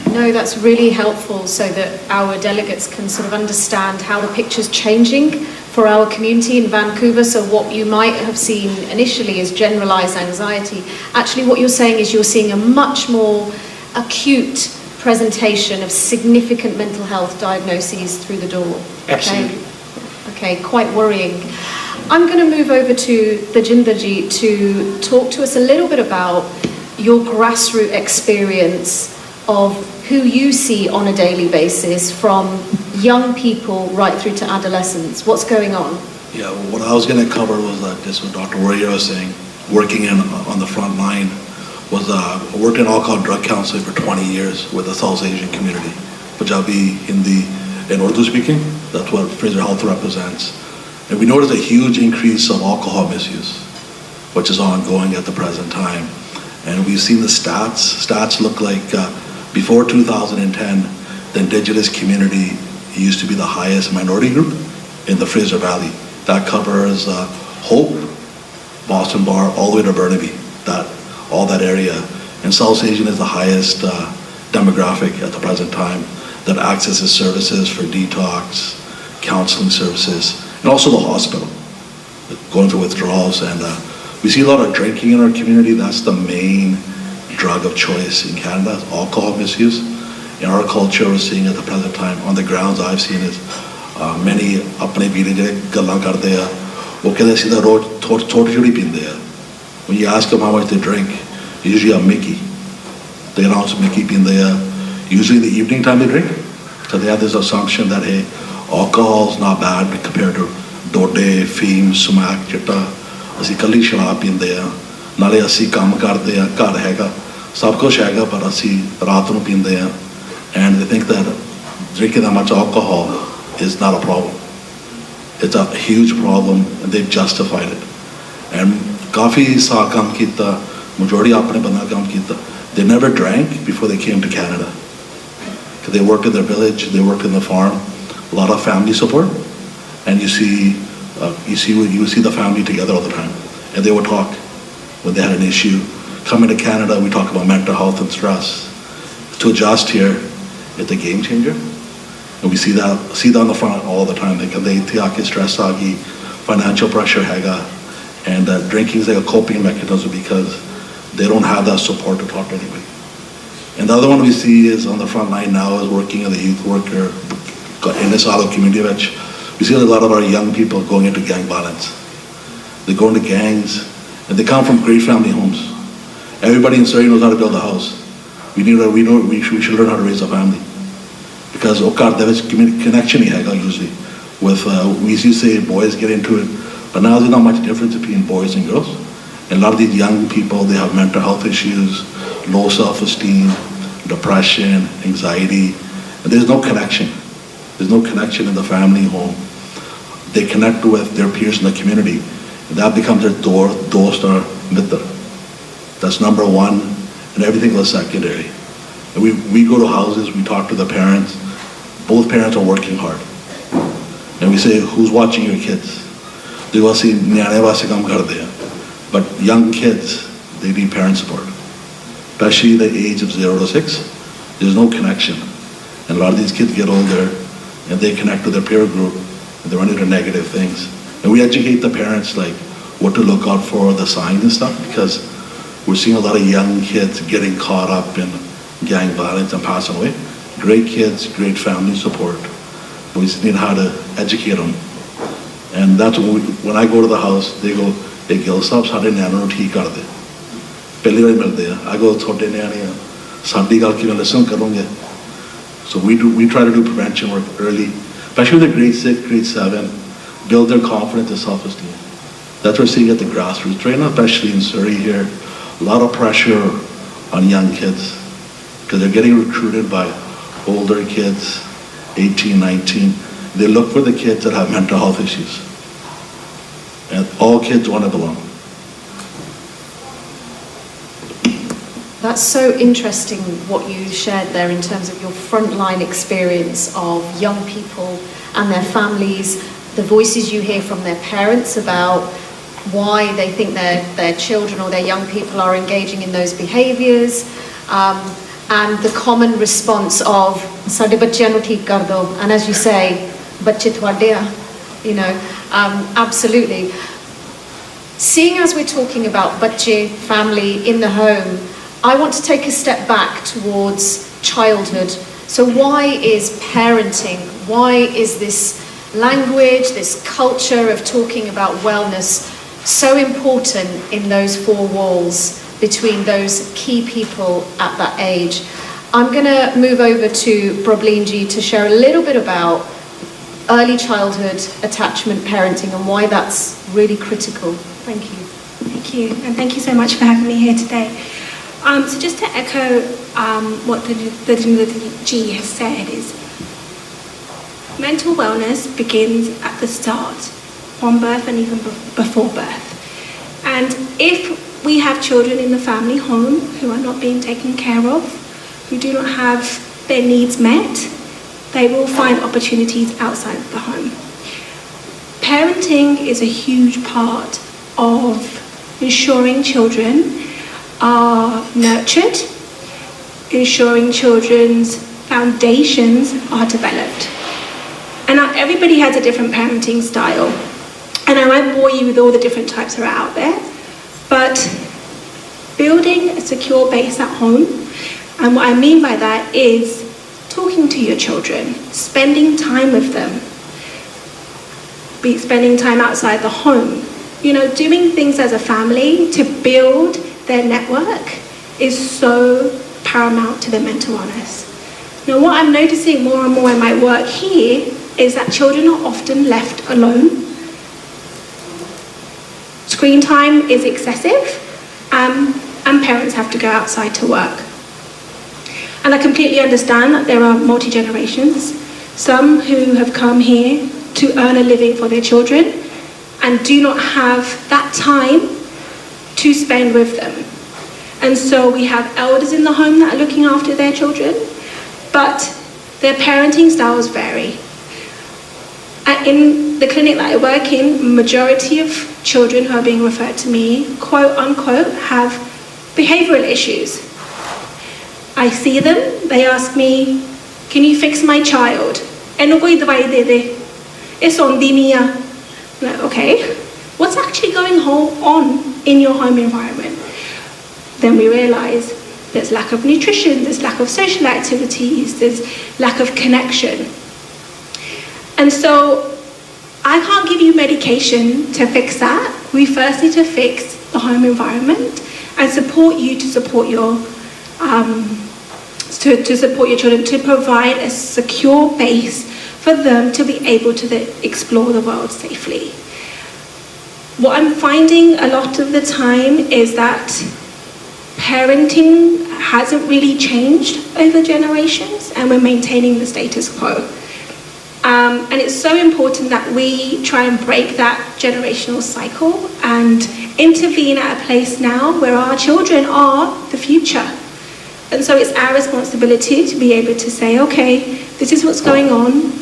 Speaker 16: No, that's really helpful so that our delegates can sort of understand how the picture's changing for our community in Vancouver. So what you might have seen initially as generalized anxiety, actually what you're saying is you're seeing a much more acute presentation of significant mental health diagnoses through the door.
Speaker 6: Absolutely.
Speaker 16: Okay, quite worrying. I'm going to move over to Tejinderji to talk to us a little bit about your grassroots experience of who you see on a daily basis, from young people right through to adolescents. What's going on?
Speaker 19: Yeah, what I was going to cover was just what Dr. Warrior was saying, working on the front line, was worked in alcohol and drug counseling for 20 years with the South Asian community. Punjabi, Hindi, and Urdu speaking, that's what Fraser Health represents. And we noticed a huge increase of alcohol misuse, which is ongoing at the present time. And we've seen the stats. Stats look like before 2010, the Indigenous community used to be the highest minority group in the Fraser Valley. That covers Hope, Boston Bar, all the way to Burnaby, all that area. And South Asian is the highest demographic at the present time that accesses services for detox, counseling services, and also the hospital, going through withdrawals. And we see a lot of drinking in our community. That's the main drug of choice in Canada, alcohol misuse. In our culture, we're seeing at the present time, on the grounds I've seen is many apne veere ਜਿਹੜੇ ਗੱਲਾਂ ਕਰਦੇ ਆ ਉਹ ਕਹਿੰਦੇ ਅਸੀਂ ਤਾਂ ਰੋਜ਼ ਥੋੜੀ ਥੋੜੀ ਪੀਂਦੇ ਆ. When you ask them how much they drink, usually a Mickey. They announce Mickey ਪੀਂਦੇ ਆ. Usually in the evening time they drink. So they have this assumption that, hey, alcohol is not bad compared to dode, fame, smack, chitta. ਅਸੀਂ ਕੱਲੀ ਸ਼ਰਾਬ ਪੀਂਦੇ ਆ. ਨਾਲੇ ਅਸੀਂ ਕੰਮ ਕਰਦੇ ਆ, ਘਰ ਹੈਗਾ, ਸਭ ਕੁਝ ਹੈਗਾ, ਪਰ ਅਸੀਂ ਰਾਤ ਨੂੰ ਪੀਂਦੇ ਆ. And they think that drinking that much alcohol is not a problem. It's a huge problem, and they've justified it. And काफी साल काम किया, majority अपने बंदा काम किया. They never drank before they came to Canada. They worked in their village, they worked in the farm, a lot of family support, and you see the family together all the time, and they would talk when they had an issue. Coming to Canada, we talk about mental health and stress. To adjust here, it's a game changer, and we see that on the front all the time. They stress agi, financial pressure hega, and drinking is like a coping mechanism because they don't have that support to talk to anybody. And the other one we see is on the front line now is working as a youth worker in this auto community, which we see a lot of our young people going into gang violence. They go into gangs, and they come from great family homes. Everybody in Surrey knows how to build a house. We should learn how to raise a family. Because there is connection usually with, we used to say boys get into it, but now there's not much difference between boys and girls. And a lot of these young people, they have mental health issues, low self-esteem, depression, anxiety, and there's no connection. There's no connection in the family home. They connect with their peers in the community, and that becomes their door-star mitra. That's number one, and everything else secondary. And we go to houses, we talk to the parents. Both parents are working hard. And we say, who's watching your kids? They will say, nyane vaase kaam karde hain. But young kids, they need parent support. Especially the age of 0 to 6, there's no connection. And a lot of these kids get older, and they connect with their peer group, and they run into negative things. And we educate the parents, like, what to look out for, the signs and stuff, because we're seeing a lot of young kids getting caught up in gang violence and passing away. Great kids, great family support. We just need how to educate them. And that's when I go to the house, they go, hey, Gil Saab, saade nyanon nu theek kar de. Pehli baar milte hain. I go, thode nyane hain. Saadi gal ki listen karunge. So we try to do prevention work early, especially with the grade 6, grade 7, build their confidence and self-esteem. That's what we're seeing at the grassroots right now, especially in Surrey here. A lot of pressure on young kids because they're getting recruited by older kids, 18, 19, they look for the kids that have mental health issues. And all kids want to belong.
Speaker 16: That's so interesting what you shared there in terms of your frontline experience of young people and their families, the voices you hear from their parents about why they think their children or their young people are engaging in those behaviours, and the common response of "Sade bachchiyan nu theek kar do," and as you say, "Bachche thwade a," you know, absolutely. Seeing as we're talking about bachche, family in the home, I want to take a step back towards childhood. So why is parenting, why is this language, this culture of talking about wellness so important in those four walls between those key people at that age? I'm going to move over to Problinji to share a little bit about early childhood attachment parenting and why that's really critical. Thank you.
Speaker 20: Thank you, and thank you so much for having me here today. So just to echo what the G has said is mental wellness begins at the start, from birth and even before birth. And if we have children in the family home who are not being taken care of, who do not have their needs met, they will find opportunities outside of the home. Parenting is a huge part of ensuring children are nurtured, ensuring children's foundations are developed. And now everybody has a different parenting style. And I won't bore you with all the different types that are out there, but building a secure base at home, and what I mean by that is talking to your children, spending time with them, spending time outside the home, you know, doing things as a family to build their network is so paramount to their mental wellness. Now, what I'm noticing more and more in my work here is that children are often left alone. Screen time is excessive, and parents have to go outside to work. And I completely understand that there are multi-generations, some who have come here to earn a living for their children and do not have that time to spend with them. And so we have elders in the home that are looking after their children, but their parenting styles vary. In the clinic that I work in, majority of children who are being referred to me, quote unquote, have behavioral issues. I see them, they ask me, can you fix my child? It's on dinia. Okay, what's actually going on in your home environment? Then we realize there's lack of nutrition, there's lack of social activities, there's lack of connection. And so I can't give you medication to fix that. We first need to fix the home environment and support you to support your support your children, to provide a secure base for them to be able to explore the world safely. What I'm finding a lot of the time is that parenting hasn't really changed over generations and we're maintaining the status quo. And it's so important that we try and break that generational cycle and intervene at a place now where our children are the future. And so it's our responsibility to be able to say, okay, this is what's going on,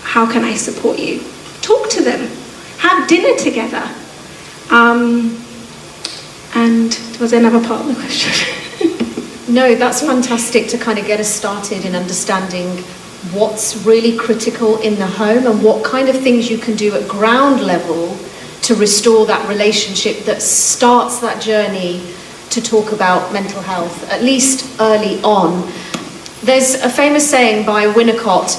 Speaker 20: how can I support you? Talk to them, have dinner together. And was there another part of the question?
Speaker 16: No, that's fantastic to kind of get us started in understanding what's really critical in the home and what kind of things you can do at ground level to restore that relationship that starts that journey to talk about mental health, at least early on. There's a famous saying by Winnicott,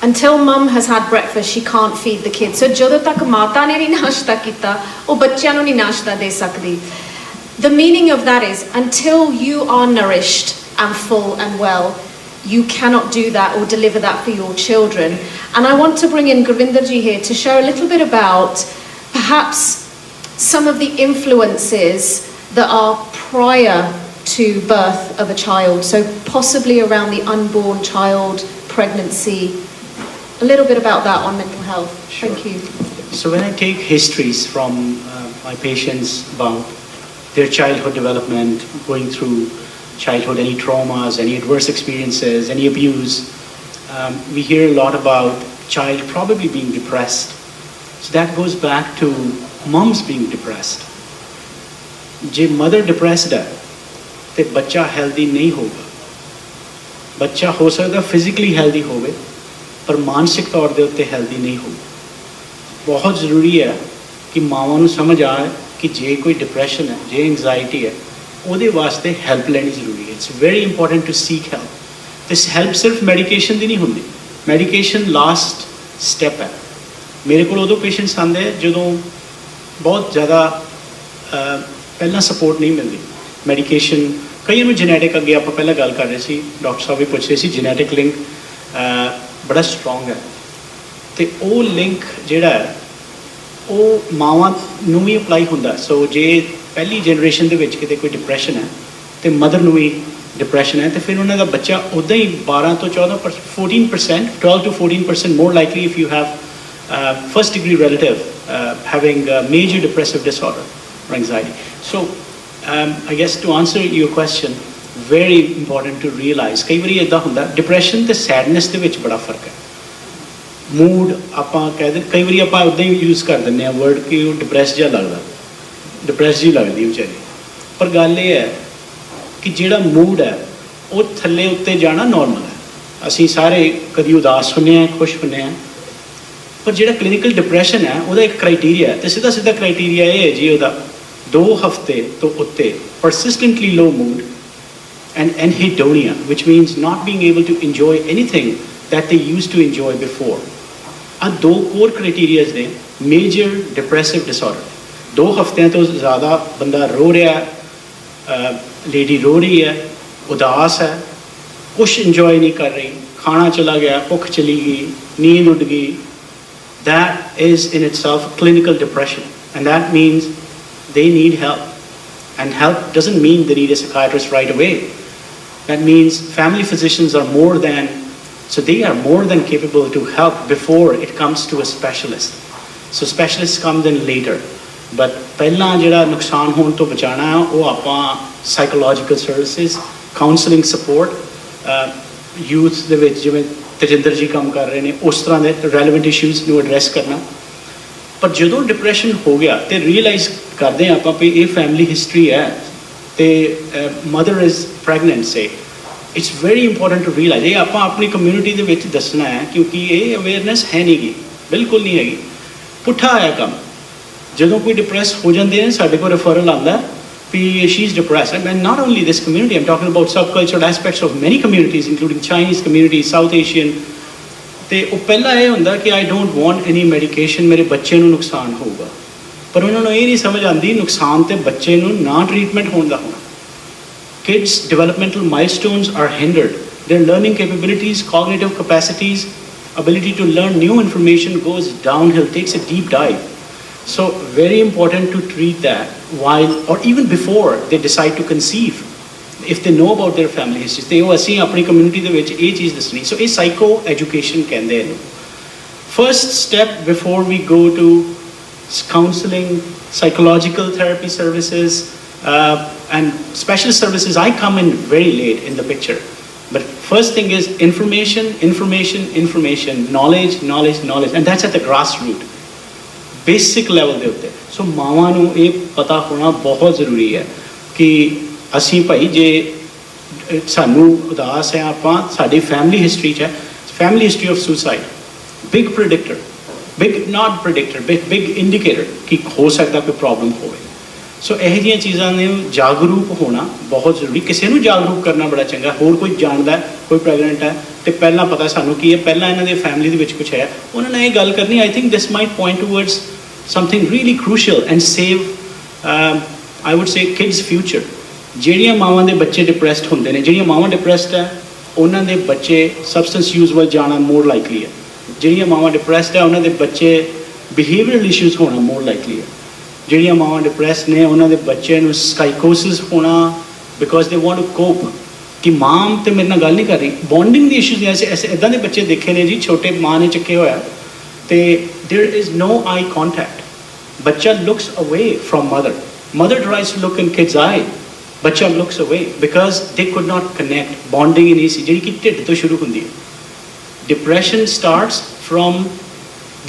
Speaker 16: until mum has had breakfast, she can't feed the kids. So ਜਦੋਂ ਤੱਕ ਮਾਤਾ ਨੇ ਨਹੀਂ ਨਾਸ਼ਤਾ ਕੀਤਾ, ਉਹ ਬੱਚਿਆਂ ਨੂੰ ਨਹੀਂ ਨਾਸ਼ਤਾ ਦੇ ਸਕਦੀ. The meaning of that is, until you are nourished and full and well, you cannot do that or deliver that for your children. And I want to bring in Govinderji here to share a little bit about perhaps some of the influences that are prior to birth of a child, so possibly around the unborn child pregnancy. A little bit about that on mental health. Thank you.
Speaker 6: So when I take histories from my patients about their childhood development, going through childhood, any traumas, any adverse experiences, any abuse, we hear a lot about child probably being depressed. So that goes back to moms being depressed. ਜੇ mother depressed ਹੈ ਤੇ ਬੱਚਾ healthy ਨਹੀਂ ਹੋਊਗਾ। ਬੱਚਾ ਹੋ ਸਕਦਾ physically healthy ਹੋਵੇ ਪਰ ਮਾਨਸਿਕ ਤੌਰ ਦੇ ਉੱਤੇ ਹੈਲਦੀ ਨਹੀਂ ਹੋਊਗਾ। ਬਹੁਤ ਜ਼ਰੂਰੀ ਹੈ ਕਿ ਮਾਵਾਂ ਨੂੰ ਸਮਝ ਆਏ ਕਿ ਜੇ ਕੋਈ ਡਿਪਰੈਸ਼ਨ ਹੈ, ਜੇ ਐਂਗਜ਼ਾਇਟੀ ਹੈ, ਉਹਦੇ ਵਾਸਤੇ ਹੈਲਪ ਲੈਣੀ ਜ਼ਰੂਰੀ ਹੈ। It's very important to seek help. ਤੇ ਹੈਲਪ ਸਿਰਫ ਮੈਡੀਕੇਸ਼ਨ ਦੀ ਨਹੀਂ ਹੁੰਦੀ, ਮੈਡੀਕੇਸ਼ਨ ਲਾਸਟ ਸਟੈਪ ਹੈ। ਮੇਰੇ ਕੋਲ ਉਦੋਂ ਪੇਸ਼ੈਂਟਸ ਆਉਂਦੇ ਜਦੋਂ ਬਹੁਤ ਜ਼ਿਆਦਾ ਪਹਿਲਾਂ ਸਪੋਰਟ ਨਹੀਂ ਮਿਲਦੀ। ਮੈਡੀਕੇਸ਼ਨ ਕਈਆਂ ਨੂੰ ਜੈਨੇਟਿਕ, ਅੱਗੇ ਆਪਾਂ ਪਹਿਲਾਂ ਗੱਲ ਕਰ ਰਹੇ ਸੀ, ਡਾਕਟਰ ਸਾਹਿਬ ਵੀ ਪੁੱਛ ਰਹੇ ਸੀ, ਜੈਨੇਟਿਕ ਲਿੰਕ ਬੜਾ ਸਟਰੋਂਗ ਹੈ ਅਤੇ ਉਹ ਲਿੰਕ ਜਿਹੜਾ ਹੈ ਉਹ ਮਾਵਾਂ ਨੂੰ ਵੀ ਅਪਲਾਈ ਹੁੰਦਾ। ਸੋ ਜੇ ਪਹਿਲੀ ਜਨਰੇਸ਼ਨ ਦੇ ਵਿੱਚ ਕਿਤੇ ਕੋਈ ਡਿਪਰੈਸ਼ਨ ਹੈ ਅਤੇ ਮਦਰ ਨੂੰ ਵੀ ਡਿਪਰੈਸ਼ਨ ਹੈ, ਅਤੇ ਫਿਰ ਉਹਨਾਂ ਦਾ ਬੱਚਾ ਉੱਦਾਂ ਹੀ 12 ਤੋਂ 14%, 14%, 12 to 14% more likely if you have first degree relative having a major depressive disorder or anxiety. So I guess to answer your question, very important to realize ਕਈ ਵਾਰੀ ਇੱਦਾਂ ਹੁੰਦਾ ਡਿਪਰੈਸ਼ਨ ਅਤੇ ਸੈਡਨੈਸ ਦੇ ਵਿੱਚ ਬੜਾ ਫਰਕ ਹੈ। ਮੂਡ ਆਪਾਂ ਕਹਿੰਦੇ, ਕਈ ਵਾਰੀ ਆਪਾਂ ਉੱਦਾਂ ਹੀ ਯੂਜ਼ ਕਰ ਦਿੰਦੇ ਹਾਂ ਵਰਡ ਕਿ ਉਹ ਡਿਪਰੈਸ ਜਿਹਾ ਲੱਗਦਾ, ਡਿਪਰੈਸ ਜਿਹੀ ਲੱਗਦੀ ਵਿਚਾਰੀ। ਪਰ ਗੱਲ ਇਹ ਹੈ ਕਿ ਜਿਹੜਾ ਮੂਡ ਹੈ ਉਹ ਥੱਲੇ ਉੱਤੇ ਜਾਣਾ ਨੋਰਮਲ ਹੈ। ਅਸੀਂ ਸਾਰੇ ਕਦੀ ਉਦਾਸ ਹੁੰਦੇ ਹਾਂ, ਖੁਸ਼ ਹੁੰਦੇ ਹਾਂ, ਪਰ ਜਿਹੜਾ ਕਲੀਨਿਕਲ ਡਿਪਰੈਸ਼ਨ ਹੈ ਉਹਦਾ ਇੱਕ ਕ੍ਰਾਈਟੀਰੀਆ ਹੈ, ਅਤੇ ਸਿੱਧਾ ਕ੍ਰਾਈਟੀਰੀਆ ਇਹ ਹੈ ਜੀ ਉਹਦਾ 2 ਹਫ਼ਤੇ ਤੋਂ ਉੱਤੇ persistently low mood and anhedonia, which means not being able to enjoy anything that they used to enjoy before. ਆਹ 2 ਕੋਰ ਕ੍ਰਾਈਟੀਰੀਆਜ਼ ਨੇ ਮੇਜਰ ਡਿਪਰੈਸਿਵ ਡਿਸਆਰਡਰ। 2 ਹਫ਼ਤਿਆਂ ਤੋਂ ਜ਼ਿਆਦਾ ਬੰਦਾ ਰੋ ਰਿਹਾ, ਲੇਡੀ ਰੋ ਰਹੀ ਹੈ, ਉਦਾਸ ਹੈ, ਕੁਛ ਇੰਜੋਏ ਨਹੀਂ ਕਰ ਰਹੀ, ਖਾਣਾ ਚਲਾ ਗਿਆ, ਭੁੱਖ ਚਲੀ ਗਈ, ਨੀਂਦ ਉੱਡ ਗਈ, that is in itself clinical depression, and that means they need help. And help doesn't mean they need a psychiatrist right away. That means family physicians are more than capable to help before it comes to a specialist. So specialists come then later. But ਪਹਿਲਾਂ ਜਿਹੜਾ ਨੁਕਸਾਨ ਹੋਣ ਤੋਂ ਬਚਾਉਣਾ ਹੈ ਉਹ ਆਪਾਂ psychological services, counselling support, youth ਦੇ ਵਿੱਚ ਜਿਵੇਂ ਤਜਿੰਦਰ ਜੀ ਕੰਮ ਕਰ ਰਹੇ ਨੇ ਉਸ ਤਰ੍ਹਾਂ ਦੇ ਰੈਲੇਵੈਂਟ ਇਸ਼ੂਜ਼ ਨੂੰ ਐਡਰੈਸ ਕਰਨਾ। ਪਰ ਜਦੋਂ ਡਿਪਰੈਸ਼ਨ ਹੋ ਗਿਆ ਅਤੇ ਰੀਅਲਾਈਜ਼ ਕਰਦੇ ਹਾਂ ਆਪਾਂ ਵੀ ਇਹ ਫੈਮਿਲੀ ਹਿਸਟਰੀ ਹੈ ਅਤੇ mother is pregnant say, it's very important to realise. ਇਹ ਆਪਾਂ ਆਪਣੀ ਕਮਿਊਨਿਟੀ ਦੇ ਵਿੱਚ ਦੱਸਣਾ ਹੈ ਕਿਉਂਕਿ ਇਹ ਅਵੇਅਰਨੈਸ ਹੈ ਨਹੀਂ ਗੀ, ਬਿਲਕੁਲ ਨਹੀਂ ਹੈਗੀ। ਪੁੱਠਾ ਆਇਆ ਕੰਮ, ਜਦੋਂ ਕੋਈ ਡਿਪਰੈਸ ਹੋ ਜਾਂਦੇ ਨੇ ਸਾਡੇ ਕੋਲ ਰੈਫਰਲ ਆਉਂਦਾ ਵੀ she is depressed, and not only this community, I'm talking about sub cultural aspects of many communities including Chinese community, South Asian. ਅਤੇ ਉਹ ਪਹਿਲਾਂ ਇਹ ਹੁੰਦਾ ਕਿ I don't want any medication, ਮੇਰੇ ਬੱਚੇ ਨੂੰ ਨੁਕਸਾਨ ਹੋਊਗਾ। ਪਰ ਉਹਨਾਂ ਨੂੰ ਇਹ ਨਹੀਂ ਸਮਝ ਆਉਂਦੀ ਨੁਕਸਾਨ ਤੇ ਬੱਚੇ ਨੂੰ ਨਾ ਟਰੀਟਮੈਂਟ ਹੋਣ ਦਾ ਹੋਣਾ। Kids' developmental milestones are hindered. Their learning capabilities, cognitive capacities, ability to learn new information goes downhill, takes a deep dive. So very important to treat that while or even before they decide to conceive. If they know about their family history, they ਉਹ ਅਸੀਂ ਆਪਣੀ community ਦੇ ਵਿੱਚ ਇਹ ਚੀਜ਼ ਦੱਸਣੀ। ਸੋ ਇਹ psycho education ਕਹਿੰਦੇ ਇਹਨੂੰ। First step before we go to counseling, psychological therapy services, and special services, I come in very late in the picture. But first thing is information, knowledge, and that's at the grassroots, basic level ਦੇ ਉੱਤੇ। ਸੋ ਮਾਵਾਂ ਨੂੰ ਇਹ ਪਤਾ ਹੋਣਾ ਬਹੁਤ ਜ਼ਰੂਰੀ ਹੈ ਕਿ ਅਸੀਂ ਭਾਈ ਜੇ ਸਾਨੂੰ ਉਦਾਸ ਹੈ, ਆਪਾਂ ਸਾਡੀ ਫੈਮਿਲੀ ਹਿਸਟਰੀ 'ਚ ਹੈ, family history of suicide, big predictor, big indicator ਕਿ ਹੋ ਸਕਦਾ ਕੋਈ ਪ੍ਰੋਬਲਮ ਹੋਵੇ। ਸੋ ਇਹੋ ਜਿਹੀਆਂ ਚੀਜ਼ਾਂ ਨੇ ਜਾਗਰੂਕ ਹੋਣਾ ਬਹੁਤ ਜ਼ਰੂਰੀ। ਕਿਸੇ ਨੂੰ ਜਾਗਰੂਕ ਕਰਨਾ ਬੜਾ ਚੰਗਾ। ਹੋਰ ਕੋਈ ਜਾਣਦਾ ਕੋਈ ਪ੍ਰੈਗਨੈਂਟ ਹੈ ਅਤੇ ਪਹਿਲਾਂ ਪਤਾ ਸਾਨੂੰ ਕੀ ਹੈ, ਪਹਿਲਾਂ ਇਹਨਾਂ ਦੇ ਫੈਮਿਲੀ ਦੇ ਵਿੱਚ ਕੁਛ ਹੈ, ਉਹਨਾਂ ਨੇ ਇਹ ਗੱਲ ਕਰਨੀ। I think this might point towards something really crucial and save I would say kids future. ਜਿਹੜੀਆਂ ਮਾਵਾਂ ਦੇ ਬੱਚੇ ਡਿਪਰੈਸਡ ਹੁੰਦੇ ਨੇ, ਜਿਹੜੀਆਂ ਮਾਵਾਂ ਡਿਪਰੈਸਡ ਹੈ ਉਹਨਾਂ ਦੇ ਬੱਚੇ ਸਬਸਟੈਂਸ ਯੂਜ਼ ਵੱਲ ਜਾਣਾ ਮੋਰ ਲਾਈਕਲੀ ਹੈ। ਜਿਹੜੀਆਂ ਮਾਵਾਂ ਡਿਪਰੈਸਡ ਹੈ ਉਹਨਾਂ ਦੇ ਬੱਚੇ ਬਿਹੇਵੀਅਰਲ ਇਸ਼ੂਜ਼ ਹੋਣਾ ਮੋਰ ਲਾਈਕਲੀ ਹੈ। ਜਿਹੜੀਆਂ ਮਾਵਾਂ ਡਿਪਰੈਸਡ ਨੇ ਉਹਨਾਂ ਦੇ ਬੱਚੇ ਨੂੰ ਸਾਈਕੋਸਿਸ ਹੋਣਾ ਬਿਕੋਜ਼ ਦੇ ਵਾਂਟ ਟੂ ਕੋਪ ਕਿ ਮਾਂ ਤੇ ਮੇਰੇ ਨਾਲ ਗੱਲ ਨਹੀਂ ਕਰ ਰਹੀ। ਬੌਂਡਿੰਗ ਦੀ ਇਸ਼ੂਜ਼ ਐਸੇ ਇੱਦਾਂ ਦੇ ਬੱਚੇ ਦੇਖੇ ਨੇ ਜੀ, ਛੋਟੇ ਮਾਂ ਨੇ ਚੱਕੇ ਹੋਇਆ ਤੇ there is no eye contact, ਬੱਚਾ looks away from mother tries to look in kid's eye, ਬੱਚਾ looks away because they could not connect, bonding ਹੀ ਨਹੀਂ ਸੀ ਜਿਹੜੀ ਕਿ ਢਿੱਡ ਤੋਂ ਸ਼ੁਰੂ ਹੁੰਦੀ ਹੈ। Depression starts from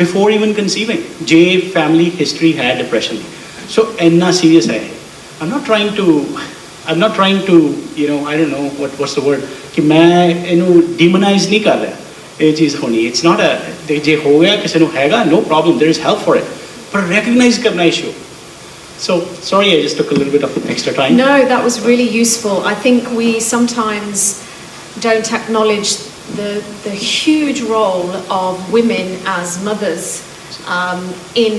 Speaker 6: before even conceiving, ਜੇ family history ਹੈ depression ਦੀ। So ਇੰਨਾ serious ਹੈ। I'm not trying to you know, I don't know what's the word, ਕਿ ਮੈਂ ਇਹਨੂੰ demonize ਨਹੀਂ ਕਰ ਰਿਹਾ ਇਹ ਚੀਜ਼ ਹੋਣੀ। It's not a ਜੇ ਹੋ ਗਿਆ ਕਿਸੇ ਨੂੰ ਹੈਗਾ no problem, there is help for it, ਪਰ recognize ਕਰਨਾ issue। So, sorry, I just took a little bit of extra time.
Speaker 16: No, that was really useful. I think we sometimes don't acknowledge the huge role of women as mothers in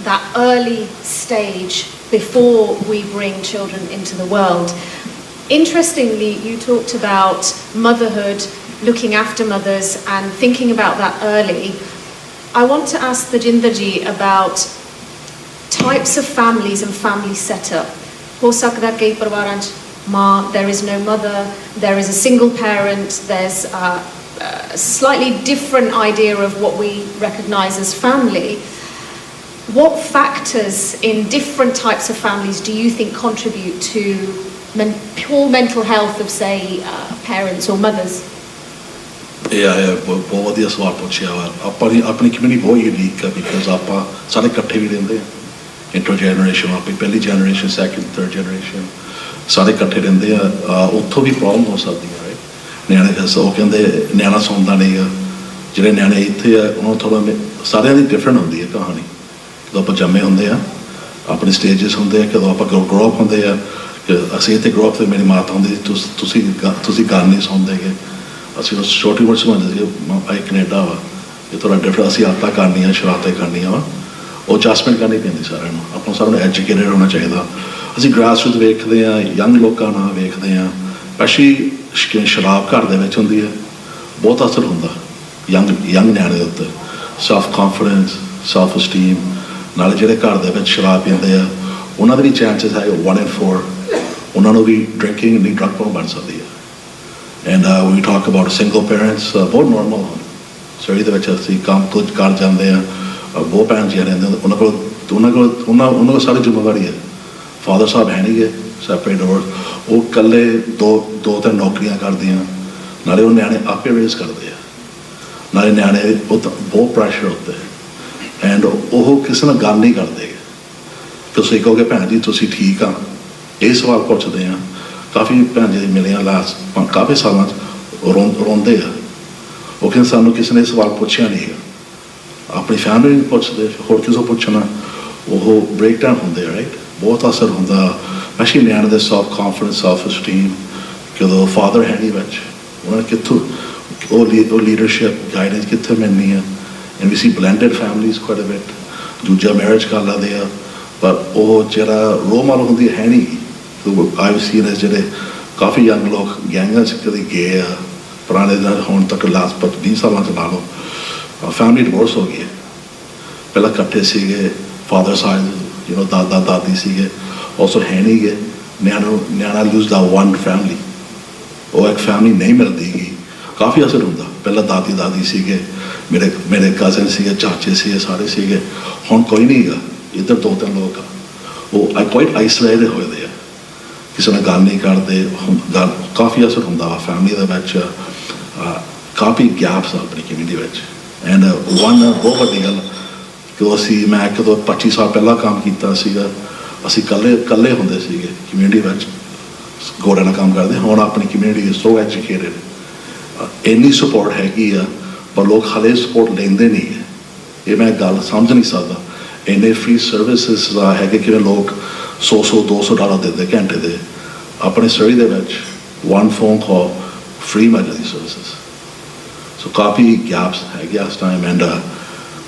Speaker 16: that early stage before we bring children into the world. Interestingly, you talked about motherhood, looking after mothers and thinking about that early. I want to ask Tajinder ji about types of families and family setup. Ho sakda kei parivaran ch maa, there is no mother, there is a single parent, there's a slightly different idea of what we recognize as family. What factors in different types of families do you think contribute to poor mental health of, say, parents or mothers?
Speaker 19: ਬਹੁਤ ਵਧੀਆ ਸਵਾਲ ਪੁੱਛਿਆ ਵਾ। ਆਪਣੀ community ਬਹੁਤ unique ਆ because ਆਪਾਂ ਸਾਰੇ ਇਕੱਠੇ ਵੀ ਰਹਿੰਦੇ ਆ। ਇੰਟਰ ਜਨਰੇਸ਼ਨ, ਆਪਣੀ ਪਹਿਲੀ ਜਨਰੇਸ਼ਨ, ਸੈਕਿੰਡ, ਥਰਡ ਜਨਰੇਸ਼ਨ ਸਾਰੇ ਇਕੱਠੇ ਰਹਿੰਦੇ ਆ। ਉੱਥੋਂ ਵੀ ਪ੍ਰੋਬਲਮ ਹੋ ਸਕਦੀ ਹੈ। ਨਿਆਣੇ ਉਹ ਕਹਿੰਦੇ ਨਿਆਣਾ ਸੌਂਦਾ ਨਹੀਂ ਆ। ਜਿਹੜੇ ਨਿਆਣੇ ਇੱਥੇ ਆ ਉਹਨਾਂ ਨੂੰ ਥੋੜ੍ਹਾ ਸਾਰਿਆਂ ਦੀ ਡਿਫਰੈਂਟ ਹੁੰਦੀ ਹੈ ਕਹਾਣੀ। ਜਦੋਂ ਆਪਾਂ ਜੰਮੇ ਹੁੰਦੇ ਆ ਆਪਣੇ ਸਟੇਜਸ ਹੁੰਦੇ ਆ, ਕਦੋਂ ਆਪਾਂ ਗਰੋ ਅਪ ਹੁੰਦੇ ਆ। ਅਸੀਂ ਇੱਥੇ ਗਰੋ ਅਪ ਤੇ ਮੇਰੀ ਮਾਤਾ ਹੁੰਦੀ ਸੀ ਤੁਸੀਂ ਗੱਲ ਨਹੀਂ ਸੁਣਦੇ ਗੇ। ਅਸੀਂ ਉਸ ਛੋਟੀ ਉਮਰ ਸਮਝਦੇ ਸੀ ਇਹ ਕੈਨੇਡਾ ਵਾ, ਇਹ ਥੋੜ੍ਹਾ ਡਿਫਰੈਂਟ, ਅਸੀਂ ਆਦਤਾਂ ਕਰਨੀਆਂ, ਸ਼ਰਾਰਤਾਂ ਕਰਨੀਆਂ ਵਾ। ਉਹ ਐਡਜਸਟਮੈਂਟ ਕਰਨੀ ਪੈਂਦੀ ਸਾਰਿਆਂ ਨੂੰ। ਆਪਾਂ ਸਾਰਿਆਂ ਨੂੰ ਐਜੂਕੇਟਡ ਹੋਣਾ ਚਾਹੀਦਾ। ਅਸੀਂ ਗ੍ਰਾਸ ਰੂਟ ਵੇਖਦੇ ਹਾਂ, ਯੰਗ ਲੋਕਾਂ ਨਾਲ ਵੇਖਦੇ ਹਾਂ, ਸਪੈਸ਼ਲੀ ਸ਼ਰਾਬ ਘਰ ਦੇ ਵਿੱਚ ਹੁੰਦੀ ਹੈ, ਬਹੁਤ ਅਸਰ ਹੁੰਦਾ ਯੰਗ ਨਿਆਣੇ ਦੇ ਉੱਤੇ। Self confidence, self esteem. ਨਾਲੇ ਜਿਹੜੇ ਘਰ ਦੇ ਵਿੱਚ ਸ਼ਰਾਬ ਪੀਂਦੇ ਆ ਉਹਨਾਂ ਦੇ ਵੀ ਚਾਂਸਿਸ ਹੈ 1 in 4 ਉਹਨਾਂ ਨੂੰ ਵੀ ਡਰਿੰਕਿੰਗ ਨਹੀਂ ਡਰੱਗ ਪ੍ਰੋਬਲਮ ਬਣ ਸਕਦੀ ਹੈ। And we talk about single parents, ਬਹੁਤ ਨੋਰਮਲ ਹਨ। ਸਰੀ ਦੇ ਵਿੱਚ ਅਸੀਂ ਕੰਮ ਕੁਝ ਕਰ ਜਾਂਦੇ ਹਾਂ, ਬਹੁਤ ਭੈਣ ਜੀ ਰਹਿੰਦੇ ਉਹਨਾਂ ਕੋਲ ਸਾਰੀ ਜ਼ਿੰਮੇਵਾਰੀ ਹੈ। ਫਾਦਰ ਸਾਹਿਬ ਹੈ ਨਹੀਂ ਗੇ, ਸੈਪਰੇਟ ਡਿਵੋਰਸ, ਉਹ ਇਕੱਲੇ ਦੋ ਤਿੰਨ ਨੌਕਰੀਆਂ ਕਰਦੀਆਂ। ਨਾਲੇ ਉਹ ਨਿਆਣੇ ਆਪੇ ਰੇਜ਼ ਕਰਦੇ ਆ, ਨਾਲੇ ਨਿਆਣੇ ਬਹੁਤ ਪ੍ਰੈਸ਼ਰ ਹੁੰਦੇ ਐਂਡ ਉਹ ਕਿਸੇ ਨਾਲ ਗੱਲ ਨਹੀਂ ਕਰਦੇ। ਤੁਸੀਂ ਕਹੋਗੇ ਭੈਣ ਜੀ ਤੁਸੀਂ ਠੀਕ ਆ, ਇਹ ਸਵਾਲ ਪੁੱਛਦੇ ਆ। ਕਾਫੀ ਭੈਣ ਜੀ ਮਿਲੇ ਆ ਲਾਸਟ ਕਾਫੀ ਸਾਲਾਂ 'ਚ, ਰੋਂਦੇ ਆ। ਉਹ ਕਹਿੰਦੇ ਸਾਨੂੰ ਕਿਸੇ ਨੇ ਸਵਾਲ ਪੁੱਛਿਆ ਨਹੀਂ ਹੈਗਾ। ਆਪਣੀ ਫੈਮਿਲੀ ਨੂੰ ਪੁੱਛਦੇ, ਹੋਰ ਕਿਸੇ ਨੂੰ ਪੁੱਛਣਾ, ਉਹ ਬ੍ਰੇਕ ਡਾਊਨ ਹੁੰਦੇ ਆ। ਰਾਈਟ, ਬਹੁਤ ਅਸਰ ਹੁੰਦਾ ਸਪੈਸ਼ਲੀ ਨਿਆਣੇ ਦੇ ਸੈਲਫ ਕਾਨਫੀਡੈਂਸ, ਸੈਲਫ ਅਸਟੀਮ। ਜਦੋਂ ਫਾਦਰ ਹੈ ਨਹੀਂ ਵਿੱਚ, ਉਹਨਾਂ ਨੇ ਕਿੱਥੋਂ ਉਹ ਲੀਡਰਸ਼ਿਪ ਗਾਈਡੈਂਸ ਕਿੱਥੇ ਮਿਲਣੀ ਆ। And we see blended families quite a bit, ਦੂਜਾ ਮੈਰਿਜ ਕਰ ਲੈਂਦੇ ਆ, ਪਰ ਉਹ ਜਿਹੜਾ ਰੋਲ ਮਾਡਲ ਹੁੰਦੀ ਹੈ ਨਹੀਂ। ਆਈ ਸੀ ਨੇ ਜਿਹੜੇ ਕਾਫੀ ਯੰਗ ਲੋਕ ਗੈਂਗਾਂ 'ਚ ਕਦੇ ਗਏ ਆ ਪੁਰਾਣੇ ਦਿਨ, ਹੁਣ ਤੱਕ ਲਾਸਟ 20 ਸਾਲਾਂ 'ਚ ਲਾ ਲਓ ਫੈਮਲੀ ਡਿਵੋਰਸ ਹੋ ਗਈ ਹੈ। ਪਹਿਲਾਂ ਇਕੱਠੇ ਸੀਗੇ, ਫਾਦਰ ਸਾਹਿਬ ਦਾਦਾ ਦਾਦੀ ਸੀਗੇ, ਉਸੋ ਹੈ ਨਹੀਂ ਗੇ। ਨਿਆਣਾ ਲੂਜ਼ ਦਾ ਵਨ ਫੈਮਲੀ, ਉਹ ਇੱਕ ਫੈਮਲੀ ਨਹੀਂ ਮਿਲਦੀ ਗੀ। ਕਾਫੀ ਅਸਰ ਹੁੰਦਾ। ਪਹਿਲਾਂ ਦਾਦੀ ਸੀਗੇ, ਮੇਰੇ ਕਜ਼ਨ ਸੀਗੇ, ਚਾਚੇ ਸੀਗੇ, ਸਾਰੇ ਸੀਗੇ। ਹੁਣ ਕੋਈ ਨਹੀਂ ਗਾ, ਇੱਧਰ 2-3 ਲੋਕ ਆ, ਉਹ ਕੁਆਇਟ ਆਈਸੋਲੇਟਡ ਹੋਏ ਦੇ ਆ, ਕਿਸੇ ਨਾਲ ਗੱਲ ਨਹੀਂ ਕਰਦੇ। ਕਾਫੀ ਅਸਰ ਹੁੰਦਾ ਵਾ ਫੈਮਲੀ ਦੇ ਵਿੱਚ। ਕਾਫੀ ਗੈਪਸ ਆ ਆਪਣੀ ਕਮਿਊਨਿਟੀ ਵਿੱਚ। ਐਂਡ ਬਹੁਤ ਵੱਡੀ ਗੱਲ ਕਿ ਮੈਂ ਕਦੋਂ 25 ਸਾਲ ਪਹਿਲਾਂ ਕੰਮ ਕੀਤਾ ਸੀਗਾ, ਅਸੀਂ ਇਕੱਲੇ ਹੁੰਦੇ ਸੀਗੇ ਕਮਿਊਨਿਟੀ ਵਿੱਚ, ਗੋੜਿਆਂ ਨਾਲ ਕੰਮ ਕਰਦੇ। ਹੁਣ ਆਪਣੀ ਕਮਿਊਨਿਟੀ ਇਜ਼ ਸੋ ਐਜੂਕੇਟਡ, ਇੰਨੀ ਸਪੋਰਟ ਹੈਗੀ ਆ, ਪਰ ਲੋਕ ਹਾਲੇ ਸਪੋਰਟ ਲੈਂਦੇ ਨਹੀਂ ਹੈ। ਇਹ ਮੈਂ ਗੱਲ ਸਮਝ ਨਹੀਂ ਸਕਦਾ। ਇੰਨੇ ਫ੍ਰੀ ਸਰਵਿਸਿਸ ਹੈਗੇ ਕਿਵੇਂ ਲੋਕ $100-200 ਦਿੰਦੇ ਘੰਟੇ ਦੇ। ਆਪਣੇ ਸਰੀ ਦੇ ਵਿੱਚ 1 phone call ਫ੍ਰੀ ਮਿਲ ਜਾਂਦੀ ਸਰਵਿਸਿਸ। ਸੋ ਕਾਫੀ ਗੈਪਸ ਹੈਗੇ ਇਸ ਟਾਈਮ ਐਂਡ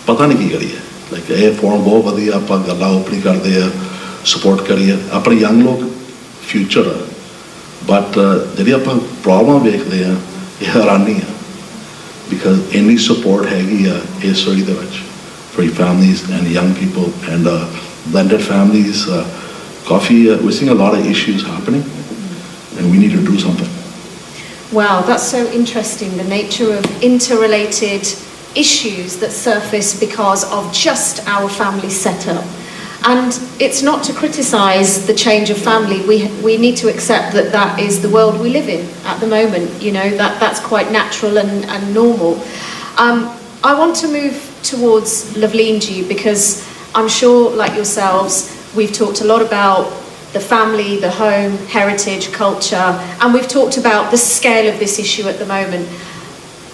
Speaker 19: ਪਤਾ ਨਹੀਂ ਕੀ ਕਰੀਏ। ਲਾਈਕ ਇਹ ਫੋਰਮ ਬਹੁਤ ਵਧੀਆ, ਆਪਾਂ ਗੱਲਾਂ ਓਪਨ ਕਰਦੇ ਆ, ਸਪੋਰਟ ਕਰੀਏ। ਆਪਣੇ ਯੰਗ ਲੋਕ ਫਿਊਚਰ ਆ, ਬਟ ਜਿਹੜੀ ਆਪਾਂ ਪ੍ਰੋਬਲਮ ਵੇਖਦੇ ਆ ਇਹ ਹੈਰਾਨੀ ਆ, ਬਿਕਾਜ਼ ਇੰਨੀ ਸਪੋਰਟ ਹੈਗੀ ਆ ਇਸ ਸਰੀ ਦੇ ਵਿੱਚ for families and young people and blended families. We're seeing a lot of issues happening and we need to do something.
Speaker 16: Wow, that's so interesting, the nature of interrelated issues that surface because of just our family setup. And it's not to criticise the change of family. We need to accept that that is the world we live in at the moment. You know, that's quite natural and normal. I want to move towards Lavleenji because I'm sure, like yourselves, we've talked a lot about the family, the home, heritage, culture, and we've talked about the scale of this issue at the moment.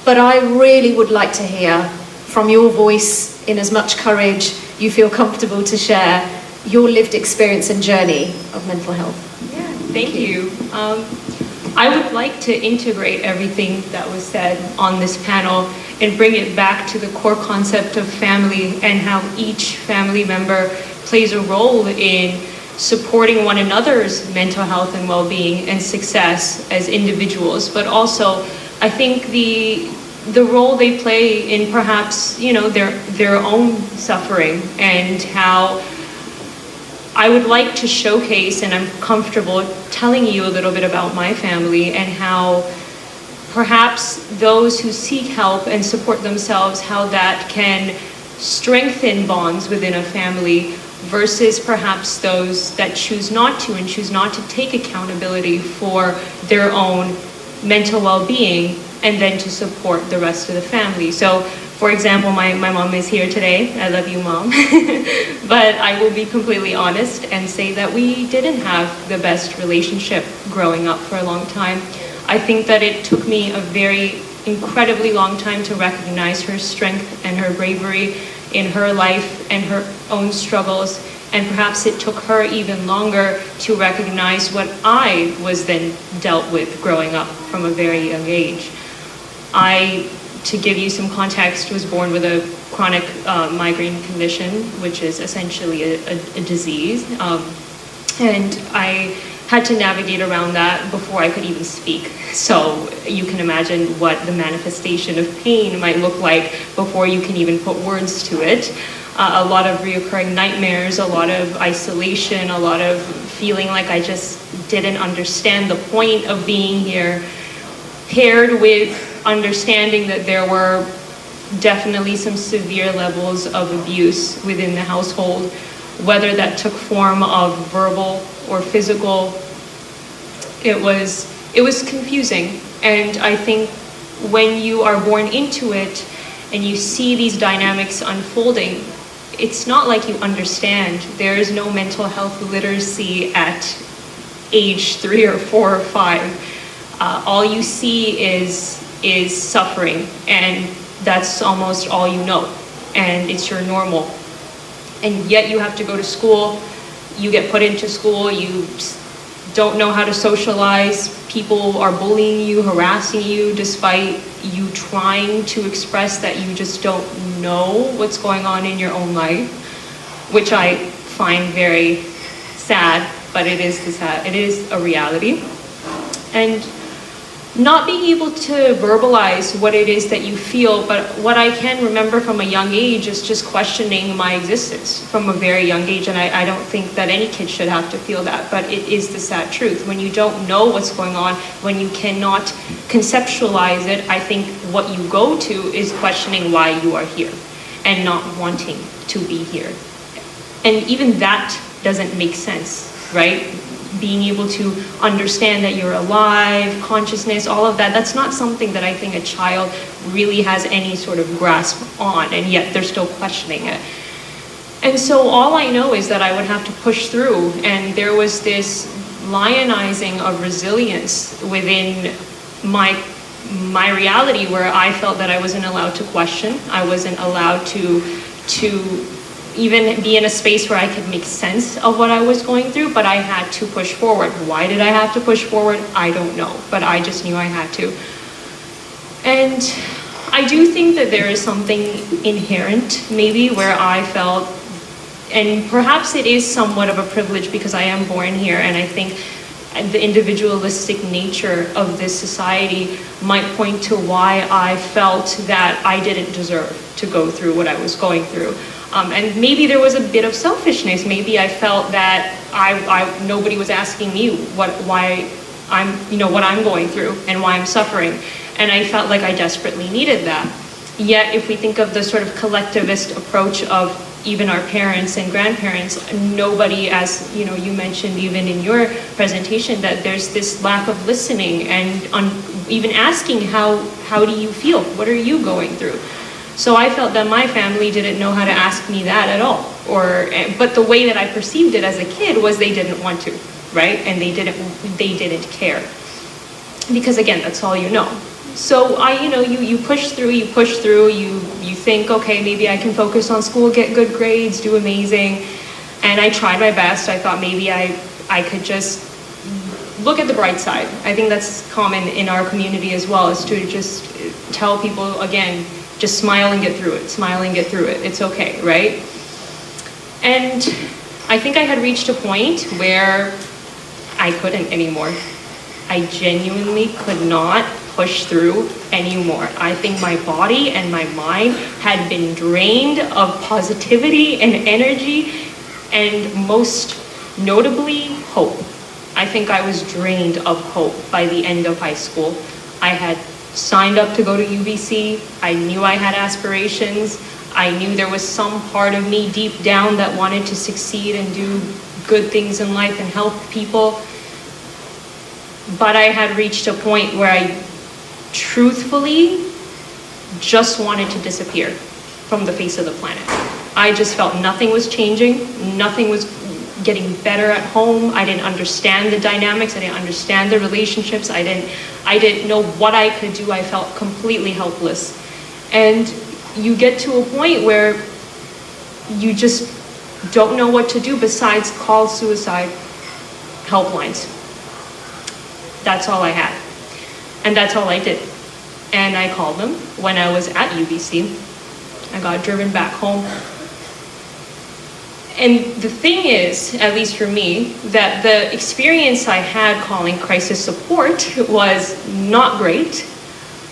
Speaker 16: But I really would like to hear from your voice, in as much courage you feel comfortable to share, your lived experience and journey of mental health.
Speaker 9: Yeah, thank you. I would like to integrate everything that was said on this panel and bring it back to the core concept of family and how each family member plays a role in supporting one another's mental health and well-being and success as individuals, but also I think the role they play in perhaps, you know, their own suffering, and how I would like to showcase, and I'm comfortable telling you a little bit about my family and how perhaps those who seek help and support themselves, how that can strengthen bonds within a family versus perhaps those that choose not to and choose not to take accountability for their own mental well-being and then to support the rest of the family. So, for example, my mom is here today. I love you, Mom. But I will be completely honest and say that we didn't have the best relationship growing up for a long time. I think that it took me a very incredibly long time to recognize her strength and her bravery in her life and her own struggles, and perhaps it took her even longer to recognize what I was then dealt with growing up from a very young age. To give you some context, was born with a chronic migraine condition, which is essentially a disease, and I had to navigate around that before I could even speak. So you can imagine what the manifestation of pain might look like before you can even put words to it. A lot of reoccurring nightmares, a lot of isolation, a lot of feeling like I just didn't understand the point of being here, paired with understanding that there were definitely some severe levels of abuse within the household, whether that took form of verbal or physical. It was confusing, and I think when you are born into it and you see these dynamics unfolding, it's not like you understand. There is no mental health literacy at age 3 or 4 or 5. All you see is suffering, and that's almost all you know, and it's your normal. And yet you have to go to school, you get put into school, you don't know how to socialize, people are bullying you, harassing you, despite you trying to express that you just don't know what's going on in your own life, which I find very sad, but it is a reality. And not being able to verbalize what it is that you feel, but what I can remember from a young age is just questioning my existence from a very young age, and I don't think that any kid should have to feel that, but it is the sad truth. When you don't know what's going on, when you cannot conceptualize it, I think what you go to is questioning why you are here and not wanting to be here. And even that doesn't make sense, right? Being able to understand that you're alive, consciousness, all of that, that's not something that I think a child really has any sort of grasp on, and yet they're still questioning it. And so all I know is that I would have to push through, and there was this lionizing of resilience within my reality where I felt that I wasn't allowed to question, I wasn't allowed to even be in a space where I could make sense of what I was going through, but I had to push forward. Why did I have to push forward? I don't know, but I just knew I had to. And I do think that there is something inherent, maybe, where I felt, and perhaps it is somewhat of a privilege because I am born here, and I think the individualistic nature of this society might point to why I felt that I didn't deserve to go through what I was going through. And maybe there was a bit of selfishness. Maybe I felt that nobody was asking me why
Speaker 16: what I'm going through and why I'm suffering. And I felt like I desperately needed that. Yet, if we think of the sort of collectivist approach of even our parents and grandparents, nobody, as you mentioned even in your presentation, that there's this lack of listening and even asking how do you feel? What are you going through? So I felt that my family didn't know how to ask me that at all. But the way that I perceived it as a kid was they didn't want to, right? And they didn't care. Because again, that's all you know. So you push through, you think, okay, maybe I can focus on school, get good grades, do amazing. And I tried my best. I thought maybe I could just look at the bright side. I think that's common in our community as well, is to just tell people, again, just smile and get through it, smile and get through it. It's okay, right? And I think I had reached a point where I couldn't anymore. I genuinely could not push through anymore. I think my body and my mind had been drained of positivity and energy, and most notably, hope. I think I was drained of hope by the end of high school. I had signed up to go to UBC. I knew I had aspirations. I knew there was some part of me deep down that wanted to succeed and do good things in life and help people. But I had reached a point where I truthfully just wanted to disappear from the face of the planet. I just felt nothing was changing, nothing was getting better at home. I didn't understand the dynamics, I didn't understand the relationships, I didn't know what I could do. I felt completely helpless. And you get to a point where you just don't know what to do besides call suicide helplines. That's all I had. And that's all I did. And I called them when I was at UBC. I got driven back home. And the thing is, at least for me, that the experience I had calling crisis support was not great.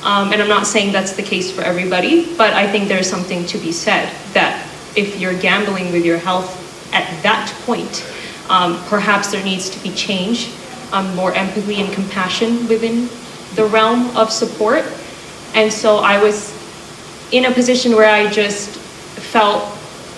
Speaker 16: And I'm not saying that's the case for everybody, but I think there's something to be said that if you're gambling with your health at that point, perhaps there needs to be change, more empathy and compassion within the realm of support. And so I was in a position where I just felt,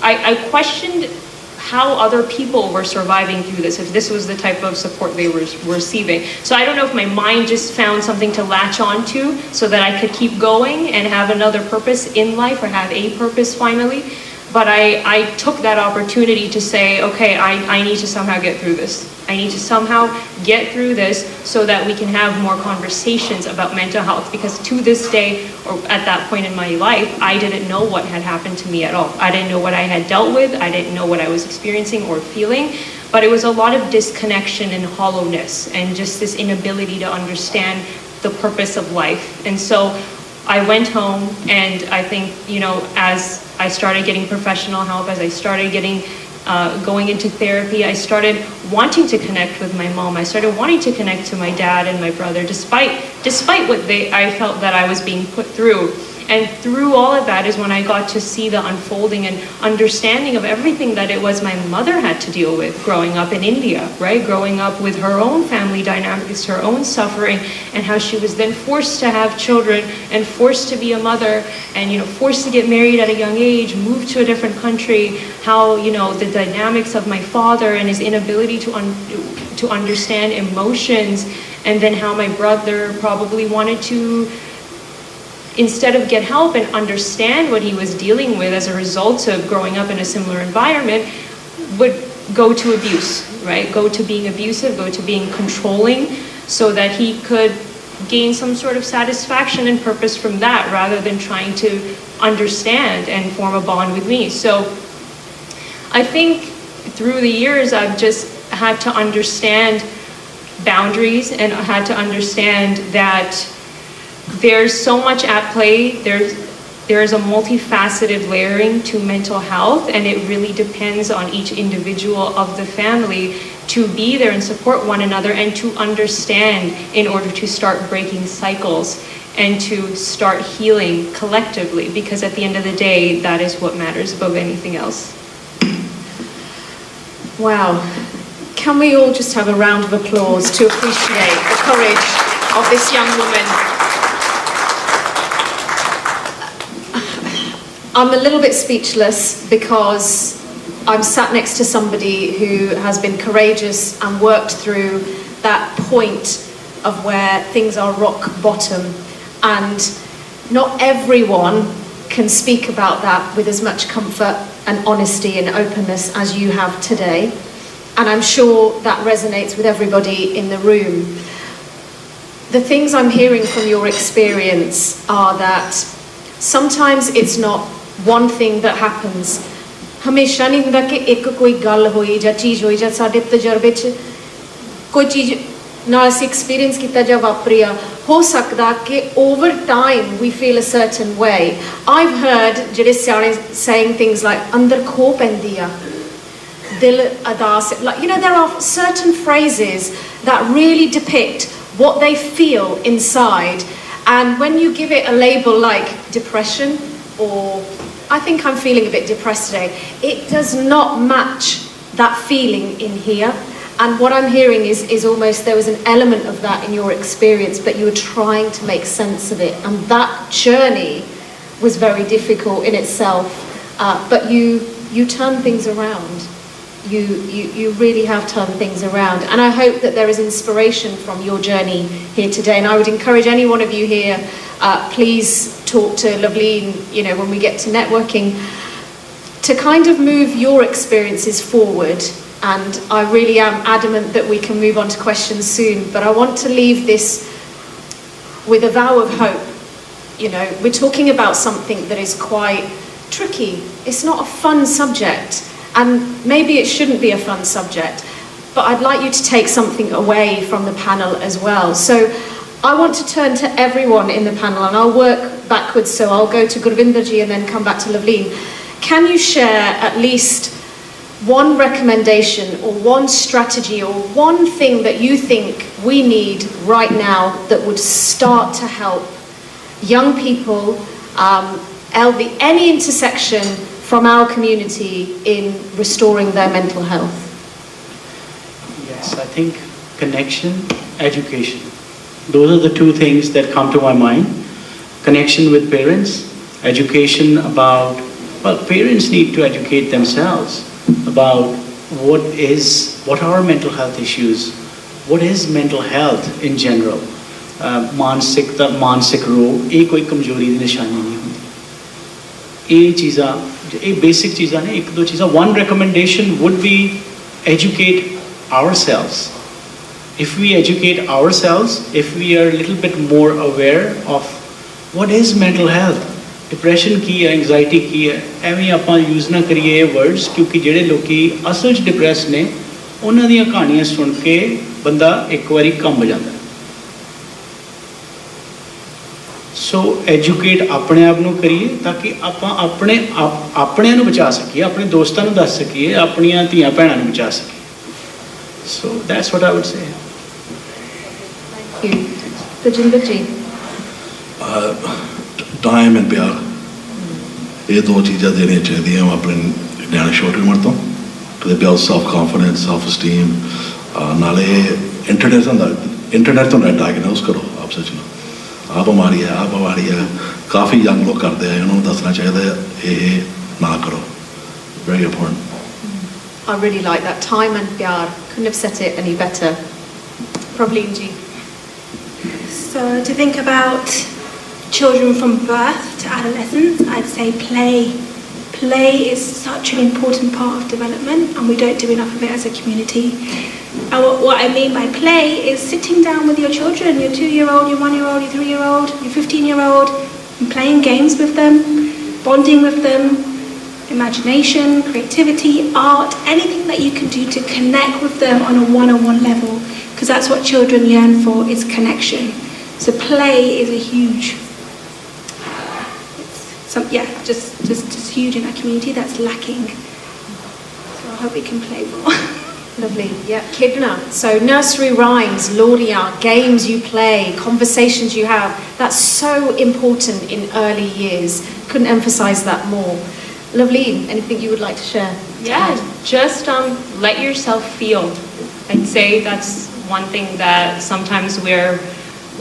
Speaker 16: I questioned how other people were surviving through this, if this was the type of support they were receiving. So I don't know if my mind just found something to latch onto so that I could keep going and have another purpose in life, or have a purpose finally. But I took that opportunity to say, okay, I need to somehow get through this. I need to somehow get through this so that we can have more conversations about mental health. Because to this day, or at that point in my life, I didn't know what had happened to me at all. I didn't know what I had dealt with. I didn't know what I was experiencing or feeling. But it was a lot of disconnection and hollowness, and just this inability to understand the purpose of life. And so I went home, and I think, as I started getting professional help, as I started going into therapy, I started wanting to connect with my mom. I started wanting to connect to my dad and my brother, despite what I felt that I was being put through. And through all of that is when I got to see the unfolding and understanding of everything that it was my mother had to deal with growing up in India, right? Growing up with her own family dynamics, her own suffering, and how she was then forced to have children and forced to be a mother and, forced to get married at a young age, move to a different country, how, the dynamics of my father and his inability to understand emotions, and then how my brother probably wanted to, instead of get help and understand what he was dealing with as a result of growing up in a similar environment, would go to abuse, right? Go to being abusive, go to being controlling, so that he could gain some sort of satisfaction and purpose from that, rather than trying to understand and form a bond with me. So I think through the years, I've just had to understand boundaries, and I had to understand that there's so much at play. There's a multifaceted layering to mental health, and it really depends on each individual of the family to be there and support one another, and to understand in order to start breaking cycles and to start healing collectively, because at the end of the day, that is what matters above anything else. Wow. can we all just have a round of applause to appreciate the courage of this young woman? I'm a little bit speechless because I'm sat next to somebody who has been courageous and worked through that point of where things are rock bottom, and not everyone can speak about that with as much comfort and honesty and openness as you have today, and I'm sure that resonates with everybody in the room. The things I'm hearing from your experience are that sometimes it's not one thing that happens. हमेशा नहीं होता कि एक कोई गल होई या चीज़ होई या साडे तजर्बे च कोई चीज़ नाल असीं एक्सपीरियंस कीता जां वापरी आ हो सकदा कि over time we feel a certain way. I've heard ਜਿਹੜੇ ਸਿਆਣੇ saying things like अंदर खो पैंदी आ दिल अदास, like, you know, there are certain phrases that really depict what they feel inside, and when you give it a label like depression or I think I'm feeling a bit depressed today, it does not match that feeling in here. And what I'm hearing is almost there was an element of that in your experience, but you were trying to make sense of it, and that journey was very difficult in itself, but you turn things around. You really have turned things around, and I hope that there is inspiration from your journey here today, and I would encourage any one of you here, please talk to Loveleen, you know, when we get to networking, to kind of move your experiences forward. And I really am adamant that we can move on to questions soon, but I want to leave this with a vow of hope. You know, we're talking about something that is quite tricky. It's not a fun subject, and maybe it shouldn't be a fun subject, but I'd like you to take something away from the panel as well. So I want to turn to everyone in the panel, and I'll work backwards, so I'll go to Gurvinderji and then come back to Loveleen. Can you share at least one recommendation or one strategy or one thing that you think we need right now that would start to help young people, any intersection from our community in restoring their mental health?
Speaker 6: Yes, I think connection, education. Those are the two things that come to my mind. Connection with parents, education about, well, parents need to educate themselves about what are mental health issues, what is mental health in general. मानसिक रोग ये कोई कमजोरी की निशानी नहीं होती, ये चीज़ा ये बेसिक चीज़ा ने एक दो चीज़ा. One recommendation would be educate ourselves. If we educate ourselves, if we are a little bit more aware of what is mental health, depression की है, एंगजाइटी की है, एवं ਆਪਾਂ यूज़ ना करिए ये वर्ड्स, क्योंकि ਜਿਹੜੇ ਲੋਕੀ ਅਸਲ 'ਚ ਡਿਪਰੈਸ ਨੇ ਉਹਨਾਂ ਦੀਆਂ ਕਹਾਣੀਆਂ ਸੁਣ ਕੇ ਬੰਦਾ ਇੱਕ ਵਾਰੀ ਕੰਬ ਜਾਂਦਾ. ਸੋ ਐਜੂਕੇਟ ਆਪਣੇ ਆਪ ਨੂੰ ਕਰੀਏ ਤਾਂ ਕਿ ਆਪਾਂ ਆਪਣਿਆਂ ਨੂੰ ਬਚਾ ਸਕੀਏ, ਆਪਣੇ ਦੋਸਤਾਂ ਨੂੰ ਦੱਸ ਸਕੀਏ, ਆਪਣੀਆਂ ਧੀਆਂ ਭੈਣਾਂ ਨੂੰ ਬਚਾ ਸਕੀਏ. So that's what I would say.
Speaker 16: Thank you. Tajinder ji.
Speaker 19: Time and प्यार, ये दो चीज़ा देनी चाहिए अपने न्याणे छोटी उम्र तो to build self confidence, self esteem. नाले इंटरनेट तो नेट डायग्नोज करो आप सच में आ बीमारी है, आ बीमारी है. काफ़ी यंग लोग करते हैं, उन्होंने दसना चाहिए ये ना करो. Very important.
Speaker 16: I really like that. Time and pyar. Couldn't have said it any better. Probably Ji.
Speaker 20: So to think about children from birth to adolescence, I'd say play. Play is such an important part of development, and we don't do enough of it as a community. And what I mean by play is sitting down with your children, your 2-year-old, your 1-year-old, your 3-year-old, your 15-year-old, and playing games with them, bonding with them, imagination, creativity, art, anything that you can do to connect with them on a one-on-one level, because that's what children yearn for, is connection. So play is a huge just huge in our community that's lacking. So I hope we can play more.
Speaker 16: Lovely. Yeah, Kidna. So nursery rhymes, Lauria, games you play, conversations you have, that's so important in early years. Couldn't emphasize that more. Lovely. Anything you would like to share?
Speaker 21: Yeah, just let yourself feel. I'd say that's one thing that sometimes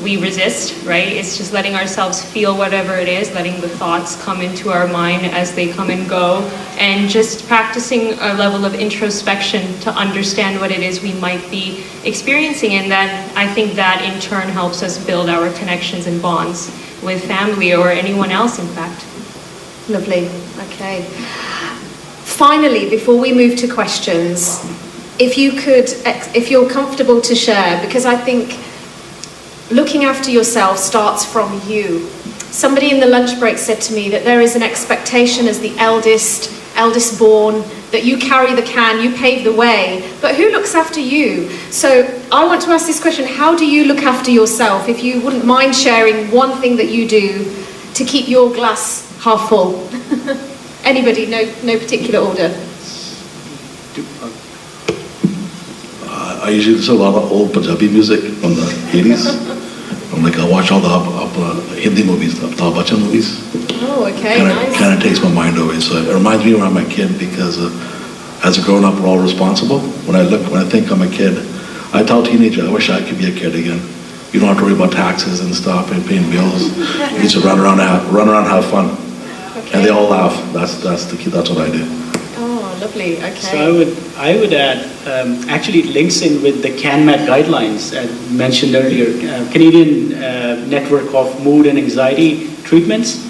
Speaker 21: we resist, right? It's just letting ourselves feel whatever it is, letting the thoughts come into our mind as they come and go, and just practicing a level of introspection to understand what it is we might be experiencing. And then I think that in turn helps us build our connections and bonds with family or anyone else, in fact.
Speaker 16: Lovely. Okay. Finally, before we move to questions, if you're comfortable to share, because I think looking after yourself starts from you. Somebody in the lunch break said to me that there is an expectation as the eldest born, that you carry the can, you pave the way, but who looks after you? So I want to ask this question: how do you look after yourself? If you wouldn't mind sharing one thing that you do to keep your glass half full. Anybody? No particular order.
Speaker 19: I usually listen to a lot of old Punjabi music from the 80s. I watch all the Hindi movies, the Amitabh Bachchan movies.
Speaker 16: Oh, okay, nice.
Speaker 19: Kind of takes my mind away. So it reminds me when I'm a kid, because as a grown up, we're all responsible. When I think I'm a kid, I tell teenagers, I wish I could be a kid again. You don't have to worry about taxes and stuff and paying bills. You just run around, have fun, and they all laugh. That's the key. That's what I do.
Speaker 16: Lovely. Okay.
Speaker 6: So I would add, actually it links in with the CanMed guidelines mentioned earlier, Canadian Network of Mood and Anxiety Treatments.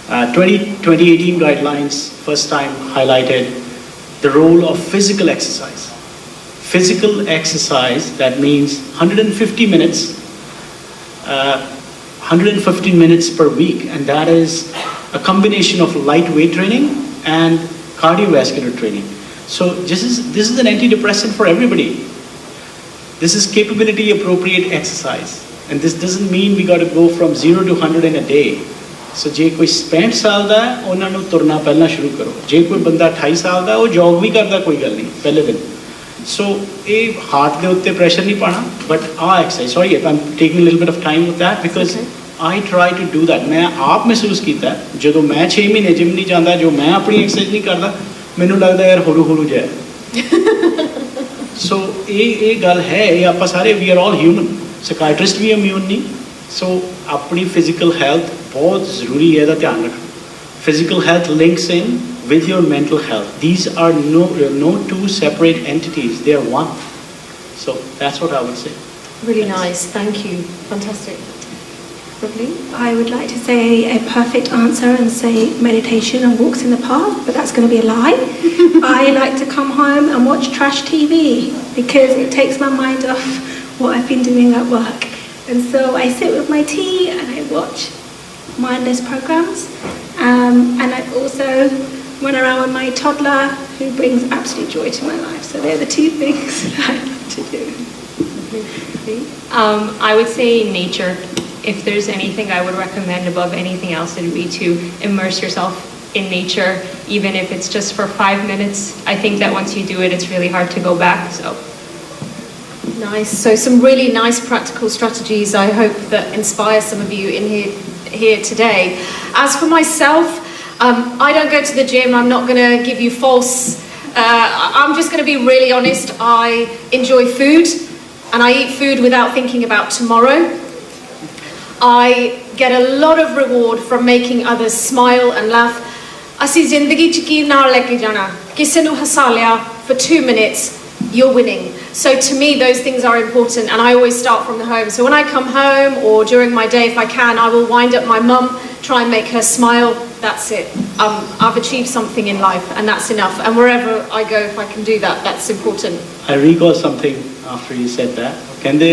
Speaker 6: 2018 guidelines first time highlighted the role of physical exercise. Physical exercise, that means 150 minutes, 115 minutes per week, and that is a combination of light weight training and cardiovascular training. So this is an antidepressant for everybody. This is capability appropriate exercise, and this doesn't mean we got to go from 0 to 100 in a day. So ਜੇ ਕੋਈ 65 ਸਾਲ ਦਾ ਹੈ ਉਹਨਾਂ ਨੂੰ ਤੁਰਨਾ ਪਹਿਲਾਂ ਸ਼ੁਰੂ ਕਰੋ, ਜੇ ਕੋਈ ਬੰਦਾ 28 ਸਾਲ ਦਾ ਉਹ ਜੌਗ ਵੀ ਕਰਦਾ ਕੋਈ ਗੱਲ ਨਹੀਂ ਪਹਿਲੇ ਦਿਨ। ਸੋ ਇਹ ਹਾਰਟ ਦੇ ਉੱਤੇ ਪ੍ਰੈਸ਼ਰ ਨਹੀਂ ਪਾਣਾ, ਬਟ ਆ exercise, sorry I am taking little bit of time with that because I try to do that. मैं आप महसूस किया ਜਦੋਂ मैं 6 ਮਹੀਨੇ ਜਿਮ ਨਹੀਂ ਜਾਂਦਾ, ਜੋ मैं ਆਪਣੀ ਐਕਸਰਸਾਈਜ਼ ਨਹੀਂ ਕਰਦਾ, ਮੈਨੂੰ ਲੱਗਦਾ ਯਾਰ ਹੌਰੂ ਜਿਹਾ। ਸੋ ਇਹ ਗੱਲ ਹੈ, ਇਹ ਆਪਾਂ ਸਾਰੇ we are all human, psychiatrist ਵੀ ਇਮਿਊਨ ਨਹੀਂ। ਸੋ ਆਪਣੀ ਫਿਜ਼ੀਕਲ ਹੈਲਥ ਬਹੁਤ ਜ਼ਰੂਰੀ ਹੈ, ਇਹਦਾ ਧਿਆਨ ਰੱਖਣਾ। Physical health links in with your mental health. These are no two separate entities, they are one. So that's what I would say.
Speaker 16: Really nice, thank you, fantastic.
Speaker 20: I would like to say a perfect answer and say meditation and walks in the park, but that's going to be a lie. I like to come home and watch trash TV because it takes my mind off what I've been doing at work. And so I sit with my tea and I watch mindless programs. And I also run around with my toddler who brings absolute joy to my life. So they're the two things that I like to do.
Speaker 21: I would say nature. If there's anything I would recommend above anything else, it would be to immerse yourself in nature, even if it's just for 5 minutes. I think that once you do it, it's really hard to go back. So
Speaker 16: nice. So some really nice practical strategies I hope that inspire some of you in here today. As for myself, I don't go to the gym. I'm not going to give you false. I'm just going to be really honest. I enjoy food, and I eat food without thinking about tomorrow. I get a lot of reward from making others smile and laugh. Asi zindagi ch ki naal leke jana, kise nu hasa liya for 2 minutes, you're winning. So to me those things are important, and I always start from the home. So when I come home or during my day, if I can, I will wind up my mum, try and make her smile. That's it. I've achieved something in life, and that's enough. And wherever I go, if I can do that, that's important.
Speaker 6: I recall something after you said that. Kende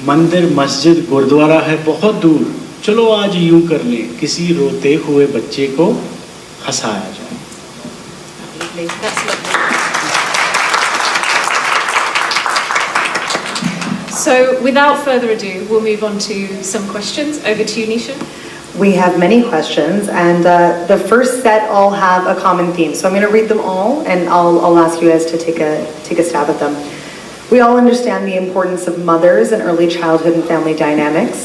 Speaker 6: मंदिर मस्जिद गुरुद्वारा है बहुत दूर, चलो आज यूं कर लें, किसी रोते हुए बच्चे को हंसाया जाए।
Speaker 16: So without further ado, we'll move on to some questions. Over to you, Nisha.
Speaker 12: We have many questions, and the first set all have a common theme. So I'm going to read them all, and I'll ask you guys to take a stab at them. We all understand the importance of mothers and early childhood and family dynamics.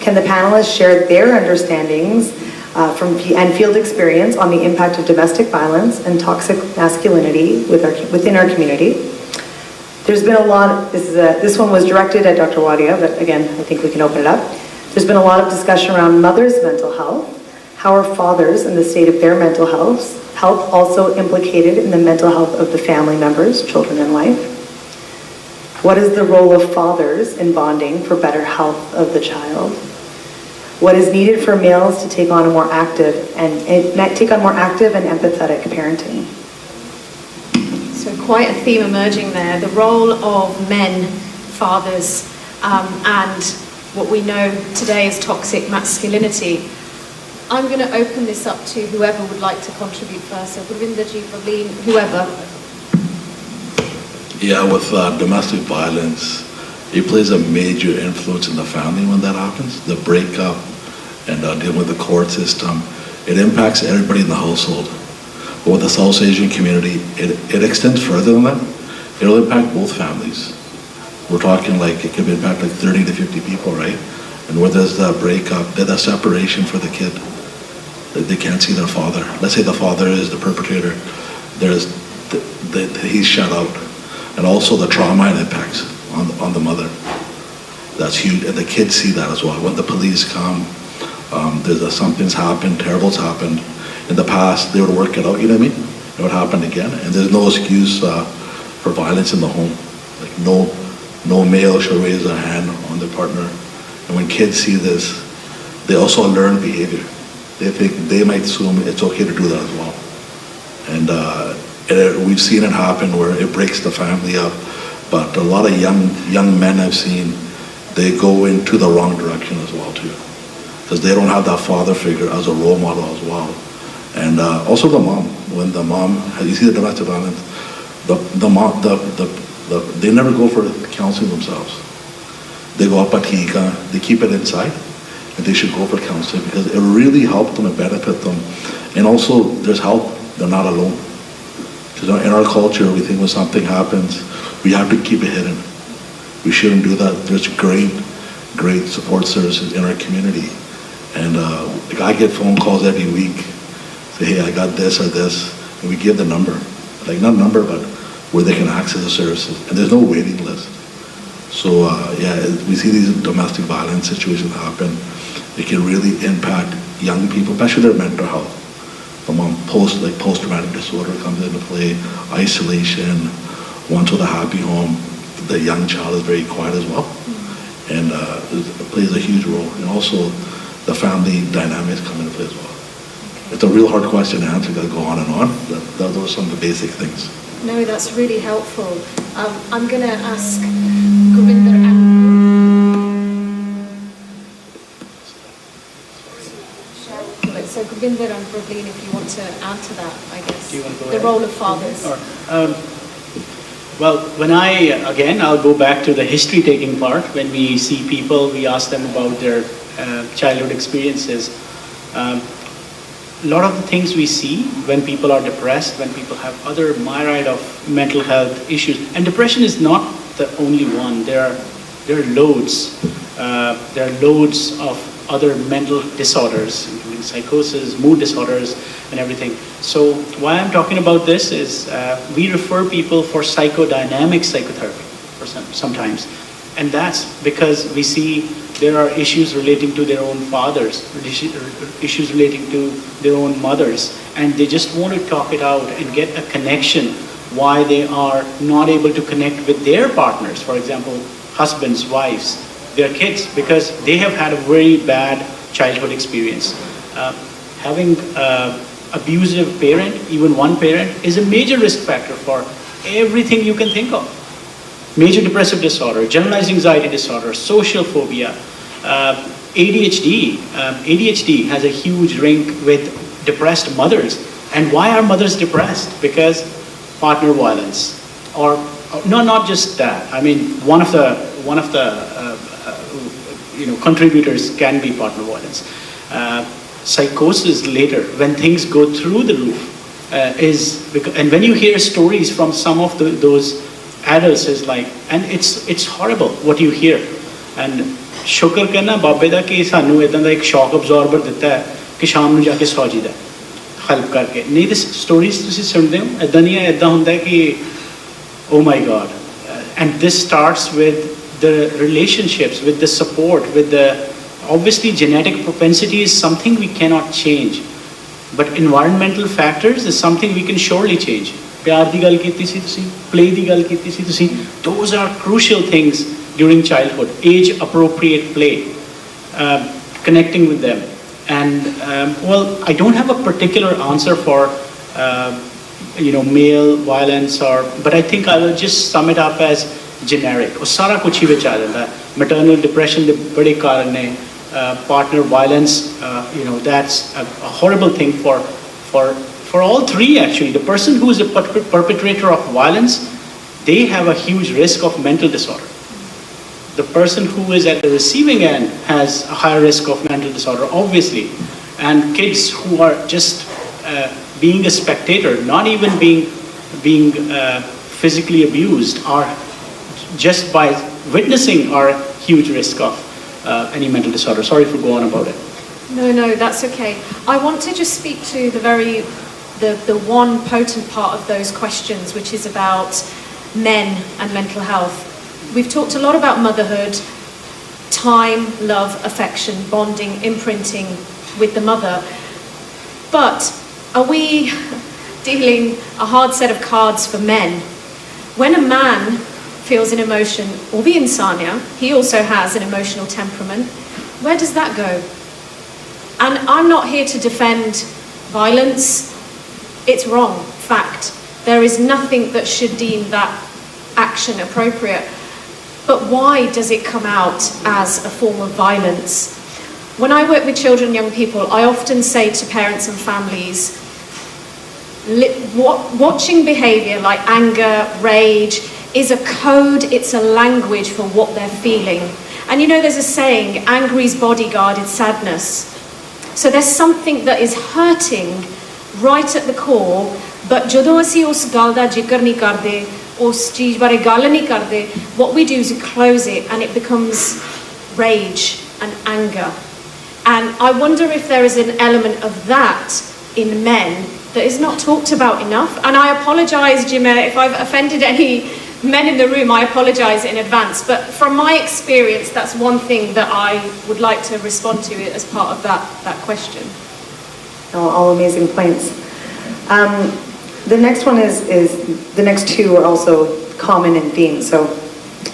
Speaker 12: Can the panelists share their understandings and field experience on the impact of domestic violence and toxic masculinity within our community? There's been a lot, this one was directed at Dr. Wadia, but again, I think we can open it up. There's been a lot of discussion around mothers' mental health. How are fathers and the state of their mental health also implicated in the mental health of the family members, children, and life? What is the role of fathers in bonding for better health of the child? What is needed for males to take on more active and empathetic parenting?
Speaker 16: So quite a theme emerging there. The role of men, fathers, and what we know today as toxic masculinity. I'm going to open this up to whoever would like to contribute first. So Gurvinderji, Praveen, whoever.
Speaker 19: Yeah, with domestic violence, it plays a major influence in the family when that happens. The breakup and dealing with the court system, it impacts everybody in the household. But with the South Asian community, it extends further than that. It'll impact both families. We're talking like it could impact like 30 to 50 people, right? And where there's the breakup, there's a separation for the kid. They can't see their father. Let's say the father is the perpetrator. He's shut out. And also the trauma it impacts on the mother. That's huge. And the kids see that as well. When the police come, something's happened, terrible's happened. In the past, they would work it out, you know what I mean? It would happen again. And there's no excuse for violence in the home. Like no male should raise a hand on their partner. And when kids see this, they also learn behavior. They might assume it's okay to do that as well. And we've seen it happen where it breaks the family up. But a lot of young men I've seen, they go into the wrong direction as well too. Because they don't have that father figure as a role model as well. And also the mom. When the mom, you see the domestic violence, the mom, they never go for counseling themselves. They go up at Hika, they keep it inside, and they should go for counseling because it really helped them and benefit them. And also, there's help. They're not alone. Because in our culture, we think when something happens, we have to keep it hidden. We shouldn't do that. There's great support services in our community. And I get phone calls every week, say, hey, I got this or this, and we give the number. Like, not number, but where they can access the services. And there's no waiting list. So, we see these domestic violence situations happen. It can really impact young people, especially their mental health. The mom post-traumatic disorder comes into play, isolation, once with a happy home, the young child is very quiet as well. And it plays a huge role. And also, the family dynamics come into play as well. It's a real hard question to answer, gotta go on and on. Those are some of the basic things.
Speaker 16: No, that's really helpful. I'm going to ask Gurvinder and... So Gurvinder and Praveen, if you want to add to that, I guess.
Speaker 6: Do you want to go
Speaker 16: the
Speaker 6: ahead?
Speaker 16: role of fathers.
Speaker 6: Well, I'll go back to the history-taking part. When we see people, we ask them about their childhood experiences. A lot of the things we see when people are depressed, when people have other myriad of mental health issues, and depression is not the only one. There are loads. There are loads of other mental disorders, including psychosis, mood disorders, and everything. So why I'm talking about this is we refer people for psychodynamic psychotherapy sometimes. And that's because we see there are issues relating to their own fathers, issues relating to their own mothers, and they just want to talk it out and get a connection why they are not able to connect with their partners, for example, husbands, wives, their kids, because they have had a very bad childhood experience. Having abusive parent, even one parent, is a major risk factor for everything you can think of. Major depressive disorder, generalized anxiety disorder, social phobia, ADHD. ADHD has a huge link with depressed mothers. And why are mothers depressed? Because partner violence, or no, not just that. I mean, one of the contributors can be partner violence. Psychosis later, when things go through the roof, and when you hear stories from some of those adults, is like, and it's horrible what you hear. And ਸ਼ੁਕਰ ਕਰਨਾ ਬਾਬੇ ਦਾ ਕਿ ਸਾਨੂੰ ਇਦਾਂ ਦਾ ਇੱਕ ਸ਼ੌਕ ਅਬਜ਼ੌਰਬਰ ਦਿੱਤਾ ਹੈ ਕਿ ਸ਼ਾਮ ਨੂੰ ਜਾ ਕੇ ਸੌ ਜੀਦਾ ਹੈਲਪ ਕਰਕੇ। ਨਹੀਂ ਤੇ ਸਟੋਰੀਜ਼ ਤੁਸੀਂ ਸੁਣਦੇ ਹੋ, ਇਦਾਂ ਦੀਆਂ, ਇਦਾਂ ਹੁੰਦਾ ਕਿ ਓ ਮਾਈ god And this starts with the relationships, with the support, with the, obviously genetic propensity is something we cannot change, but environmental factors is something we can surely change. प्यार दी गल कीती सी तुसी, play दी गल कीती सी तुसी, those are crucial things during childhood, age appropriate play, connecting with them. And well, I don't have a particular answer for male violence, but I think I will just sum it up as generic. ਉਹ ਸਾਰਾ ਕੁਝ ਹੀ ਵਿੱਚ ਆ ਜਾਂਦਾ, maternal depression ਦੇ ਬੜੇ ਕਾਰਨ ਨੇ, partner violence, that's a horrible thing for all three actually. The person who is a perpetrator of violence, they have a huge risk of mental disorder. The person who is at the receiving end has a higher risk of mental disorder, obviously. And kids who are just being a spectator, not even being physically abused, are just by witnessing are a huge risk of any mental disorder. Sorry for going on about it.
Speaker 16: No, that's okay. I want to just speak to the one potent part of those questions, which is about men and mental health. We've talked a lot about motherhood, time, love, affection, bonding, imprinting with the mother. But are we dealing a hard set of cards for men? When a man feels an emotion, or the insania, he also has an emotional temperament, where does that go? And I'm not here to defend violence. It's wrong, fact. There is nothing that should deem that action appropriate. But why does it come out as a form of violence? When I work with children and young people, I often say to parents and families, watching behaviour like anger, rage, is a code, it's a language for what they're feeling. And there's a saying, angry's bodyguard is sadness. So there's something that is hurting right at the core, but ਜਦੋਂ ਅਸੀਂ ਉਸ ਗੱਲ ਦਾ ਜ਼ਿਕਰ ਨਹੀਂ ਕਰਦੇ, ਉਸ ਚੀਜ਼ ਬਾਰੇ ਗੱਲ ਨਹੀਂ ਕਰਦੇ, what we do is close it and it becomes rage and anger. And I wonder if there is an element of that in men that is not talked about enough. And I apologise, Jim, if I've offended any men in the room, I apologise in advance. But from my experience, that's one thing that I would like to respond to as part of that question.
Speaker 12: All amazing points. The next one is the next two are also common in theme. So,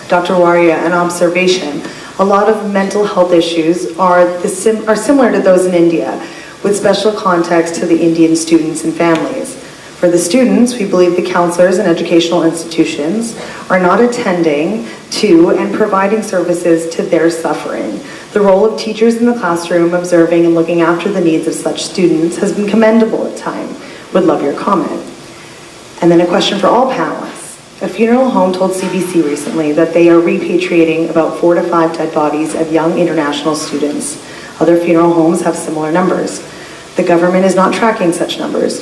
Speaker 12: Dr. Waria, an observation. A lot of mental health issues are similar to those in India, with special context to the Indian students and families. For the students, we believe the counselors and educational institutions are not attending to and providing services to their suffering. The role of teachers in the classroom, observing and looking after the needs of such students, has been commendable at times. Would love your comment. And then a question for all panelists. A funeral home told CBC recently that they are repatriating about 4 to 5 dead bodies of young international students. Other funeral homes have similar numbers. The government is not tracking such numbers.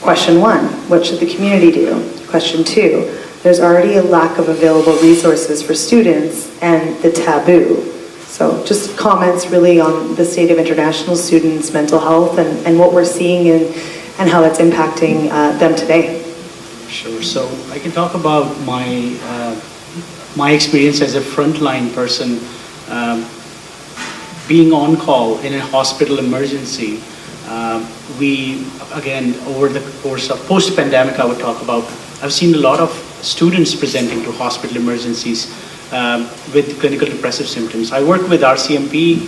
Speaker 12: Question 1, what should the community do? Question 2, there's already a lack of available resources for students and the taboo. So just comments really on the state of international students' mental health and what we're seeing and how that's impacting them today.
Speaker 6: Sure. So I can talk about my experience as a frontline person, being on call in a hospital emergency. We, again, over the course of post-pandemic, I would talk about, I've seen a lot of students presenting to hospital emergencies with clinical depressive symptoms. I work with RCMP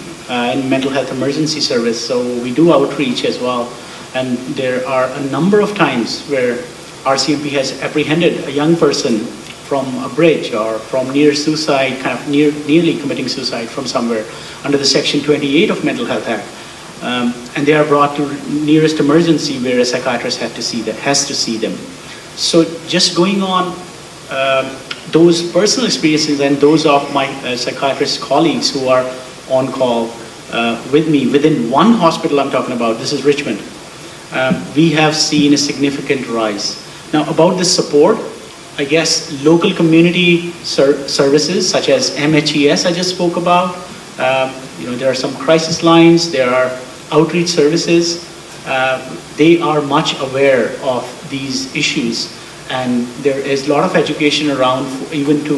Speaker 6: in mental health emergency service, so we do outreach as well. And there are a number of times where RCMP has apprehended a young person from a bridge or from near suicide, kind of nearly committing suicide from somewhere under the Section 28 of Mental Health Act. And they are brought to nearest emergency where a psychiatrist has to see them. So just going on those personal experiences and those of my psychiatrist colleagues who are on call with me within one hospital I'm talking about, this is Richmond, we have seen a significant rise. Now about this support, I guess local community services such as MHES I just spoke about, there are some crisis lines, there are outreach services, they are much aware of these issues. and there is a lot of education around even to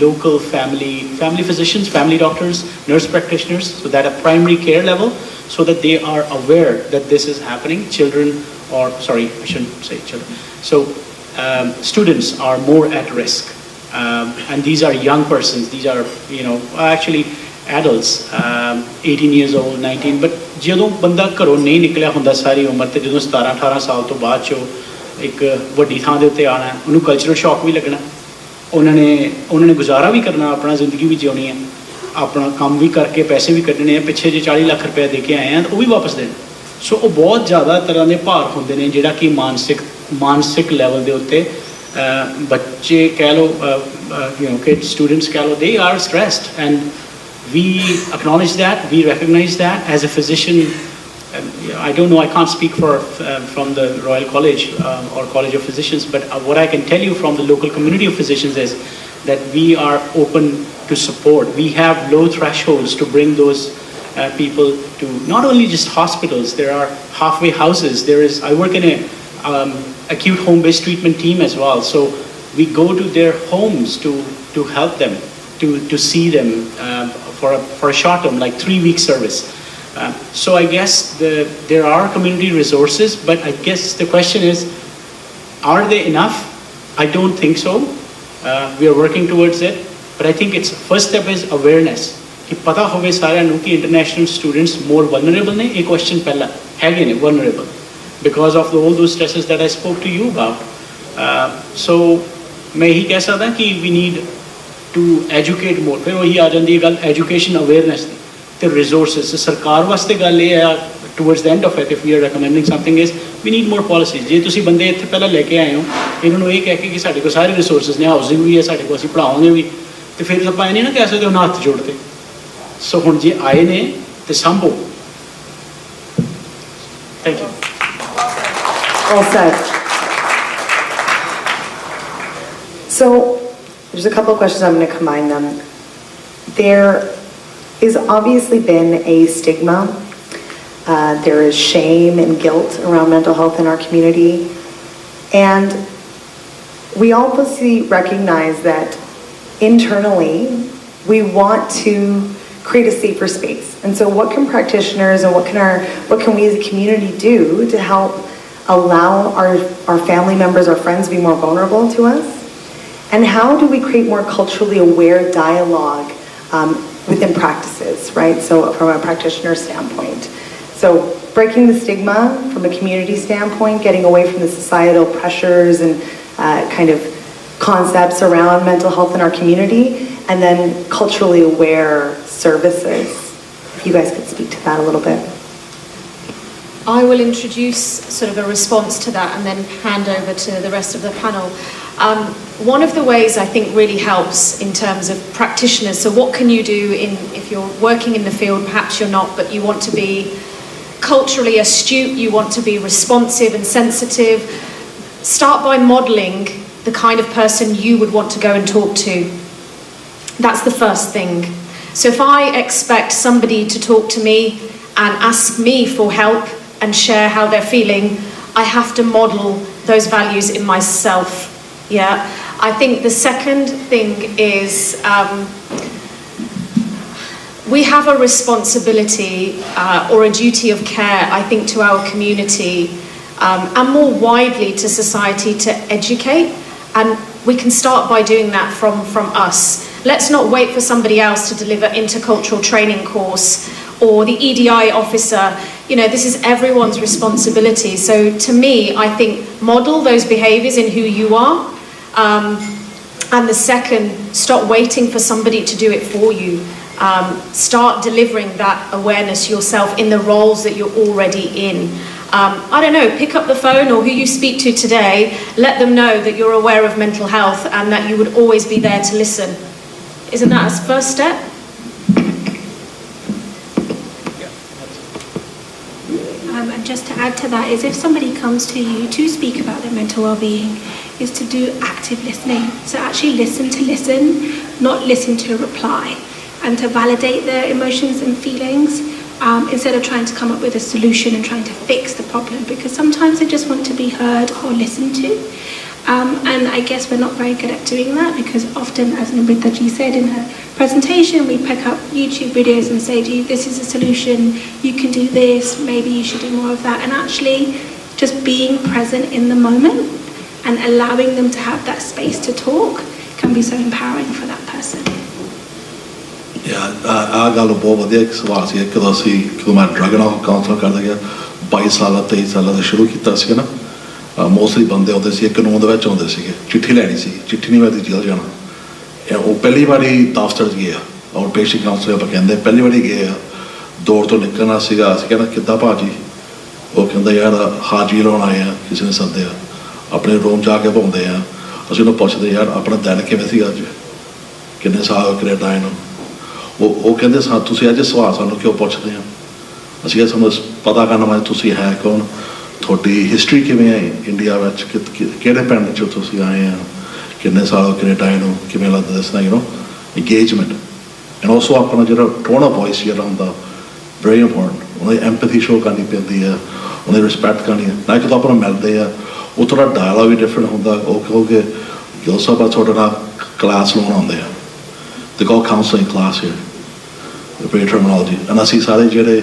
Speaker 6: local family physicians, family doctors, nurse practitioners, so that at primary care level, so that they are aware that this is happening. Children, or sorry, I shouldn't say children. So students are more at risk, and these are young persons. These are, actually adults, 18 years old, 19. But ਜਦੋਂ ਬੰਦਾ ਘਰੋਂ ਨਹੀਂ ਨਿਕਲਿਆ ਹੁੰਦਾ ਸਾਰੀ ਉਮਰ, ਤੇ ਜਦੋਂ 17-18 ਸਾਲ ਤੋਂ ਬਾਅਦ ਚੋਂ ਇੱਕ ਵੱਡੀ ਥਾਂ ਦੇ ਉੱਤੇ ਆਉਣਾ, ਉਹਨੂੰ ਕਲਚਰਲ ਸ਼ੌਕ ਵੀ ਲੱਗਣਾ, ਉਹਨਾਂ ਨੇ ਗੁਜ਼ਾਰਾ ਵੀ ਕਰਨਾ, ਆਪਣਾ ਜ਼ਿੰਦਗੀ ਵੀ ਜਿਉਣੀ ਹੈ, ਆਪਣਾ ਕੰਮ ਵੀ ਕਰਕੇ ਪੈਸੇ ਵੀ ਕੱਢਣੇ ਆ, ਪਿੱਛੇ ਜੇ 40 ਲੱਖ ਰੁਪਏ ਦੇ ਕੇ ਆਏ ਆ, ਉਹ ਵੀ ਵਾਪਸ ਦੇਣ। ਸੋ ਉਹ ਬਹੁਤ ਜ਼ਿਆਦਾ ਤਰ੍ਹਾਂ ਦੇ ਭਾਰ ਹੁੰਦੇ ਨੇ, ਜਿਹੜਾ ਕਿ ਮਾਨਸਿਕ ਲੈਵਲ ਦੇ ਉੱਤੇ ਬੱਚੇ ਕਹਿ ਲਓ, ਕਿ ਸਟੂਡੈਂਟਸ ਕਹਿ ਲਓ, they are stressed, and we acknowledge that, we recognize that as a physician. I don't know, I can't speak from the Royal College or College of Physicians, but what I can tell you from the local community of physicians is that we are open to support. We have low thresholds to bring those people to not only just hospitals. There are halfway houses. I work in a acute home-based treatment team as well. So we go to their homes to help them, to see them for a short term, like 3-week service. So I guess there are community resources, but I guess the question is, are they enough? I don't think so. We are working towards it, but I think first step is awareness. कि पता होवे सारे नु कि international students more vulnerable ने, एक question पहला है कि नहीं vulnerable because of all those stresses that I spoke to you about. So मैं ही कह सकता कि we need to educate more. फिर वही आ जाती है गल education awareness दी, ते resources. सरकार वास्ते गल ये है, towards the end of it, if we are recommending something, is we need more policies. जे तुसी बंदे इत्थे पहला लेके आए हो, इन्होंने ये कह के कि साढ़े को सारे resources ने, housing भी है, साढ़े को असीं पढ़ाओगे भी, तो फिर आप नहीं ना कह सकते हो ना हाथ जोड़ते। So हुण जे आए ने ते संभो। Thank you.
Speaker 12: Well said. So there's a couple of questions, I'm going to combine them. There is obviously been a stigma. There is shame and guilt around mental health in our community. And we obviously recognize that internally we want to create a safer space. And so what can practitioners and what can we as a community do to help allow our family members, our friends be more vulnerable to us? And how do we create more culturally aware dialogue within practices, right? So from a practitioner standpoint. So breaking the stigma from a community standpoint, getting away from the societal pressures and kind of concepts around mental health in our community, and then culturally aware services. If you guys could speak to that a little bit.
Speaker 16: I will introduce sort of a response to that and then hand over to the rest of the panel. One of the ways I think really helps in terms of practitioners, so what can you do if you're working in the field, perhaps you're not, but you want to be culturally astute, you want to be responsive and sensitive, start by modelling the kind of person you would want to go and talk to. That's the first thing. So if I expect somebody to talk to me and ask me for help and share how they're feeling, I have to model those values in myself. Yeah, I think the second thing is we have a responsibility or a duty of care, I think, to our community and more widely to society to educate, and we can start by doing that from us. Let's not wait for somebody else to deliver intercultural training course or the EDI officer. You know, this is everyone's responsibility. So to me, I think model those behaviours in who you are. And the second, stop waiting for somebody to do it for you. Start delivering that awareness yourself in the roles that you're already in. I don't know, pick up the phone or who you speak to today, let them know that you're aware of mental health and that you would always be there to listen. Isn't that a first step?
Speaker 20: And just to add to that is if somebody comes to you to speak about their mental well-being, is to do active listening. So actually listen to listen, not listen to reply, and to validate their emotions and feelings instead of trying to come up with a solution and trying to fix the problem, because sometimes they just want to be heard or listened to. And I guess we're not very good at doing that, because often, as Namrita ji said in her presentation, we pick up YouTube videos and say, gee, this is a solution, you can do this, maybe you should do more of that. And actually just being present in the moment and allowing them to have that space to talk can be so empowering for that person.
Speaker 19: ਆ ਗੱਲ ਬਹੁਤ ਵਧੀਆ ਇੱਕ ਸਵਾਲ ਸੀ ਕਦੋਂ ਮੈਂ drug ਨਾਲ council ਕਰਦਾ ਗਿਆ 22 ਸਾਲਾਂ 23 ਸਾਲਾਂ ਦਾ ਸ਼ੁਰੂ ਕੀਤਾ ਸੀ ਨਾ ਮੋਸਟਲੀ ਬੰਦੇ ਆਉਂਦੇ ਸੀ ਕਾਨੂੰਨ ਦੇ ਵਿੱਚ ਆਉਂਦੇ ਸੀਗੇ ਚਿੱਠੀ ਲੈਣੀ ਸੀ ਚਿੱਠੀ ਨਹੀਂ ਮਿਲਦੀ ਜੇਲ੍ਹ ਜਾਣਾ ਉਹ ਪਹਿਲੀ ਵਾਰੀ ਦਫ਼ਤਰ 'ਚ ਗਏ ਆ ਔਰ ਪੇਸ਼ੈਂਟ ਕਾਉਂਸਲਰ ਆਪਾਂ ਕਹਿੰਦੇ ਪਹਿਲੀ ਵਾਰੀ ਗਏ ਆ ਦੌੜ ਤੋਂ ਨਿਕਲਣਾ ਸੀਗਾ ਅਸੀਂ ਕਹਿੰਦਾ ਕਿੱਦਾਂ ਭਾਜੀ ਉਹ ਕਹਿੰਦਾ ਯਾਰ ਹਾਜ਼ਰੀ ਲਾਉਣ ਆਏ ਆ ਕਿਸੇ ਨੇ ਸੱਦਿਆ ਆਪਣੇ ਰੂਮ ਜਾ ਕੇ ਪਾਉਂਦੇ ਆ ਅਸੀਂ ਉਹਨੂੰ ਪੁੱਛਦੇ ਯਾਰ ਆਪਣਾ ਦਿਨ ਕਿਵੇਂ ਸੀ ਅੱਜ ਕਿੰਨੇ ਸਾਲ ਕੈਨੇਡਾ ਆਏ ਨੂੰ ਉਹ ਕਹਿੰਦੇ ਤੁਸੀਂ ਅੱਜ ਸਵਾਲ ਸਾਨੂੰ ਕਿਉਂ ਪੁੱਛਦੇ ਆ ਅਸੀਂ ਕਿਹਾ ਸਾਨੂੰ ਪਤਾ ਕਰਨਾ ਮੈਂ ਤੁਸੀਂ ਹੈ ਕੌਣ ਤੁਹਾਡੀ ਹਿਸਟਰੀ ਕਿਵੇਂ ਹੈ ਇੰਡੀਆ ਵਿੱਚ ਕਿਹੜੇ ਪਿੰਡ 'ਚੋਂ ਤੁਸੀਂ ਆਏ ਆ ਕਿੰਨੇ ਸਾਲ ਕੈਨੇਡਾ ਆਏ ਨੂੰ ਕਿਵੇਂ ਲੱਗਦਾ ਦੱਸਣਾ engagement and also ਆਪਣਾ ਜਿਹੜਾ ਟੋਨ ਆਫ ਵੌਇਸ ਜਿਹੜਾ ਹੁੰਦਾ very important ਉਹਨਾਂ ਦੀ ਐਮਪੈਥੀ ਸ਼ੋ ਕਰਨੀ ਪੈਂਦੀ ਹੈ ਉਹਨਾਂ ਦੀ ਰਿਸਪੈਕਟ ਕਰਨੀ ਹੈ ਨਾ ਕਿ ਆਪਾਂ ਨੂੰ ਮਿਲਦੇ ਆ ਉਹ ਥੋੜ੍ਹਾ ਡਾਇਲੌਗ ਵੀ ਡਿਫਰੈਂਟ ਹੁੰਦਾ ਉਹ ਕਹੋਗੇ ਗਿਲ ਸਾਹਿਬ ਆ ਤੁਹਾਡੇ ਨਾਲ ਕਲਾਸ ਲਾਉਣ ਆਉਂਦੇ ਆ they call counseling class here the very terminology and ਅਸੀਂ ਸਾਰੇ ਜਿਹੜੇ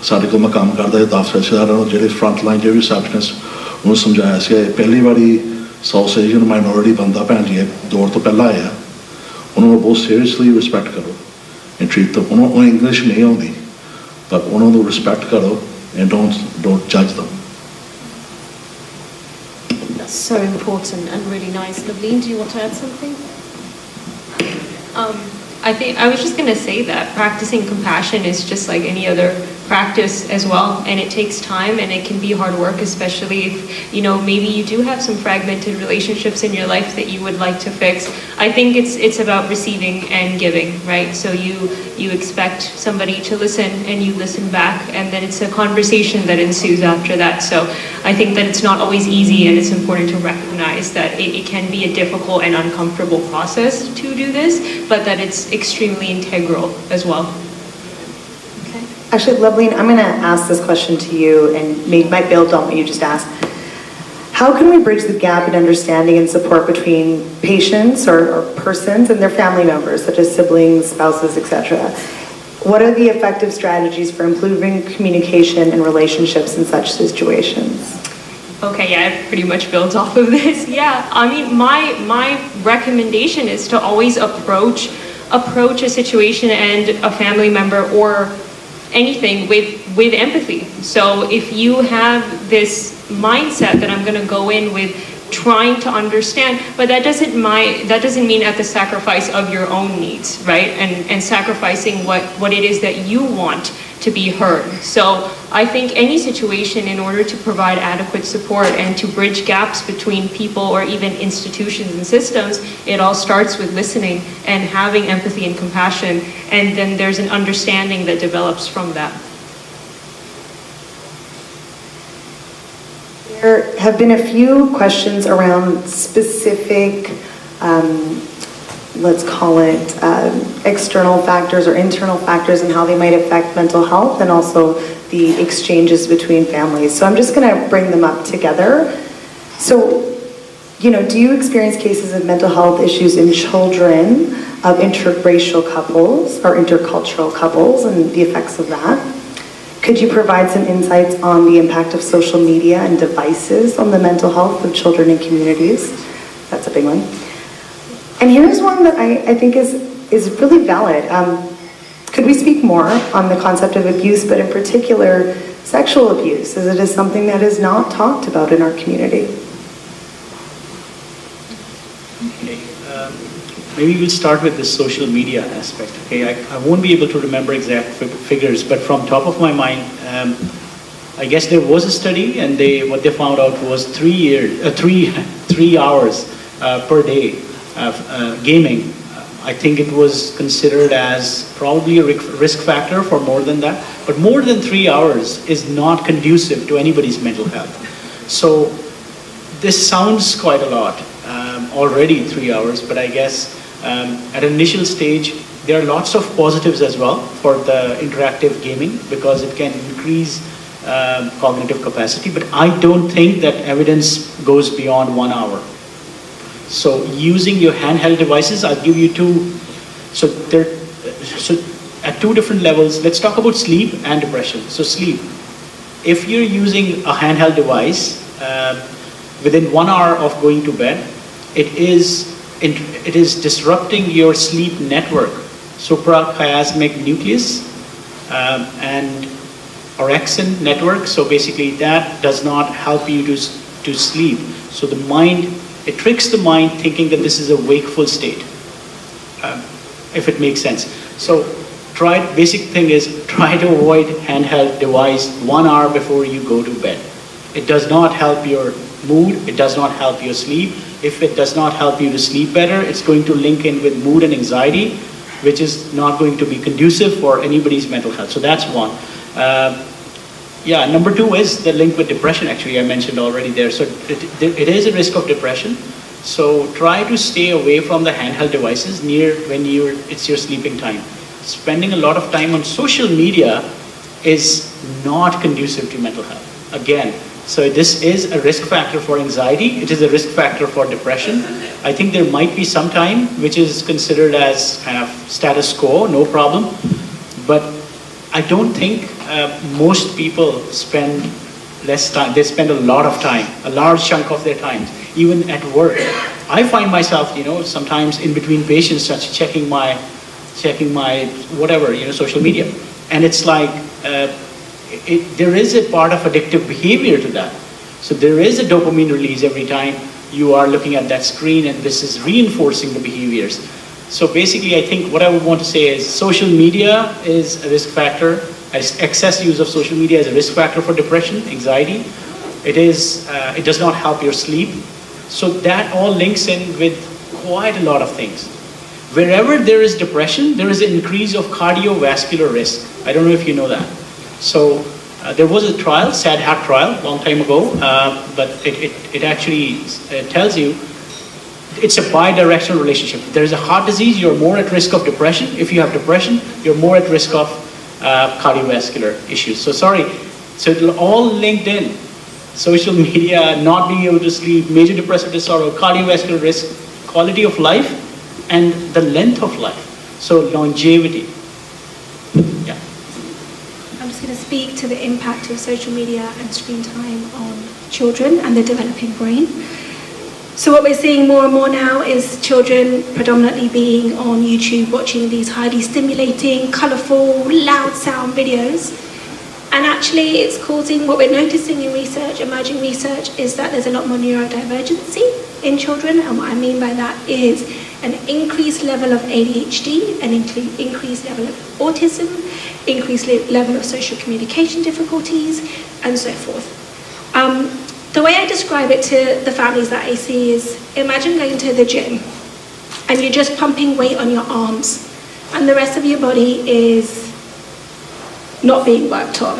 Speaker 19: ਸਾਡੇ ਕੋਲ ਮੈਂ ਕੰਮ ਕਰਦਾ ਦਫ਼ਤਰ 'ਚ ਸਾਰਿਆਂ ਨੂੰ ਜਿਹੜੇ ਫਰੰਟ ਲਾਈਨ ਜਿਹੜੇ ਰਿਸੈਪਸ਼ਨਿਸਟ ਉਹਨੂੰ ਸਮਝਾਇਆ ਸੀ ਪਹਿਲੀ ਵਾਰੀ ਸਾਊਥ ਏਸ਼ੀਅਨ ਮਾਈਨੋਰਿਟੀ ਬੰਦਾ ਭੈਣ ਜੀ ਦੌੜ ਤੋਂ ਪਹਿਲਾਂ ਆਇਆ ਉਹਨਾਂ ਨੂੰ ਬਹੁਤ ਸੀਰੀਅਸਲੀ ਰਿਸਪੈਕਟ ਕਰੋ and treat them ਉਹਨੂੰ ਇੰਗਲਿਸ਼ ਨਹੀਂ ਆਉਂਦੀ but ਉਹਨਾਂ ਨੂੰ ਰਿਸਪੈਕਟ ਕਰੋ and don't judge them.
Speaker 16: That's so important and really nice. Navleen, do you want to add something?
Speaker 21: I think I was just going to say that practicing compassion is just like any other practice as well, and it takes time and it can be hard work, especially if maybe you do have some fragmented relationships in your life that you would like to fix. I think it's about receiving and giving, right? So you expect somebody to listen and you listen back, and then it's a conversation that ensues after that. So I think that it's not always easy, and it's important to recognize that it can be a difficult and uncomfortable process to do this, but that it's extremely integral as well.
Speaker 12: Actually, Loveleen, I'm going to ask this question to you and might build on what you just asked. How can we bridge the gap in understanding and support between patients or persons and their family members, such as siblings, spouses, etc.? What are the effective strategies for improving communication and relationships in such situations?
Speaker 21: Okay, yeah, I've pretty much built off of this. Yeah, I mean, my recommendation is to always approach a situation and a family member or anything with empathy. So if you have this mindset that I'm going to go in with trying to understand, but that doesn't mean at the sacrifice of your own needs, right? And sacrificing what it is that you want to be heard. So I think any situation, in order to provide adequate support and to bridge gaps between people or even institutions and systems, it all starts with listening and having empathy and compassion, and then there's an understanding that develops from that.
Speaker 12: There have been a few questions around specific, let's call it external factors or internal factors and how they might affect mental health, and also the exchanges between families. So I'm just going to bring them up together. So, do you experience cases of mental health issues in children of interracial couples or intercultural couples and the effects of that? Could you provide some insights on the impact of social media and devices on the mental health of children and communities? That's a big one. And here's one that I think is really valid. Could we speak more on the concept of abuse, but in particular sexual abuse, as it is something that is not talked about in our community?
Speaker 6: Okay. Maybe we'll start with the social media aspect. Okay, I won't be able to remember exact figures, but from top of my mind, I guess there was a study, and what they found out was 3 hours per day of gaming. I think it was considered as probably a risk factor for more than that, but more than 3 hours is not conducive to anybody's mental health. So this sounds quite a lot already, 3 hours, but I guess at an initial stage, there are lots of positives as well for the interactive gaming because it can increase cognitive capacity, but I don't think that evidence goes beyond 1 hour. So using your handheld devices, I'll give you two. So at two different levels, let's talk about sleep and depression. So sleep, if you're using a handheld device, within 1 hour of going to bed, it is disrupting your sleep network, suprachiasmatic nucleus and orexin network. So basically that does not help you to sleep. So the mind, it tricks the mind thinking that this is a wakeful state, if it makes sense. So basic thing is try to avoid handheld device 1 hour before you go to bed. It does not help your mood, it does not help your sleep. If it does not help you to sleep better, it's going to link in with mood and anxiety, which is not going to be conducive for anybody's mental health. So that's one. Number two is the link with depression, actually, I mentioned already there. So it is a risk of depression. So try to stay away from the handheld devices when it's your sleeping time. Spending a lot of time on social media is not conducive to mental health. Again, so this is a risk factor for anxiety. It is a risk factor for depression. I think there might be some time which is considered as kind of status quo, no problem. But I don't think most people spend less time. They spend a lot of time, a large chunk of their time, even at work. I find myself, sometimes in between patients, such checking my whatever, social media. And it's like, there is a part of addictive behavior to that. So there is a dopamine release every time you are looking at that screen, and this is reinforcing the behaviors. So basically, I think what I would want to say is social media is a risk factor. Excess use of social media is a risk factor for depression, anxiety. It does not help your sleep. So that all links in with quite a lot of things. Wherever there is depression, there is an increase of cardiovascular risk. I don't know if you know that. So there was a trial, SAD HAT trial, a long time ago, but it actually tells you it's a bi-directional relationship. If there is a heart disease, you're more at risk of depression. If you have depression, you're more at risk of cardiovascular issues. So it'll all linked in. Social media, not being able to sleep, major depressive disorder, cardiovascular risk, quality of life, and the length of life. So longevity. Yeah.
Speaker 20: I'm just going to speak to the impact of social media and screen time on children and the developing brain. So what we're seeing more and more now is children predominantly being on YouTube watching these highly stimulating, colourful, loud sound videos. And actually it's causing, what we're noticing in research, emerging research, is that there's a lot more neurodivergency in children. And what I mean by that is an increased level of ADHD, an increased level of autism, increased level of social communication difficulties, and so forth. The way I describe it to the families that I see is, imagine going to the gym and you're just pumping weight on your arms and the rest of your body is not being worked on.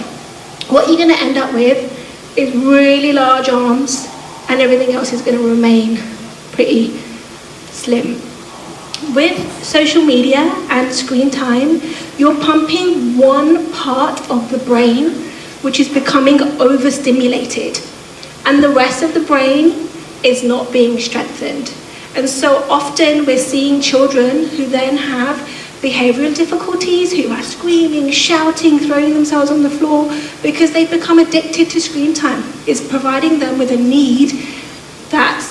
Speaker 20: What you're going to end up with is really large arms and everything else is going to remain pretty slim. With social media and screen time, you're pumping one part of the brain which is becoming overstimulated, and the rest of the brain is not being strengthened. And so often we're seeing children who then have behavioural difficulties, who are screaming, shouting, throwing themselves on the floor because they've become addicted to screen time. It's providing them with a need that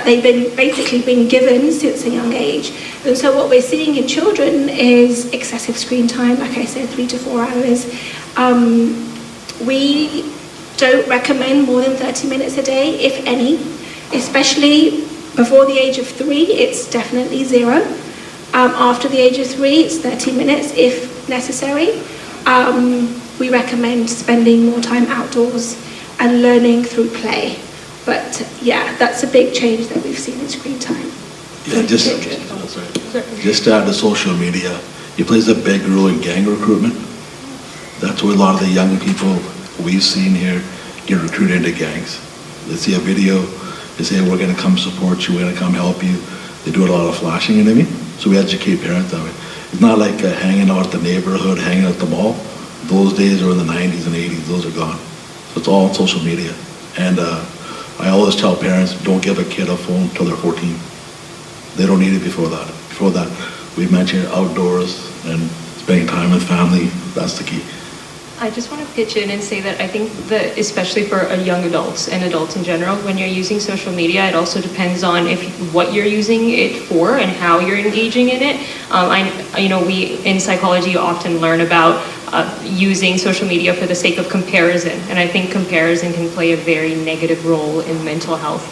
Speaker 20: they've basically been given since a young age. And so what we're seeing in children is excessive screen time, like I said, 3 to 4 hours. We don't recommend more than 30 minutes a day, if any, especially before the age of 3, it's definitely 0. After the age of 3, it's 30 minutes if necessary. We recommend spending more time outdoors and learning through play. But yeah, that's a big change that we've seen in screen time.
Speaker 19: Yeah, just to add to social media, it plays a big role in gang recruitment. That's where a lot of the young people we've seen here get recruited into gangs. They see a video, they say, we're going to come support you, we're going to come help you. They do a lot of flashing, you know what I mean? So we educate parents that way. It's not like hanging out at the neighborhood, hanging out at the mall. Those days are in the 90s and 80s, those are gone. So it's all on social media. And I always tell parents, don't give a kid a phone until they're 14. They don't need it before that. Before that, we mentioned outdoors and spending time with family, that's the key.
Speaker 21: I just want to pitch in and say that I think that especially for young adults and adults in general, when you're using social media, it also depends on what you're using it for and how you're engaging in it. We in psychology often learn about using social media for the sake of comparison, and I think comparison can play a very negative role in mental health.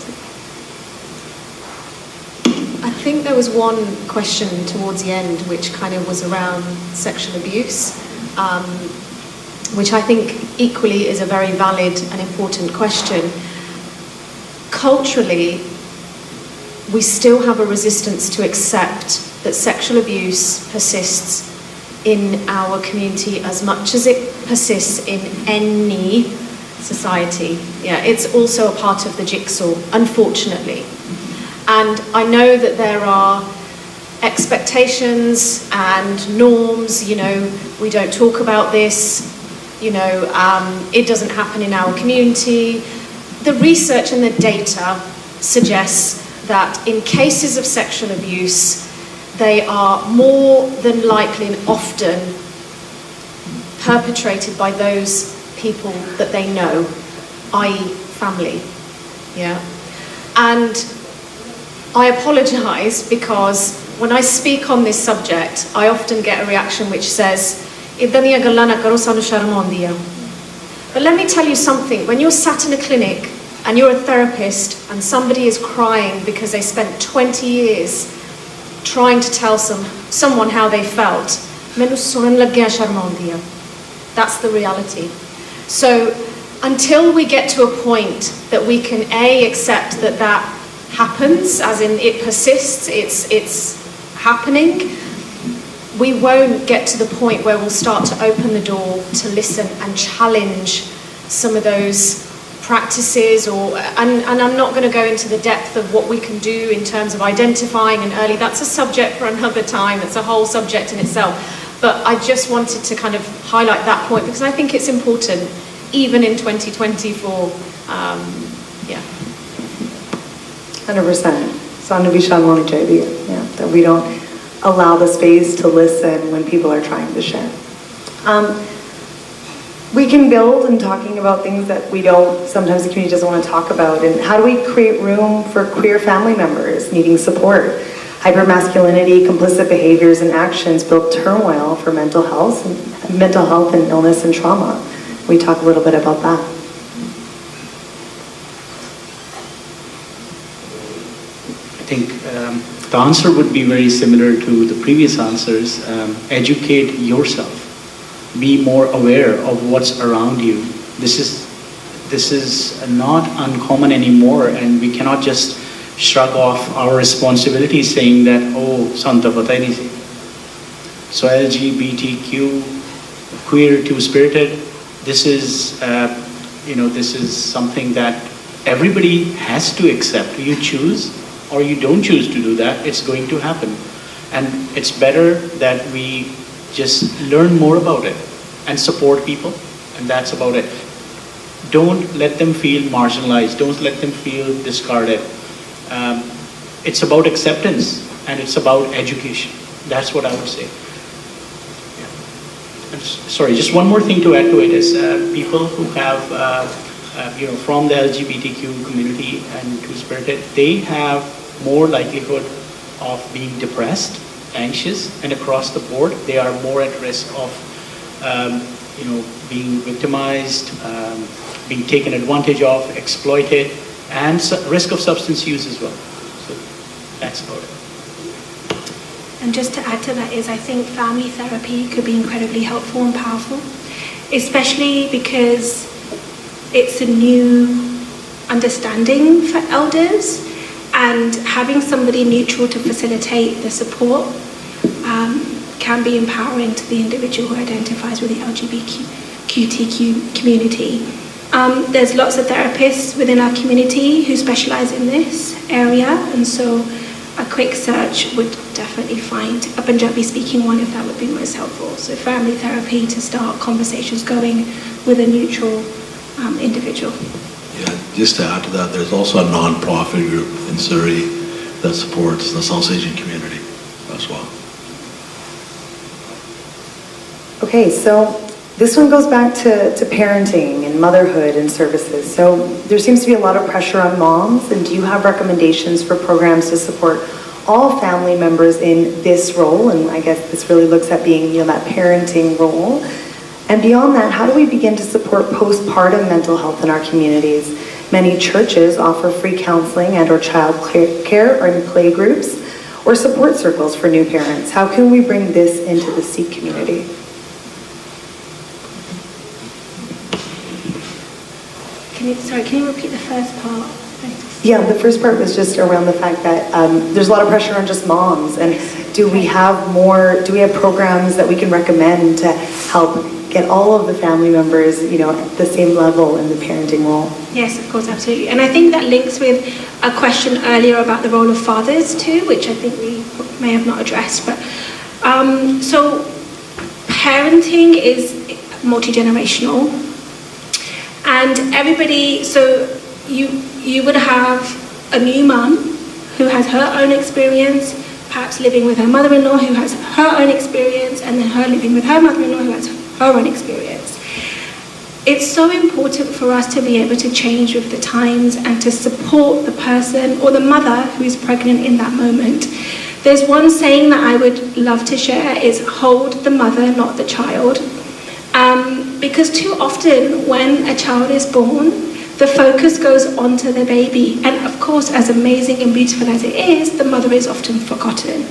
Speaker 16: I think there was one question towards the end which kind of was around sexual abuse, which I think equally is a very valid and important question. Culturally, we still have a resistance to accept that sexual abuse persists in our community as much as it persists in any society. Yeah, it's also a part of the jigsaw, unfortunately. And I know that there are expectations and norms, we don't talk about this, it doesn't happen in our community. The research and the data suggests that in cases of sexual abuse, they are more than likely and often perpetrated by those people that they know, i.e. family. Yeah. And I apologise because when I speak on this subject, I often get a reaction which says, but let me tell you something, when you're sat in a clinic and you're a therapist and somebody is crying because they spent 20 years trying to tell someone how they felt, that's the reality. So until we get to a point that we can accept that happens, as in it persists, it's happening, we won't get to the point where we'll start to open the door to listen and challenge some of those practices, and I'm not going to go into the depth of what we can do in terms of identifying and early. That's a subject for another time. It's a whole subject in itself. But I just wanted to kind of highlight that point because I think it's important, even in 2024.
Speaker 12: 100%. That we don't allow the space to listen when people are trying to share. We can build in talking about things that sometimes the community doesn't want to talk about. And how do we create room for queer family members needing support? Hypermasculinity, complicit behaviors and actions build turmoil for mental health and illness and trauma. We talk a little bit about that.
Speaker 6: I think the answer would be very similar to the previous answers. Educate yourself. Be more aware of what's around you. This is not uncommon anymore, and we cannot just shrug off our responsibility saying that, oh, Santa pata nahi si. So LGBTQ, queer, two-spirited, this is something that everybody has to accept. You choose or you don't choose to do that, it's going to happen. And it's better that we just learn more about it and support people, and that's about it. Don't let them feel marginalized, don't let them feel discarded. It's about acceptance and it's about education. That's what I would say. Yeah. Sorry, just one more thing to add to it is people who have, from the LGBTQ community and two-spirited, they have more likelihood of being depressed, anxious, and across the board, they are more at risk of being victimized, being taken advantage of, exploited, and risk of substance use as well. So that's about it.
Speaker 20: And just to add to that is I think family therapy could be incredibly helpful and powerful, especially because it's a new understanding for elders, and having somebody neutral to facilitate the support can be empowering to the individual who identifies with the LGBTQ community. There's lots of therapists within our community who specialize in this area, and so a quick search would definitely find a Punjabi speaking one if that would be most helpful. So family therapy to start conversations going with a neutral individual.
Speaker 19: Yeah, just to add to that, there's also a non-profit group in Surrey that supports the South Asian community as well.
Speaker 12: Okay, so this one goes back to parenting and motherhood and services. So there seems to be a lot of pressure on moms, and do you have recommendations for programs to support all family members in this role? And I guess this really looks at being, that parenting role. And beyond that, how do we begin to support postpartum mental health in our communities? Many churches offer free counseling and or child care or play groups or support circles for new parents. How can we bring this into the Sikh community?
Speaker 20: Can you repeat the first part? Thanks.
Speaker 12: Yeah, the first part was just around the fact that there's a lot of pressure on just moms, and do we have programs that we can recommend to help get all of the family members, at the same level in the parenting role?
Speaker 20: Yes, of course, absolutely. And I think that links with a question earlier about the role of fathers too, which I think we may have not addressed. But so parenting is multi-generational, and everybody. So you would have a new mum who has her own experience, perhaps living with her mother-in-law who has her own experience, and then her living with her mother-in-law who has her own experience. It's so important for us to be able to change with the times and to support the person or the mother who is pregnant in that moment. There's one saying that I would love to share is hold the mother, not the child. Because too often when a child is born, the focus goes onto the baby. And of course, as amazing and beautiful as it is, the mother is often forgotten.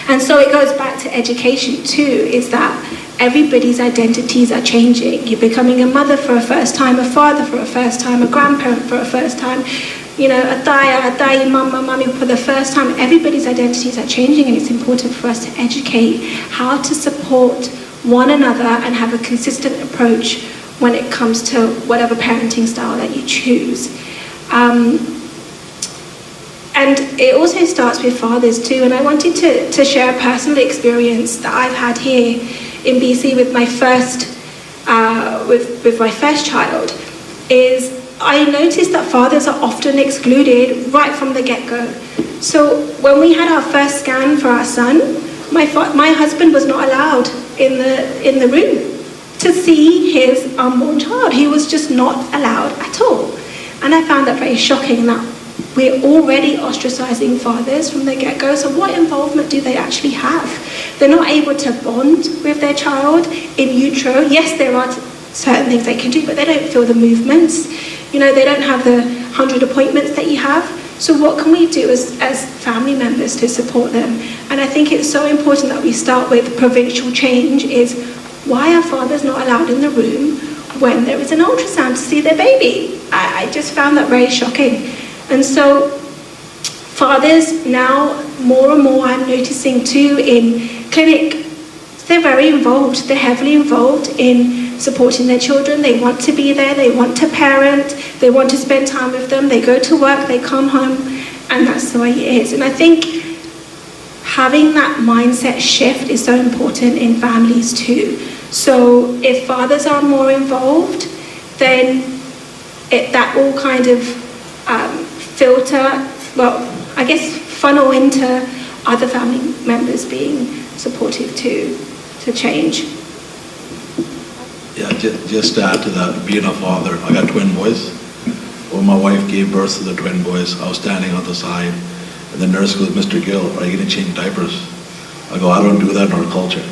Speaker 20: And so it goes back to education too, is that everybody's identities are changing. You're becoming a mother for a first time, a father for a first time, a grandparent for a first time, a dai, mama, mummy for the first time. Everybody's identities are changing, and it's important for us to educate how to support one another and have a consistent approach when it comes to whatever parenting style that you choose. And it also starts with fathers too, and I wanted to share a personal experience that I've had here in BC with my first child. Is I noticed that fathers are often excluded right from the get-go. So when we had our first scan for our son, my husband was not allowed in the room to see his unborn child. He was just not allowed at all. And I found that very shocking, that we're already ostracizing fathers from the get-go. So what involvement do they actually have? They're not able to bond with their child in utero. Yes, there are certain things they can do, but they don't feel the movements. They don't have the 100 appointments that you have. So what can we do as family members to support them? And I think it's so important that we start with provincial change. Is why are fathers not allowed in the room when there is an ultrasound to see their baby? I just found that very shocking. And so fathers now, more and more I'm noticing too in clinic, they're very involved. They're heavily involved in supporting their children. They want to be there. They want to parent. They want to spend time with them. They go to work. They come home. And that's the way it is. And I think having that mindset shift is so important in families too. So if fathers are more involved, then that will kind of funnel into other family members being supportive too, to change.
Speaker 19: Yeah, just to add to that, being a father, I got twin boys. When my wife gave birth to the twin boys, I was standing on the side, and the nurse goes, "Mr. Gill, are you going to change diapers?" I go, "I don't do that in our culture."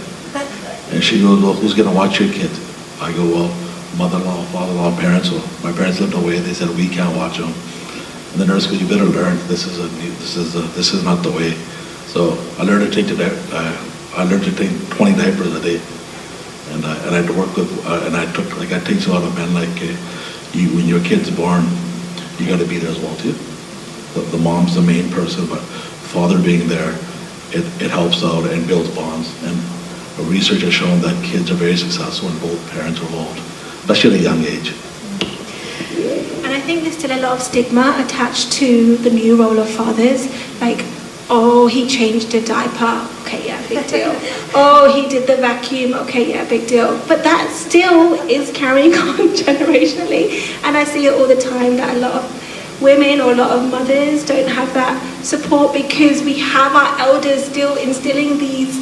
Speaker 19: And she goes, "Well, who's going to watch your kids?" I go, "Well, mother-in-law, father-in-law, parents will." My parents lived away. They said, "We can't watch them." And the nurse goes, "You better learn. This is not the way." So I learned to take 20 diapers a day, and I had to work with. And I teach a lot of men when your kid's born, you got to be there as well too. The mom's the main person, but father being there, it helps out and builds bonds. And research has shown that kids are very successful when both parents are involved, especially at a young age.
Speaker 20: And I think there's still a lot of stigma attached to the new role of fathers. Like, oh, he changed a diaper, okay, yeah, big deal. Oh, he did the vacuum, okay, yeah, big deal. But that still is carrying on generationally. And I see it all the time that a lot of women or a lot of mothers don't have that support because we have our elders still instilling these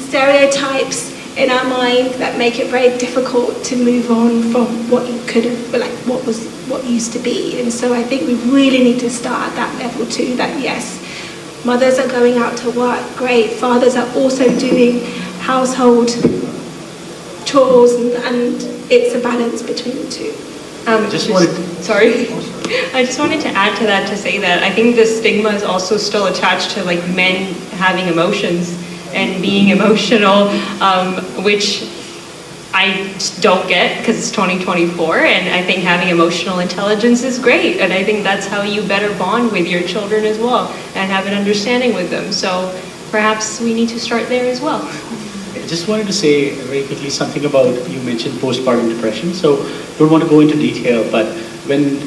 Speaker 20: stereotypes in our mind that make it very difficult to move on from what you could have, like what used to be. And so I think we really need to start at that level too, that yes, mothers are going out to work, great. Fathers are also doing household chores, and it's a balance between the two.
Speaker 21: I just wanted to add to that, to say that I think the stigma is also still attached to like men having emotions and being emotional, which I don't get because it's 2024, and I think having emotional intelligence is great, and I think that's how you better bond with your children as well and have an understanding with them. So perhaps we need to start there as well.
Speaker 6: I just wanted to say very quickly something about, you mentioned postpartum depression, so don't want to go into detail, but when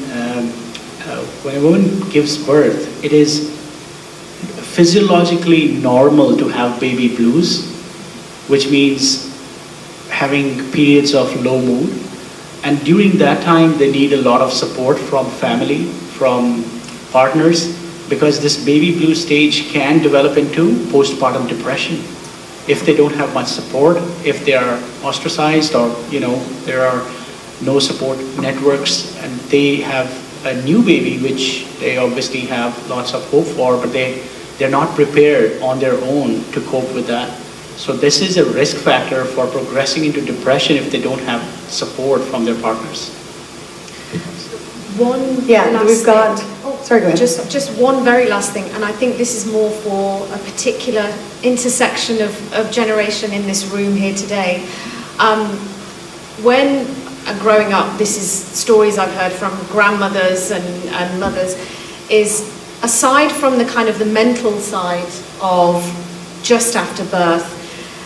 Speaker 6: a woman gives birth, it is physiologically normal to have baby blues, which means having periods of low mood, and during that time they need a lot of support from family, from partners, because this baby blue stage can develop into postpartum depression if they don't have much support, if they are ostracized, or there are no support networks, and they have a new baby which they obviously have lots of hope for, but they're not prepared on their own to cope with that. So this is a risk factor for progressing into depression if they don't have support from their partners.
Speaker 3: Sorry, go ahead.
Speaker 16: Just one very last thing, and I think this is more for a particular intersection of generation in this room here today. When growing up, this is stories I've heard from grandmothers and mothers, is aside from the kind of the mental side of just after birth,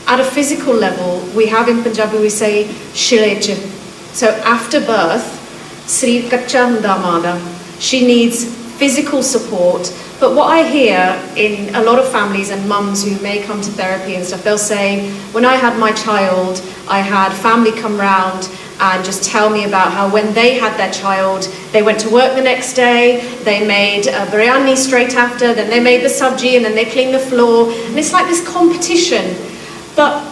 Speaker 16: at a physical level, we have in Punjabi, we say shilej. So after birth, sri kacha hunda maa da. She needs physical support. But what I hear in a lot of families and mums who may come to therapy and stuff, they'll say, when I had my child, I had family come round and just tell me about how when they had their child, they went to work the next day, they made a biryani straight after, then they made the sabji, and then they cleaned the floor. And it's like this competition. But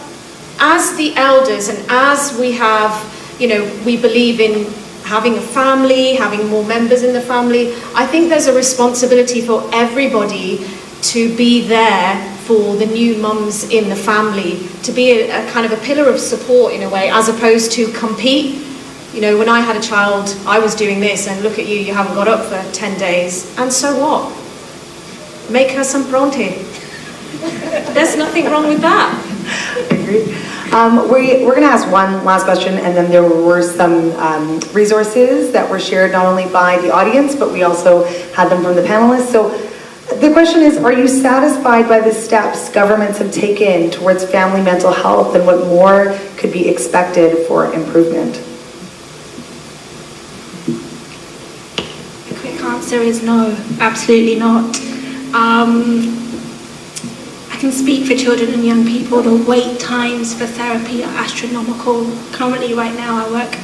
Speaker 16: as the elders, and as we have, we believe in having a family, having more members in the family, I think there's a responsibility for everybody to be there for the new mums in the family, to be a kind of a pillar of support in a way, as opposed to compete. When I had a child, I was doing this, and look at you, you haven't got up for 10 days. And so what? Make her some pronte. There's nothing wrong with that.
Speaker 12: I agree. We're going to ask one last question, and then there were some resources that were shared not only by the audience, but we also had them from the panelists. So the question is, are you satisfied by the steps governments have taken towards family mental health, and what more could be expected for improvement?
Speaker 20: The quick answer is no, absolutely not. I can speak for children and young people. The wait times for therapy are astronomical. Currently, right now, I work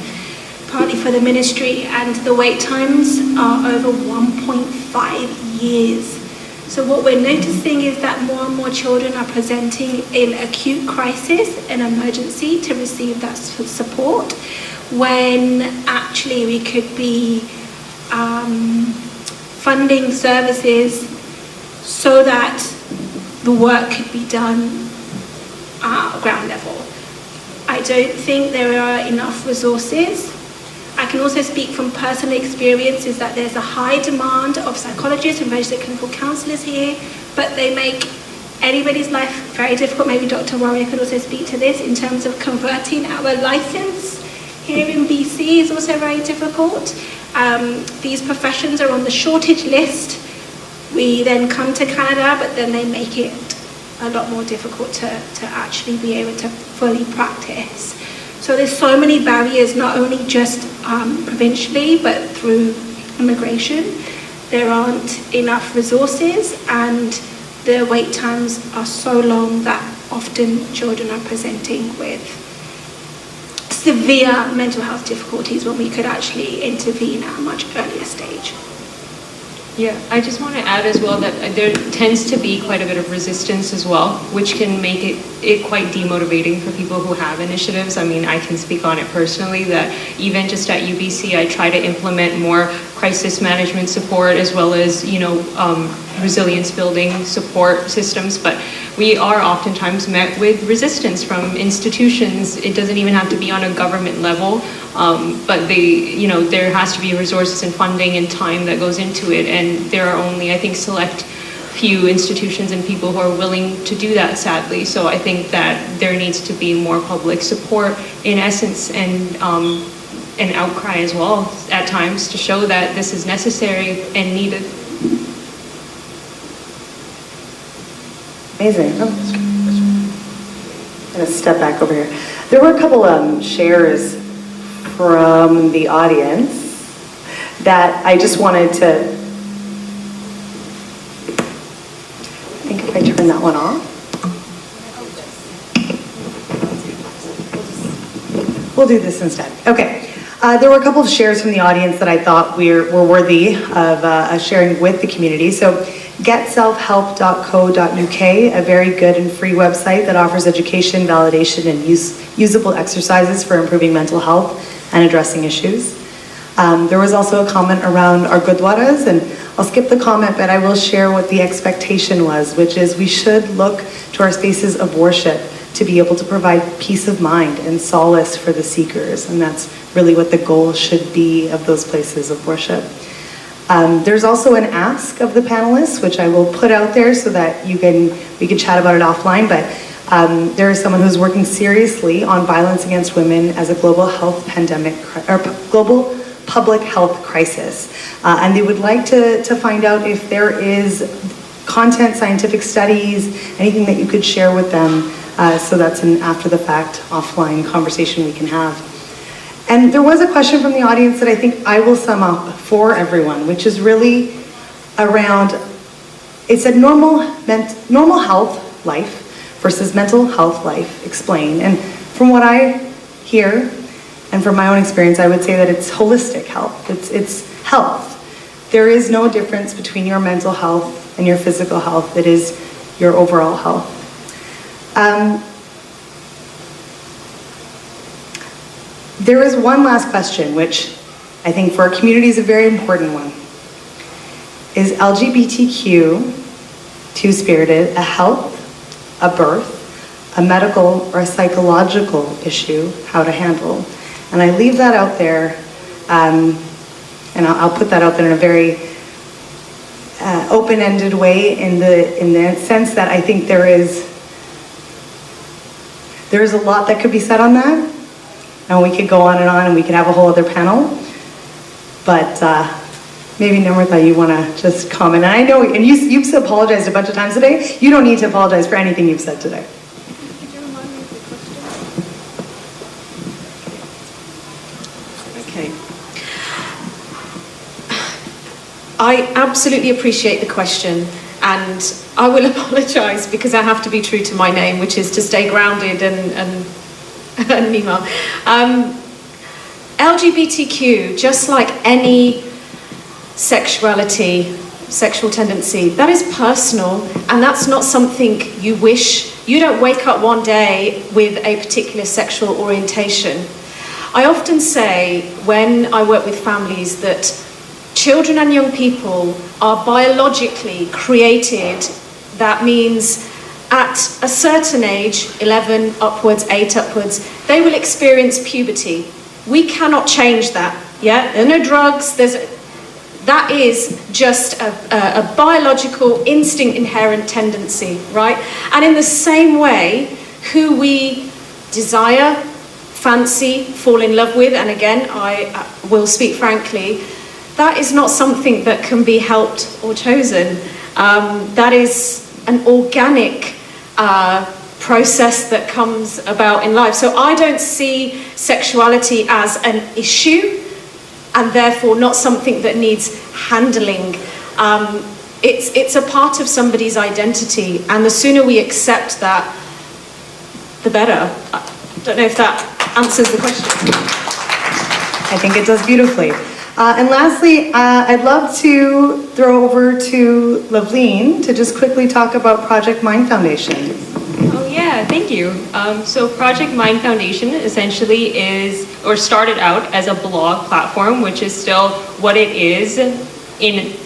Speaker 20: partly for the ministry, and the wait times are over 1.5 years. So what we're noticing is that more and more children are presenting in acute crisis and emergency to receive that support, when actually we could be funding services so that the work could be done at ground level. I don't think there are enough resources. I can also speak from personal experiences that there's a high demand of psychologists and registered clinical counsellors here, but they make anybody's life very difficult. Maybe Dr. Warrior could also speak to this in terms of converting our license here in BC is also very difficult. These professions are on the shortage list. We then come to Canada, but then they make it a lot more difficult to actually be able to fully practice. So there's so many barriers, not only just provincially, but through immigration. there aren't enough resources, and the wait times are so long that often children are presenting with severe mental health difficulties when we could actually intervene at a much earlier stage.
Speaker 21: Yeah, I just want to add as well that there tends to be quite a bit of resistance as well, which can make it quite demotivating for people who have initiatives. I mean, I can speak on it personally that even just at UBC, I try to implement more crisis management support as well as, resilience building support systems, but we are oftentimes met with resistance from institutions. It doesn't even have to be on a government level, but there has to be resources and funding and time that goes into it, and there are only, I think, select few institutions and people who are willing to do that, sadly. So I think that there needs to be more public support in essence, and an outcry as well at times to show that this is necessary and needed.
Speaker 12: Amazing. Oh, I'm going to step back over here. There were a couple shares from the audience that I just wanted to, I think if I turn that one off. We'll do this instead. Okay. There were a couple of shares from the audience that I thought were worthy of sharing with the community. So getselfhelp.co.uk, a very good and free website that offers education, validation, and usable exercises for improving mental health and addressing issues. There was also a comment around our gurdwaras, and I'll skip the comment, but I will share what the expectation was, which is we should look to our spaces of worship to be able to provide peace of mind and solace for the seekers, and that's really what the goal should be of those places of worship. There's also an ask of the panelists, which I will put out there so that we can chat about it offline, but there is someone who's working seriously on violence against women as a global health pandemic, or global public health crisis. And they would like to find out if there is content, scientific studies, anything that you could share with them. So that's an after the fact, offline conversation we can have. And there was a question from the audience that I think I will sum up for everyone, which is really around, it said normal health life versus mental health life, explain. And from what I hear, and from my own experience, I would say that it's holistic health. It's health. There is no difference between your mental health and your physical health. It is your overall health. There is one last question, which I think for our community is a very important one. Is LGBTQ two-spirited a health, a birth, a medical, or a psychological issue, how to handle? And I leave that out there, and I'll put that out there in a very open-ended way in the sense that I think there is a lot that could be said on that. And we could go on, and we could have a whole other panel. But maybe Namrata, you want to just comment. And I know, and you've apologized a bunch of times today. You don't need to apologize for anything you've said today.
Speaker 16: Okay. I absolutely appreciate the question, and I will apologize because I have to be true to my name, which is to stay grounded and Nima. LGBTQ, just like any sexuality, sexual tendency, that is personal, and that's not something you wish. You don't wake up one day with a particular sexual orientation. I often say when I work with families that children and young people are biologically created. That means at a certain age, 11 upwards, 8 upwards, they will experience puberty. We cannot change that, yeah? There are no drugs, that is just a biological instinct inherent tendency, right? And in the same way, who we desire, fancy, fall in love with, and again, I will speak frankly, that is not something that can be helped or chosen. That is an organic process that comes about in life. So I don't see sexuality as an issue and therefore not something that needs handling. It's a part of somebody's identity, and the sooner we accept that, the better. I don't know if that answers the question.
Speaker 3: I think it does beautifully. And lastly, I'd love to throw over to Loveleen to just quickly talk about Project Mind Foundation.
Speaker 21: Oh yeah, thank you. So Project Mind Foundation essentially is, or started out as a blog platform, which is still what it is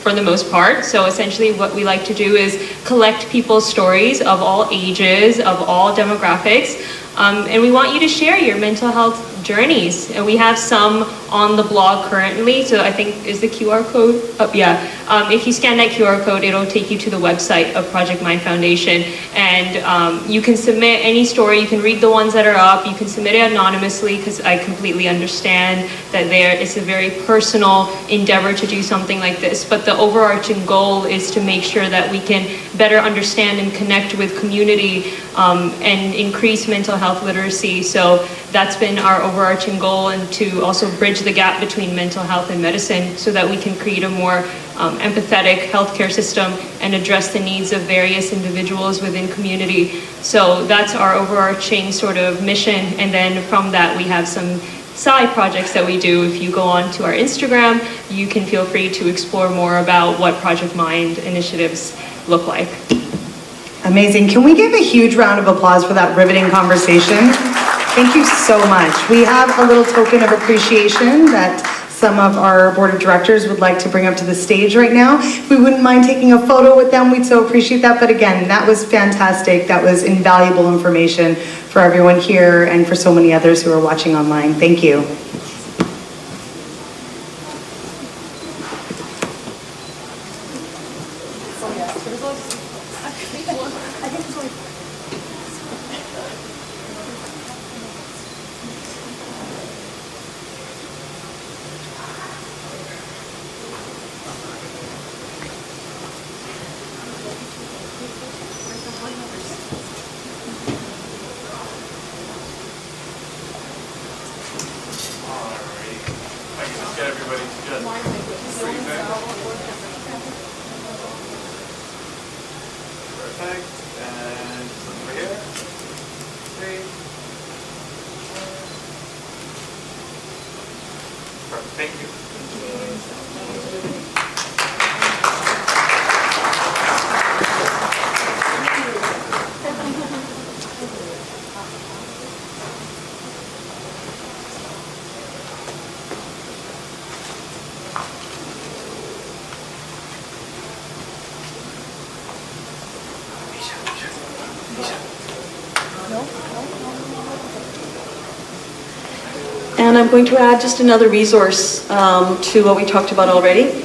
Speaker 21: for the most part. So essentially what we like to do is collect people's stories of all ages, of all demographics, and we want you to share your mental health journeys. And we have some on the blog currently, so I think, is the QR code up? Yeah. If you scan that QR code, it'll take you to the website of Project Mind Foundation, and you can submit any story. You can read the ones that are up. You can submit it anonymously, because I completely understand that it's a very personal endeavor to do something like this, but the overarching goal is to make sure that we can better understand and connect with community and increase mental health literacy. So that's been our overarching goal, and to also bridge the gap between mental health and medicine so that we can create a more empathetic healthcare system and address the needs of various individuals within community. So that's our overarching sort of mission, and then from that we have some side projects that we do. If you go on to our Instagram, you can feel free to explore more about what Project Mind initiatives look like.
Speaker 3: Amazing. Can we give a huge round of applause for that riveting conversation? Thank you so much. We have a little token of appreciation that some of our board of directors would like to bring up to the stage right now. If we wouldn't mind taking a photo with them, we'd so appreciate that. But again, that was fantastic. That was invaluable information for everyone here and for so many others who are watching online. Thank you.
Speaker 5: And I'm going to add just another resource to what we talked about already.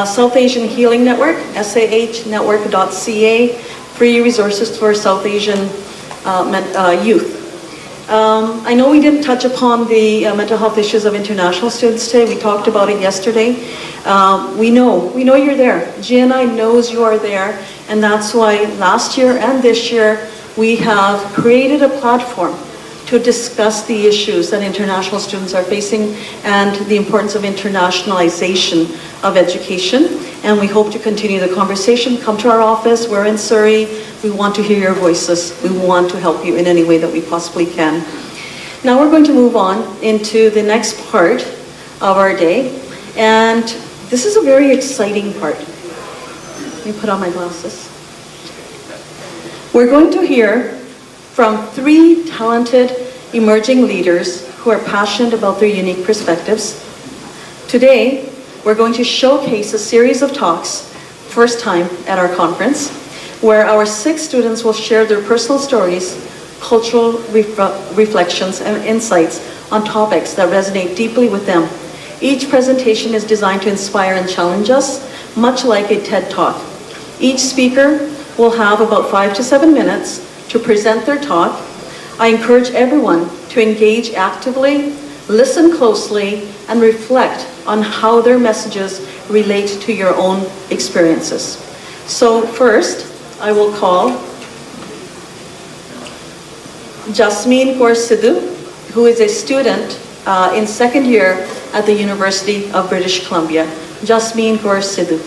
Speaker 5: South Asian Healing Network, sahnetwork.ca, free resources for South Asian youth. I know we didn't touch upon the mental health issues of international students today. We talked about it yesterday. We know you're there. GNI knows you are there, and that's why last year and this year we have created a platform to discuss the issues that international students are facing and the importance of internationalization of education. And we hope to continue the conversation. Come to our office. We're in Surrey. We want to hear your voices. We want to help you in any way that we possibly can. Now we're going to move on into the next part of our day. And this is a very exciting part. Let me put on my glasses. We're going to hear from 3 talented emerging leaders who are passionate about their unique perspectives. Today, we're going to showcase a series of talks, first time at our conference, where our 6 students will share their personal stories, cultural reflections, and insights on topics that resonate deeply with them. Each presentation is designed to inspire and challenge us, much like a TED Talk. Each speaker will have about 5 to 7 minutes to present their talk. I encourage everyone to engage actively, listen closely, and reflect on how their messages relate to your own experiences. So first, I will call Jasmine Kaur Sidhu, who is a student in 2nd year at the University of British Columbia. Jasmine Kaur Sidhu.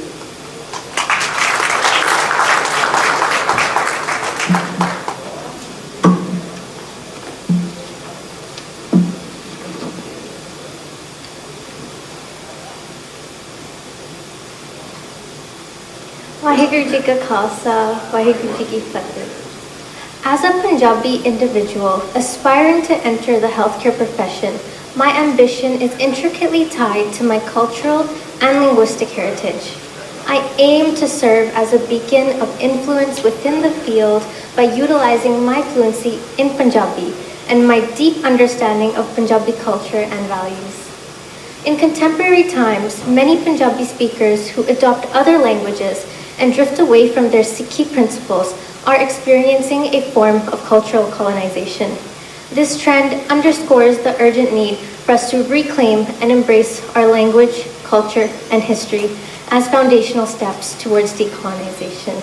Speaker 4: Vaheguru Ji Ka Khalsa, Vaheguru Ji Ki Fateh. As a Punjabi individual aspiring to enter the healthcare profession, my ambition is intricately tied to my cultural and linguistic heritage. I aim to serve as a beacon of influence within the field by utilizing my fluency in Punjabi and my deep understanding of Punjabi culture and values. In contemporary times, many Punjabi speakers who adopt other languages and drift away from their Sikhi principles are experiencing a form of cultural colonization. This trend underscores the urgent need for us to reclaim and embrace our language, culture, and history as foundational steps towards decolonization.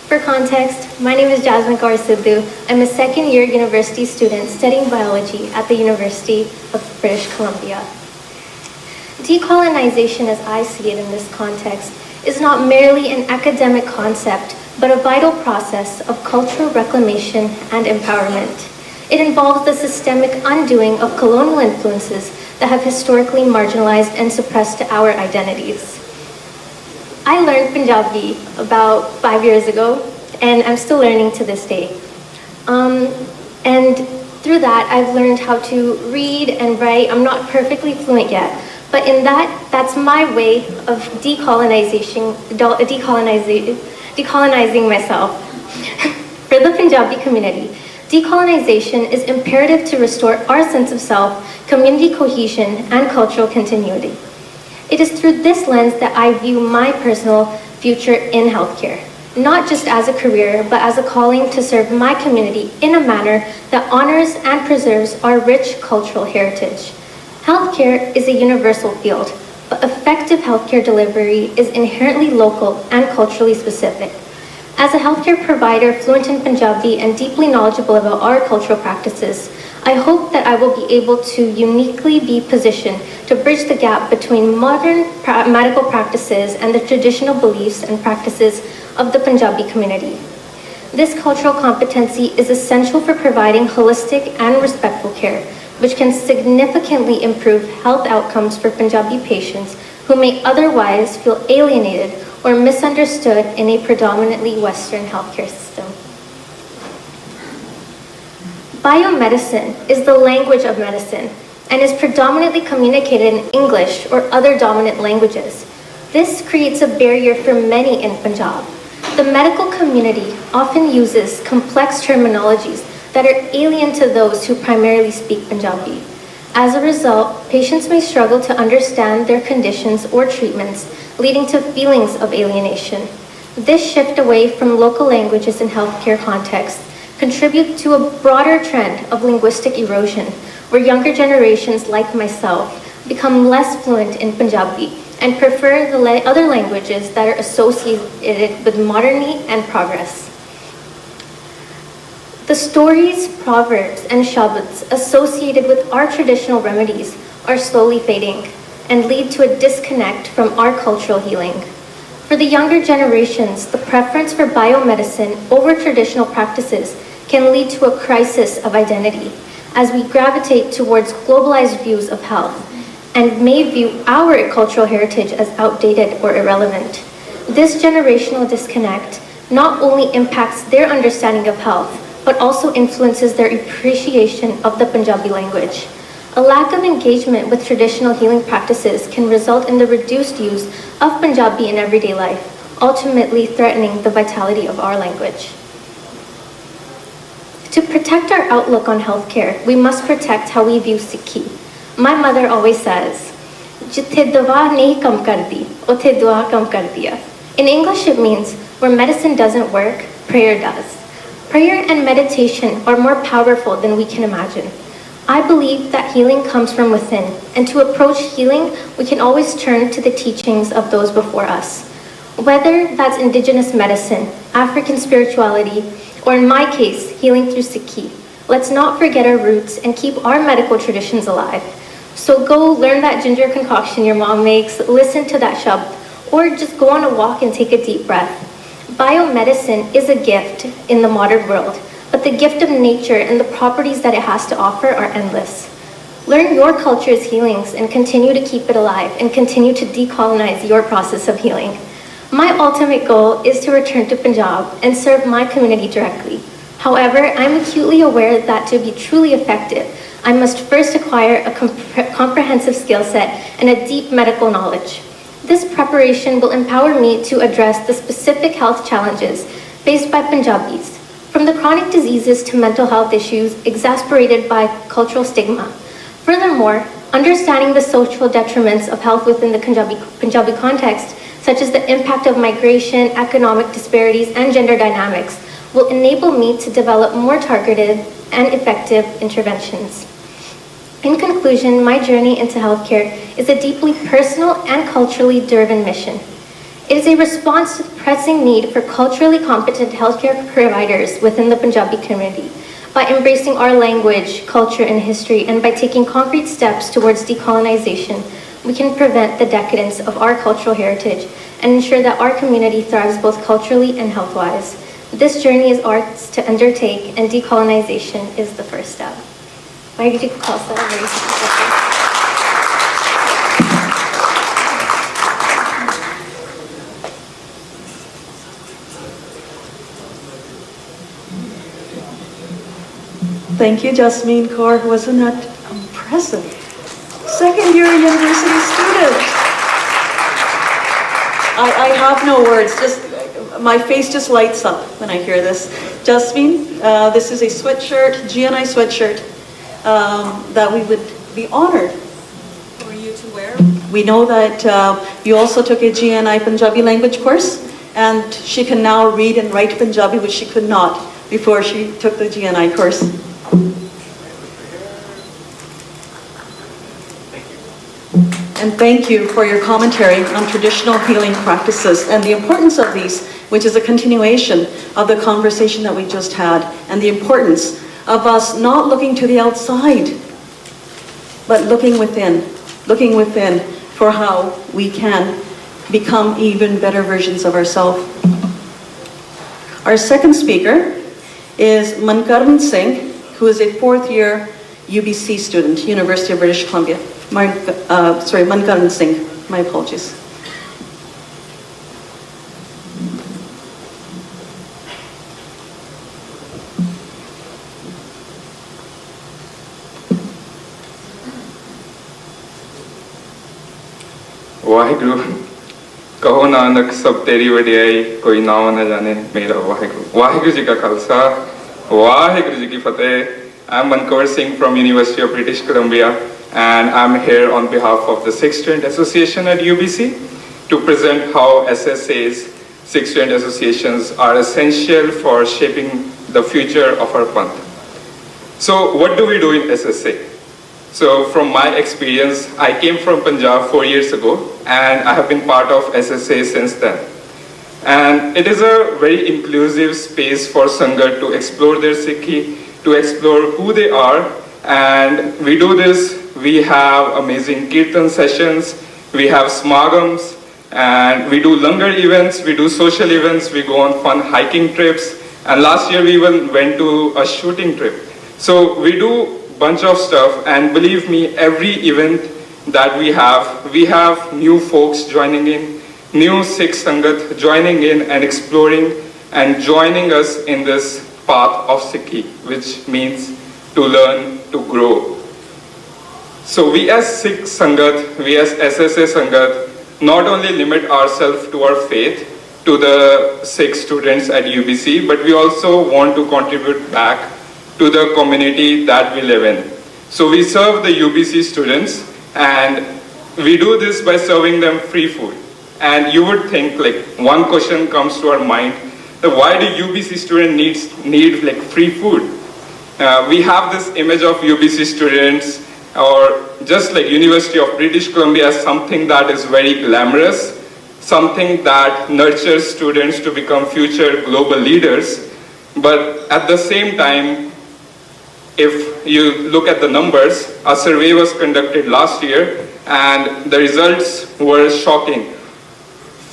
Speaker 4: For context, my name is Jasmine Kaur Sidhu. I'm a second-year university student studying biology at the University of British Columbia. Decolonization, as I see it in this context, is not merely an academic concept, but a vital process of cultural reclamation and empowerment. It involves the systemic undoing of colonial influences that have historically marginalized and suppressed our identities. I learned Punjabi about 5 years ago, and I'm still learning to this day. And through that, I've learned how to read and write. I'm not perfectly fluent yet, but in that's my way of decolonizing myself. For the Punjabi community, decolonization is imperative to restore our sense of self, community cohesion, and cultural continuity. It is through this lens that I view my personal future in healthcare, not just as a career, but as a calling to serve my community in a manner that honors and preserves our rich cultural heritage. Healthcare is a universal field, but effective healthcare delivery is inherently local and culturally specific. As a healthcare provider fluent in Punjabi and deeply knowledgeable about our cultural practices, I hope that I will be able to uniquely be positioned to bridge the gap between modern medical practices and the traditional beliefs and practices of the Punjabi community. This cultural competency is essential for providing holistic and respectful care, which can significantly improve health outcomes for Punjabi patients who may otherwise feel alienated or misunderstood in a predominantly Western healthcare system. Biomedicine is the language of medicine and is predominantly communicated in English or other dominant languages. This creates a barrier for many in Punjab. The medical community often uses complex terminologies that are alien to those who primarily speak Punjabi. As a result, patients may struggle to understand their conditions or treatments, leading to feelings of alienation. This shift away from local languages in healthcare contexts contributes to a broader trend of linguistic erosion, where younger generations like myself become less fluent in Punjabi and prefer the other languages that are associated with modernity and progress. The stories, proverbs, and shabads associated with our traditional remedies are slowly fading and lead to a disconnect from our cultural healing. For the younger generations, the preference for biomedicine over traditional practices can lead to a crisis of identity as we gravitate towards globalized views of health and may view our cultural heritage as outdated or irrelevant. This generational disconnect not only impacts their understanding of health, but also influences their appreciation of the Punjabi language. A lack of engagement with traditional healing practices can result in the reduced use of Punjabi in everyday life, ultimately threatening the vitality of our language. To protect our outlook on healthcare, we must protect how we view Sikhi. My mother always says, "Jithe dawa nahi kam kardi, uthe dua kam kar diya." In English, it means where medicine doesn't work, prayer does. Prayer and meditation are more powerful than we can imagine. I believe that healing comes from within, and to approach healing, we can always turn to the teachings of those before us. Whether that's indigenous medicine, African spirituality, or in my case, healing through Sikhi, let's not forget our roots and keep our medical traditions alive. So go learn that ginger concoction your mom makes, listen to that shab, or just go on a walk and take a deep breath. Biomedicine is a gift in the modern world, but the gift of nature and the properties that it has to offer are endless. Learn your culture's healings and continue to keep it alive and continue to decolonize your process of healing. My ultimate goal is to return to Punjab and serve my community directly. However, I'm acutely aware that to be truly effective, I must first acquire a comprehensive skill set and a deep medical knowledge. This preparation will empower me to address the specific health challenges faced by Punjabis, from the chronic diseases to mental health issues exacerbated by cultural stigma. Furthermore, understanding the social detriments of health within the Punjabi context, such as the impact of migration, economic disparities, and gender dynamics, will enable me to develop more targeted and effective interventions. In conclusion, my journey into healthcare is a deeply personal and culturally driven mission. It is a response to the pressing need for culturally competent healthcare providers within the Punjabi community. By embracing our language, culture, and history, and by taking concrete steps towards decolonization, we can prevent the decadence of our cultural heritage and ensure that our community thrives both culturally and health-wise. This journey is ours to undertake, and decolonization is the first step. Waheguru Ji Ka Khalsa, Waheguru Ji Ki Fateh.
Speaker 1: Thank you, Jasmine Kaur. Wasn't that impressive? Second-year university student. I have no words. My face just lights up when I hear this. Jasmine, this is a sweatshirt, GNI sweatshirt, that we would be honored for you to wear. We know that you also took a GNI Punjabi language course, and she can now read and write Punjabi, which she could not before she took the GNI course. And thank you for your commentary on traditional healing practices and the importance of these, which is a continuation of the conversation that we just had, and the importance of us not looking to the outside, but looking within for how we can become even better versions of ourselves. Our second speaker is Mankaran Singh, who is a fourth-year UBC student, University of British Columbia. Mankaran Singh, my apologies.
Speaker 22: Waheguru कहो नानक सब तेरी वडियाई कोई नाम न जाने मेरा वाहिगुरु वाहिगुरु जी का खालसा वाहिगुरु जी की फतेह. I'm Mankaran Singh from University of British Columbia, and I'm here on behalf of the Sikh Student Association at UBC to present how SSAs, Sikh Student Associations, are essential for shaping the future of our Panth. So what do we do in SSA? So from my experience, I came from Punjab 4 years ago, and I have been part of SSA since then. And it is a very inclusive space for Sangat to explore their Sikhi, to explore who they are, and we do this. We have amazing Kirtan sessions, we have smagams, and we do langar events, we do social events, we go on fun hiking trips, and last year we even went to a shooting trip. So we do bunch of stuff, and believe me, every event that we have new folks joining in, new Sikh Sangat joining in and exploring and joining us in this path of Sikhi, which means to learn, to grow. So we as Sikh Sangat, we as SSA Sangat, not only limit ourselves to our faith, to the Sikh students at UBC, but we also want to contribute back to the community that we live in. So we serve the UBC students, and we do this by serving them free food. And you would think, like, one question comes to our mind, that why do UBC students need like free food? We have this image of UBC students, or just like University of British Columbia, as something that is very glamorous, something that nurtures students to become future global leaders. But at the same time, if you look at the numbers, a survey was conducted last year, and the results were shocking.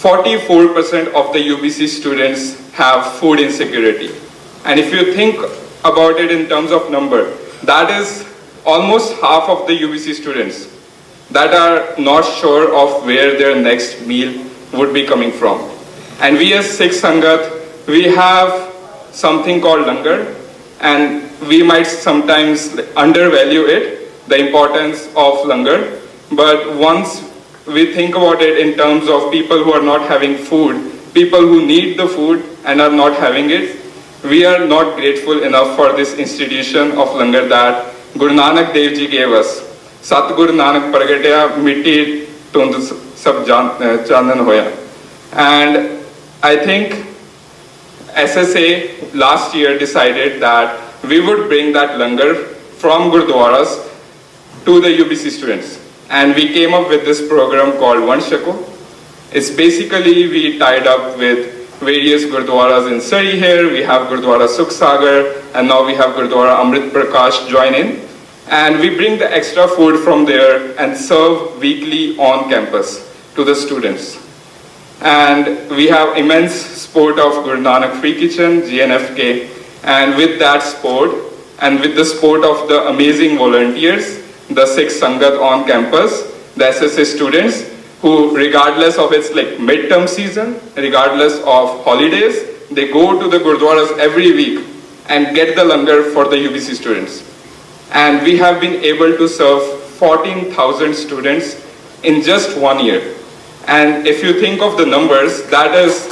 Speaker 22: 44% of the UBC students have food insecurity. And if you think about it in terms of number, that is almost half of the UBC students that are not sure of where their next meal would be coming from. And we as Sikh Sangat, we have something called langar, and we might sometimes undervalue it, the importance of langar. But once we think about it in terms of people who are not having food, people who need the food and are not having it, we are not grateful enough for this institution of langar that Guru Nanak Dev Ji gave us. Satguru Nanak Pragatiya Mitti Tund Sab Chanan Hoya. And I think SSA last year decided that we would bring that langar from Gurdwaras to the UBC students. And we came up with this program called Vanshako. It's basically we tied up with various Gurdwaras in Surrey here. We have Gurdwara Sukh Sagar, and now we have Gurdwara Amrit Prakash join in. And we bring the extra food from there and serve weekly on campus to the students. And we have immense support of Guru Nanak Free Kitchen, GNFK. And with that support, and with the support of the amazing volunteers, the Sikh Sangat on campus, the SSA students, who regardless of its midterm season, regardless of holidays, they go to the Gurdwaras every week and get the langar for the UBC students. And we have been able to serve 14,000 students in just 1 year. And if you think of the numbers, that is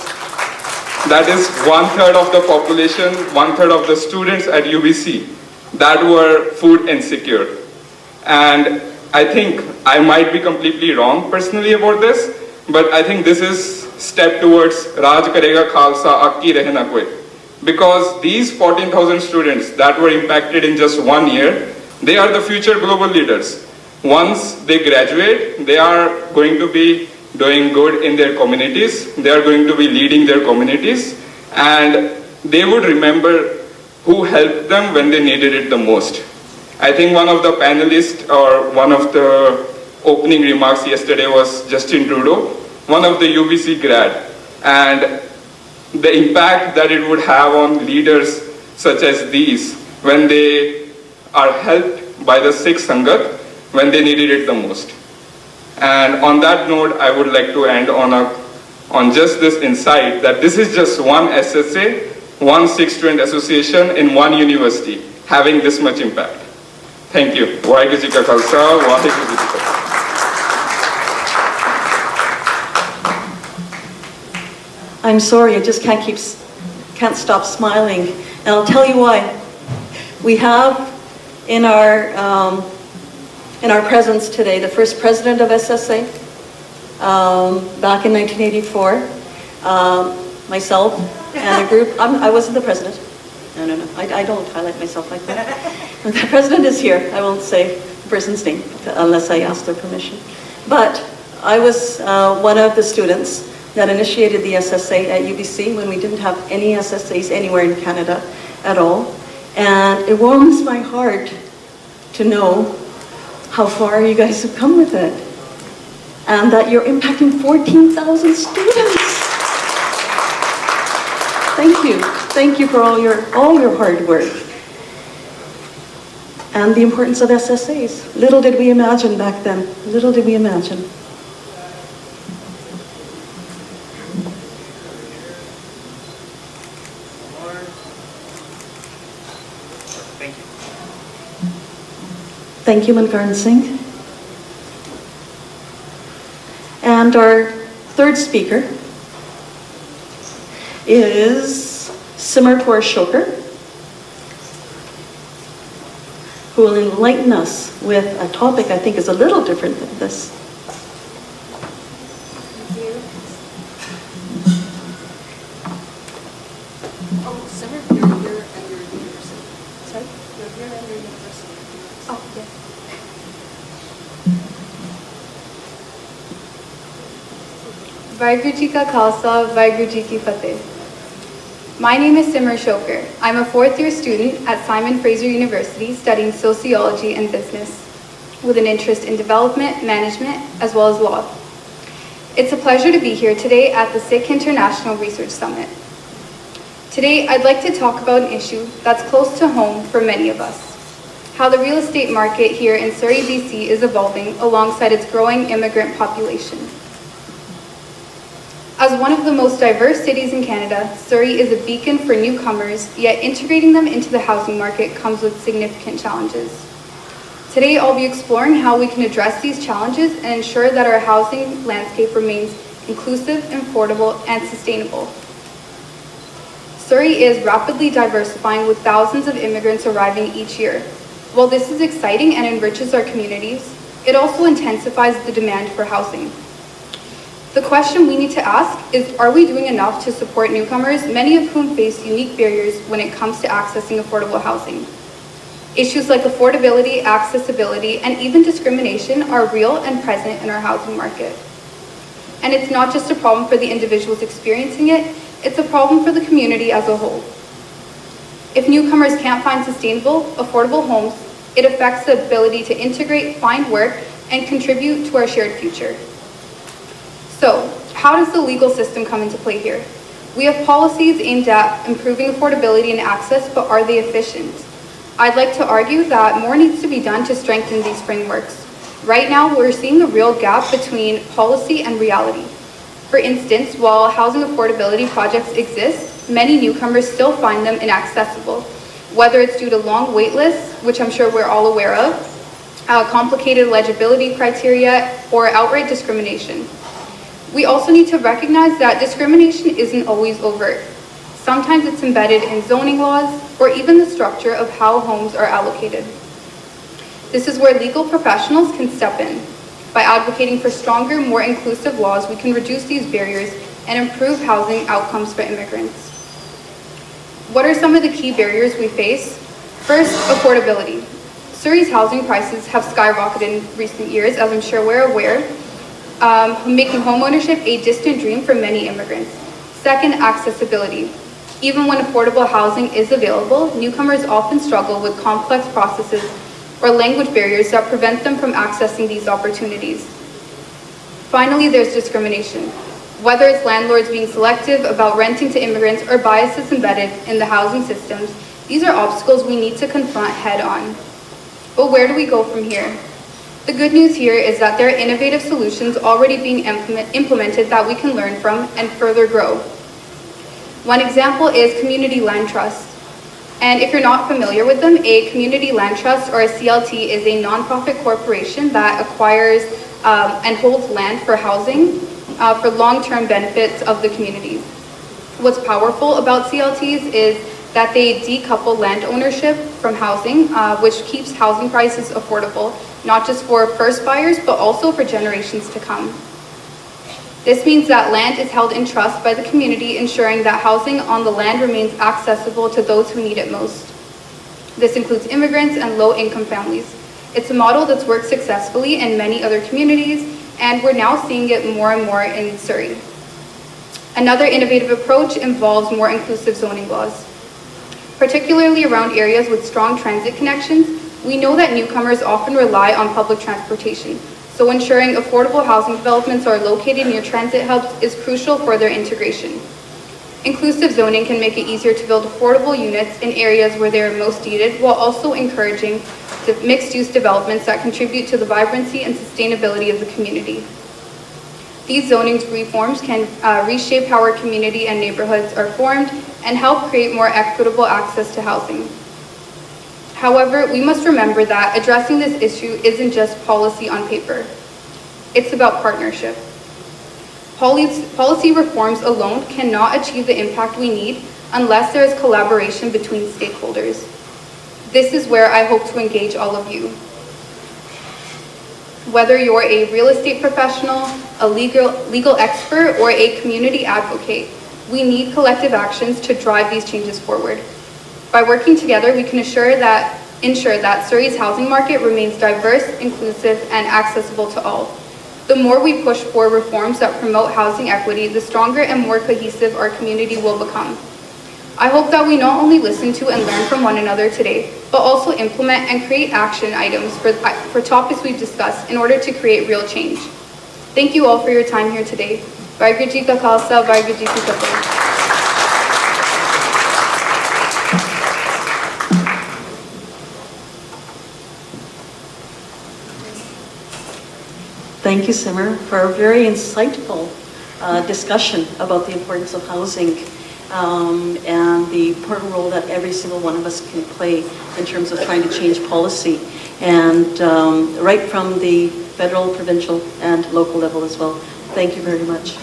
Speaker 22: 1/3 of the population, 1/3 of the students at UBC that were food insecure. And I think I might be completely wrong personally about this, but I think this is step towards Raj Karega Khalsa Akki Rehna Koi. Because these 14,000 students that were impacted in just 1 year, they are the future global leaders. Once they graduate, they are going to be doing good in their communities, they are going to be leading their communities, and they would remember who helped them when they needed it the most. I think one of the panelists or one of the opening remarks yesterday was Justin Trudeau, one of the UBC grad, and the impact that it would have on leaders such as these when they are helped by the Sikh Sangat when they needed it the most. And on that note, I would like to end on just this insight that this is just one SSA, one Sikh Student Association in one university having this much impact. Thank you. Vaheguru Ji Ka Khalsa, Vaheguru Ji Ki Fateh.
Speaker 1: I'm sorry, I just can't stop smiling, and I'll tell you why. We have in our presence today the first president of SSA back in 1984, myself and a group. I wasn't the president. No. I don't highlight myself like that. The president is here. I won't say the person's name unless I ask their permission. But I was one of the students that initiated the SSA at UBC when we didn't have any SSAs anywhere in Canada at all. And it warms my heart to know how far you guys have come with it. And that you're impacting 14,000 students. Thank you. Thank you for all your hard work. And the importance of SSAs. Little did we imagine back then. Little did we imagine. Thank you, Mankaran Singh. And our third speaker is Simar Kaur Shoker, who will enlighten us with a topic I think is a little different than this.
Speaker 10: Oh, Simar, you're here at your university. Sorry? You're here at your university. Oh, yes.
Speaker 13: Vaheguru Ji Ka Khalsa, Vaheguru Ji Ki Fateh. My name is Simar Shoker. I'm a fourth-year student at Simon Fraser University studying sociology and business, with an interest in development, management, as well as law. It's a pleasure to be here today at the Sikh International Research Summit. Today, I'd like to talk about an issue that's close to home for many of us: how the real estate market here in Surrey, BC is evolving alongside its growing immigrant population. A As one of the most diverse cities in Canada, Surrey is a beacon for newcomers, yet integrating them into the housing market comes with significant challenges. Today, I'll be exploring how we can address these challenges and ensure that our housing landscape remains inclusive, affordable, and sustainable. Surrey is rapidly diversifying with thousands of immigrants arriving each year. While this is exciting and enriches our communities, it also intensifies the demand for housing. The question we need to ask is, are we doing enough to support newcomers, many of whom face unique barriers when it comes to accessing affordable housing? Issues like affordability, accessibility, and even discrimination are real and present in our housing market. And it's not just a problem for the individuals experiencing it, it's a problem for the community as a whole. If newcomers can't find sustainable, affordable homes, it affects the ability to integrate, find work, and contribute to our shared future. So, how does the legal system come into play here? We have policies aimed at improving affordability and access, but are they efficient? I'd like to argue that more needs to be done to strengthen these frameworks. Right now, we're seeing a real gap between policy and reality. For instance, while housing affordability projects exist, many newcomers still find them inaccessible, whether it's due to long wait lists, which I'm sure we're all aware of, complicated eligibility criteria, or outright discrimination. We also need to recognize that discrimination isn't always overt. Sometimes it's embedded in zoning laws or even the structure of how homes are allocated. This is where legal professionals can step in. By advocating for stronger, more inclusive laws, we can reduce these barriers and improve housing outcomes for immigrants. What are some of the key barriers we face? First, affordability. Surrey's housing prices have skyrocketed in recent years, as I'm sure we're aware, making homeownership a distant dream for many immigrants. Second, accessibility. Even when affordable housing is available, newcomers often struggle with complex processes or language barriers that prevent them from accessing these opportunities. Finally, there's discrimination. Whether it's landlords being selective about renting to immigrants or biases embedded in the housing systems, these are obstacles we need to confront head on. But where do we go from here? The good news here is that there are innovative solutions already being implemented that we can learn from and further grow. One example is community land trusts. And if you're not familiar with them, a community land trust, or a CLT, is a nonprofit corporation that acquires and holds land for housing for long-term benefits of the community. What's powerful about CLTs is that they decouple land ownership from housing, which keeps housing prices affordable, not just for first buyers, but also for generations to come. This means that land is held in trust by the community, ensuring that housing on the land remains accessible to those who need it most. This includes immigrants and low-income families. It's a model that's worked successfully in many other communities, and we're now seeing it more and more in Surrey. Another innovative approach involves more inclusive zoning laws. Particularly around areas with strong transit connections, we know that newcomers often rely on public transportation, so ensuring affordable housing developments are located near transit hubs is crucial for their integration. Inclusive zoning can make it easier to build affordable units in areas where they are most needed, while also encouraging mixed-use developments that contribute to the vibrancy and sustainability of the community. These zoning reforms can reshape how our community and neighborhoods are formed and help create more equitable access to housing. However, we must remember that addressing this issue isn't just policy on paper. It's about partnership. Policy reforms alone cannot achieve the impact we need unless there is collaboration between stakeholders. This is where I hope to engage all of you. Whether you're a real estate professional, a legal expert, or a community advocate, we need collective actions to drive these changes forward. By working together, we can ensure that Surrey's housing market remains diverse, inclusive, and accessible to all. The more we push for reforms that promote housing equity, the stronger and more cohesive our community will become. I hope that we not only listen to and learn from one another today, but also implement and create action items for topics we've discussed in order to create real change. Thank you all for your time here today. Vaheguru Ji Ka Khalsa, Vaheguru Ji Ki Fateh.
Speaker 5: Thank you, Simmer, for a very insightful discussion about the importance of housing and the important role that every single one of us can play in terms of trying to change policy, and right from the federal, provincial, and local level as well. Thank you very much.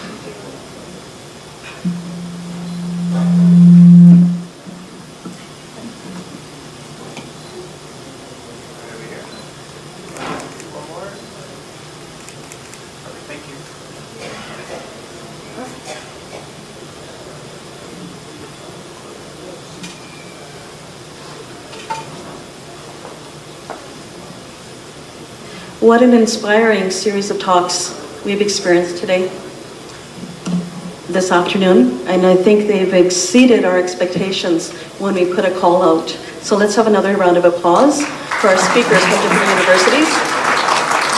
Speaker 5: What an inspiring series of talks we've experienced today, this afternoon, and I think they've exceeded our expectations when we put a call out. So let's have another round of applause for our speakers from different universities.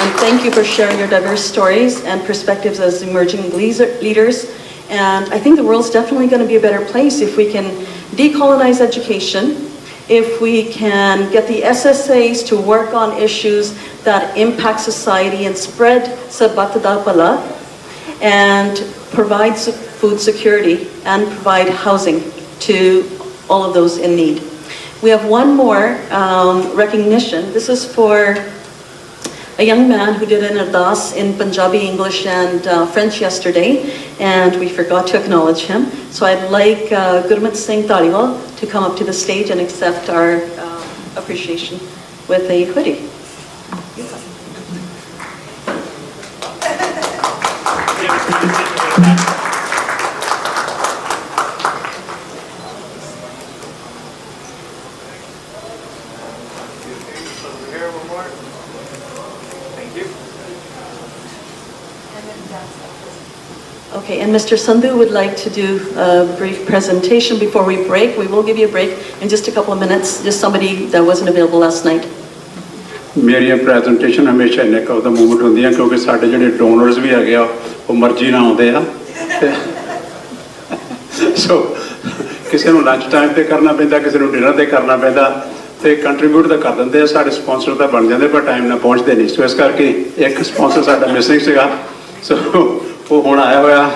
Speaker 5: And thank you for sharing your diverse stories and perspectives as emerging leaders. And I think the world's definitely going to be a better place if we can decolonize education, if we can get the SSAs to work on issues that impact society and spread sabat da pala, and provide food security and provide housing to all of those in need. We have one more recognition. This is for a young man who did an ardas in Punjabi, English, and French yesterday, and we forgot to acknowledge him. So I'd like Gurmit Singh Dhaliwal to come up to the stage and accept our appreciation with a hoodie. Okay, and Mr. Sandhu would like to do a brief presentation before we break. We will give you a break in just a couple of minutes, just somebody that wasn't available last night.
Speaker 14: ਮੇਰੀਆਂ presentation ਹਮੇਸ਼ਾ ਇੰਨੇ ਕੁ ਦਾ movement ਹੁੰਦੀਆਂ ਕਿਉਂਕਿ ਸਾਡੇ ਜਿਹੜੇ donors ਵੀ ਹੈਗੇ ਆ ਉਹ ਮਰਜ਼ੀ ਨਾਲ ਆਉਂਦੇ ਆ ਸੋ ਕਿਸੇ ਨੂੰ ਲੰਚ ਟਾਈਮ ਤੇ ਕਰਨਾ ਪੈਂਦਾ, ਕਿਸੇ ਨੂੰ ਡਿਨਰ ਤੇ ਕਰਨਾ ਪੈਂਦਾ, ਤੇ ਕੰਟਰੀਬਿਊਟ ਤਾਂ ਕਰ ਦਿੰਦੇ ਆ, ਸਾਡੇ ਸਪਾਂਸਰ ਤਾਂ ਬਣ ਜਾਂਦੇ ਪਰ ਟਾਈਮ ਨਾਲ ਪਹੁੰਚਦੇ ਨਹੀਂ। ਸੋ ਇਸ ਕਰਕੇ ਇੱਕ ਸਪਾਂਸਰ ਸਾਡਾ ਮਿਸਿੰਗ ਸੀਗਾ, ਸੋ ਉਹ ਹੁਣ ਆਇਆ ਹੋਇਆ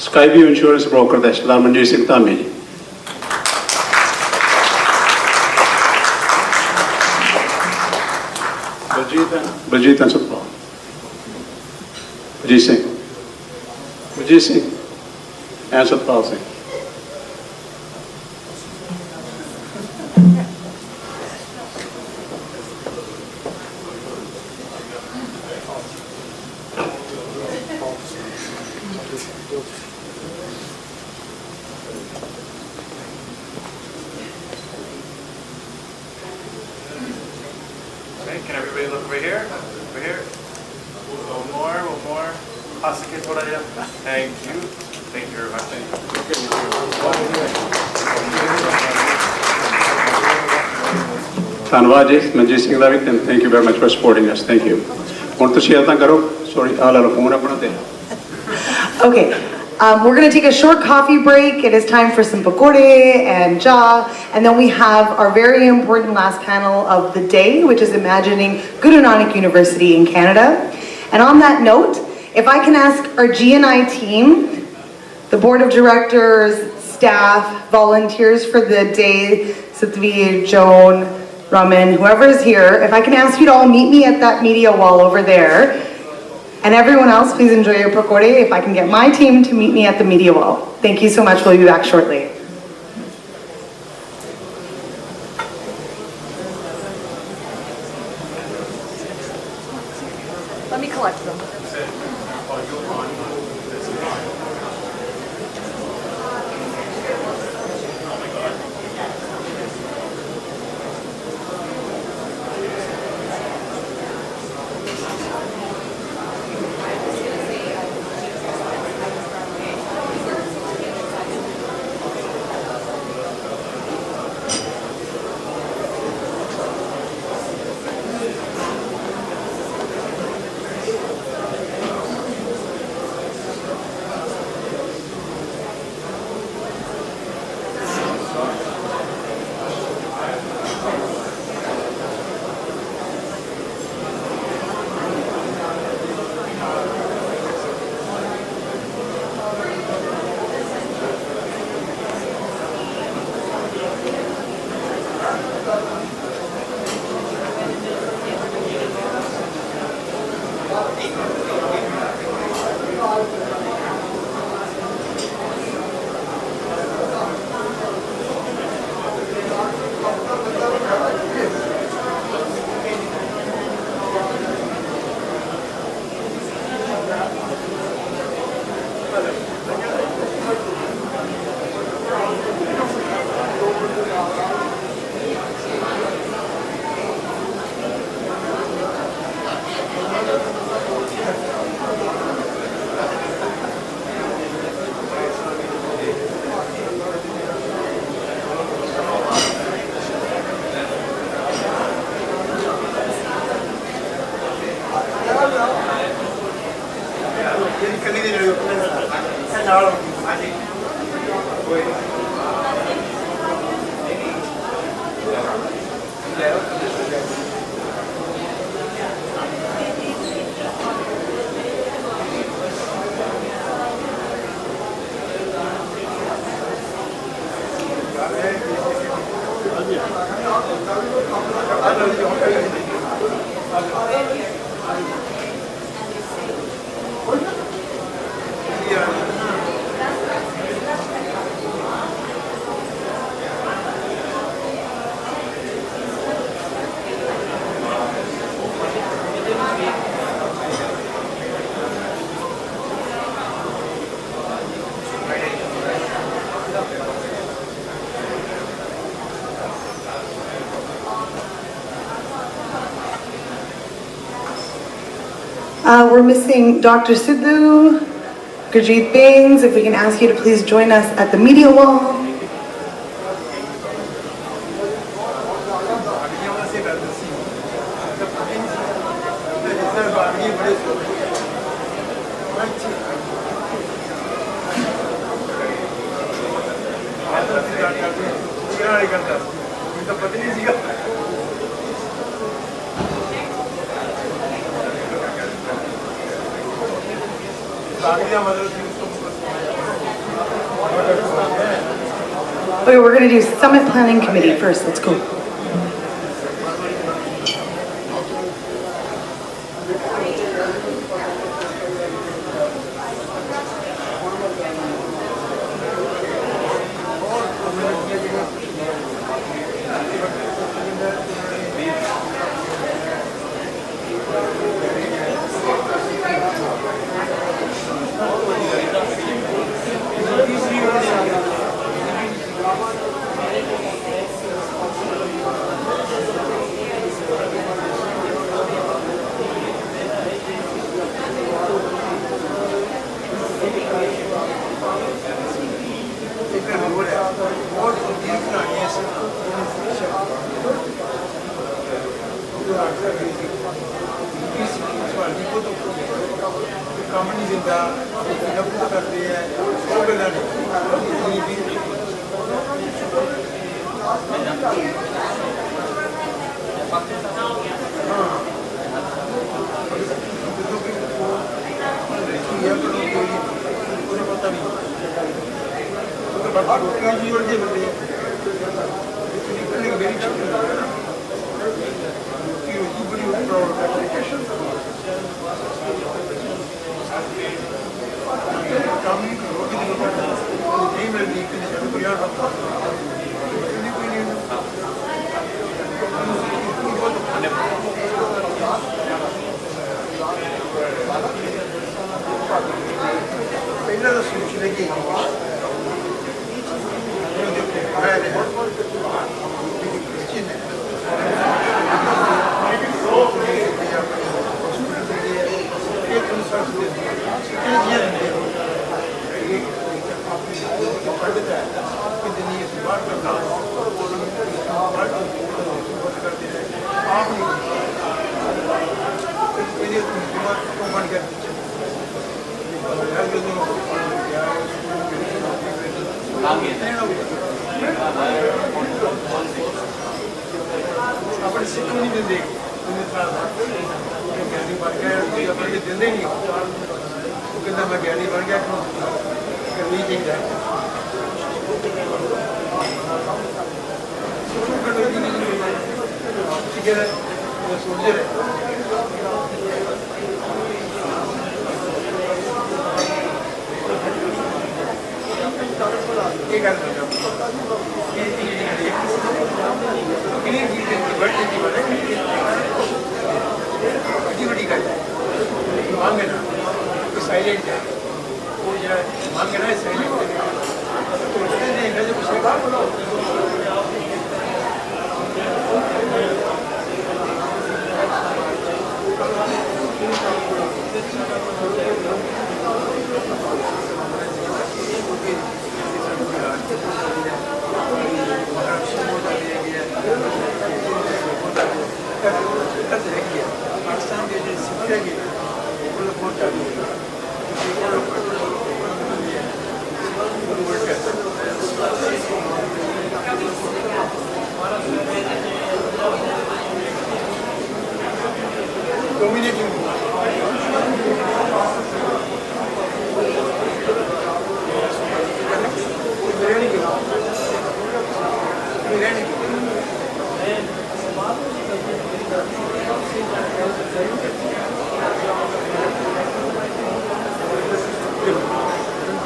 Speaker 14: ਸਕਾਈ ਵੀ ਇੰਸ਼ੋਰੈਂਸ ਬ੍ਰੋਕਰ ਦਾ ਸਰਦਾਰ ਮਨਜੀਤ ਸਿੰਘ ਧਾਮੀ ਜੀ। Baljit and Satpal. Bajit Singh and Satpal Singh.
Speaker 7: Can everybody look over here? Over here. One more. Pasake thoda ja. Thank you. Thank you very much.
Speaker 14: ਧੰਨਵਾਦ ਜੀ ਮਨਜੀਤ ਸਿੰਘ ਦਾ ਵੀ, thank you very much for supporting us. Thank you. ਹੁਣ ਤੁਸੀਂ ਇਦਾਂ ਕਰੋ, sorry ਆਹ ਲੈ ਲਓ ਫੋਨ ਆਪਣਾ ਤੇ।
Speaker 12: Okay, we're going to take a short coffee break. It is time for some pakode and ja, and then we have our very important last panel of the day, which is Imagining Guru Nanak University in Canada. And on that note, if I can ask our GNI team, the board of directors, staff, volunteers for the day, Satvir, Joan, Raman, whoever is here, if I can ask you to all meet me at that media wall over there. And everyone else, please enjoy your pakode. If I can get my team to meet me at the media wall. Thank you so much. We'll be back shortly.
Speaker 10: Let me collect them.
Speaker 12: We're missing Dr. Sidhu, Gurjeet Bains. If we can ask you to please join us at the media wall. Okay, we're going to do Summit Planning Committee first. Let's go.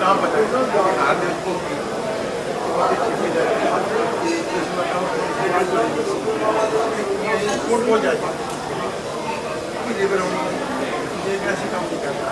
Speaker 2: नाम बताइए बिहार में उसको court हो जाए labour ये कैसे काम नहीं करता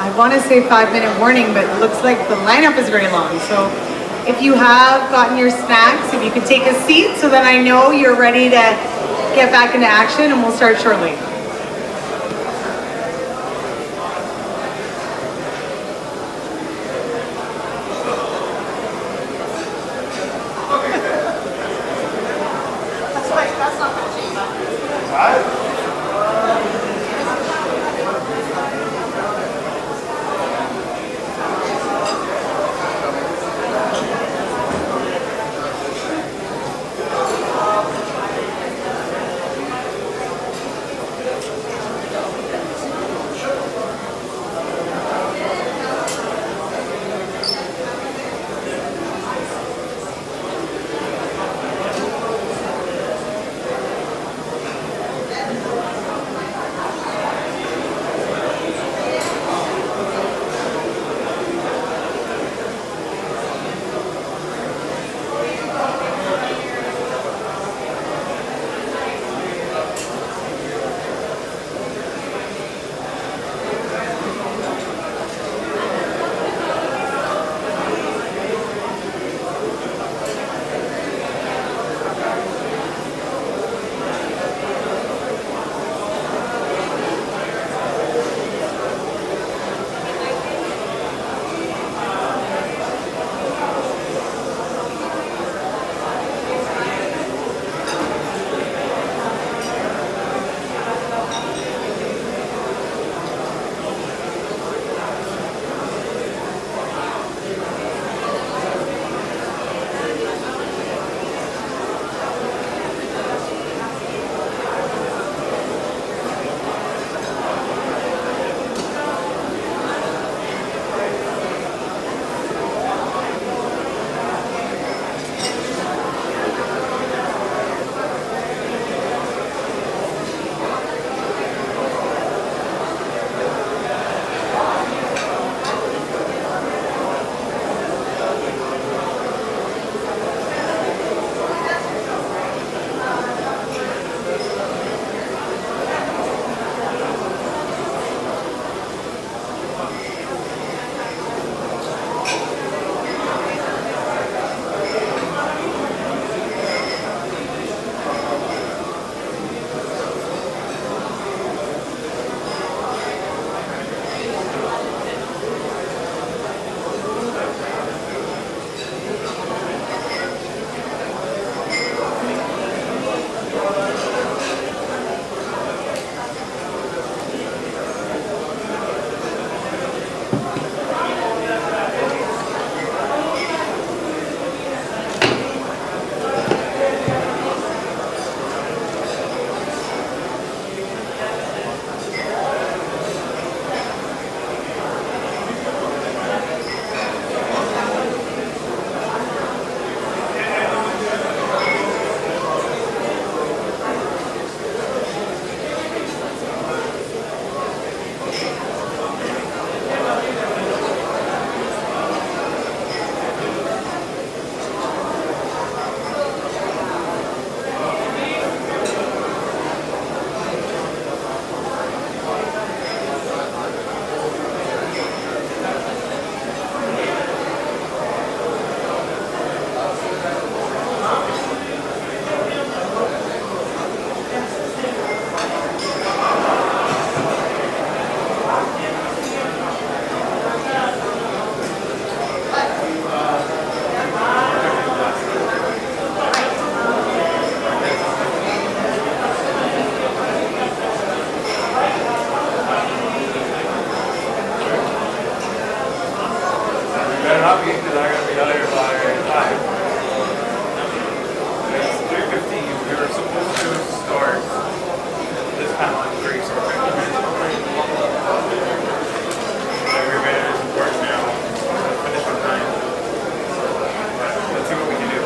Speaker 3: I want to say 5-minute warning, but it looks like the lineup is very long. So if you have gotten your snacks, if you could take a seat so that I know you're ready to get back into action, and we'll start shortly.
Speaker 7: not be because I gotta be out here by 5. It's 3:15. We were supposed to start this panel at 3, so we're 15 minutes behind. Every minute is important now. Finish on time. But let's see what we can do.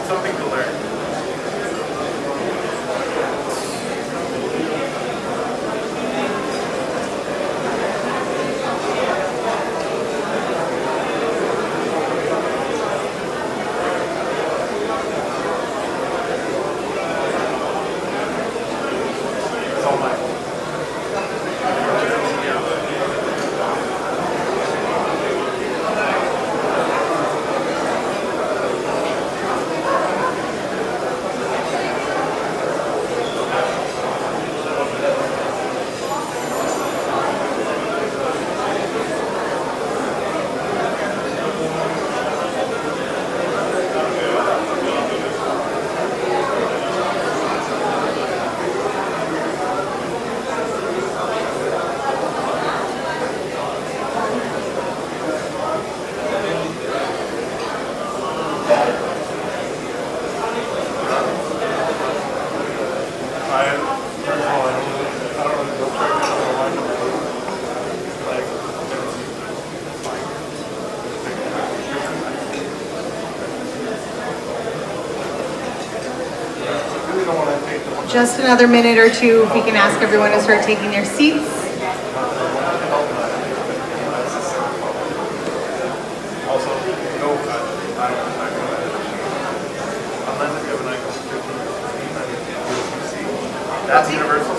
Speaker 7: Something to learn. It's all mine.
Speaker 3: Just another minute or two, if we can ask everyone to start taking their seats.
Speaker 7: Also, no cut. I don't unless if you have an icon 15, that's universal.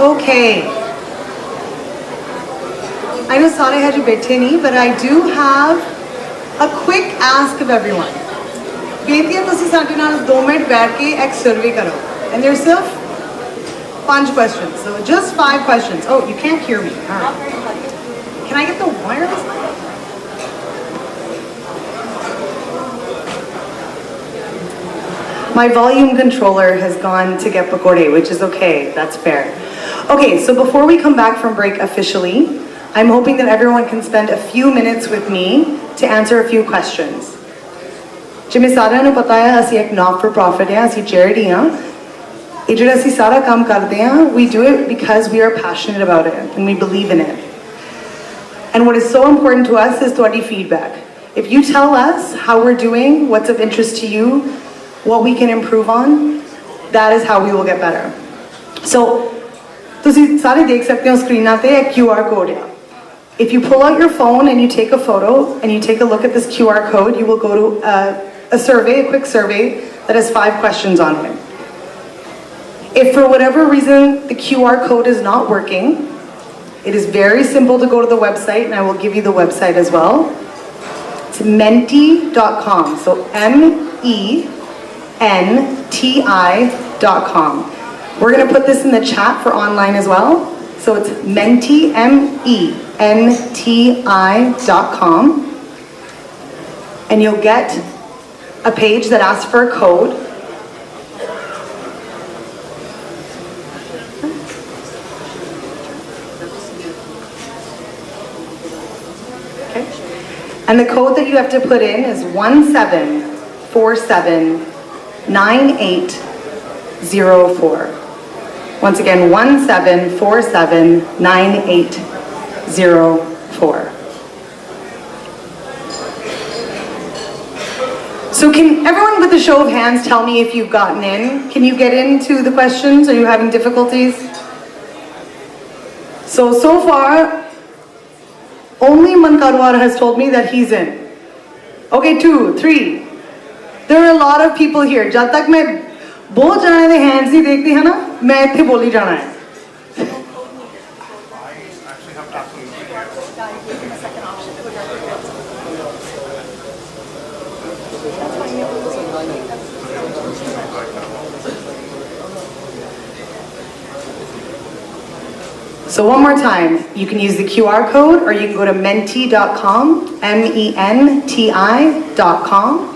Speaker 3: Okay. I know Sare had you बैठे नहीं, but I do have a quick ask of everyone. बेटी है तुसी साडे नाल 2 minute बैठ के एक survey करो. And there's सिर्फ 5 questions. So just 5 questions. Oh, you can't hear me. All right. Can I get the wireless mic? My volume controller has gone to get pakode, which is okay. That's fair. Okay, so before we come back from break officially, I'm hoping that everyone can spend a few minutes with me to answer a few questions. जिमें सारिਆਂ ਨੂੰ ਪਤਾ ਹੈ ਅਸੀਂ ਇੱਕ not for profit ਹੈ ਅਸੀਂ charity ਹਾਂ ਇਹ ਜਿਹੜਾ ਅਸੀਂ ਸਾਰਾ ਕੰਮ ਕਰਦੇ ਹਾਂ we do it because we are passionate about it and we believe in it. And what is so important to us is ਤੁਹਾਡੀ feedback. If you tell us how we're doing, what's of interest to you, what we can improve on, that is how we will get better. So ਤੁਸੀਂ ਸਾਰੇ ਦੇਖ ਸਕਦੇ ਹੋ ਸਕਰੀਨਾਂ ਤੇ ਇੱਕ QR code ਹੈ. If you pull out your phone and you take a photo and you take a look at this QR code, you will go to a survey, a quick survey that has 5 questions on it. If for whatever reason the QR code is not working, it is very simple to go to the website, and I will give you the website as well. It's menti.com, so menti.com. We're going to put this in the chat for online as well. So it's menti, menti.com. And you'll get a page that asks for a code. Okay. And the code that you have to put in is 17479804. Once again, 17479804. So can everyone with a show of hands tell me if you've gotten in? Can you get into the questions? Are you having difficulties? So far, only Mankarwar has told me that he's in. Okay, 2, 3.
Speaker 12: There are a lot of people here. जब तक मैं बहुत जाने दे hands नहीं देखती है ना, मैं इत्थे बोली जाना है. So one more time, you can use the QR code or you can go to menti.com, menti.com.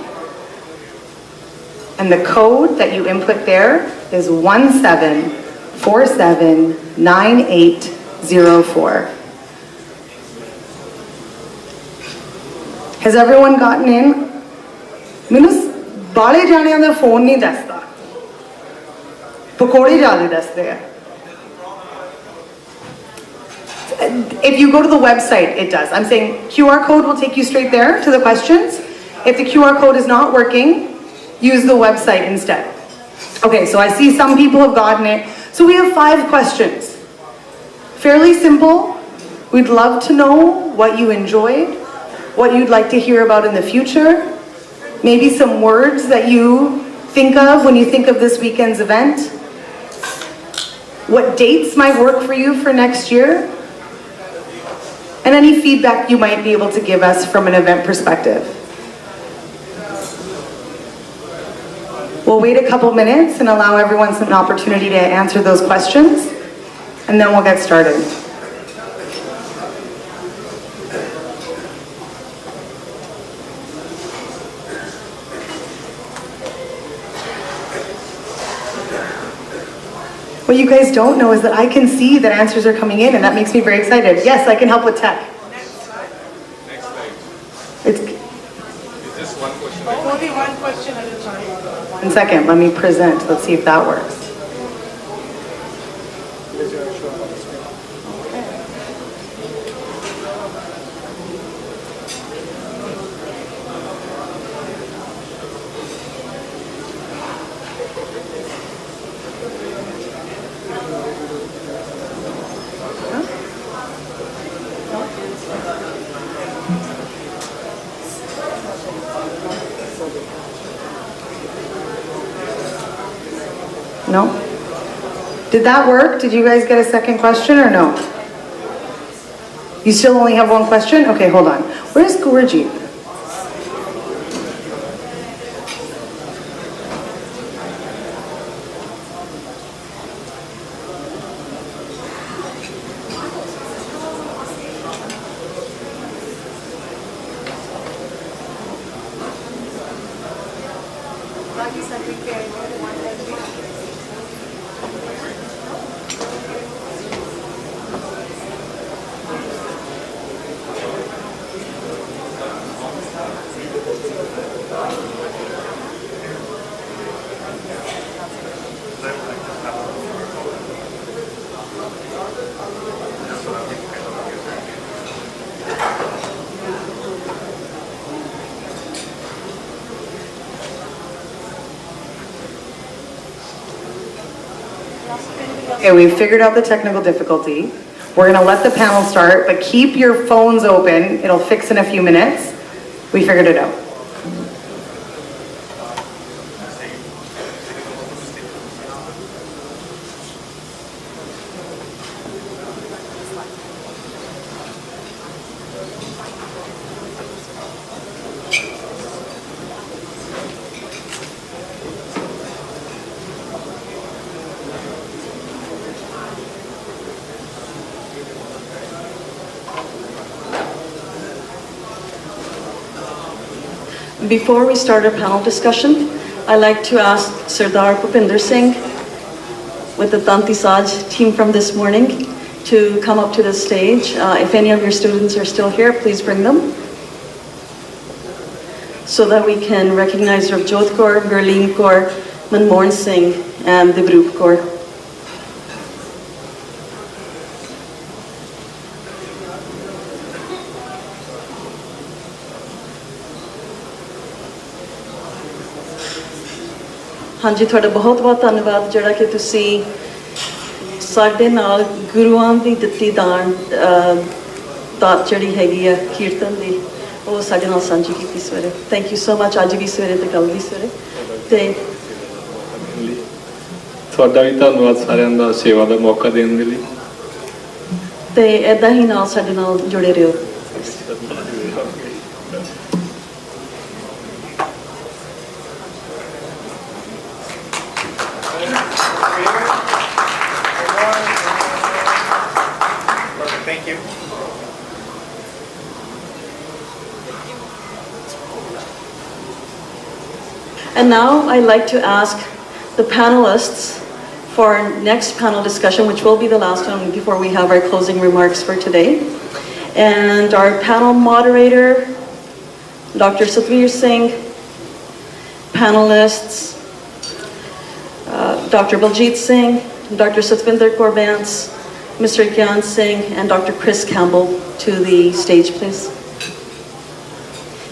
Speaker 12: And the code that you input there is 17479804. Has everyone gotten in? Minus bale jane andar phone nahi dasta. Pakode jade daste hai. If you go to the website, it does. I'm saying QR code will take you straight there to the questions. If the QR code is not working, use the website instead. Okay, so I see some people have gotten it. So we have 5 questions. Fairly simple. We'd love to know what you enjoyed, what you'd like to hear about in the future, maybe some words that you think of when you think of this weekend's event, what dates might work for you for next year, and any feedback you might be able to give us from an event perspective. We'll wait a couple minutes and allow everyone an opportunity to answer those questions, and then we'll get started. What you guys don't know is that I can see that answers are coming in, and that makes me very excited. Yes, I can help with tech.
Speaker 22: Next slide.
Speaker 12: It's
Speaker 22: Is this one question?
Speaker 11: Only one question at a time.
Speaker 12: 1 second, let me present. Let's see if that works. No? Did that work? Did you guys get a second question or no? You still only have one question? Okay, hold on. Where's Gurjeet? Okay, we've figured out the technical difficulty. We're gonna let the panel start, but keep your phones open. It'll fix in a few minutes. We figured it out.
Speaker 5: Before we start our panel discussion, I'd like to ask Sardar Bhupinder Singh with the Tanti Saj team from this morning to come up to the stage. If any of your students are still here, please bring them so that we can recognize Ravjot Kaur, Gurleen Kaur, Manmohan Singh, and Dibroop Kaur. ਹਾਂਜੀ ਤੁਹਾਡਾ ਬਹੁਤ ਬਹੁਤ ਧੰਨਵਾਦ ਜਿਹੜਾ ਕਿ ਤੁਸੀਂ ਸਾਡੇ ਨਾਲ ਗੁਰੂਆਂ ਦੀ ਦਿੱਤੀ ਦਾਤ ਜਿਹੜੀ ਹੈਗੀ ਆ ਕੀਰਤਨ ਦੀ ਉਹ ਸਾਡੇ ਨਾਲ ਸਾਂਝੀ ਕੀਤੀ ਸਵੇਰੇ। ਥੈਂਕ ਯੂ ਸੋ ਮਚ, ਅੱਜ ਵੀ ਸਵੇਰੇ ਤੇ ਕੱਲ੍ਹ ਵੀ ਸਵੇਰੇ। ਤੇ
Speaker 8: ਤੁਹਾਡਾ ਵੀ ਧੰਨਵਾਦ ਸਾਰਿਆਂ ਦਾ ਸੇਵਾ ਦਾ ਮੌਕਾ ਦੇਣ ਦੇ ਲਈ।
Speaker 5: ਤੇ ਇੱਦਾਂ ਹੀ ਨਾਲ ਸਾਡੇ ਨਾਲ ਜੁੜੇ ਰਹੋ।
Speaker 7: Thank you.
Speaker 5: And now I'd like to ask the panelists for our next panel discussion, which will be the last one before we have our closing remarks for today. And our panel moderator, Dr. Satvir Singh, panelists, Dr. Baljit Singh, Dr. Satvinder Kaur Vance, Mr. Gyan Singh, and Dr. Chris Campbell to the stage, please.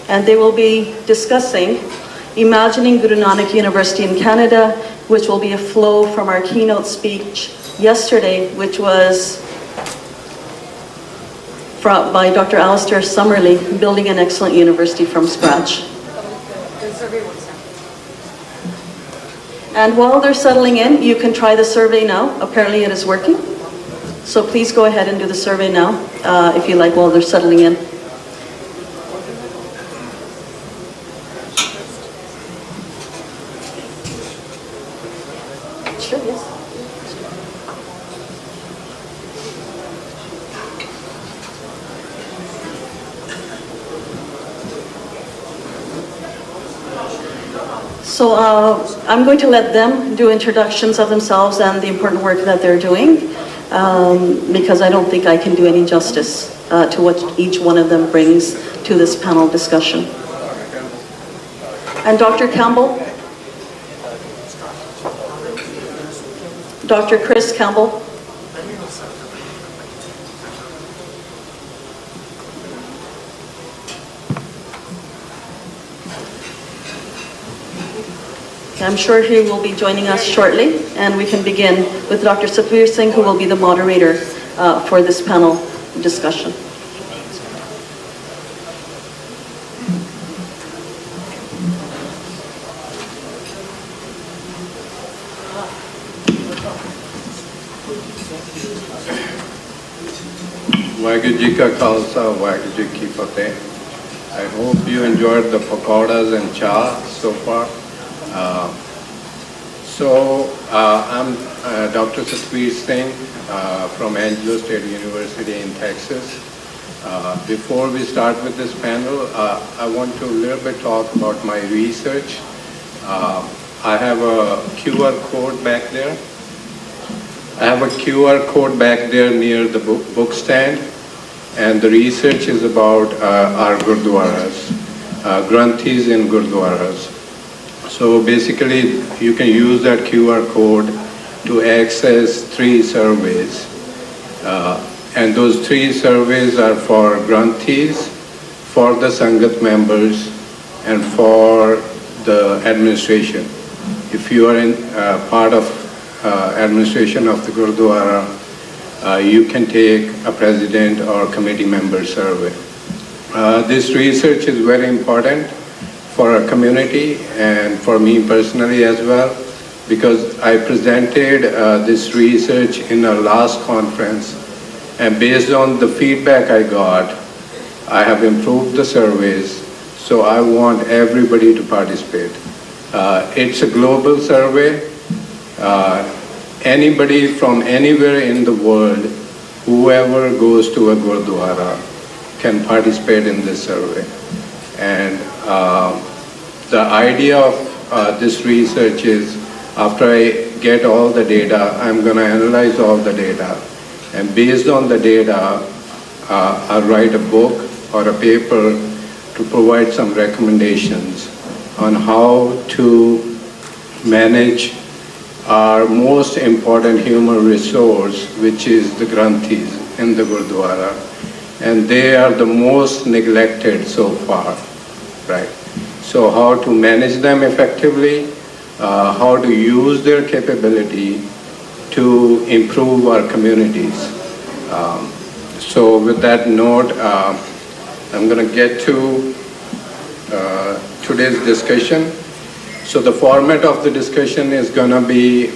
Speaker 5: And they will be discussing Imagining Guru Nanak University in Canada, which will be a flow from our keynote speech yesterday, which was by Dr. Alistair Summerlee, Building an Excellent University from Scratch. And while they're settling in, you can try the survey now. Apparently it is working. So please go ahead and do the survey now, if you like, while they're settling in. Sure, yes. So I'm going to let them do introductions of themselves and the important work that they're doing, because I don't think I can do any justice to what each one of them brings to this panel discussion. And Dr. Campbell? Dr. Chris Campbell? I'm sure he will be joining us shortly, and we can begin with Dr. Satvir Singh, who will be the moderator for this panel discussion.
Speaker 15: Waheguru Ji Ka Khalsa, Waheguru Ji Ki Fateh. I hope you enjoyed the pakoras and cha so far. I'm Dr. Satvir Singh from Angelo State University in Texas. Before we start with this panel, I want to a little bit talk about my research. I have a QR code back there. I have a QR code back there near the book stand, and the research is about our gurdwaras, granthis in gurdwaras. So basically, you can use that QR code to access 3 surveys. And those 3 surveys are for granthis, for the Sangat members, and for the administration. If you are in part of administration of the Gurdwara, you can take a president or committee member survey. This research is very important for our community and for me personally as well, because I presented this research in our last conference, and based on the feedback I got, I have improved the surveys, so I want everybody to participate. It's a global survey. Anybody from anywhere in the world, whoever goes to a Gurdwara can participate in this survey. And the idea of this research is, after I get all the data, I'm going to analyze all the data. And based on the data, I'll write a book or a paper to provide some recommendations on how to manage our most important human resource, which is the granthis in the Gurdwara. And they are the most neglected so far, right? So how to manage them effectively, how to use their capability to improve our communities. So with that note, I'm going to get to today's discussion. So the format of the discussion is going to be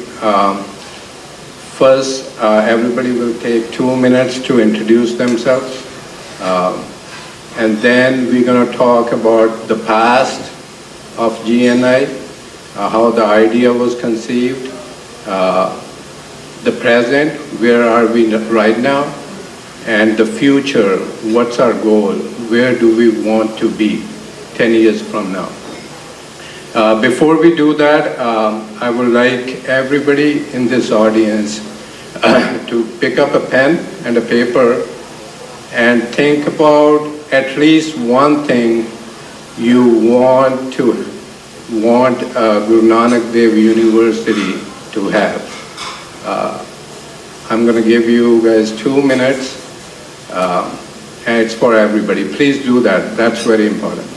Speaker 15: first, everybody will take 2 minutes to introduce themselves. And then we're going to talk about the past of GNI, how the idea was conceived, the present, where are we right now, and the future, what's our goal, where do we want to be 10 years from now. Before we do that, I would like everybody in this audience to pick up a pen and a paper and think about at least one thing you want Guru Nanak Dev University to have. I'm going to give you guys 2 minutes, and it's for everybody. Please do that. That's very important.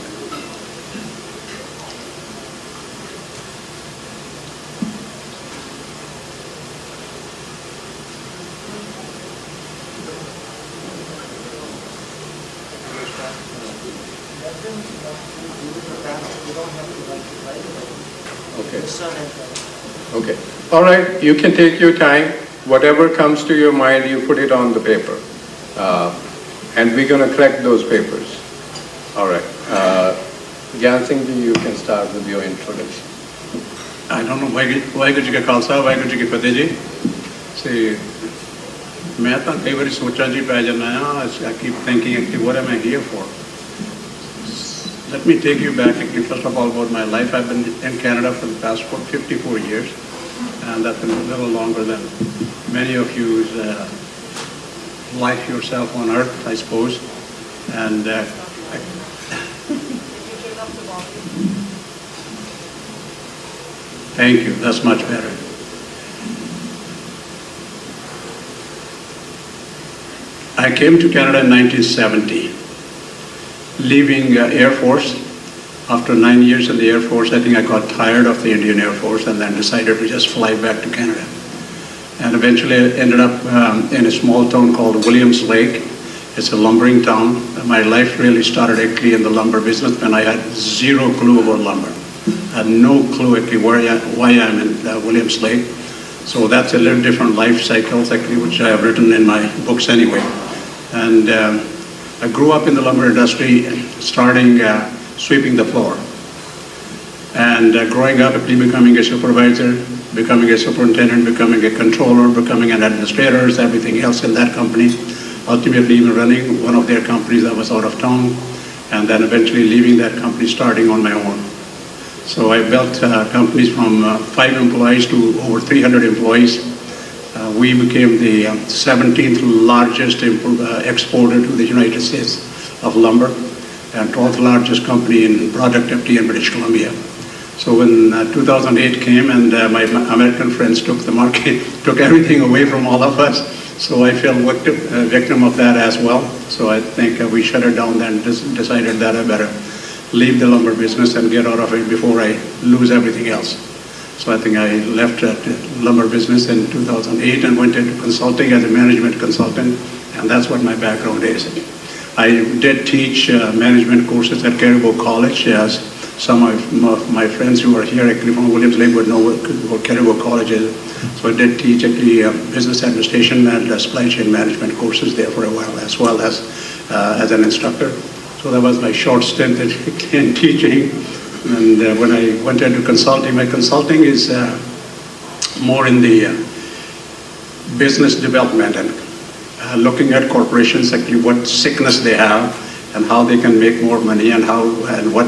Speaker 15: Okay. All right, you can take your time. Whatever comes to your mind, you put it on the paper. And we're going to collect those papers. All right. Gyan Singh ji, you can start with your introduction.
Speaker 14: I don't know, Vaheguru Ji ka Khalsa, Vaheguru Ji ki Fateh ji. See, मैं तो कई बार सोचा जी पै जाना है, I keep thinking, what am I here for? Let me take you back, first of all, about my life. I've been in Canada for the past 54 years, and that's been a little longer than many of you's life yourself on earth, I suppose. And thank you, that's much better. I came to Canada in 1970, leaving Air Force. After 9 years in the Air Force, I think I got tired of the Indian Air Force and then decided to just fly back to Canada. And eventually I ended up in a small town called Williams Lake. It's a lumbering town. My life really started actually in the lumber business when I had zero clue about lumber. I had no clue actually why I'm in Williams Lake. So that's a little different life cycle actually, which I have written in my books anyway. And I grew up in the lumber industry, starting sweeping the floor. And growing up, actually becoming a supervisor, becoming a superintendent, becoming a controller, becoming an administrator, everything else in that company. Ultimately even running one of their companies that was out of town, and then eventually leaving that company, starting on my own. So I built companies from 5 employees to over 300 employees. We became the 17th largest exporter to the United States of lumber, and 12th largest company in productivity in British Columbia. So when 2008 came and my American friends took the market, took everything away from all of us, so I fell victim of that as well. So I think we shut it down then, decided that I better leave the lumber business and get out of it before I lose everything else. So I think I left the lumber business in 2008 and went into consulting as a management consultant, and that's what my background is. I did teach management courses at Caribou College, as some of my friends who are here actually from Williams Lake would know what Caribou College is. So I did teach actually business administration and supply chain management courses there for a while, as well as an instructor. So that was my short stint in teaching. And when I went into consulting, my consulting is more in the business development and looking at corporations, actually what sickness they have and how they can make more money and what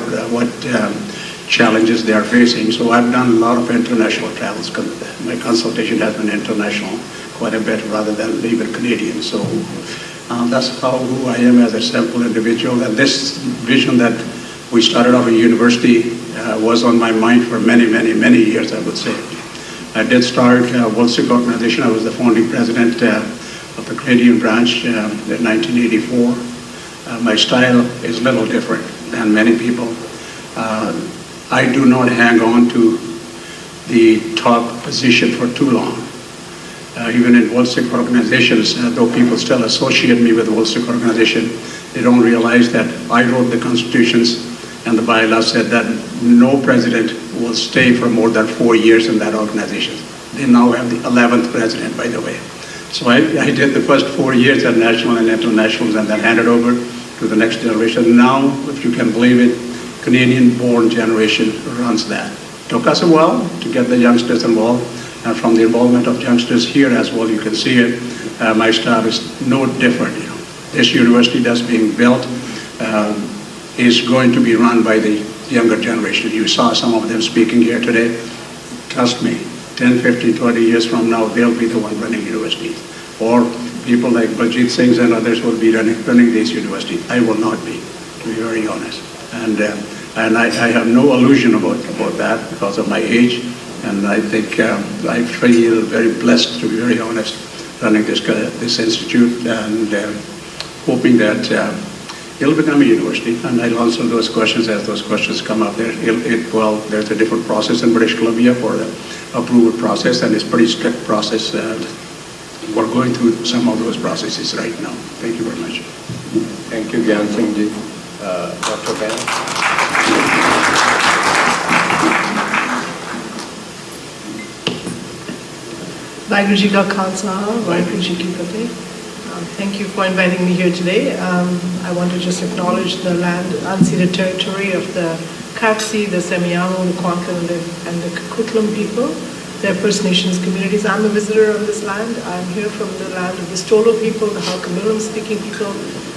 Speaker 14: challenges they are facing. So I've done a lot of international travels. My consultation has been international quite a bit rather than even Canadian. So that's who I am as a simple individual. And this vision that we started off at university was on my mind for many years, I would say. I did start World Sikh Organization. I was the founding president of the Canadian branch in 1984. My style is a little different than many people. I do not hang on to the top position for too long. Even in World Sikh organizations, though people still associate me with World Sikh organization, They don't realize that I wrote the constitutions and the bylaws said that no president will stay for more than 4 years in that organization. They now have the 11th president, by the way. So I did the first 4 years at national and internationals and then handed over to the next generation. Now, if you can believe it, Canadian-born generation runs that. Took us a while to get the youngsters involved, and from the involvement of youngsters here as well, you can see it. My style is no different. This university that's being built is going to be run by the younger generation. You saw some of them speaking here today. Trust me, 10, 15, 20 years from now, they'll be the one running universities. Or people like Baljeet Singh and others will be running these universities. I will not be, to be very honest. And I have no illusion about that because of my age. And I think I feel very blessed, to be very honest, running this institute and hoping that it'll become a university. And I'll answer those questions as those questions come up there. There's a different process in British Columbia for the approval process, and it's a pretty strict process. We're going through some of those processes right now. Thank you very much.
Speaker 15: Thank you, Gyan Singh ji. Dr. Ben.
Speaker 11: Vaheguru Ji Ka Khalsa, Vaheguru Ji Ki Fateh. Thank you for inviting me here today. I want to just acknowledge the land, unceded territory of the Katsi, the Semiahmoo, the Kwantlen, and the Coquitlam people, their First Nations communities. I'm a visitor on this land. I'm here from the land of the Stolo people, the Halkamilam speaking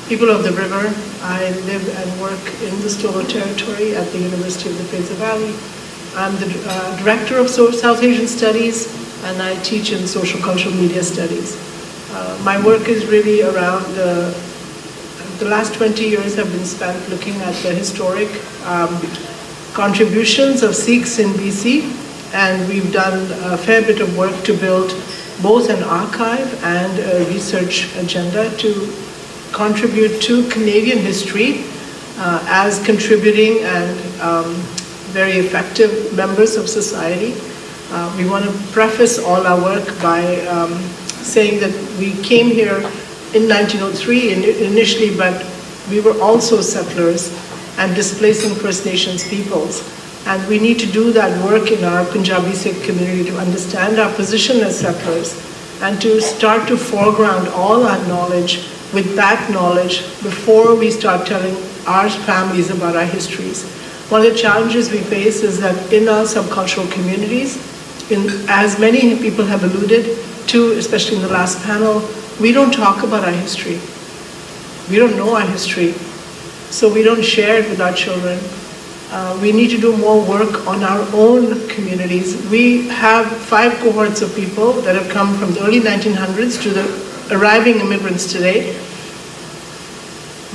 Speaker 11: people of the river. I live and work in the Stolo territory at the University of the Fraser Valley. I'm the director of South Asian Studies, and I teach in social cultural media studies. My work is really around the last 20 years have been spent looking at the historic contributions of Sikhs in BC, and we've done a fair bit of work to build both an archive and a research agenda to contribute to Canadian history as contributing and very effective members of society. We want to preface all our work by saying that we came here in 1903 initially, but we were also settlers and displacing First Nations peoples. And we need to do that work in our Punjabi Sikh community to understand our position as settlers and to start to foreground all our knowledge with that knowledge before we start telling our families about our histories. One of the challenges we face is that in our subcultural communities, as many people have alluded to, especially in the last panel, we don't talk about our history. We don't know our history, so we don't share it with our children. We need to do more work on our own communities. We have 5 cohorts of people that have come from the early 1900s to the arriving immigrants today,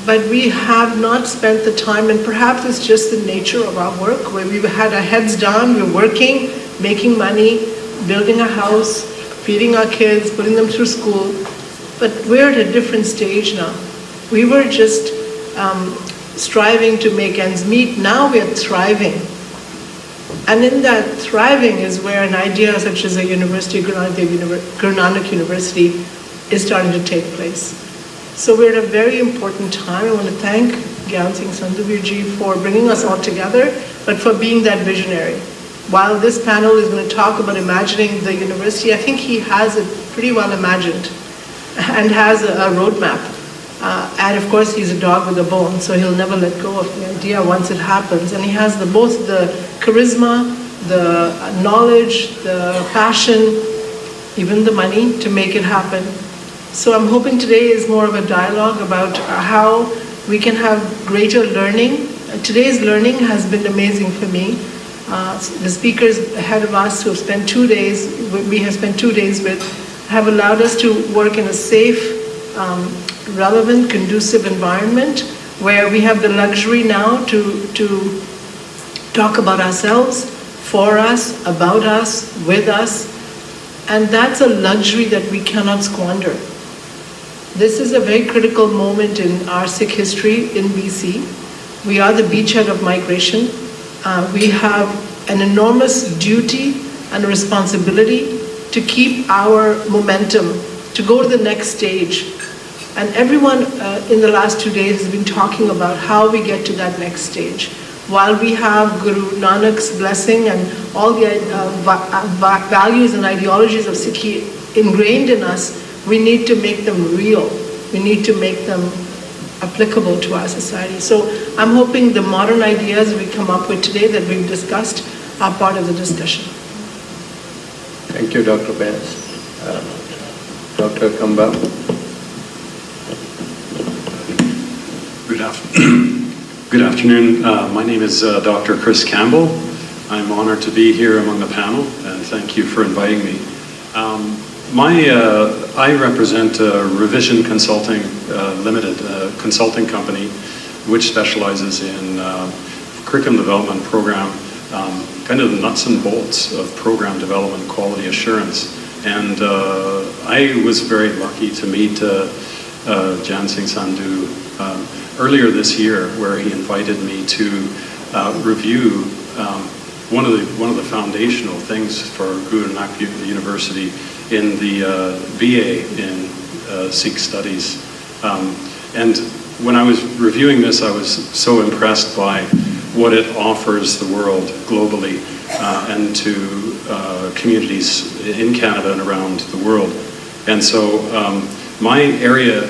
Speaker 11: but we have not spent the time, and perhaps it's just the nature of our work, where we've had our heads down, we're working, making money, building a house, feeding our kids, putting them through school, but we're at a different stage now. We were just striving to make ends meet. Now we're thriving. And in that thriving is where an idea such as a university, Guru Nanak University, is starting to take place. So we're at a very important time. I want to thank Gyan Singh Sandhubir-ji for bringing us all together, but for being that visionary. While this panel is going to talk about imagining the university, I think he has it pretty well imagined and has a roadmap. And of course, he's a dog with a bone, so he'll never let go of the idea once it happens. And he has both the charisma, the knowledge, the passion, even the money to make it happen. So I'm hoping today is more of a dialogue about how we can have greater learning. Today's learning has been amazing for me. The speakers ahead of us who have spent 2 days, we have spent 2 days with, have allowed us to work in a safe, relevant, conducive environment where we have the luxury now to talk about ourselves, for us, about us, with us, and that's a luxury that we cannot squander. This is a very critical moment in our Sikh history in BC. We are the beachhead of migration. We have an enormous duty and responsibility to keep our momentum, to go to the next stage. And everyone in the last 2 days has been talking about how we get to that next stage. While we have Guru Nanak's blessing and all the values and ideologies of Sikhi ingrained in us, we need to make them real. We need to make them applicable to our society. So I'm hoping the modern ideas we come up with today that we've discussed are part of the discussion.
Speaker 15: Thank you, Dr. Benz. Dr. Kamba.
Speaker 17: Good afternoon. My name is Dr. Chris Campbell. I'm honored to be here among the panel, and thank you for inviting me. I represent Revision Consulting Limited, a consulting company which specializes in curriculum development program, kind of the nuts and bolts of program development, quality assurance. And I was very lucky to meet Jan Singh Sandhu earlier this year, where he invited me to review one of the foundational things for Guru Nanak University in the BA in Sikh Studies. And when I was reviewing this, I was so impressed by what it offers the world globally and to communities in Canada and around the world. And so my area,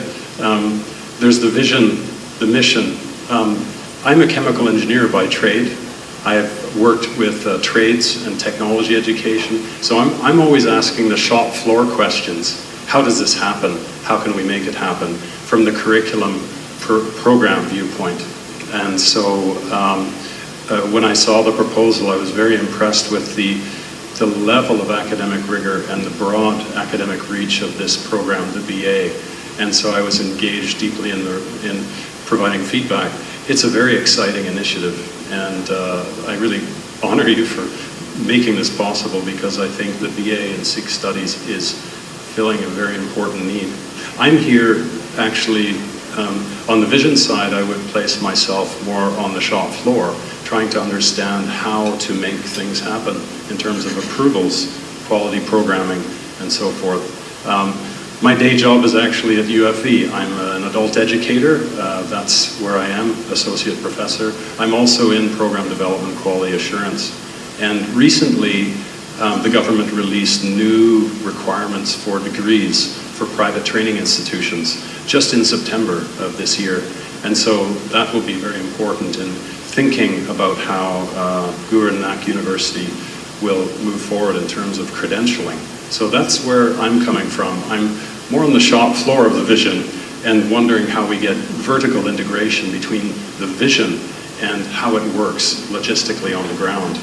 Speaker 17: there's the vision, the mission. I'm a chemical engineer by trade. I have worked with trades and technology education. So I'm always asking the shop floor questions. How does this happen? How can we make it happen? From the curriculum program viewpoint. And so when I saw the proposal, I was very impressed with the level of academic rigor and the broad academic reach of this program, the BA. And so I was engaged deeply in providing feedback. It's a very exciting initiative, and I really honor you for making this possible, because I think the BA in Sikh Studies is filling a very important need. I'm here actually on the vision side. I would place myself more on the shop floor, trying to understand how to make things happen in terms of approvals, quality programming, and so forth. My day job is actually at UFE. I'm an adult educator. That's where I am, associate professor. I'm also in program development, quality assurance. And recently, the government released new requirements for degrees for private training institutions just in September of this year. And so that will be very important in thinking about how Guru Nanak University will move forward in terms of credentialing. So that's where I'm coming from. I'm more on the shop floor of the vision and wondering how we get vertical integration between the vision and how it works logistically on the ground.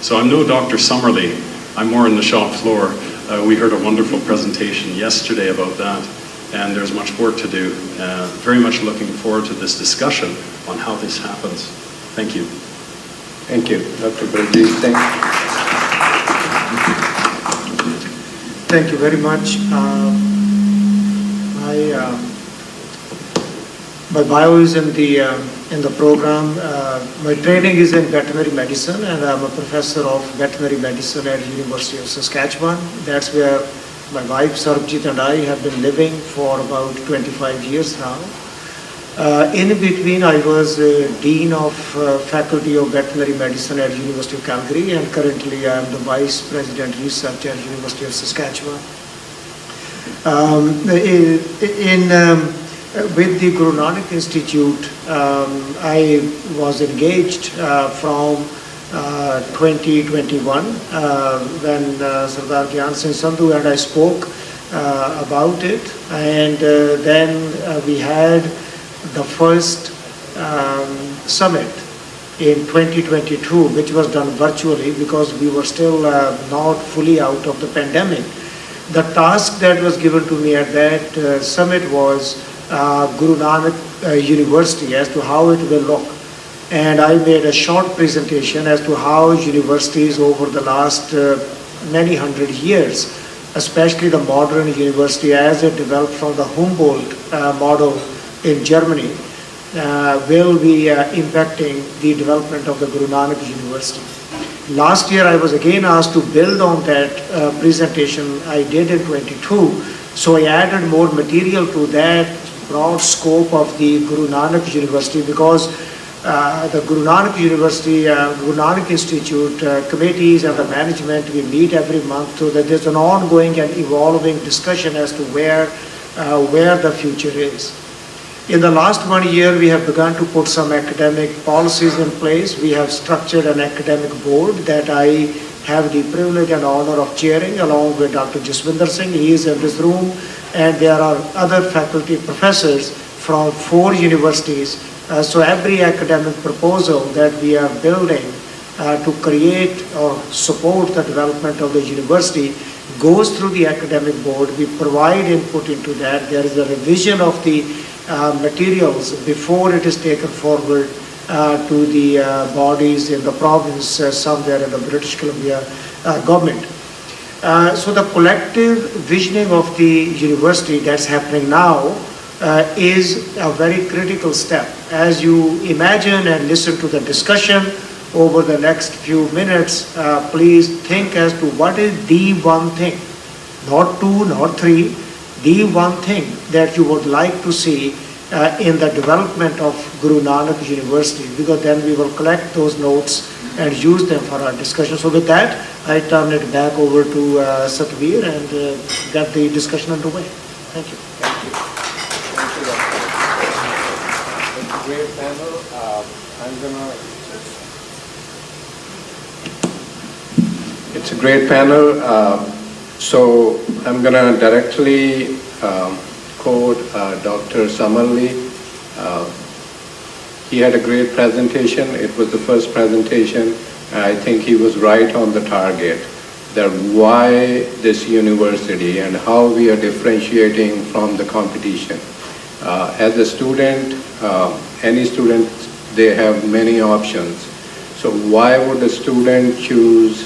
Speaker 17: So I'm no Dr. Summerlee. I'm more on the shop floor. We heard a wonderful presentation yesterday about that, and there's much work to do. Very much looking forward to this discussion on how this happens. Thank you.
Speaker 15: Thank you. Dr. Baljeet Singh.
Speaker 18: Thank you very much. My bio is in the program. My training is in veterinary medicine, and I'm a professor of veterinary medicine at University of Saskatchewan. That's where my wife Sarabjit and I have been living for about 25 years now. In between, I was Dean of Faculty of Veterinary Medicine at University of Calgary, and currently I am the Vice President Research at University of Saskatchewan. With the Guru Nanak Institute, I was engaged from 2021 when Sardar Gyan Singh Sandhu and I spoke about it, and then we had the first summit in 2022, which was done virtually because we were still not fully out of the pandemic. The task that was given to me at that summit was Guru Nanak University, as to how it will look. And I made a short presentation as to how universities over the last many hundred years, especially the modern university as it developed from the Humboldt model in Germany, will be impacting the development of the Guru Nanak University. Last year I was again asked to build on that presentation I did in 22, so I added more material to that broad scope of the Guru Nanak University, because the Guru Nanak University, Guru Nanak Institute committees and the management, we meet every month, so that there's an ongoing and evolving discussion as to where the future is. In the last 1 year, we have begun to put some academic policies in place. We have structured an academic board that I have the privilege and honor of chairing, along with Dr. Jaswinder Singh. He is in this room, and there are other faculty professors from 4 universities. So every academic proposal that we are building to create or support the development of the university goes through the academic board. We provide input into that. There is a revision of the materials before it is taken forward to the bodies in the province, somewhere in the British Columbia government. So the collective visioning of the university that's happening now is a very critical step. As you imagine and listen to the discussion over the next few minutes, please think as to what is the one thing, not 2, not 3, the one thing that you would like to see in the development of Guru Nanak University, because then we will collect those notes and use them for our discussion. So with that, I turn it back over to Satvir and get the discussion underway. Thank you.
Speaker 15: Thank you. It's a great panel. It's a great panel. So I'm going to directly quote Dr. Samalli. He had a great presentation. It was the first presentation. I think he was right on the target, that why this university and how we are differentiating from the competition. As a student, any student, they have many options. So why would a student choose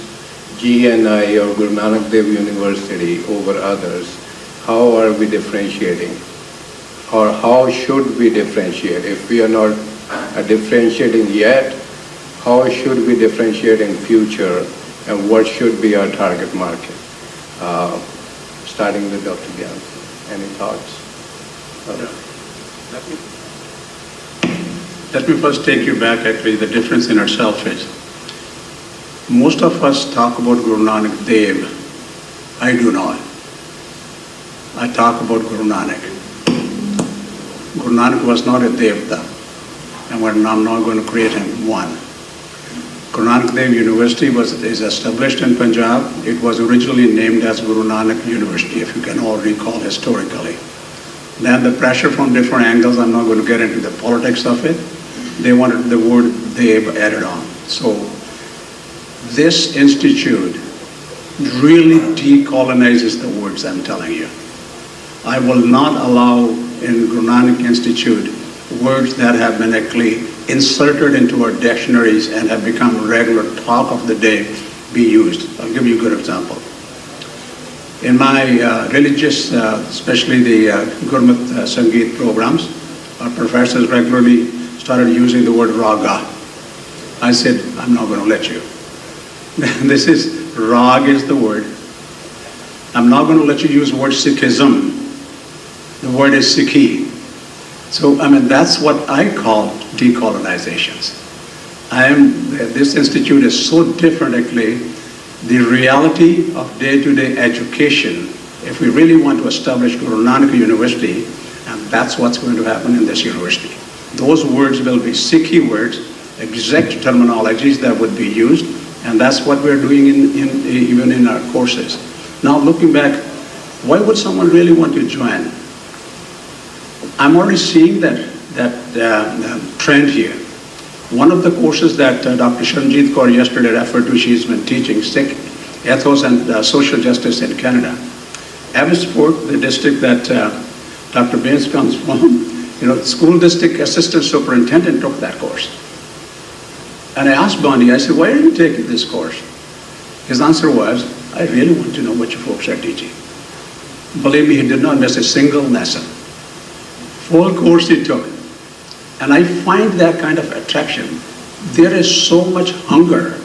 Speaker 15: GNI or Guru Nanak Dev University over others? How are we differentiating? Or how should we differentiate? If we are not differentiating yet, how should we differentiate in future, and what should be our target market? Starting with Dr. Gyan. Any thoughts?
Speaker 14: Let me first take you back. Actually, the difference in itself is, most of us talk about Guru Nanak Dev. I do not. I talk about Guru Nanak. Guru Nanak was not a Devta, and I'm not going to create him one. Guru Nanak Dev University is established in Punjab. It was originally named as Guru Nanak University, if you can all recall historically. Then the pressure from different angles, I'm not going to get into the politics of it, they wanted the word Dev added on. So this institute really decolonizes the words, I'm telling you. I will not allow in Guru Nanak Institute words that have been actually inserted into our dictionaries and have become regular talk of the day be used. I'll give you a good example. In my religious, especially the Gurmat Sangeet programs, our professors regularly started using the word raga. I said, I'm not going to let you. This is, rag is the word. I'm not going to let you use the word Sikhism. The word is Sikhi. So, I mean, that's what I call decolonizations. This institute is so different, actually. The reality of day-to-day education, if we really want to establish Guru Nanak University, and that's what's going to happen in this university. Those words will be Sikhi words, exact terminologies that would be used, and that's what we're doing even in our courses. Now, looking back, why would someone really want to join? I'm already seeing that trend here. One of the courses that Dr. Shanjit Kaur yesterday referred to, she's been teaching Sikh ethos and social justice in Canada. Abbotsford, the district that Dr. Baines comes from, the school district assistant superintendent took that course. And I asked Bondi, I said, why are you taking this course? His answer was, I really want to know what you folks are teaching. Believe me, he did not miss a single lesson. Full course he took. And I find that kind of attraction. There is so much hunger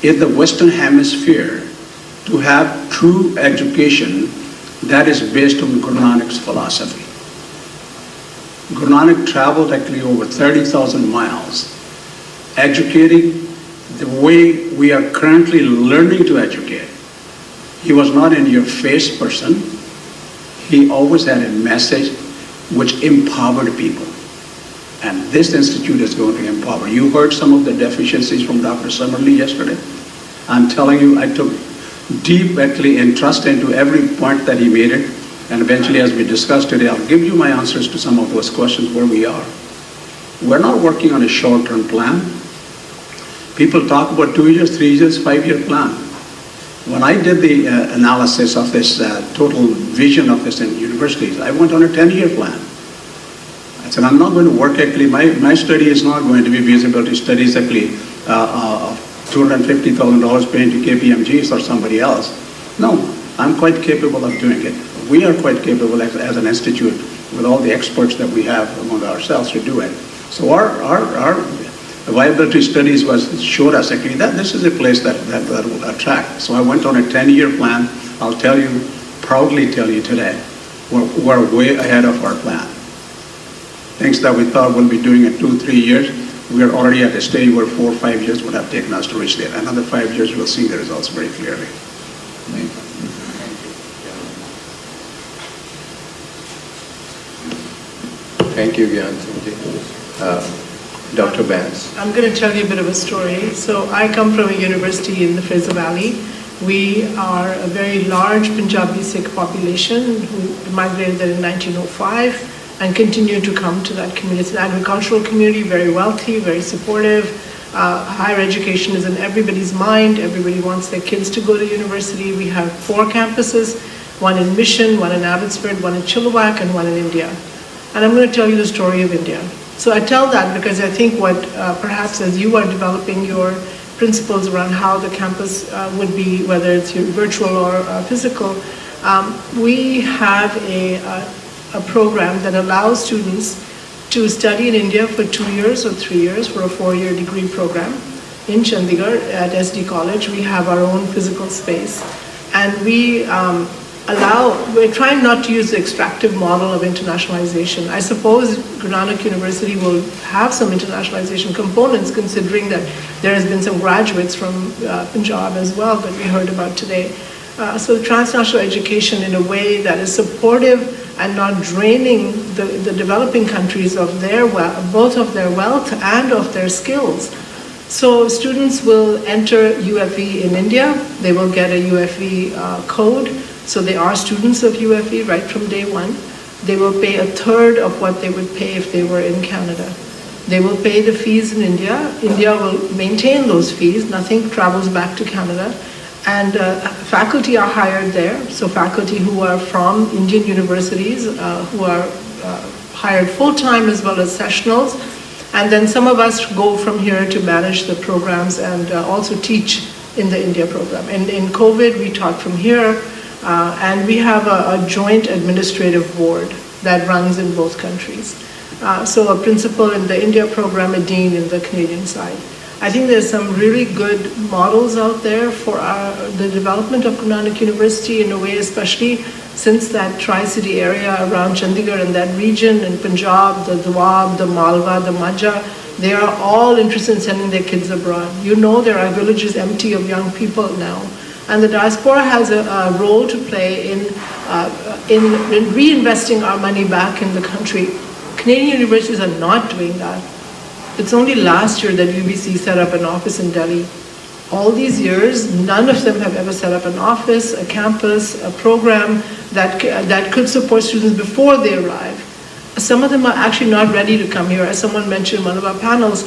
Speaker 14: in the Western Hemisphere to have true education that is based on Guru Nanak's philosophy. Guru Nanak traveled actually over 30,000 miles, educating the way we are currently learning to educate. He was not in your face person. He always had a message which empowered people. And this institute is going to empower. You heard some of the deficiencies from Dr. Summerlee yesterday. I'm telling you, I took deep actually interest into every point that he made it. And eventually, as we discussed today, I'll give you my answers to some of those questions where we are. We're not working on a short-term plan. People talk about 2 years, 3 years, 5-year plan. When I did the analysis of this total vision of this in universities, I went on a 10-year plan. I said, I'm not going to work actually, my study is not going to be feasibility studies actually $250,000 paying to KPMGs or somebody else. No, I'm quite capable of doing it. We are quite capable as an institute with all the experts that we have among ourselves to do it. So our viability studies showed us actually that this is a place that will attract. So I went on a 10-year plan. I'll proudly tell you today, we're way ahead of our plan. Things that we thought we'll be doing in 2-3 years, we're already at a stage where 4 or 5 years would have taken us to reach there. Another 5 years, we'll see the results very clearly.
Speaker 15: Thank you, Gyan Singh. Dr. Vance.
Speaker 9: I'm going to tell you a bit of a story. So I come from a university in the Fraser Valley. We are a very large Punjabi Sikh population who migrated there in 1905 and continue to come to that community. It's an agricultural community, very wealthy, very supportive. Higher education is in everybody's mind. Everybody wants their kids to go to university. We have 4 campuses, one in Mission, one in Abbotsford, one in Chilliwack, and one in India. And I'm going to tell you the story of India. So I tell that because I think what perhaps as you are developing your principles around how the campus would be, whether it's virtual or physical, we have a program that allows students to study in India for 2 years or 3 years for a 4-year degree program in Chandigarh at SD College. We have our own physical space, and we're trying not to use the extractive model of internationalization. I suppose Guru Nanak University will have some internationalization components, considering that there has been some graduates from Punjab as well that we heard about today. So transnational education in a way that is supportive and not draining the developing countries of both of their wealth and of their skills. So students will enter UFE in India. They will get a UFE code. So they are students of UFE right from day one. They will pay a third of what they would pay if they were in Canada. They will pay the fees in India. India will maintain those fees. Nothing travels back to Canada. And faculty are hired there. So faculty who are from Indian universities, who are hired full-time as well as sessionals. And then some of us go from here to manage the programs and also teach in the India program. And in COVID, we taught from here. And we have a joint administrative board that runs in both countries. So a principal in the India program, a dean in the Canadian side. I think there's some really good models out there for the development of Guru Nanak University in a way, especially since that Tri-City area around Chandigarh and that region in Punjab, the Doab, the Malwa, the Majha, they are all interested in sending their kids abroad. You know there are villages empty of young people now. And the diaspora has a role to play in reinvesting our money back in the country. Canadian universities are not doing that. It's only last year that UBC set up an office in Delhi. All these years, none of them have ever set up an office, a campus, a program that could support students before they arrive. Some of them are actually not ready to come here. As someone mentioned in one of our panels,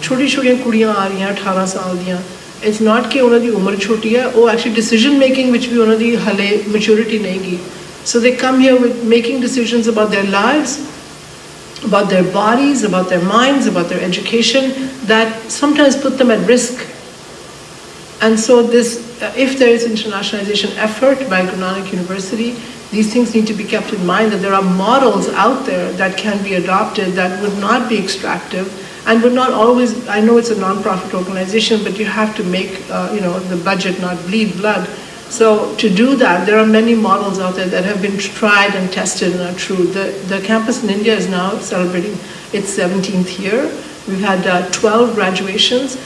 Speaker 9: choti-choti kudiyan aa rahiyan 18 saal diyan. It's not कि उन्होंने उम्र छोटी है, वो actually decision making which भी उन्होंने हले maturity नहीं की. So they come here with making decisions about their lives, about their bodies, about their minds, about their education that sometimes put them at risk. And so if there is internationalization effort by Guru Nanak University, these things need to be kept in mind that there are models out there that can be adopted that would not be extractive and would not always, I know it's a non-profit organization, but you have to make the budget not bleed blood. So to do that, there are many models out there that have been tried and tested and are true. The campus in India is now celebrating its 17th year. We've had 12 graduations.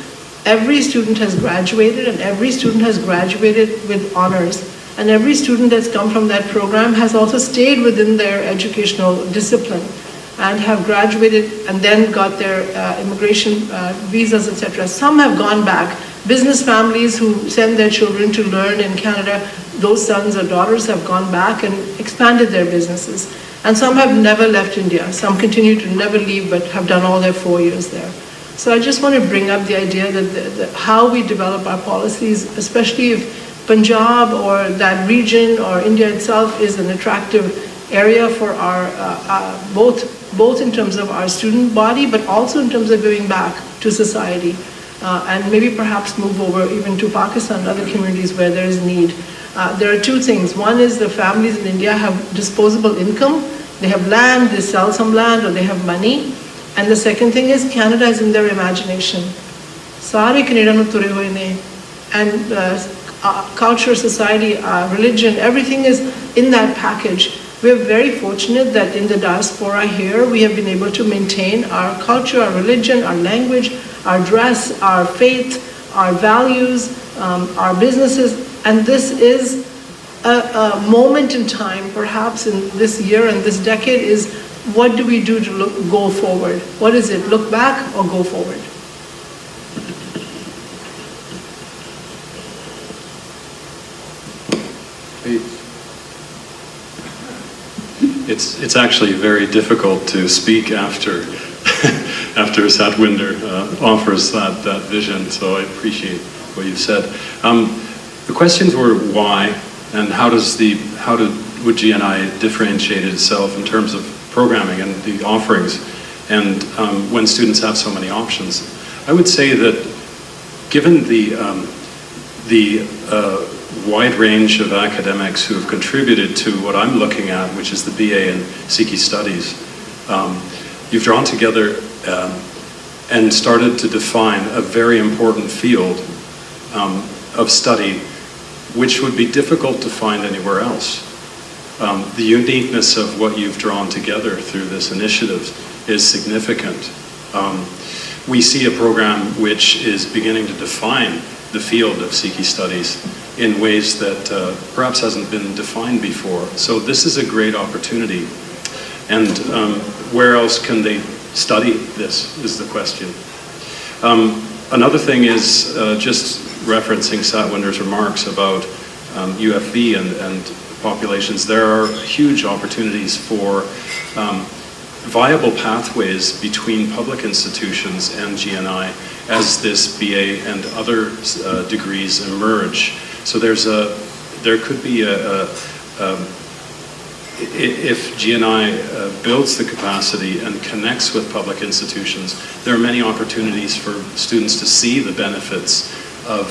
Speaker 9: Every student has graduated, and every student has graduated with honors. And every student that's come from that program has also stayed within their educational discipline and have graduated and then got their immigration visas, etc. Some have gone back. Business families who send their children to learn in Canada, those sons or daughters have gone back and expanded their businesses. And some have never left India. Some continue to never leave but have done all their 4 years there. So I just want to bring up the idea that how we develop our policies, especially if Punjab or that region or India itself is an attractive area for our, both in terms of our student body, but also in terms of giving back to society. And maybe perhaps move over even to Pakistan and other communities where there is need. There are two things. One is the families in India have disposable income. They have land, they sell some land, or they have money. And the second thing is Canada is in their imagination. Sare Canada nu ture hoye ne. And culture, society, religion, everything is in that package. We're very fortunate that in the diaspora here, we have been able to maintain our culture, our religion, our language, our dress, our faith, our values, our businesses. And this is a moment in time, perhaps in this year and this decade, is what do we do to go forward? What is it? Look back or go forward?
Speaker 17: It's actually very difficult to speak after after Satwinder offers that vision. So I appreciate what you said. The questions were why and would GNI differentiate itself in terms of programming and the offerings, and when students have so many options. I would say that given the wide range of academics who have contributed to what I'm looking at, which is the BA in Sikh Studies, you've drawn together and started to define a very important field of study which would be difficult to find anywhere else. The uniqueness of what you've drawn together through this initiative is significant. We see a program which is beginning to define the field of Sikh studies in ways that perhaps hasn't been defined before. So this is a great opportunity. And where else can they study this is the question. Another thing is just referencing Satwinder's remarks about UFV and populations. There are huge opportunities for viable pathways between public institutions and GNI as this BA and other degrees emerge. So there could be if GNI builds the capacity and connects with public institutions, there are many opportunities for students to see the benefits of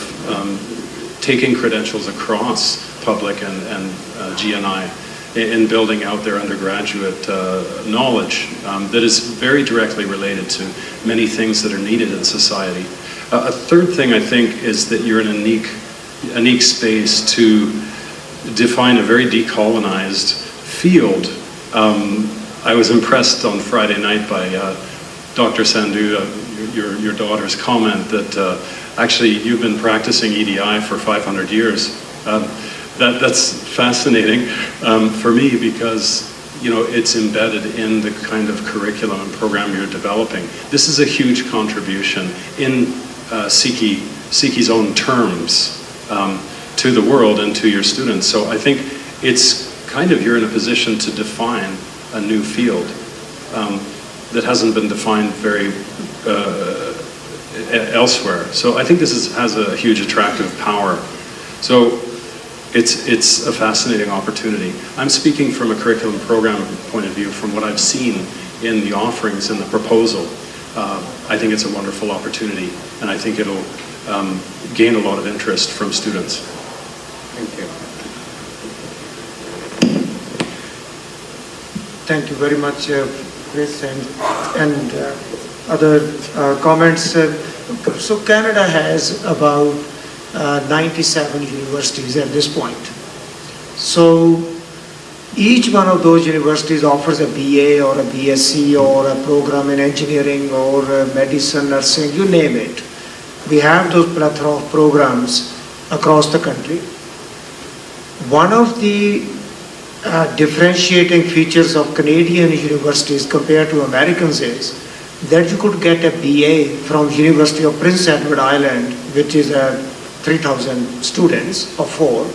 Speaker 17: taking credentials across public and GNI in building out their undergraduate knowledge that is very directly related to many things that are needed in society. A third thing I think is that you're in a unique space to define a very decolonized field. I was impressed on Friday night by Dr. Sandhu, your daughter's comment that actually you've been practicing EDI for 500 years. That's fascinating for me because it's embedded in the kind of curriculum and program you're developing. This is a huge contribution in Sikhi's own terms to the world and to your students. So I think it's you're in a position to define a new field that hasn't been defined very elsewhere. So I think this has a huge attractive power. So it's a fascinating opportunity. I'm speaking from a curriculum program point of view, from what I've seen in the offerings and the proposal. I think it's a wonderful opportunity, and I think it'll gain a lot of interest from students.
Speaker 15: Thank you.
Speaker 18: Thank you very much, Chris, and other comments. So Canada has about 97 universities at this point. So each one of those universities offers a BA or a BSc or a program in engineering or medicine, nursing, you name it. We have those plethora of programs across the country. One of the differentiating features of Canadian universities compared to Americans is that you could get a BA from University of Prince Edward Island, which is 3,000 students or 4,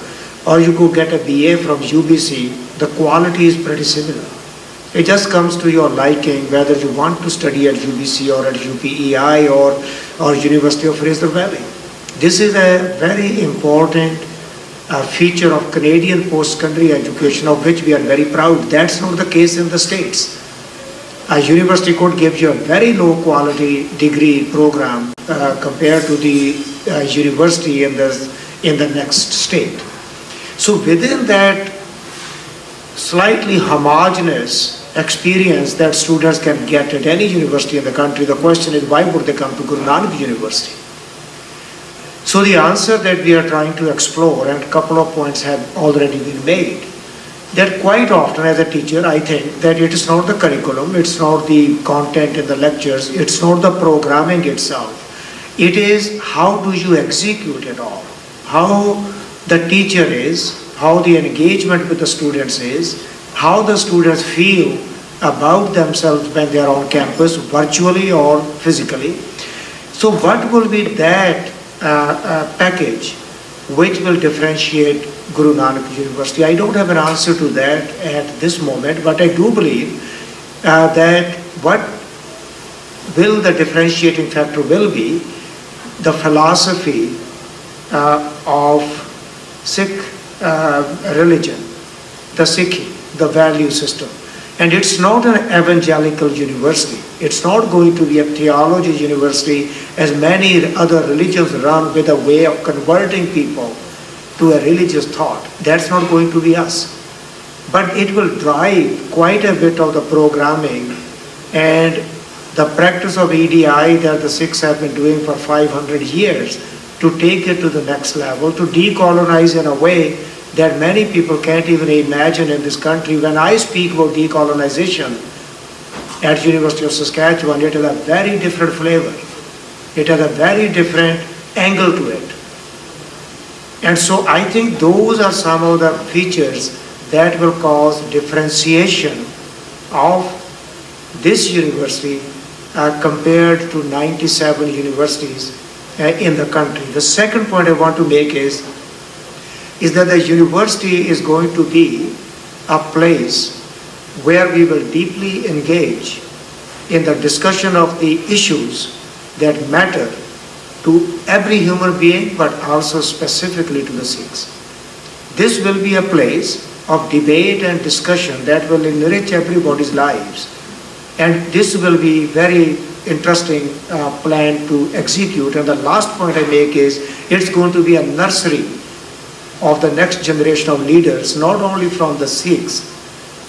Speaker 18: or you could get a BA from UBC. The quality is pretty similar. It just comes to your liking whether you want to study at UBC or at UPEI or University of Fraser Valley. This is a very important feature of Canadian post-secondary education, of which we are very proud. That's not the case in the States. A university could give you a very low quality degree program compared to the university in the next state. So within that slightly homogeneous experience that students can get at any university in the country, the question is, why would they come to Guru Nanak University? So the answer that we are trying to explore, and a couple of points have already been made, that quite often as a teacher, I think that it is not the curriculum, it's not the content in the lectures, it's not the programming itself. It is how do you execute it all? How the teacher is, how the engagement with the students is, how the students feel about themselves when they are on campus, virtually or physically. So what will be that package which will differentiate Guru Nanak University? I don't have an answer to that at this moment, but I do believe that what will the differentiating factor will be the philosophy of Sikh religion, the Sikhi, the value system. And it's not an evangelical university. It's not going to be a theology university as many other religions run with a way of converting people to a religious thought. That's not going to be us. But it will drive quite a bit of the programming and the practice of EDI that the Sikhs have been doing for 500 years to take it to the next level, to decolonize in a way that many people can't even imagine in this country. When I speak about decolonization at University of Saskatchewan, it has a very different flavor. It has a very different angle to it. And so I think those are some of the features that will cause differentiation of this university compared to 97 universities in the country. The second point I want to make is that the university is going to be a place where we will deeply engage in the discussion of the issues that matter to every human being, but also specifically to the Sikhs. This will be a place of debate and discussion that will enrich everybody's lives. And this will be very interesting plan to execute. And the last point I make is it's going to be a nursery of the next generation of leaders, not only from the Sikhs,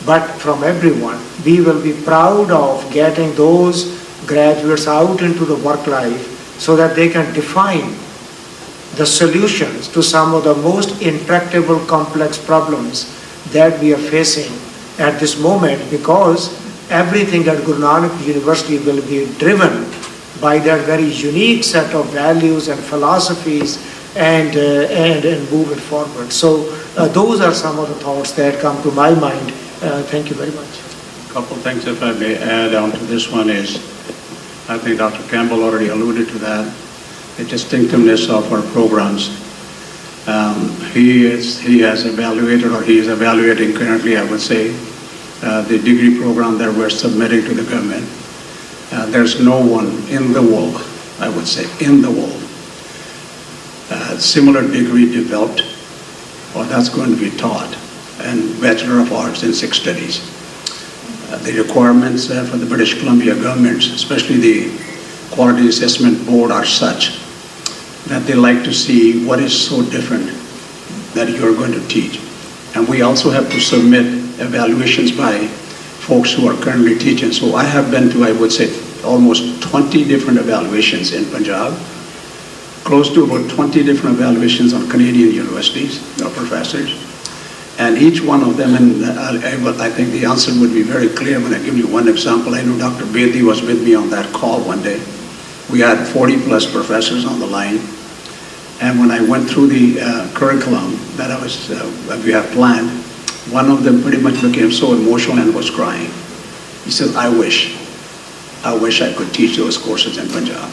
Speaker 18: but from everyone. We will be proud of getting those graduates out into the work life so that they can define the solutions to some of the most intractable complex problems that we are facing at this moment, because everything at Guru Nanak University will be driven by that very unique set of values and philosophies and move it forward. So those are some of the thoughts that come to my mind. Thank you very much.
Speaker 14: A couple of things, if I may add on to this one, is I think Dr. Campbell already alluded to that, the distinctiveness of our programs. He has evaluated, or he is evaluating currently, I would say, the degree program that we're submitting to the government. There's no one in the world, I would say, in the world, similar degree developed, or that's going to be taught, and Bachelor of Arts in Sikh Studies. The requirements for the British Columbia government, especially the Quality Assessment Board, are such that they like to see what is so different that you're going to teach. And we also have to submit evaluations by folks who are currently teaching. So I have been to, I would say, almost 20 different evaluations in Punjab close to about 20 different evaluations on Canadian universities, professors. And each one of them, and I think the answer would be very clear when I give you one example. I know Dr. Bedi was with me on that call one day. We had 40 plus professors on the line. And when I went through the curriculum that we have planned, one of them pretty much became so emotional and was crying. He said, I wish I could teach those courses in Punjab.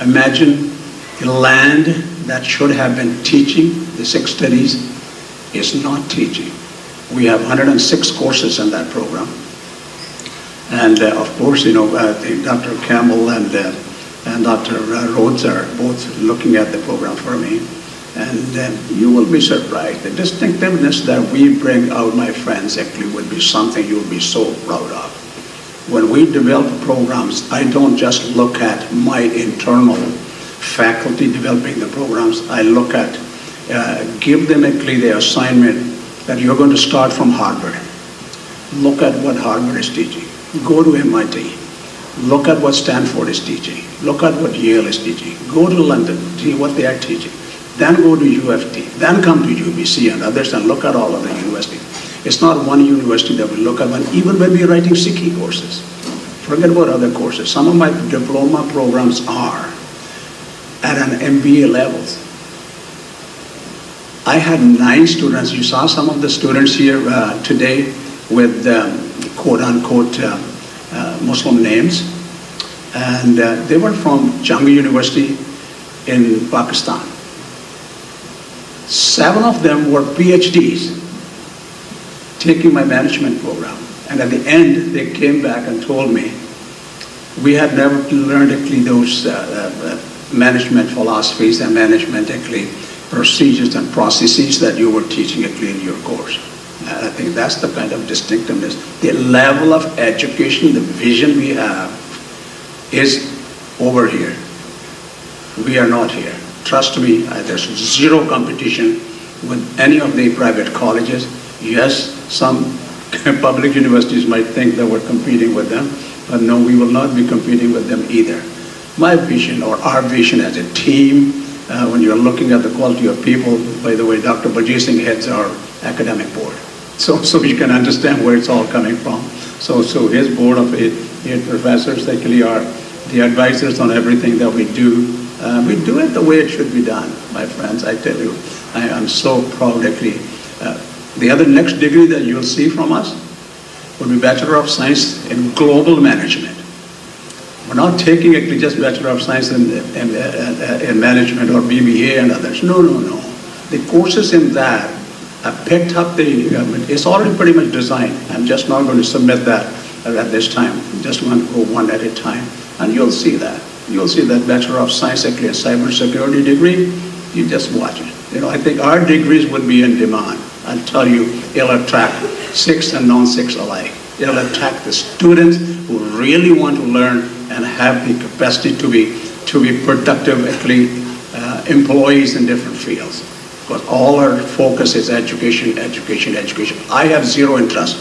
Speaker 14: Imagine the land that should have been teaching the Sikh studies is not teaching. We have 106 courses in that program. And of course, Dr. Campbell and Dr. Rhodes are both looking at the program for me. And you will be surprised. The distinctiveness that we bring out, my friends, actually would be something you'll be so proud of. When we develop programs, I don't just look at my internal faculty developing the programs. I look at, give them actually the assignment that you're going to start from Harvard. Look at what Harvard is teaching. Go to MIT. Look at what Stanford is teaching. Look at what Yale is teaching. Go to London, see what they are teaching. Then go to UFT. Then come to UBC and others and look at all of the universities. It's not one university that we look at, even when we're writing Sikhi courses. Forget about other courses. Some of my diploma programs are at an MBA levels. I had 9 students. You saw some of the students here today with quote-unquote Muslim names. And they were from Jammu University in Pakistan. 7 of them were PhDs taking my management program. And at the end, they came back and told me, we had never learned actually those management philosophies and management actually procedures and processes that you were teaching actually in your course. And I think that's the kind of distinctiveness. The level of education, the vision we have is over here. We are not here. Trust me, there's zero competition with any of the private colleges. Yes, some public universities might think that we're competing with them, but no, we will not be competing with them either. My vision, or our vision as a team, when you're looking at the quality of people, by the way, Dr. Baljeet Singh heads our academic board. So you can understand where it's all coming from. So his board of 8 professors actually are the advisors on everything that we do. We do it the way it should be done, my friends. I tell you, I am so proud actually. The other next degree that you'll see from us will be Bachelor of Science in Global Management. We're not taking actually just Bachelor of Science in Management or BBA and others. No. The courses in that have picked up it's already pretty much designed. I'm just not going to submit that at this time. Just want to go one at a time. And you'll see that. You'll see that Bachelor of Science, actually a cybersecurity degree. You just watch it. I think our degrees would be in demand. I'll tell you, it'll attract Sikhs and non-Sikhs alike. It'll attract the students who really want to learn and have the capacity to be productive, actually, employees in different fields. Because all our focus is education. I have zero interest.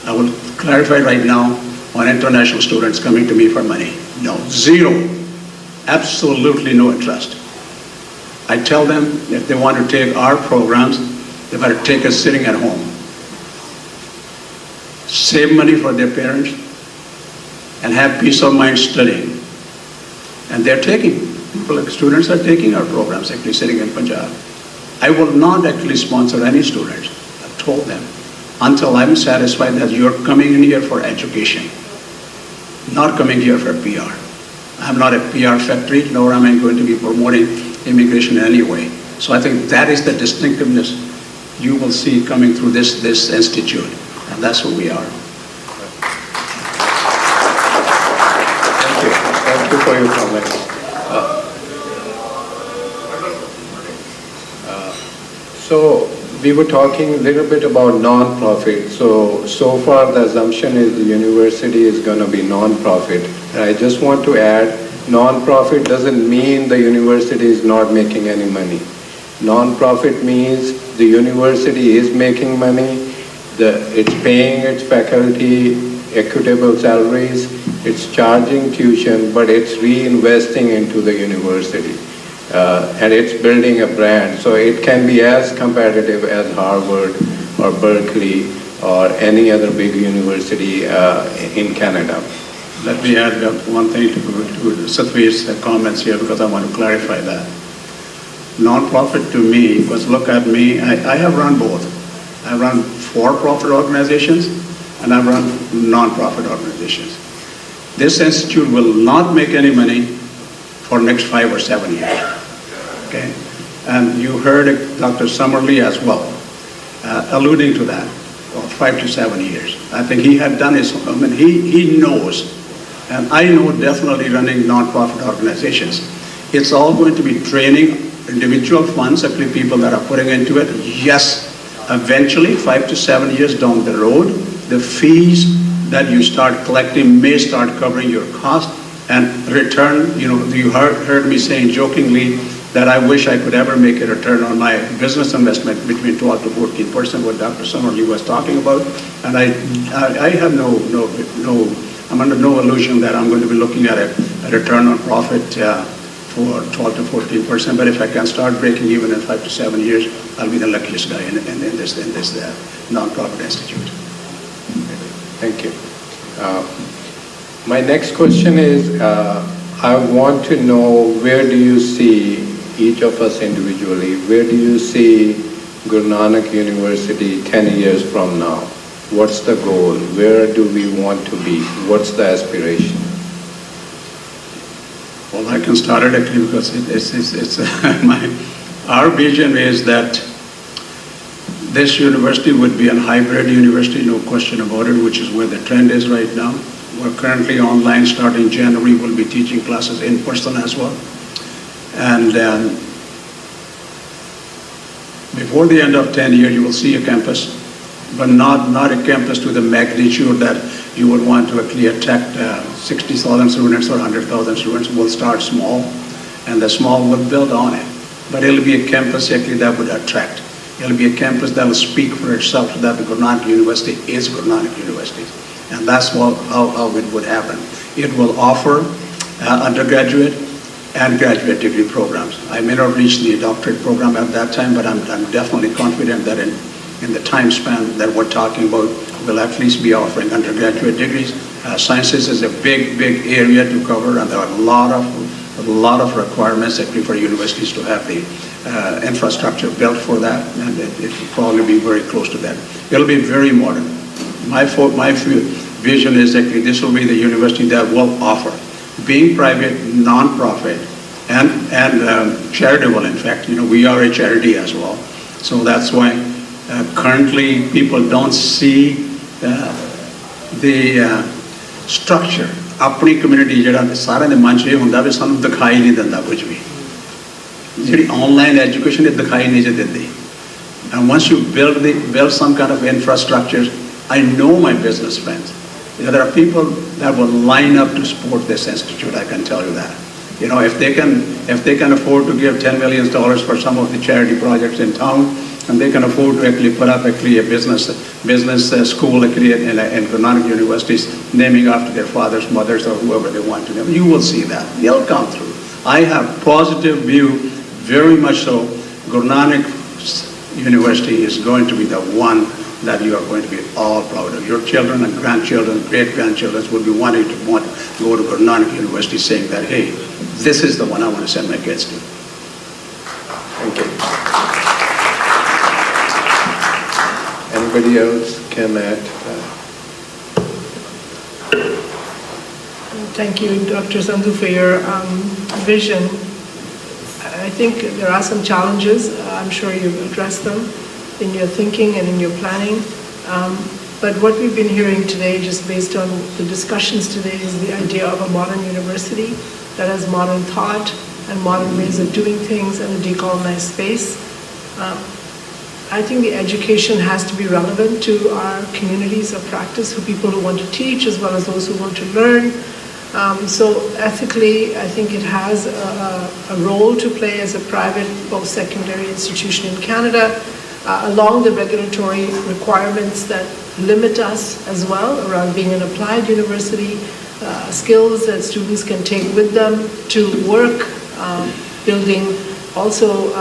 Speaker 14: I will clarify right now on international students coming to me for money. No, zero. Absolutely no interest. I tell them if they want to take our programs, they better take us sitting at home. Save money for their parents and have peace of mind studying. And they're taking, students are taking our programs actually sitting in Punjab. I will not actually sponsor any students. I've told them until I'm satisfied that you're coming in here for education, not coming here for PR. I'm not a PR factory, nor am I going to be promoting immigration in any way. So I think that is the distinctiveness you will see coming through this institute, and that's who we are.
Speaker 15: Thank you for your comments. So we were talking a little bit about non-profit. So far the assumption is the university is going to be non-profit. And I just want to add, non-profit doesn't mean the university is not making any money. Non-profit means the university is making money, it's paying its faculty equitable salaries, It's charging tuition, but it's reinvesting into the university. And it's building a brand. So it can be as competitive as Harvard or Berkeley or any other big university in Canada.
Speaker 14: Let me add one thing to Satvir's comments here, because I want to clarify that. Non-profit to me, because look at me, I have run both. I run for-profit organizations and I run non-profit organizations. This institute will not make any money for next 5 or 7 years. Okay? And you heard Dr. Summerlee as well, alluding to that, 5 to 7 years. I think he had done his, he knows, and I know definitely running non-profit organizations. It's all going to be training individual funds, actually people that are putting into it. Yes, eventually, 5 to 7 years down the road, the fees that you start collecting may start covering your cost and return. You know, you heard me saying jokingly that I wish I could ever make a return on my business investment between 12 to 14%, what Dr. Summerlee was talking about. And I have I'm under no illusion that I'm going to be looking at a return on profit for 12 to 14%. But if I can start breaking even in 5 to 7 years, I'll be the luckiest guy in this non-profit institute.
Speaker 15: Thank you. My next question is, I want to know, where do you see, each of us individually, where do you see Guru Nanak University 10 years from now? What's the goal? Where do we want to be? What's the aspiration?
Speaker 14: Well, I can start it actually, because it's our vision is that this university would be a hybrid university, no question about it, which is where the trend is right now. We're currently online. Starting January, we'll be teaching classes in person as well. And before the end of 10 years, you will see a campus, but not a campus to the magnitude that you would want to actually attract 60,000 students or 100,000 students. We'll start small, and the small will build on it. But it'll be a campus actually that would attract. It'll be a campus that will speak for itself, so that the Guru Nanak University is Guru Nanak University. And that's how it would happen. It will offer undergraduate and graduate degree programs. I may not reach the doctorate program at that time, but I'm definitely confident that in the time span that we're talking about, we'll at least be offering undergraduate degrees. Sciences is a big area to cover, and there are a lot of requirements actually for universities to have the infrastructure built for that, and it will probably be very close to that. It'll be very modern. My vision is actually this will be the university that will offer, being private, non-profit, and charitable. In fact, we are a charity as well. So that's why currently people don't see the structure. अपनी community ਜਿਹੜਾ ਸਾਰਿਆਂ ਦੇ ਮਨ 'ਚ ਇਹ ਹੁੰਦਾ ਵੀ ਸਾਨੂੰ ਦਿਖਾਈ ਨਹੀਂ ਦਿੰਦਾ ਕੁਝ ਵੀ ਜਿਹੜੀ ਆਨਲਾਈਨ ਐਜੂਕੇਸ਼ਨ ਇਹ ਦਿਖਾਈ ਨਹੀਂ ਦਿੰਦੀ and once you build some kind of infrastructure, I know my business friends, there are people that will line up to support this institute. I can tell you that. If they can afford to give $10 million for some of the charity projects in town, and they can afford to actually put up actually a business school actually in Guru Nanak universities, naming after their fathers, mothers, or whoever they want to name. You will see that. It'll come through. I have positive view, very much so. Guru Nanak University is going to be the one that you are going to be all proud of. Your children and grandchildren, great-grandchildren will be wanting to go to Guru Nanak University saying that, hey, this is the one I want to send my kids to.
Speaker 15: Thank you. Anybody else can add?
Speaker 9: Thank you, Dr. Sandhu, for your vision. I think there are some challenges. I'm sure you've addressed them in your thinking and in your planning. But what we've been hearing today, just based on the discussions today, is the idea of a modern university that has modern thought and modern ways of doing things in a decolonized space. I think the education has to be relevant to our communities of practice, for people who want to teach as well as those who want to learn. So ethically, I think it has a role to play as a private post-secondary institution in Canada, along the regulatory requirements that limit us as well around being an applied university. skills that students can take with them to work, building also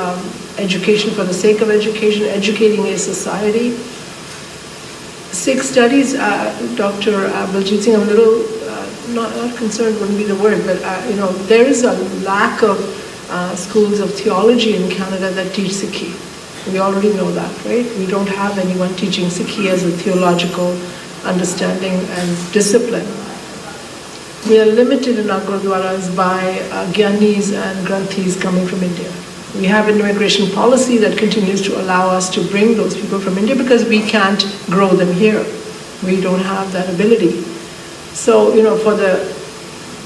Speaker 9: education for the sake of education, educating a society. Sikh studies, Dr. Baljit Singh, I'm a little, not concerned wouldn't be the word, but there is a lack of schools of theology in Canada that teach Sikhi. We already know that, right? We don't have anyone teaching Sikhi as a theological understanding and discipline. We are limited in our gurdwaras by Gyanis and Granthis coming from India. We have an immigration policy that continues to allow us to bring those people from India because we can't grow them here. We don't have that ability. So, for the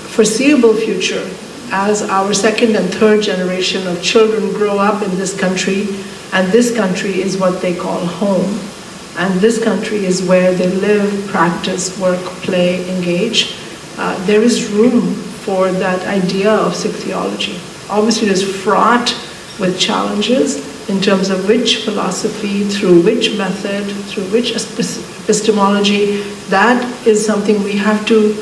Speaker 9: foreseeable future, as our second and third generation of children grow up in this country, and this country is what they call home, and this country is where they live, practice, work, play, engage, there is room for that idea of Sikh theology. Obviously, it is fraught with challenges in terms of which philosophy, through which method, through which epistemology. That is something we have to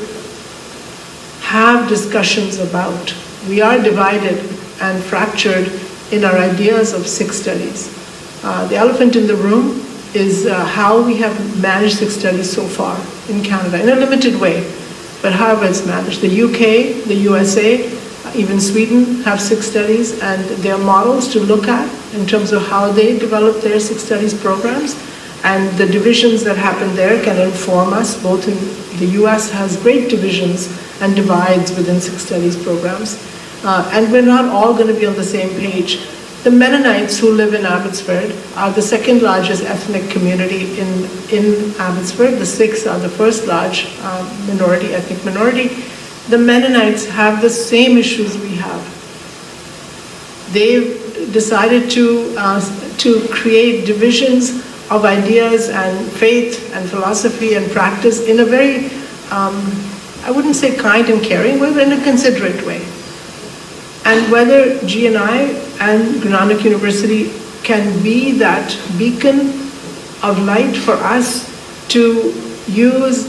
Speaker 9: have discussions about. We are divided and fractured in our ideas of Sikh studies. The elephant in the room is how we have managed Sikh studies so far in Canada, in a limited way, but however it's managed. The UK, the USA, even Sweden have Sikh studies, and there are models to look at in terms of how they develop their Sikh studies programs, and the divisions that happen there can inform us. Both in the US has great divisions and divides within Sikh studies programs, and we're not all going to be on the same page. The Mennonites who live in Abbotsford are the second largest ethnic community in Abbotsford. The Sikhs are the first large ethnic minority. The Mennonites have the same issues we have. They've decided to create divisions of ideas and faith and philosophy and practice in a very, I wouldn't say kind and caring way, but in a considerate way. And whether GNI and Nanak University can be that beacon of light for us to use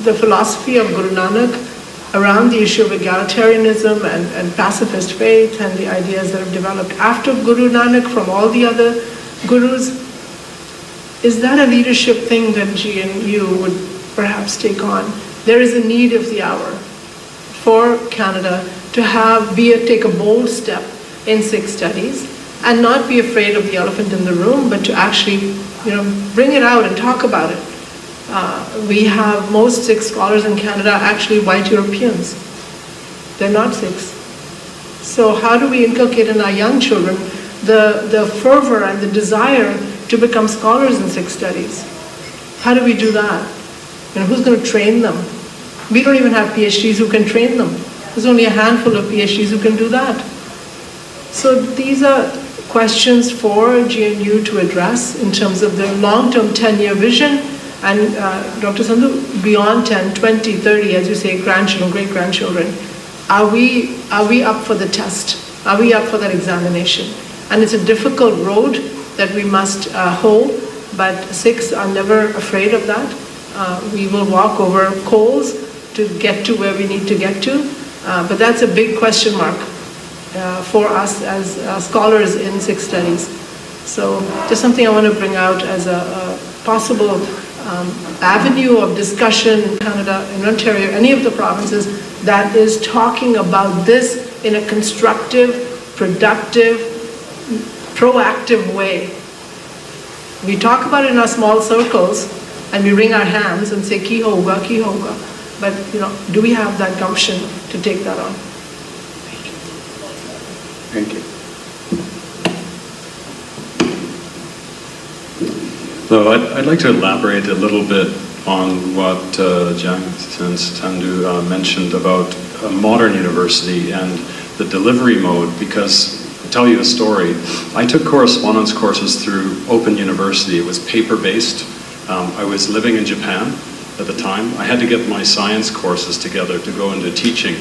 Speaker 9: the philosophy of Guru Nanak around the issue of egalitarianism and pacifist faith and the ideas that have developed after Guru Nanak from all the other gurus. Is that a leadership thing that GNU would perhaps take on? There is a need of the hour for Canada to take a bold step in Sikh studies and not be afraid of the elephant in the room, but to actually, bring it out and talk about it. We have most Sikh scholars in Canada actually white Europeans. They're not Sikhs. So how do we inculcate in our young children the fervor and the desire to become scholars in Sikh studies? How do we do that? Who's going to train them? We don't even have PhDs who can train them. There's only a handful of PhDs who can do that. So these are questions for GNU to address in terms of their long-term 10-year vision. And Dr. Sandhu, beyond 10, 20, 30, as you say, grandchildren, great-grandchildren, are we up for the test? Are we up for that examination? And it's a difficult road that we must hoe, but Sikhs are never afraid of that. We will walk over coals to get to where we need to get to, but that's a big question mark for us as scholars in Sikh studies. So just something I want to bring out as a possible avenue of discussion in Canada, in Ontario, any of the provinces, that is talking about this in a constructive, productive, proactive way. We talk about it in our small circles and we wring our hands and say, ki hoga, ki hoga. But, do we have that gumption to take that on?
Speaker 14: Thank you.
Speaker 17: So I'd like to elaborate a little bit on what Jang Sandhu mentioned about a modern university and the delivery mode, because I'll tell you a story. I took correspondence courses through Open University. It was paper-based. I was living in Japan at the time. I had to get my science courses together to go into teaching.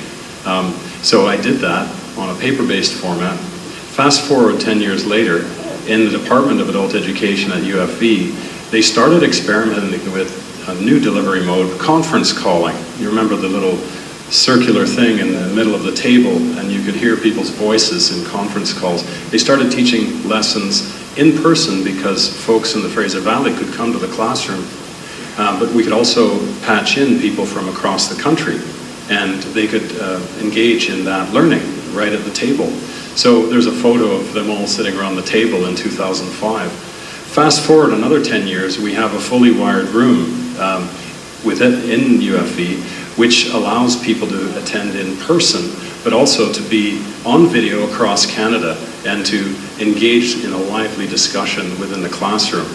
Speaker 17: So I did that on a paper-based format. Fast forward 10 years later, in the Department of Adult Education at UFV, they started experimenting with a new delivery mode, conference calling. You remember the little circular thing in the middle of the table, and you could hear people's voices in conference calls. They started teaching lessons in person because folks in the Fraser Valley could come to the classroom, but we could also patch in people from across the country, and they could engage in that learning right at the table. So there's a photo of them all sitting around the table in 2005. Fast forward another 10 years, we have a fully wired room in UFV, which allows people to attend in person, but also to be on video across Canada and to engage in a lively discussion within the classroom.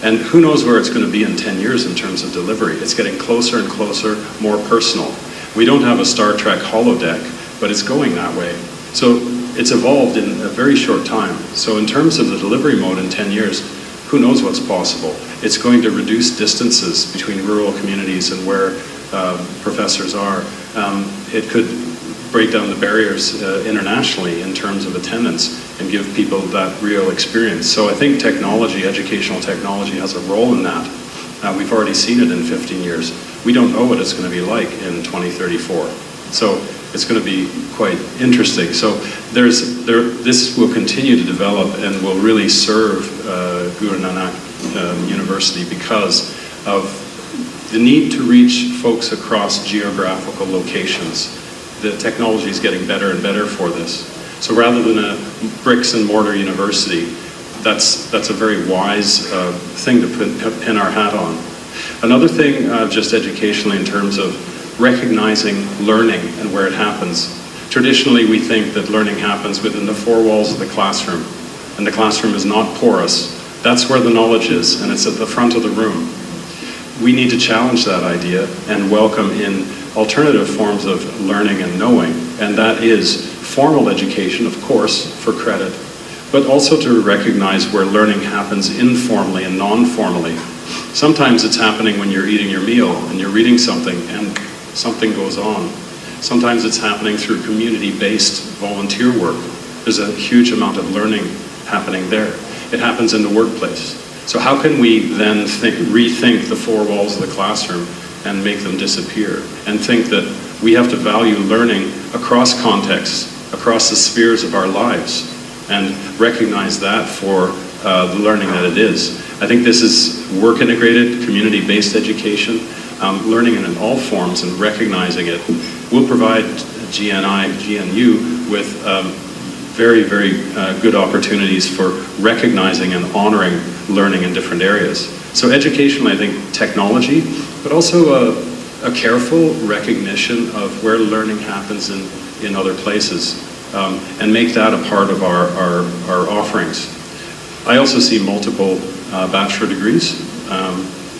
Speaker 17: And who knows where it's going to be in 10 years in terms of delivery. It's getting closer and closer, more personal. We don't have a Star Trek holodeck, but it's going that way. So it's evolved in a very short time. So in terms of the delivery mode in 10 years, who knows what's possible? It's going to reduce distances between rural communities and where professors are. It could break down the barriers internationally in terms of attendance and give people that real experience. So I think technology, educational technology, has a role in that. We've already seen it in 15 years. We don't know what it's going to be like in 2034. So it's going to be quite interesting. So this will continue to develop and will really serve Guru Nanak University because of the need to reach folks across geographical locations. The technology is getting better and better for this. So rather than a bricks and mortar university, that's a very wise thing to pin our hat on. Another thing, just educationally, in terms of recognizing learning and where it happens. Traditionally, we think that learning happens within the four walls of the classroom, and the classroom is not porous. That's where the knowledge is, and it's at the front of the room. We need to challenge that idea and welcome in alternative forms of learning and knowing, and that is formal education, of course, for credit, but also to recognize where learning happens informally and non-formally. Sometimes it's happening when you're eating your meal and you're reading something and something goes on. Sometimes it's happening through community-based volunteer work. There's a huge amount of learning happening there. It happens in the workplace. So how can we then rethink the four walls of the classroom and make them disappear, and think that we have to value learning across contexts, across the spheres of our lives, and recognize that for the learning that it is. I think this is work-integrated, community-based education, learning in all forms and recognizing it will provide GNI, GNU with very, very good opportunities for recognizing and honoring learning in different areas. So educationally, I think technology, but also a careful recognition of where learning happens in other places, and make that a part of our offerings. I also see multiple bachelor degrees.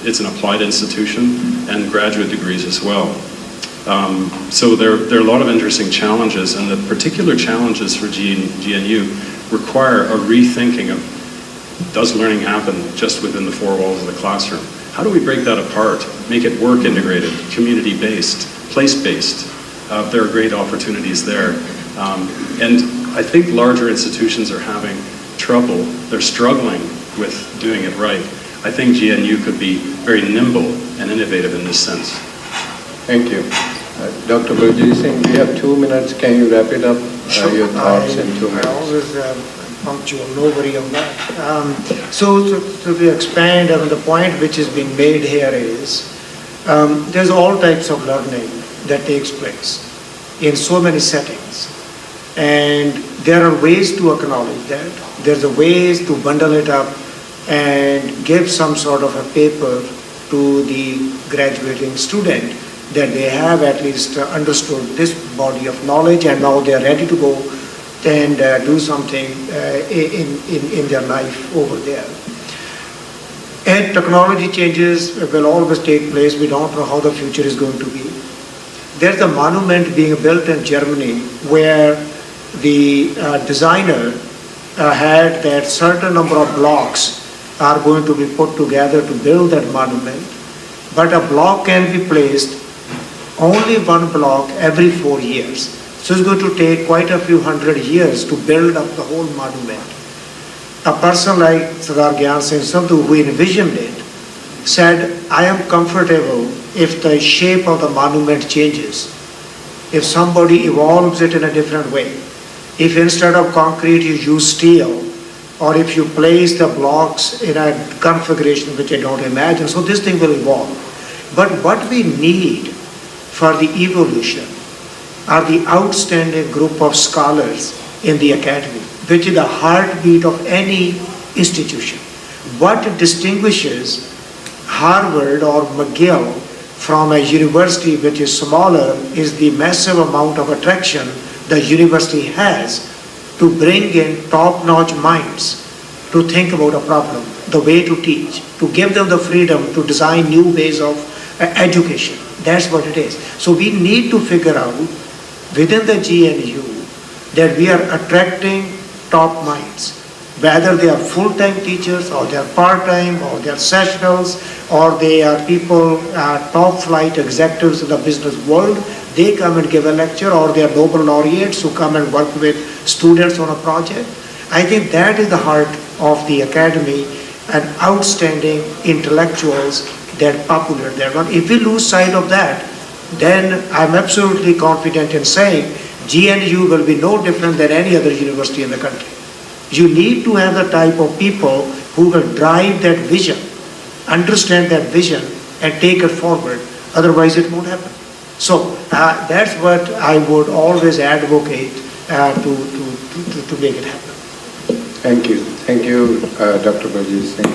Speaker 17: It's an applied institution, and graduate degrees as well. So there are a lot of interesting challenges, and the particular challenges for GNU require a rethinking of, does learning happen just within the four walls of the classroom? How do we break that apart, make it work integrated, community-based, place-based? There are great opportunities there. And I think larger institutions are having trouble. They're struggling with doing it right. I think GNU could be very nimble and innovative in this sense.
Speaker 15: Thank you. Dr. Baljeet Singh, we have 2 minutes. Can you wrap it up? Your thoughts in 2 minutes.
Speaker 18: I always punctual, no worry on that. So to expand on the point which is being made here is, there's all types of learning that takes place in so many settings. And there are ways to acknowledge that. There's a ways to bundle it up and give some sort of a paper to the graduating student that they have at least understood this body of knowledge, and now they are ready to go and do something in their life over there. And technology changes will always take place. We don't know how the future is going to be. There's a monument being built in Germany where the designer had that certain number of blocks are going to be put together to build that monument. But a block can be placed, only one block every 4 years. So it's going to take quite a few hundred years to build up the whole monument. A person like Sardar Gyan Singh Sandhu, who envisioned it, said, I am comfortable if the shape of the monument changes, if somebody evolves it in a different way. If instead of concrete you use steel, or if you place the blocks in a configuration which I don't imagine, so this thing will evolve. But what we need for the evolution are the outstanding group of scholars in the academy, which is the heartbeat of any institution. What distinguishes Harvard or McGill from a university which is smaller is the massive amount of attraction the university has to bring in top-notch minds to think about a problem, the way to teach, to give them the freedom to design new ways of education. That's what it is. So we need to figure out within the GNU that we are attracting top minds, whether they are full-time teachers or they are part-time or they are sessionals or they are people, top-flight executives in the business world. They come and give a lecture, or they are Nobel laureates who come and work with students on a project. I think that is the heart of the academy, and outstanding intellectuals that populate that one. If we lose sight of that, then I'm absolutely confident in saying GNU will be no different than any other university in the country. You need to have the type of people who will drive that vision, understand that vision, and take it forward. Otherwise, it won't happen. So that's what I would always advocate to make it happen.
Speaker 15: Thank you, Dr. Baljeet Singh.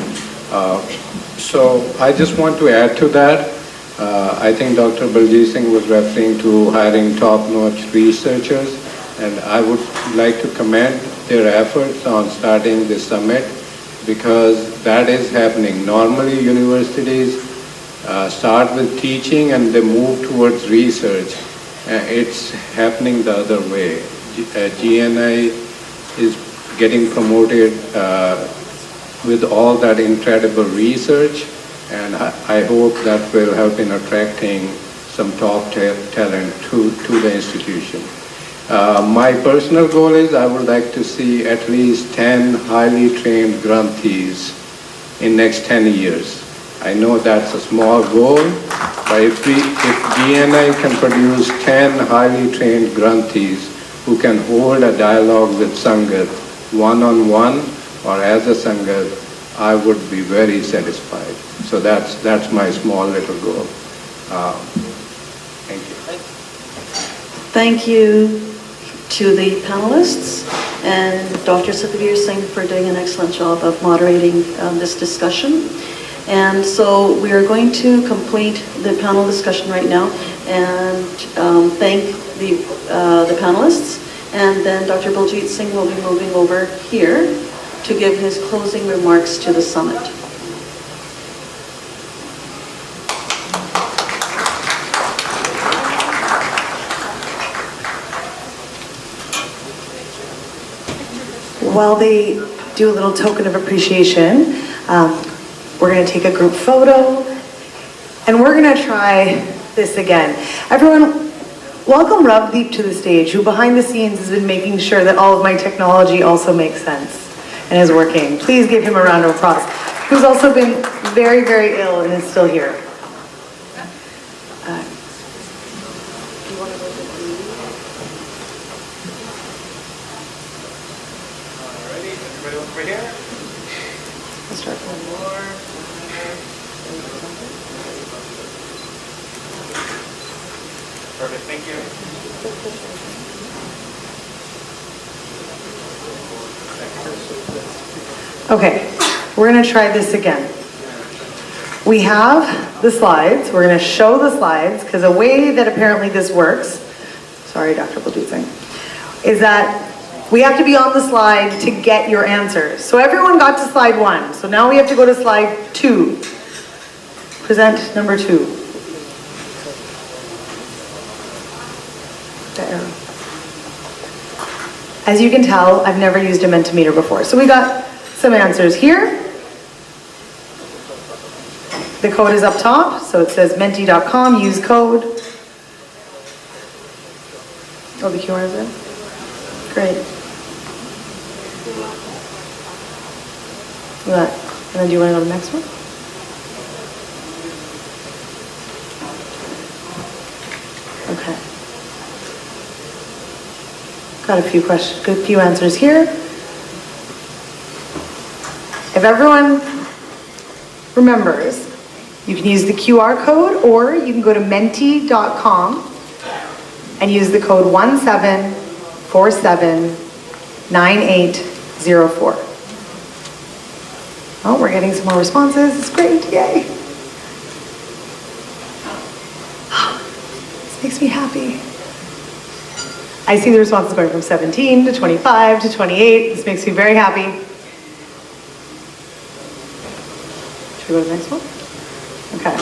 Speaker 15: So I just want to add to that. I think Dr. Baljeet Singh was referring to hiring top-notch researchers, and I would like to commend their efforts on starting this summit, because that is happening. Normally, universities start with teaching and they move towards research. It's happening the other way. GNI is getting promoted with all that incredible research, and I hope that will help in attracting some top talent to the institution. My personal goal is I would like to see at least 10 highly trained granthees in next 10 years. I know that's a small goal, but if GNI can produce 10 highly trained granthees who can hold a dialogue with Sangat one-on-one or as a Sangat, I would be very satisfied. So that's my small little goal. Thank you.
Speaker 1: Thank you to the panelists and Dr. Sukhbir Singh for doing an excellent job of moderating this discussion. And so we are going to complete the panel discussion right now and thank the panelists. And then Dr. Baljeet Singh will be moving over here to give his closing remarks to the summit.
Speaker 12: While they do a little token of appreciation, we're going to take a group photo, and we're going to try this again. Everyone, welcome Ravdeep to the stage, who behind the scenes has been making sure that all of my technology also makes sense and is working. Please give him a round of applause. Who's also been very, very ill and is still here.
Speaker 7: Over here.
Speaker 12: Let's start
Speaker 7: One more. Perfect, thank you.
Speaker 12: Okay, we're going to try this again. We have the slides. We're going to show the slides, because a way that apparently this works, sorry, Dr. Baljeet Singh, is that we have to be on the slide to get your answers. So everyone got to slide 1. So now we have to go to slide 2. Present number 2. The arrow. As you can tell, I've never used a Mentimeter before. So we got some answers here. The code is up top, so it says menti.com, use code. Oh, the QR is there? Great. That. And then do you want to go to the next one? Got a few questions, good few answers here. If everyone remembers, you can use the QR code or you can go to menti.com and use the code 17479804. Oh, we're getting some more responses. It's great. Yay. This makes me happy. I see the responses going from 17 to 25 to 28. This makes me very happy. Should we go to the next one? Okay.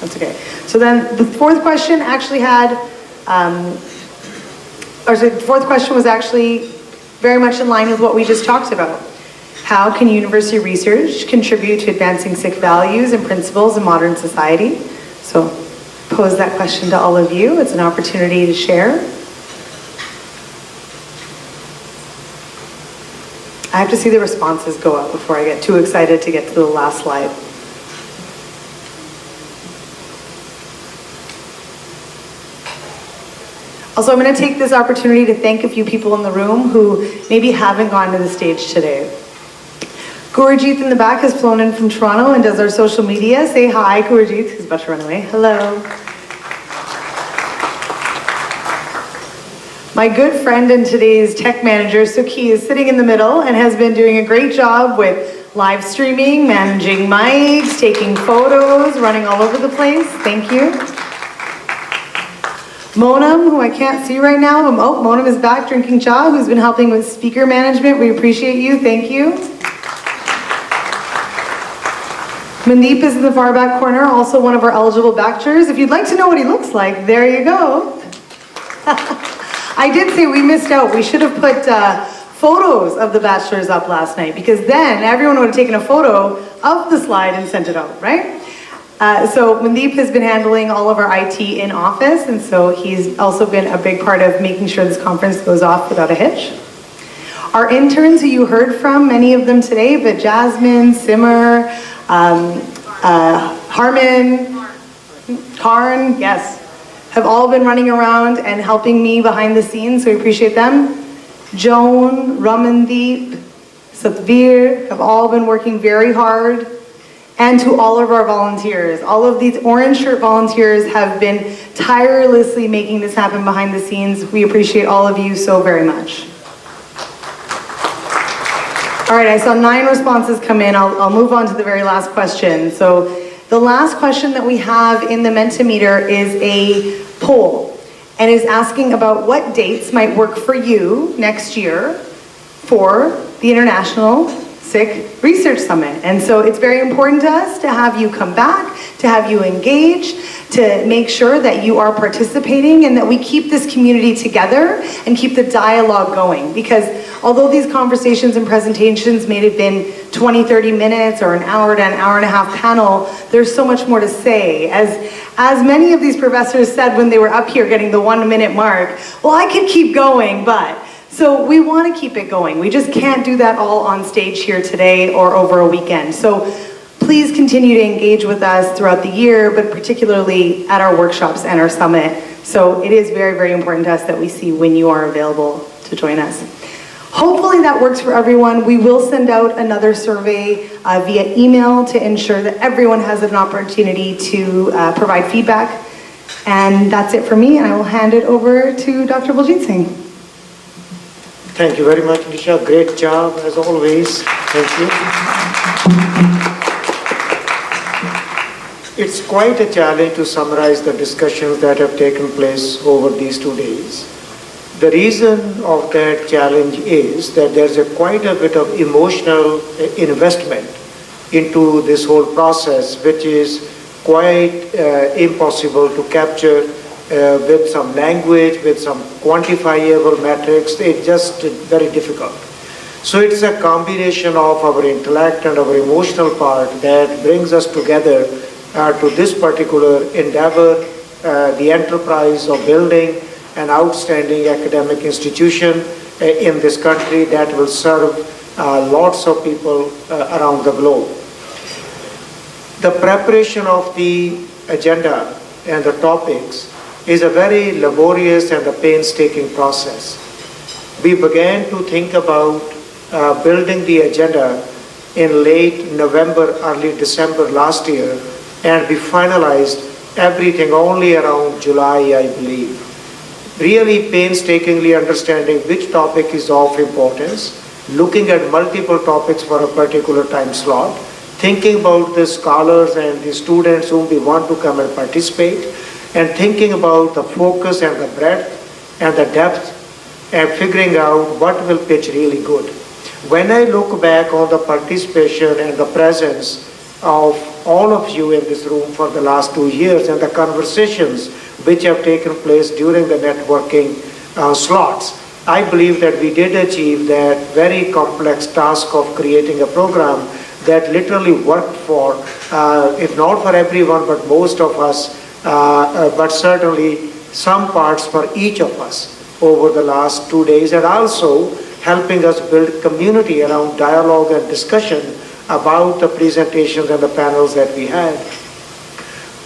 Speaker 12: That's okay. So then the fourth question actually had, the fourth question was actually very much in line with what we just talked about. How can university research contribute to advancing Sikh values and principles in modern society? So pose that question to all of you. It's an opportunity to share. I have to see the responses go up before I get too excited to get to the last slide. Also, I'm going to take this opportunity to thank a few people in the room who maybe haven't gone to the stage today. Gurjeet in the back has flown in from Toronto and does our social media. Say hi, Gurjeet. He's about to run away. Hello. My good friend and today's tech manager, Suki, is sitting in the middle and has been doing a great job with live streaming, managing mics, taking photos, running all over the place. Thank you. Monam, who I can't see right now, but Monam is back drinking cha, who's been helping with speaker management. We appreciate you. Thank you. Mandeep is in the far back corner, also one of our eligible bachelors. If you'd like to know what he looks like, there you go. I did say we missed out. We should have put photos of the bachelors up last night, because then everyone would have taken a photo of the slide and sent it out, right? So Mandeep has been handling all of our IT in office, and so he's also been a big part of making sure this conference goes off without a hitch. Our interns, who you heard from, many of them today, but Jasmine, Simmer, Harman, Karn, yes, have all been running around and helping me behind the scenes, so we appreciate them. Joan, Ramandeep, Satvir have all been working very hard. And to all of our volunteers. All of these orange shirt volunteers have been tirelessly making this happen behind the scenes. We appreciate all of you so very much. All right, I saw 9 responses come in. I'll move on to the very last question. So the last question that we have in the Mentimeter is a poll, and is asking about what dates might work for you next year for the International Sikh Research Summit. And so it's very important to us to have you come back, to have you engage, to make sure that you are participating and that we keep this community together and keep the dialogue going. Because although these conversations and presentations may have been 20, 30 minutes or an hour to an hour and a half panel, there's so much more to say. As many of these professors said when they were up here getting the 1 minute mark, well, I could keep going, but. So we want to keep it going. We just can't do that all on stage here today or over a weekend. So please continue to engage with us throughout the year, but particularly at our workshops and our summit. So it is very, very important to us that we see when you are available to join us. Hopefully that works for everyone. We will send out another survey via email to ensure that everyone has an opportunity to provide feedback. And that's it for me, and I will hand it over to Dr. Baljit Singh.
Speaker 18: Thank you very much, Nisha. Great job, as always. Thank you. It's quite a challenge to summarize the discussions that have taken place over these 2 days. The reason of that challenge is that there's quite a bit of emotional investment into this whole process, which is quite impossible to capture with some language, with some quantifiable metrics. It's just very difficult. So it's a combination of our intellect and our emotional part that brings us together to this particular endeavor, the enterprise of building an outstanding academic institution in this country that will serve lots of people around the globe. The preparation of the agenda and the topics is a very laborious and a painstaking process. We began to think about building the agenda in late November, early December last year, and we finalized everything only around July, I believe. Really painstakingly understanding which topic is of importance, looking at multiple topics for a particular time slot, thinking about the scholars and the students whom we want to come and participate, and thinking about the focus and the breadth and the depth, and figuring out what will pitch really good. When I look back on the participation and the presence of all of you in this room for the last 2 years and the conversations which have taken place during the networking slots, I believe that we did achieve that very complex task of creating a program that literally worked for, if not for everyone, but most of us, but certainly some parts for each of us over the last 2 days, and also helping us build community around dialogue and discussion about the presentations and the panels that we had.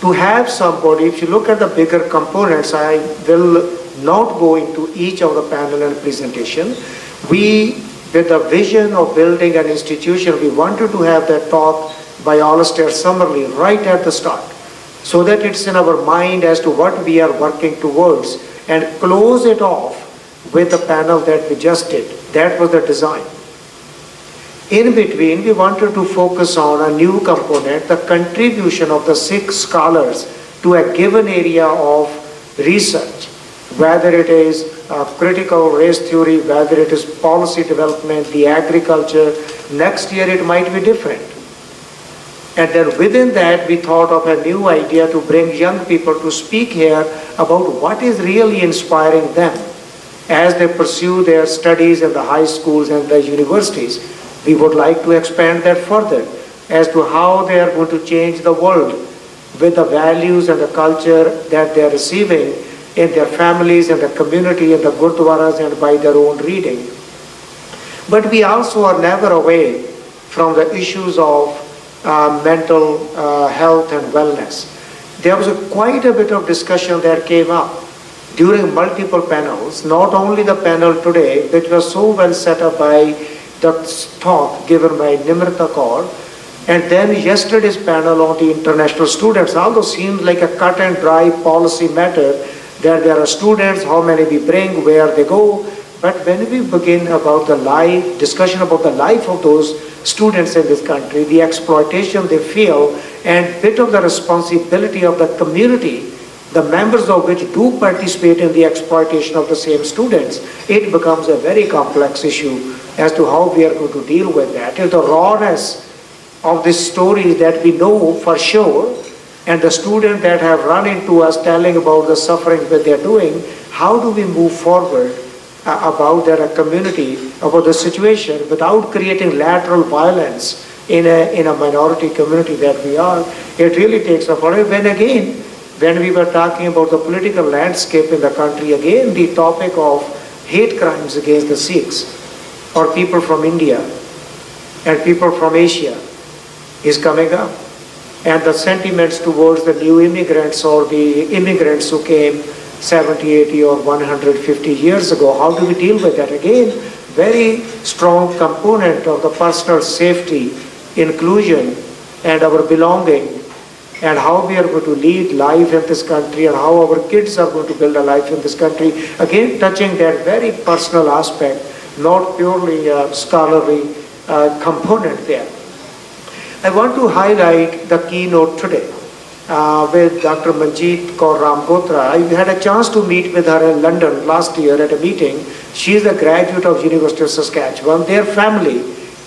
Speaker 18: To have somebody, if you look at the bigger components, I will not go into each of the panel and presentation. We, with the vision of building an institution, we wanted to have that talk by Alistair Summerlee right at the start, so that it's in our mind as to what we are working towards, and close it off with the panel that we just did. That was the design. In between, we wanted to focus on a new component, the contribution of the Sikh scholars to a given area of research, whether it is critical race theory, whether it is policy development, the agriculture. Next year it might be different. And then within that, we thought of a new idea to bring young people to speak here about what is really inspiring them as they pursue their studies in the high schools and the universities. We would like to expand that further as to how they are going to change the world with the values and the culture that they are receiving in their families, in the community, in the gurdwaras, and by their own reading. But we also are never away from the issues of mental health and wellness. There was quite a bit of discussion that came up during multiple panels, not only the panel today, which was so well set up by the talk given by Nimrata Kaur, and then yesterday's panel on the international students, although seemed like a cut and dry policy matter, that there are students, how many we bring, where they go. But when we begin about the life, discussion about the life of those students in this country, the exploitation they feel, and bit of the responsibility of the community, the members of which do participate in the exploitation of the same students, it becomes a very complex issue as to how we are going to deal with that. It's the rawness of these stories that we know for sure, and the students that have run into us telling about the suffering that they're doing, how do we move forward about their community, about the situation, without creating lateral violence in a minority community that we are? It really takes a while. When we were talking about the political landscape in the country, again the topic of hate crimes against the Sikhs or people from India and people from Asia is coming up. And the sentiments towards the new immigrants or the immigrants who came 70, 80 or 150 years ago, how do we deal with that? Again, very strong component of the personal safety, inclusion, and our belonging, and how we are going to lead life in this country, and how our kids are going to build a life in this country. Again, touching that very personal aspect, not purely a scholarly component there. I want to highlight the keynote today with Dr. Manjeet Kaur Ramgotra. I had a chance to meet with her in London last year at a meeting. She is a graduate of University of Saskatchewan. Their family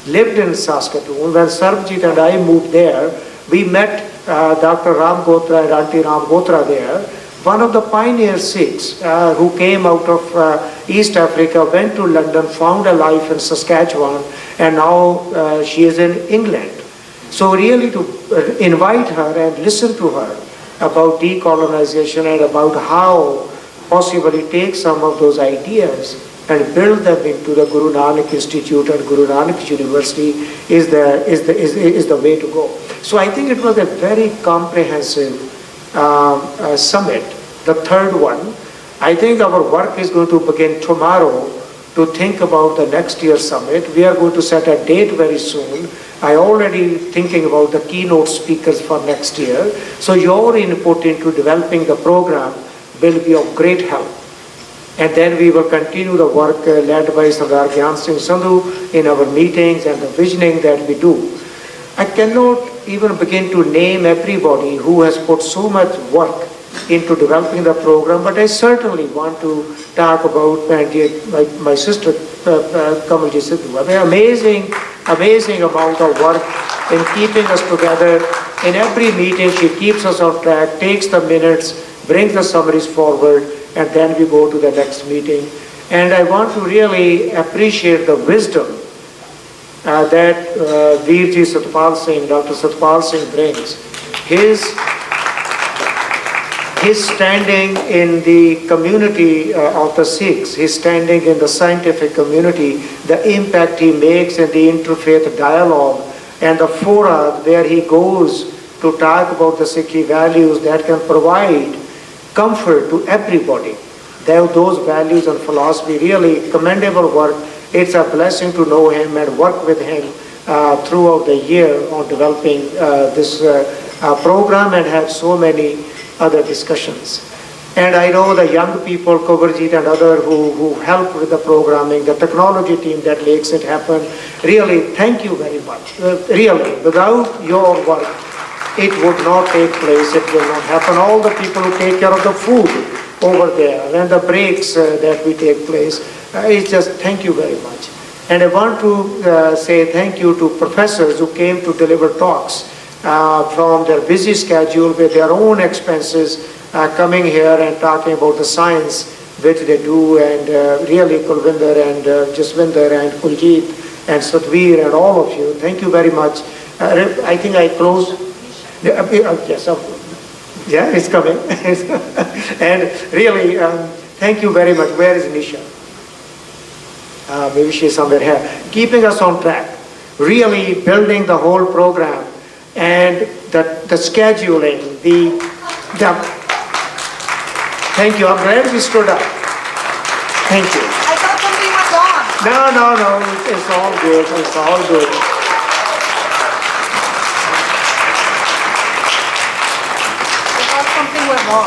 Speaker 18: lived in Saskatoon. When Sarbjit and I moved there, we met Dr. Ramgotra and Auntie Ramgotra there. One of the pioneer Sikhs who came out of East Africa, went to London, found a life in Saskatchewan, and now she is in England. So really to invite her and listen to her about decolonization and about how possibly take some of those ideas and build them into the Guru Nanak Institute and Guru Nanak University is the way to go. So I think it was a very comprehensive summit The third one, I think our work is going to begin tomorrow to think about the next year's summit. We are going to set a date very soon. I already thinking about the keynote speakers for next year. So your input into developing the program will be of great help. And then we will continue the work led by Sardar Gyan Singh Sandhu in our meetings and the visioning that we do. I cannot even begin to name everybody who has put so much work into developing the program, but I certainly want to talk about my sister Kamalji Sidhu. Amazing amount of work in keeping us together. In every meeting she keeps us on track, takes the minutes, brings the summaries forward, and then we go to the next meeting. And I want to really appreciate the wisdom that Veerji Satpal Singh, Dr. Satpal Singh brings. His standing in the community of the Sikhs, his standing in the scientific community, the impact he makes in the interfaith dialogue, and the fora where he goes to talk about the Sikhi values that can provide comfort to everybody. Those values and philosophy, really commendable work. It's a blessing to know him and work with him throughout the year on developing this program and have so many other discussions. And I know the young people, Kobarjit and other who help with the programming, the technology team that makes it happen. Really, thank you very much. Really, without your work, it would not take place, it will not happen. All the people who take care of the food over there and the breaks that we take place, it's just thank you very much. And I want to say thank you to professors who came to deliver talks from their busy schedule with their own expenses, coming here and talking about the science which they do, and really Kulvinder and Jaswinder and Kuljit and Satvir and all of you, thank you very much. I think I close. Yes, yeah, it's coming. And really, thank you very much. Where is Nisha? Maybe she's somewhere here. Keeping us on track, really building the whole program, and the scheduling, thank you. I'm glad we stood up. Thank you.
Speaker 3: I thought something was on.
Speaker 18: No. It's all good. It's all good.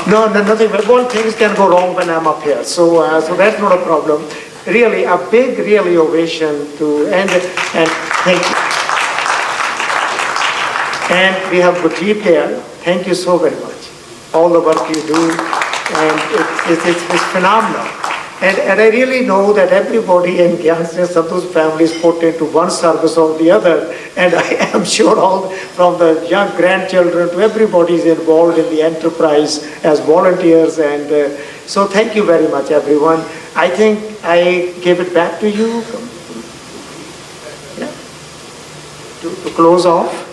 Speaker 18: No, nothing. Well, things can go wrong when I'm up here, so that's not a problem. Really, a big, really ovation to and thank you. And we have Gurjeet here. Thank you so very much. All the work you do, and it's phenomenal. And I really know that everybody in Gyan Singh Sandhu's family is put into one service or the other. And I am sure all from the young grandchildren to everybody is involved in the enterprise as volunteers. And so thank you very much, everyone. I think I give it back to you to close off.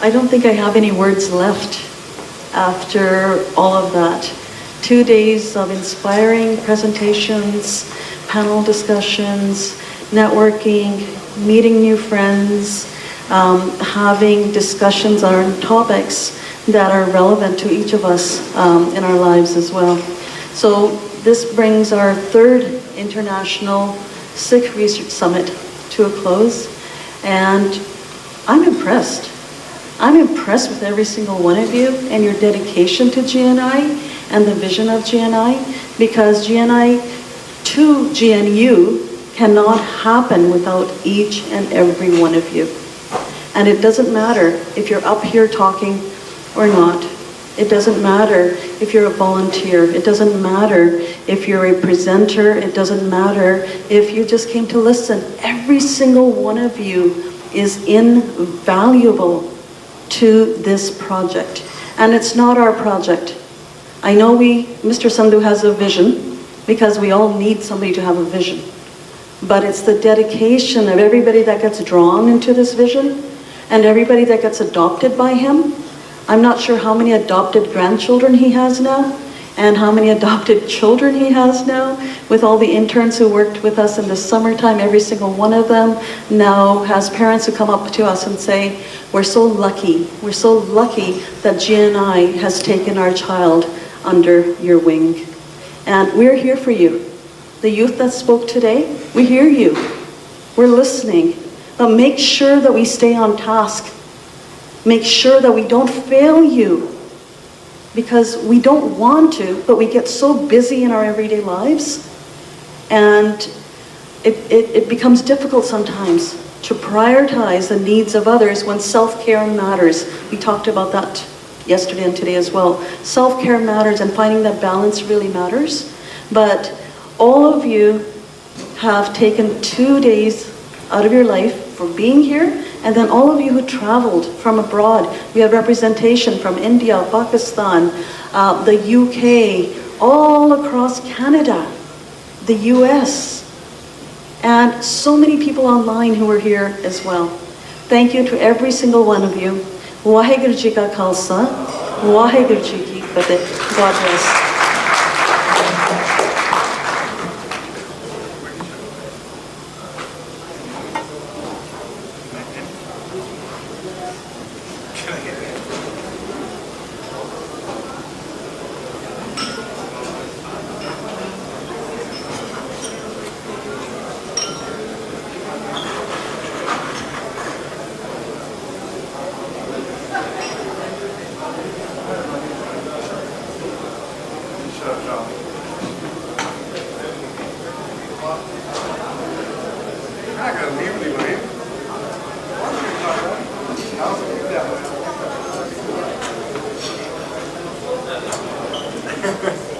Speaker 5: I don't think I have any words left after all of that. 2 days of inspiring presentations, panel discussions, networking, meeting new friends, having discussions on topics that are relevant to each of us in our lives as well. So this brings our third International Sikh Research Summit to a close, and I'm impressed. I'm impressed with every single one of you and your dedication to GNI and the vision of GNI, because GNI to GNU cannot happen without each and every one of you. And it doesn't matter if you're up here talking or not. It doesn't matter if you're a volunteer. It doesn't matter if you're a presenter. It doesn't matter if you just came to listen. Every single one of you is invaluable to this project. And it's not our project. I know Mr. Sandhu has a vision, because we all need somebody to have a vision. But it's the dedication of everybody that gets drawn into this vision and everybody that gets adopted by him. I'm not sure how many adopted grandchildren he has now. and how many adopted children he has now, with all the interns who worked with us in the summertime. Every single one of them now has parents who come up to us and say, we're so lucky that GNI has taken our child under your wing. And we're here for you. The youth that spoke today, we hear you. We're listening. But make sure that we stay on task. Make sure that we don't fail you. Because we don't want to, but we get so busy in our everyday lives, and it becomes difficult sometimes to prioritize the needs of others when self-care matters. We talked about that yesterday and today as well. Self-care matters, and finding that balance really matters. But all of you have taken 2 days out of your life for being here, and then all of you who traveled from abroad. We have representation from India, Pakistan, the UK, all across Canada, the US, and so many people online who are here as well. Thank you to every single one of you. Waheguru Ji Ka Khalsa, Waheguru Ji Ki Fateh. God bless.
Speaker 2: Thank you.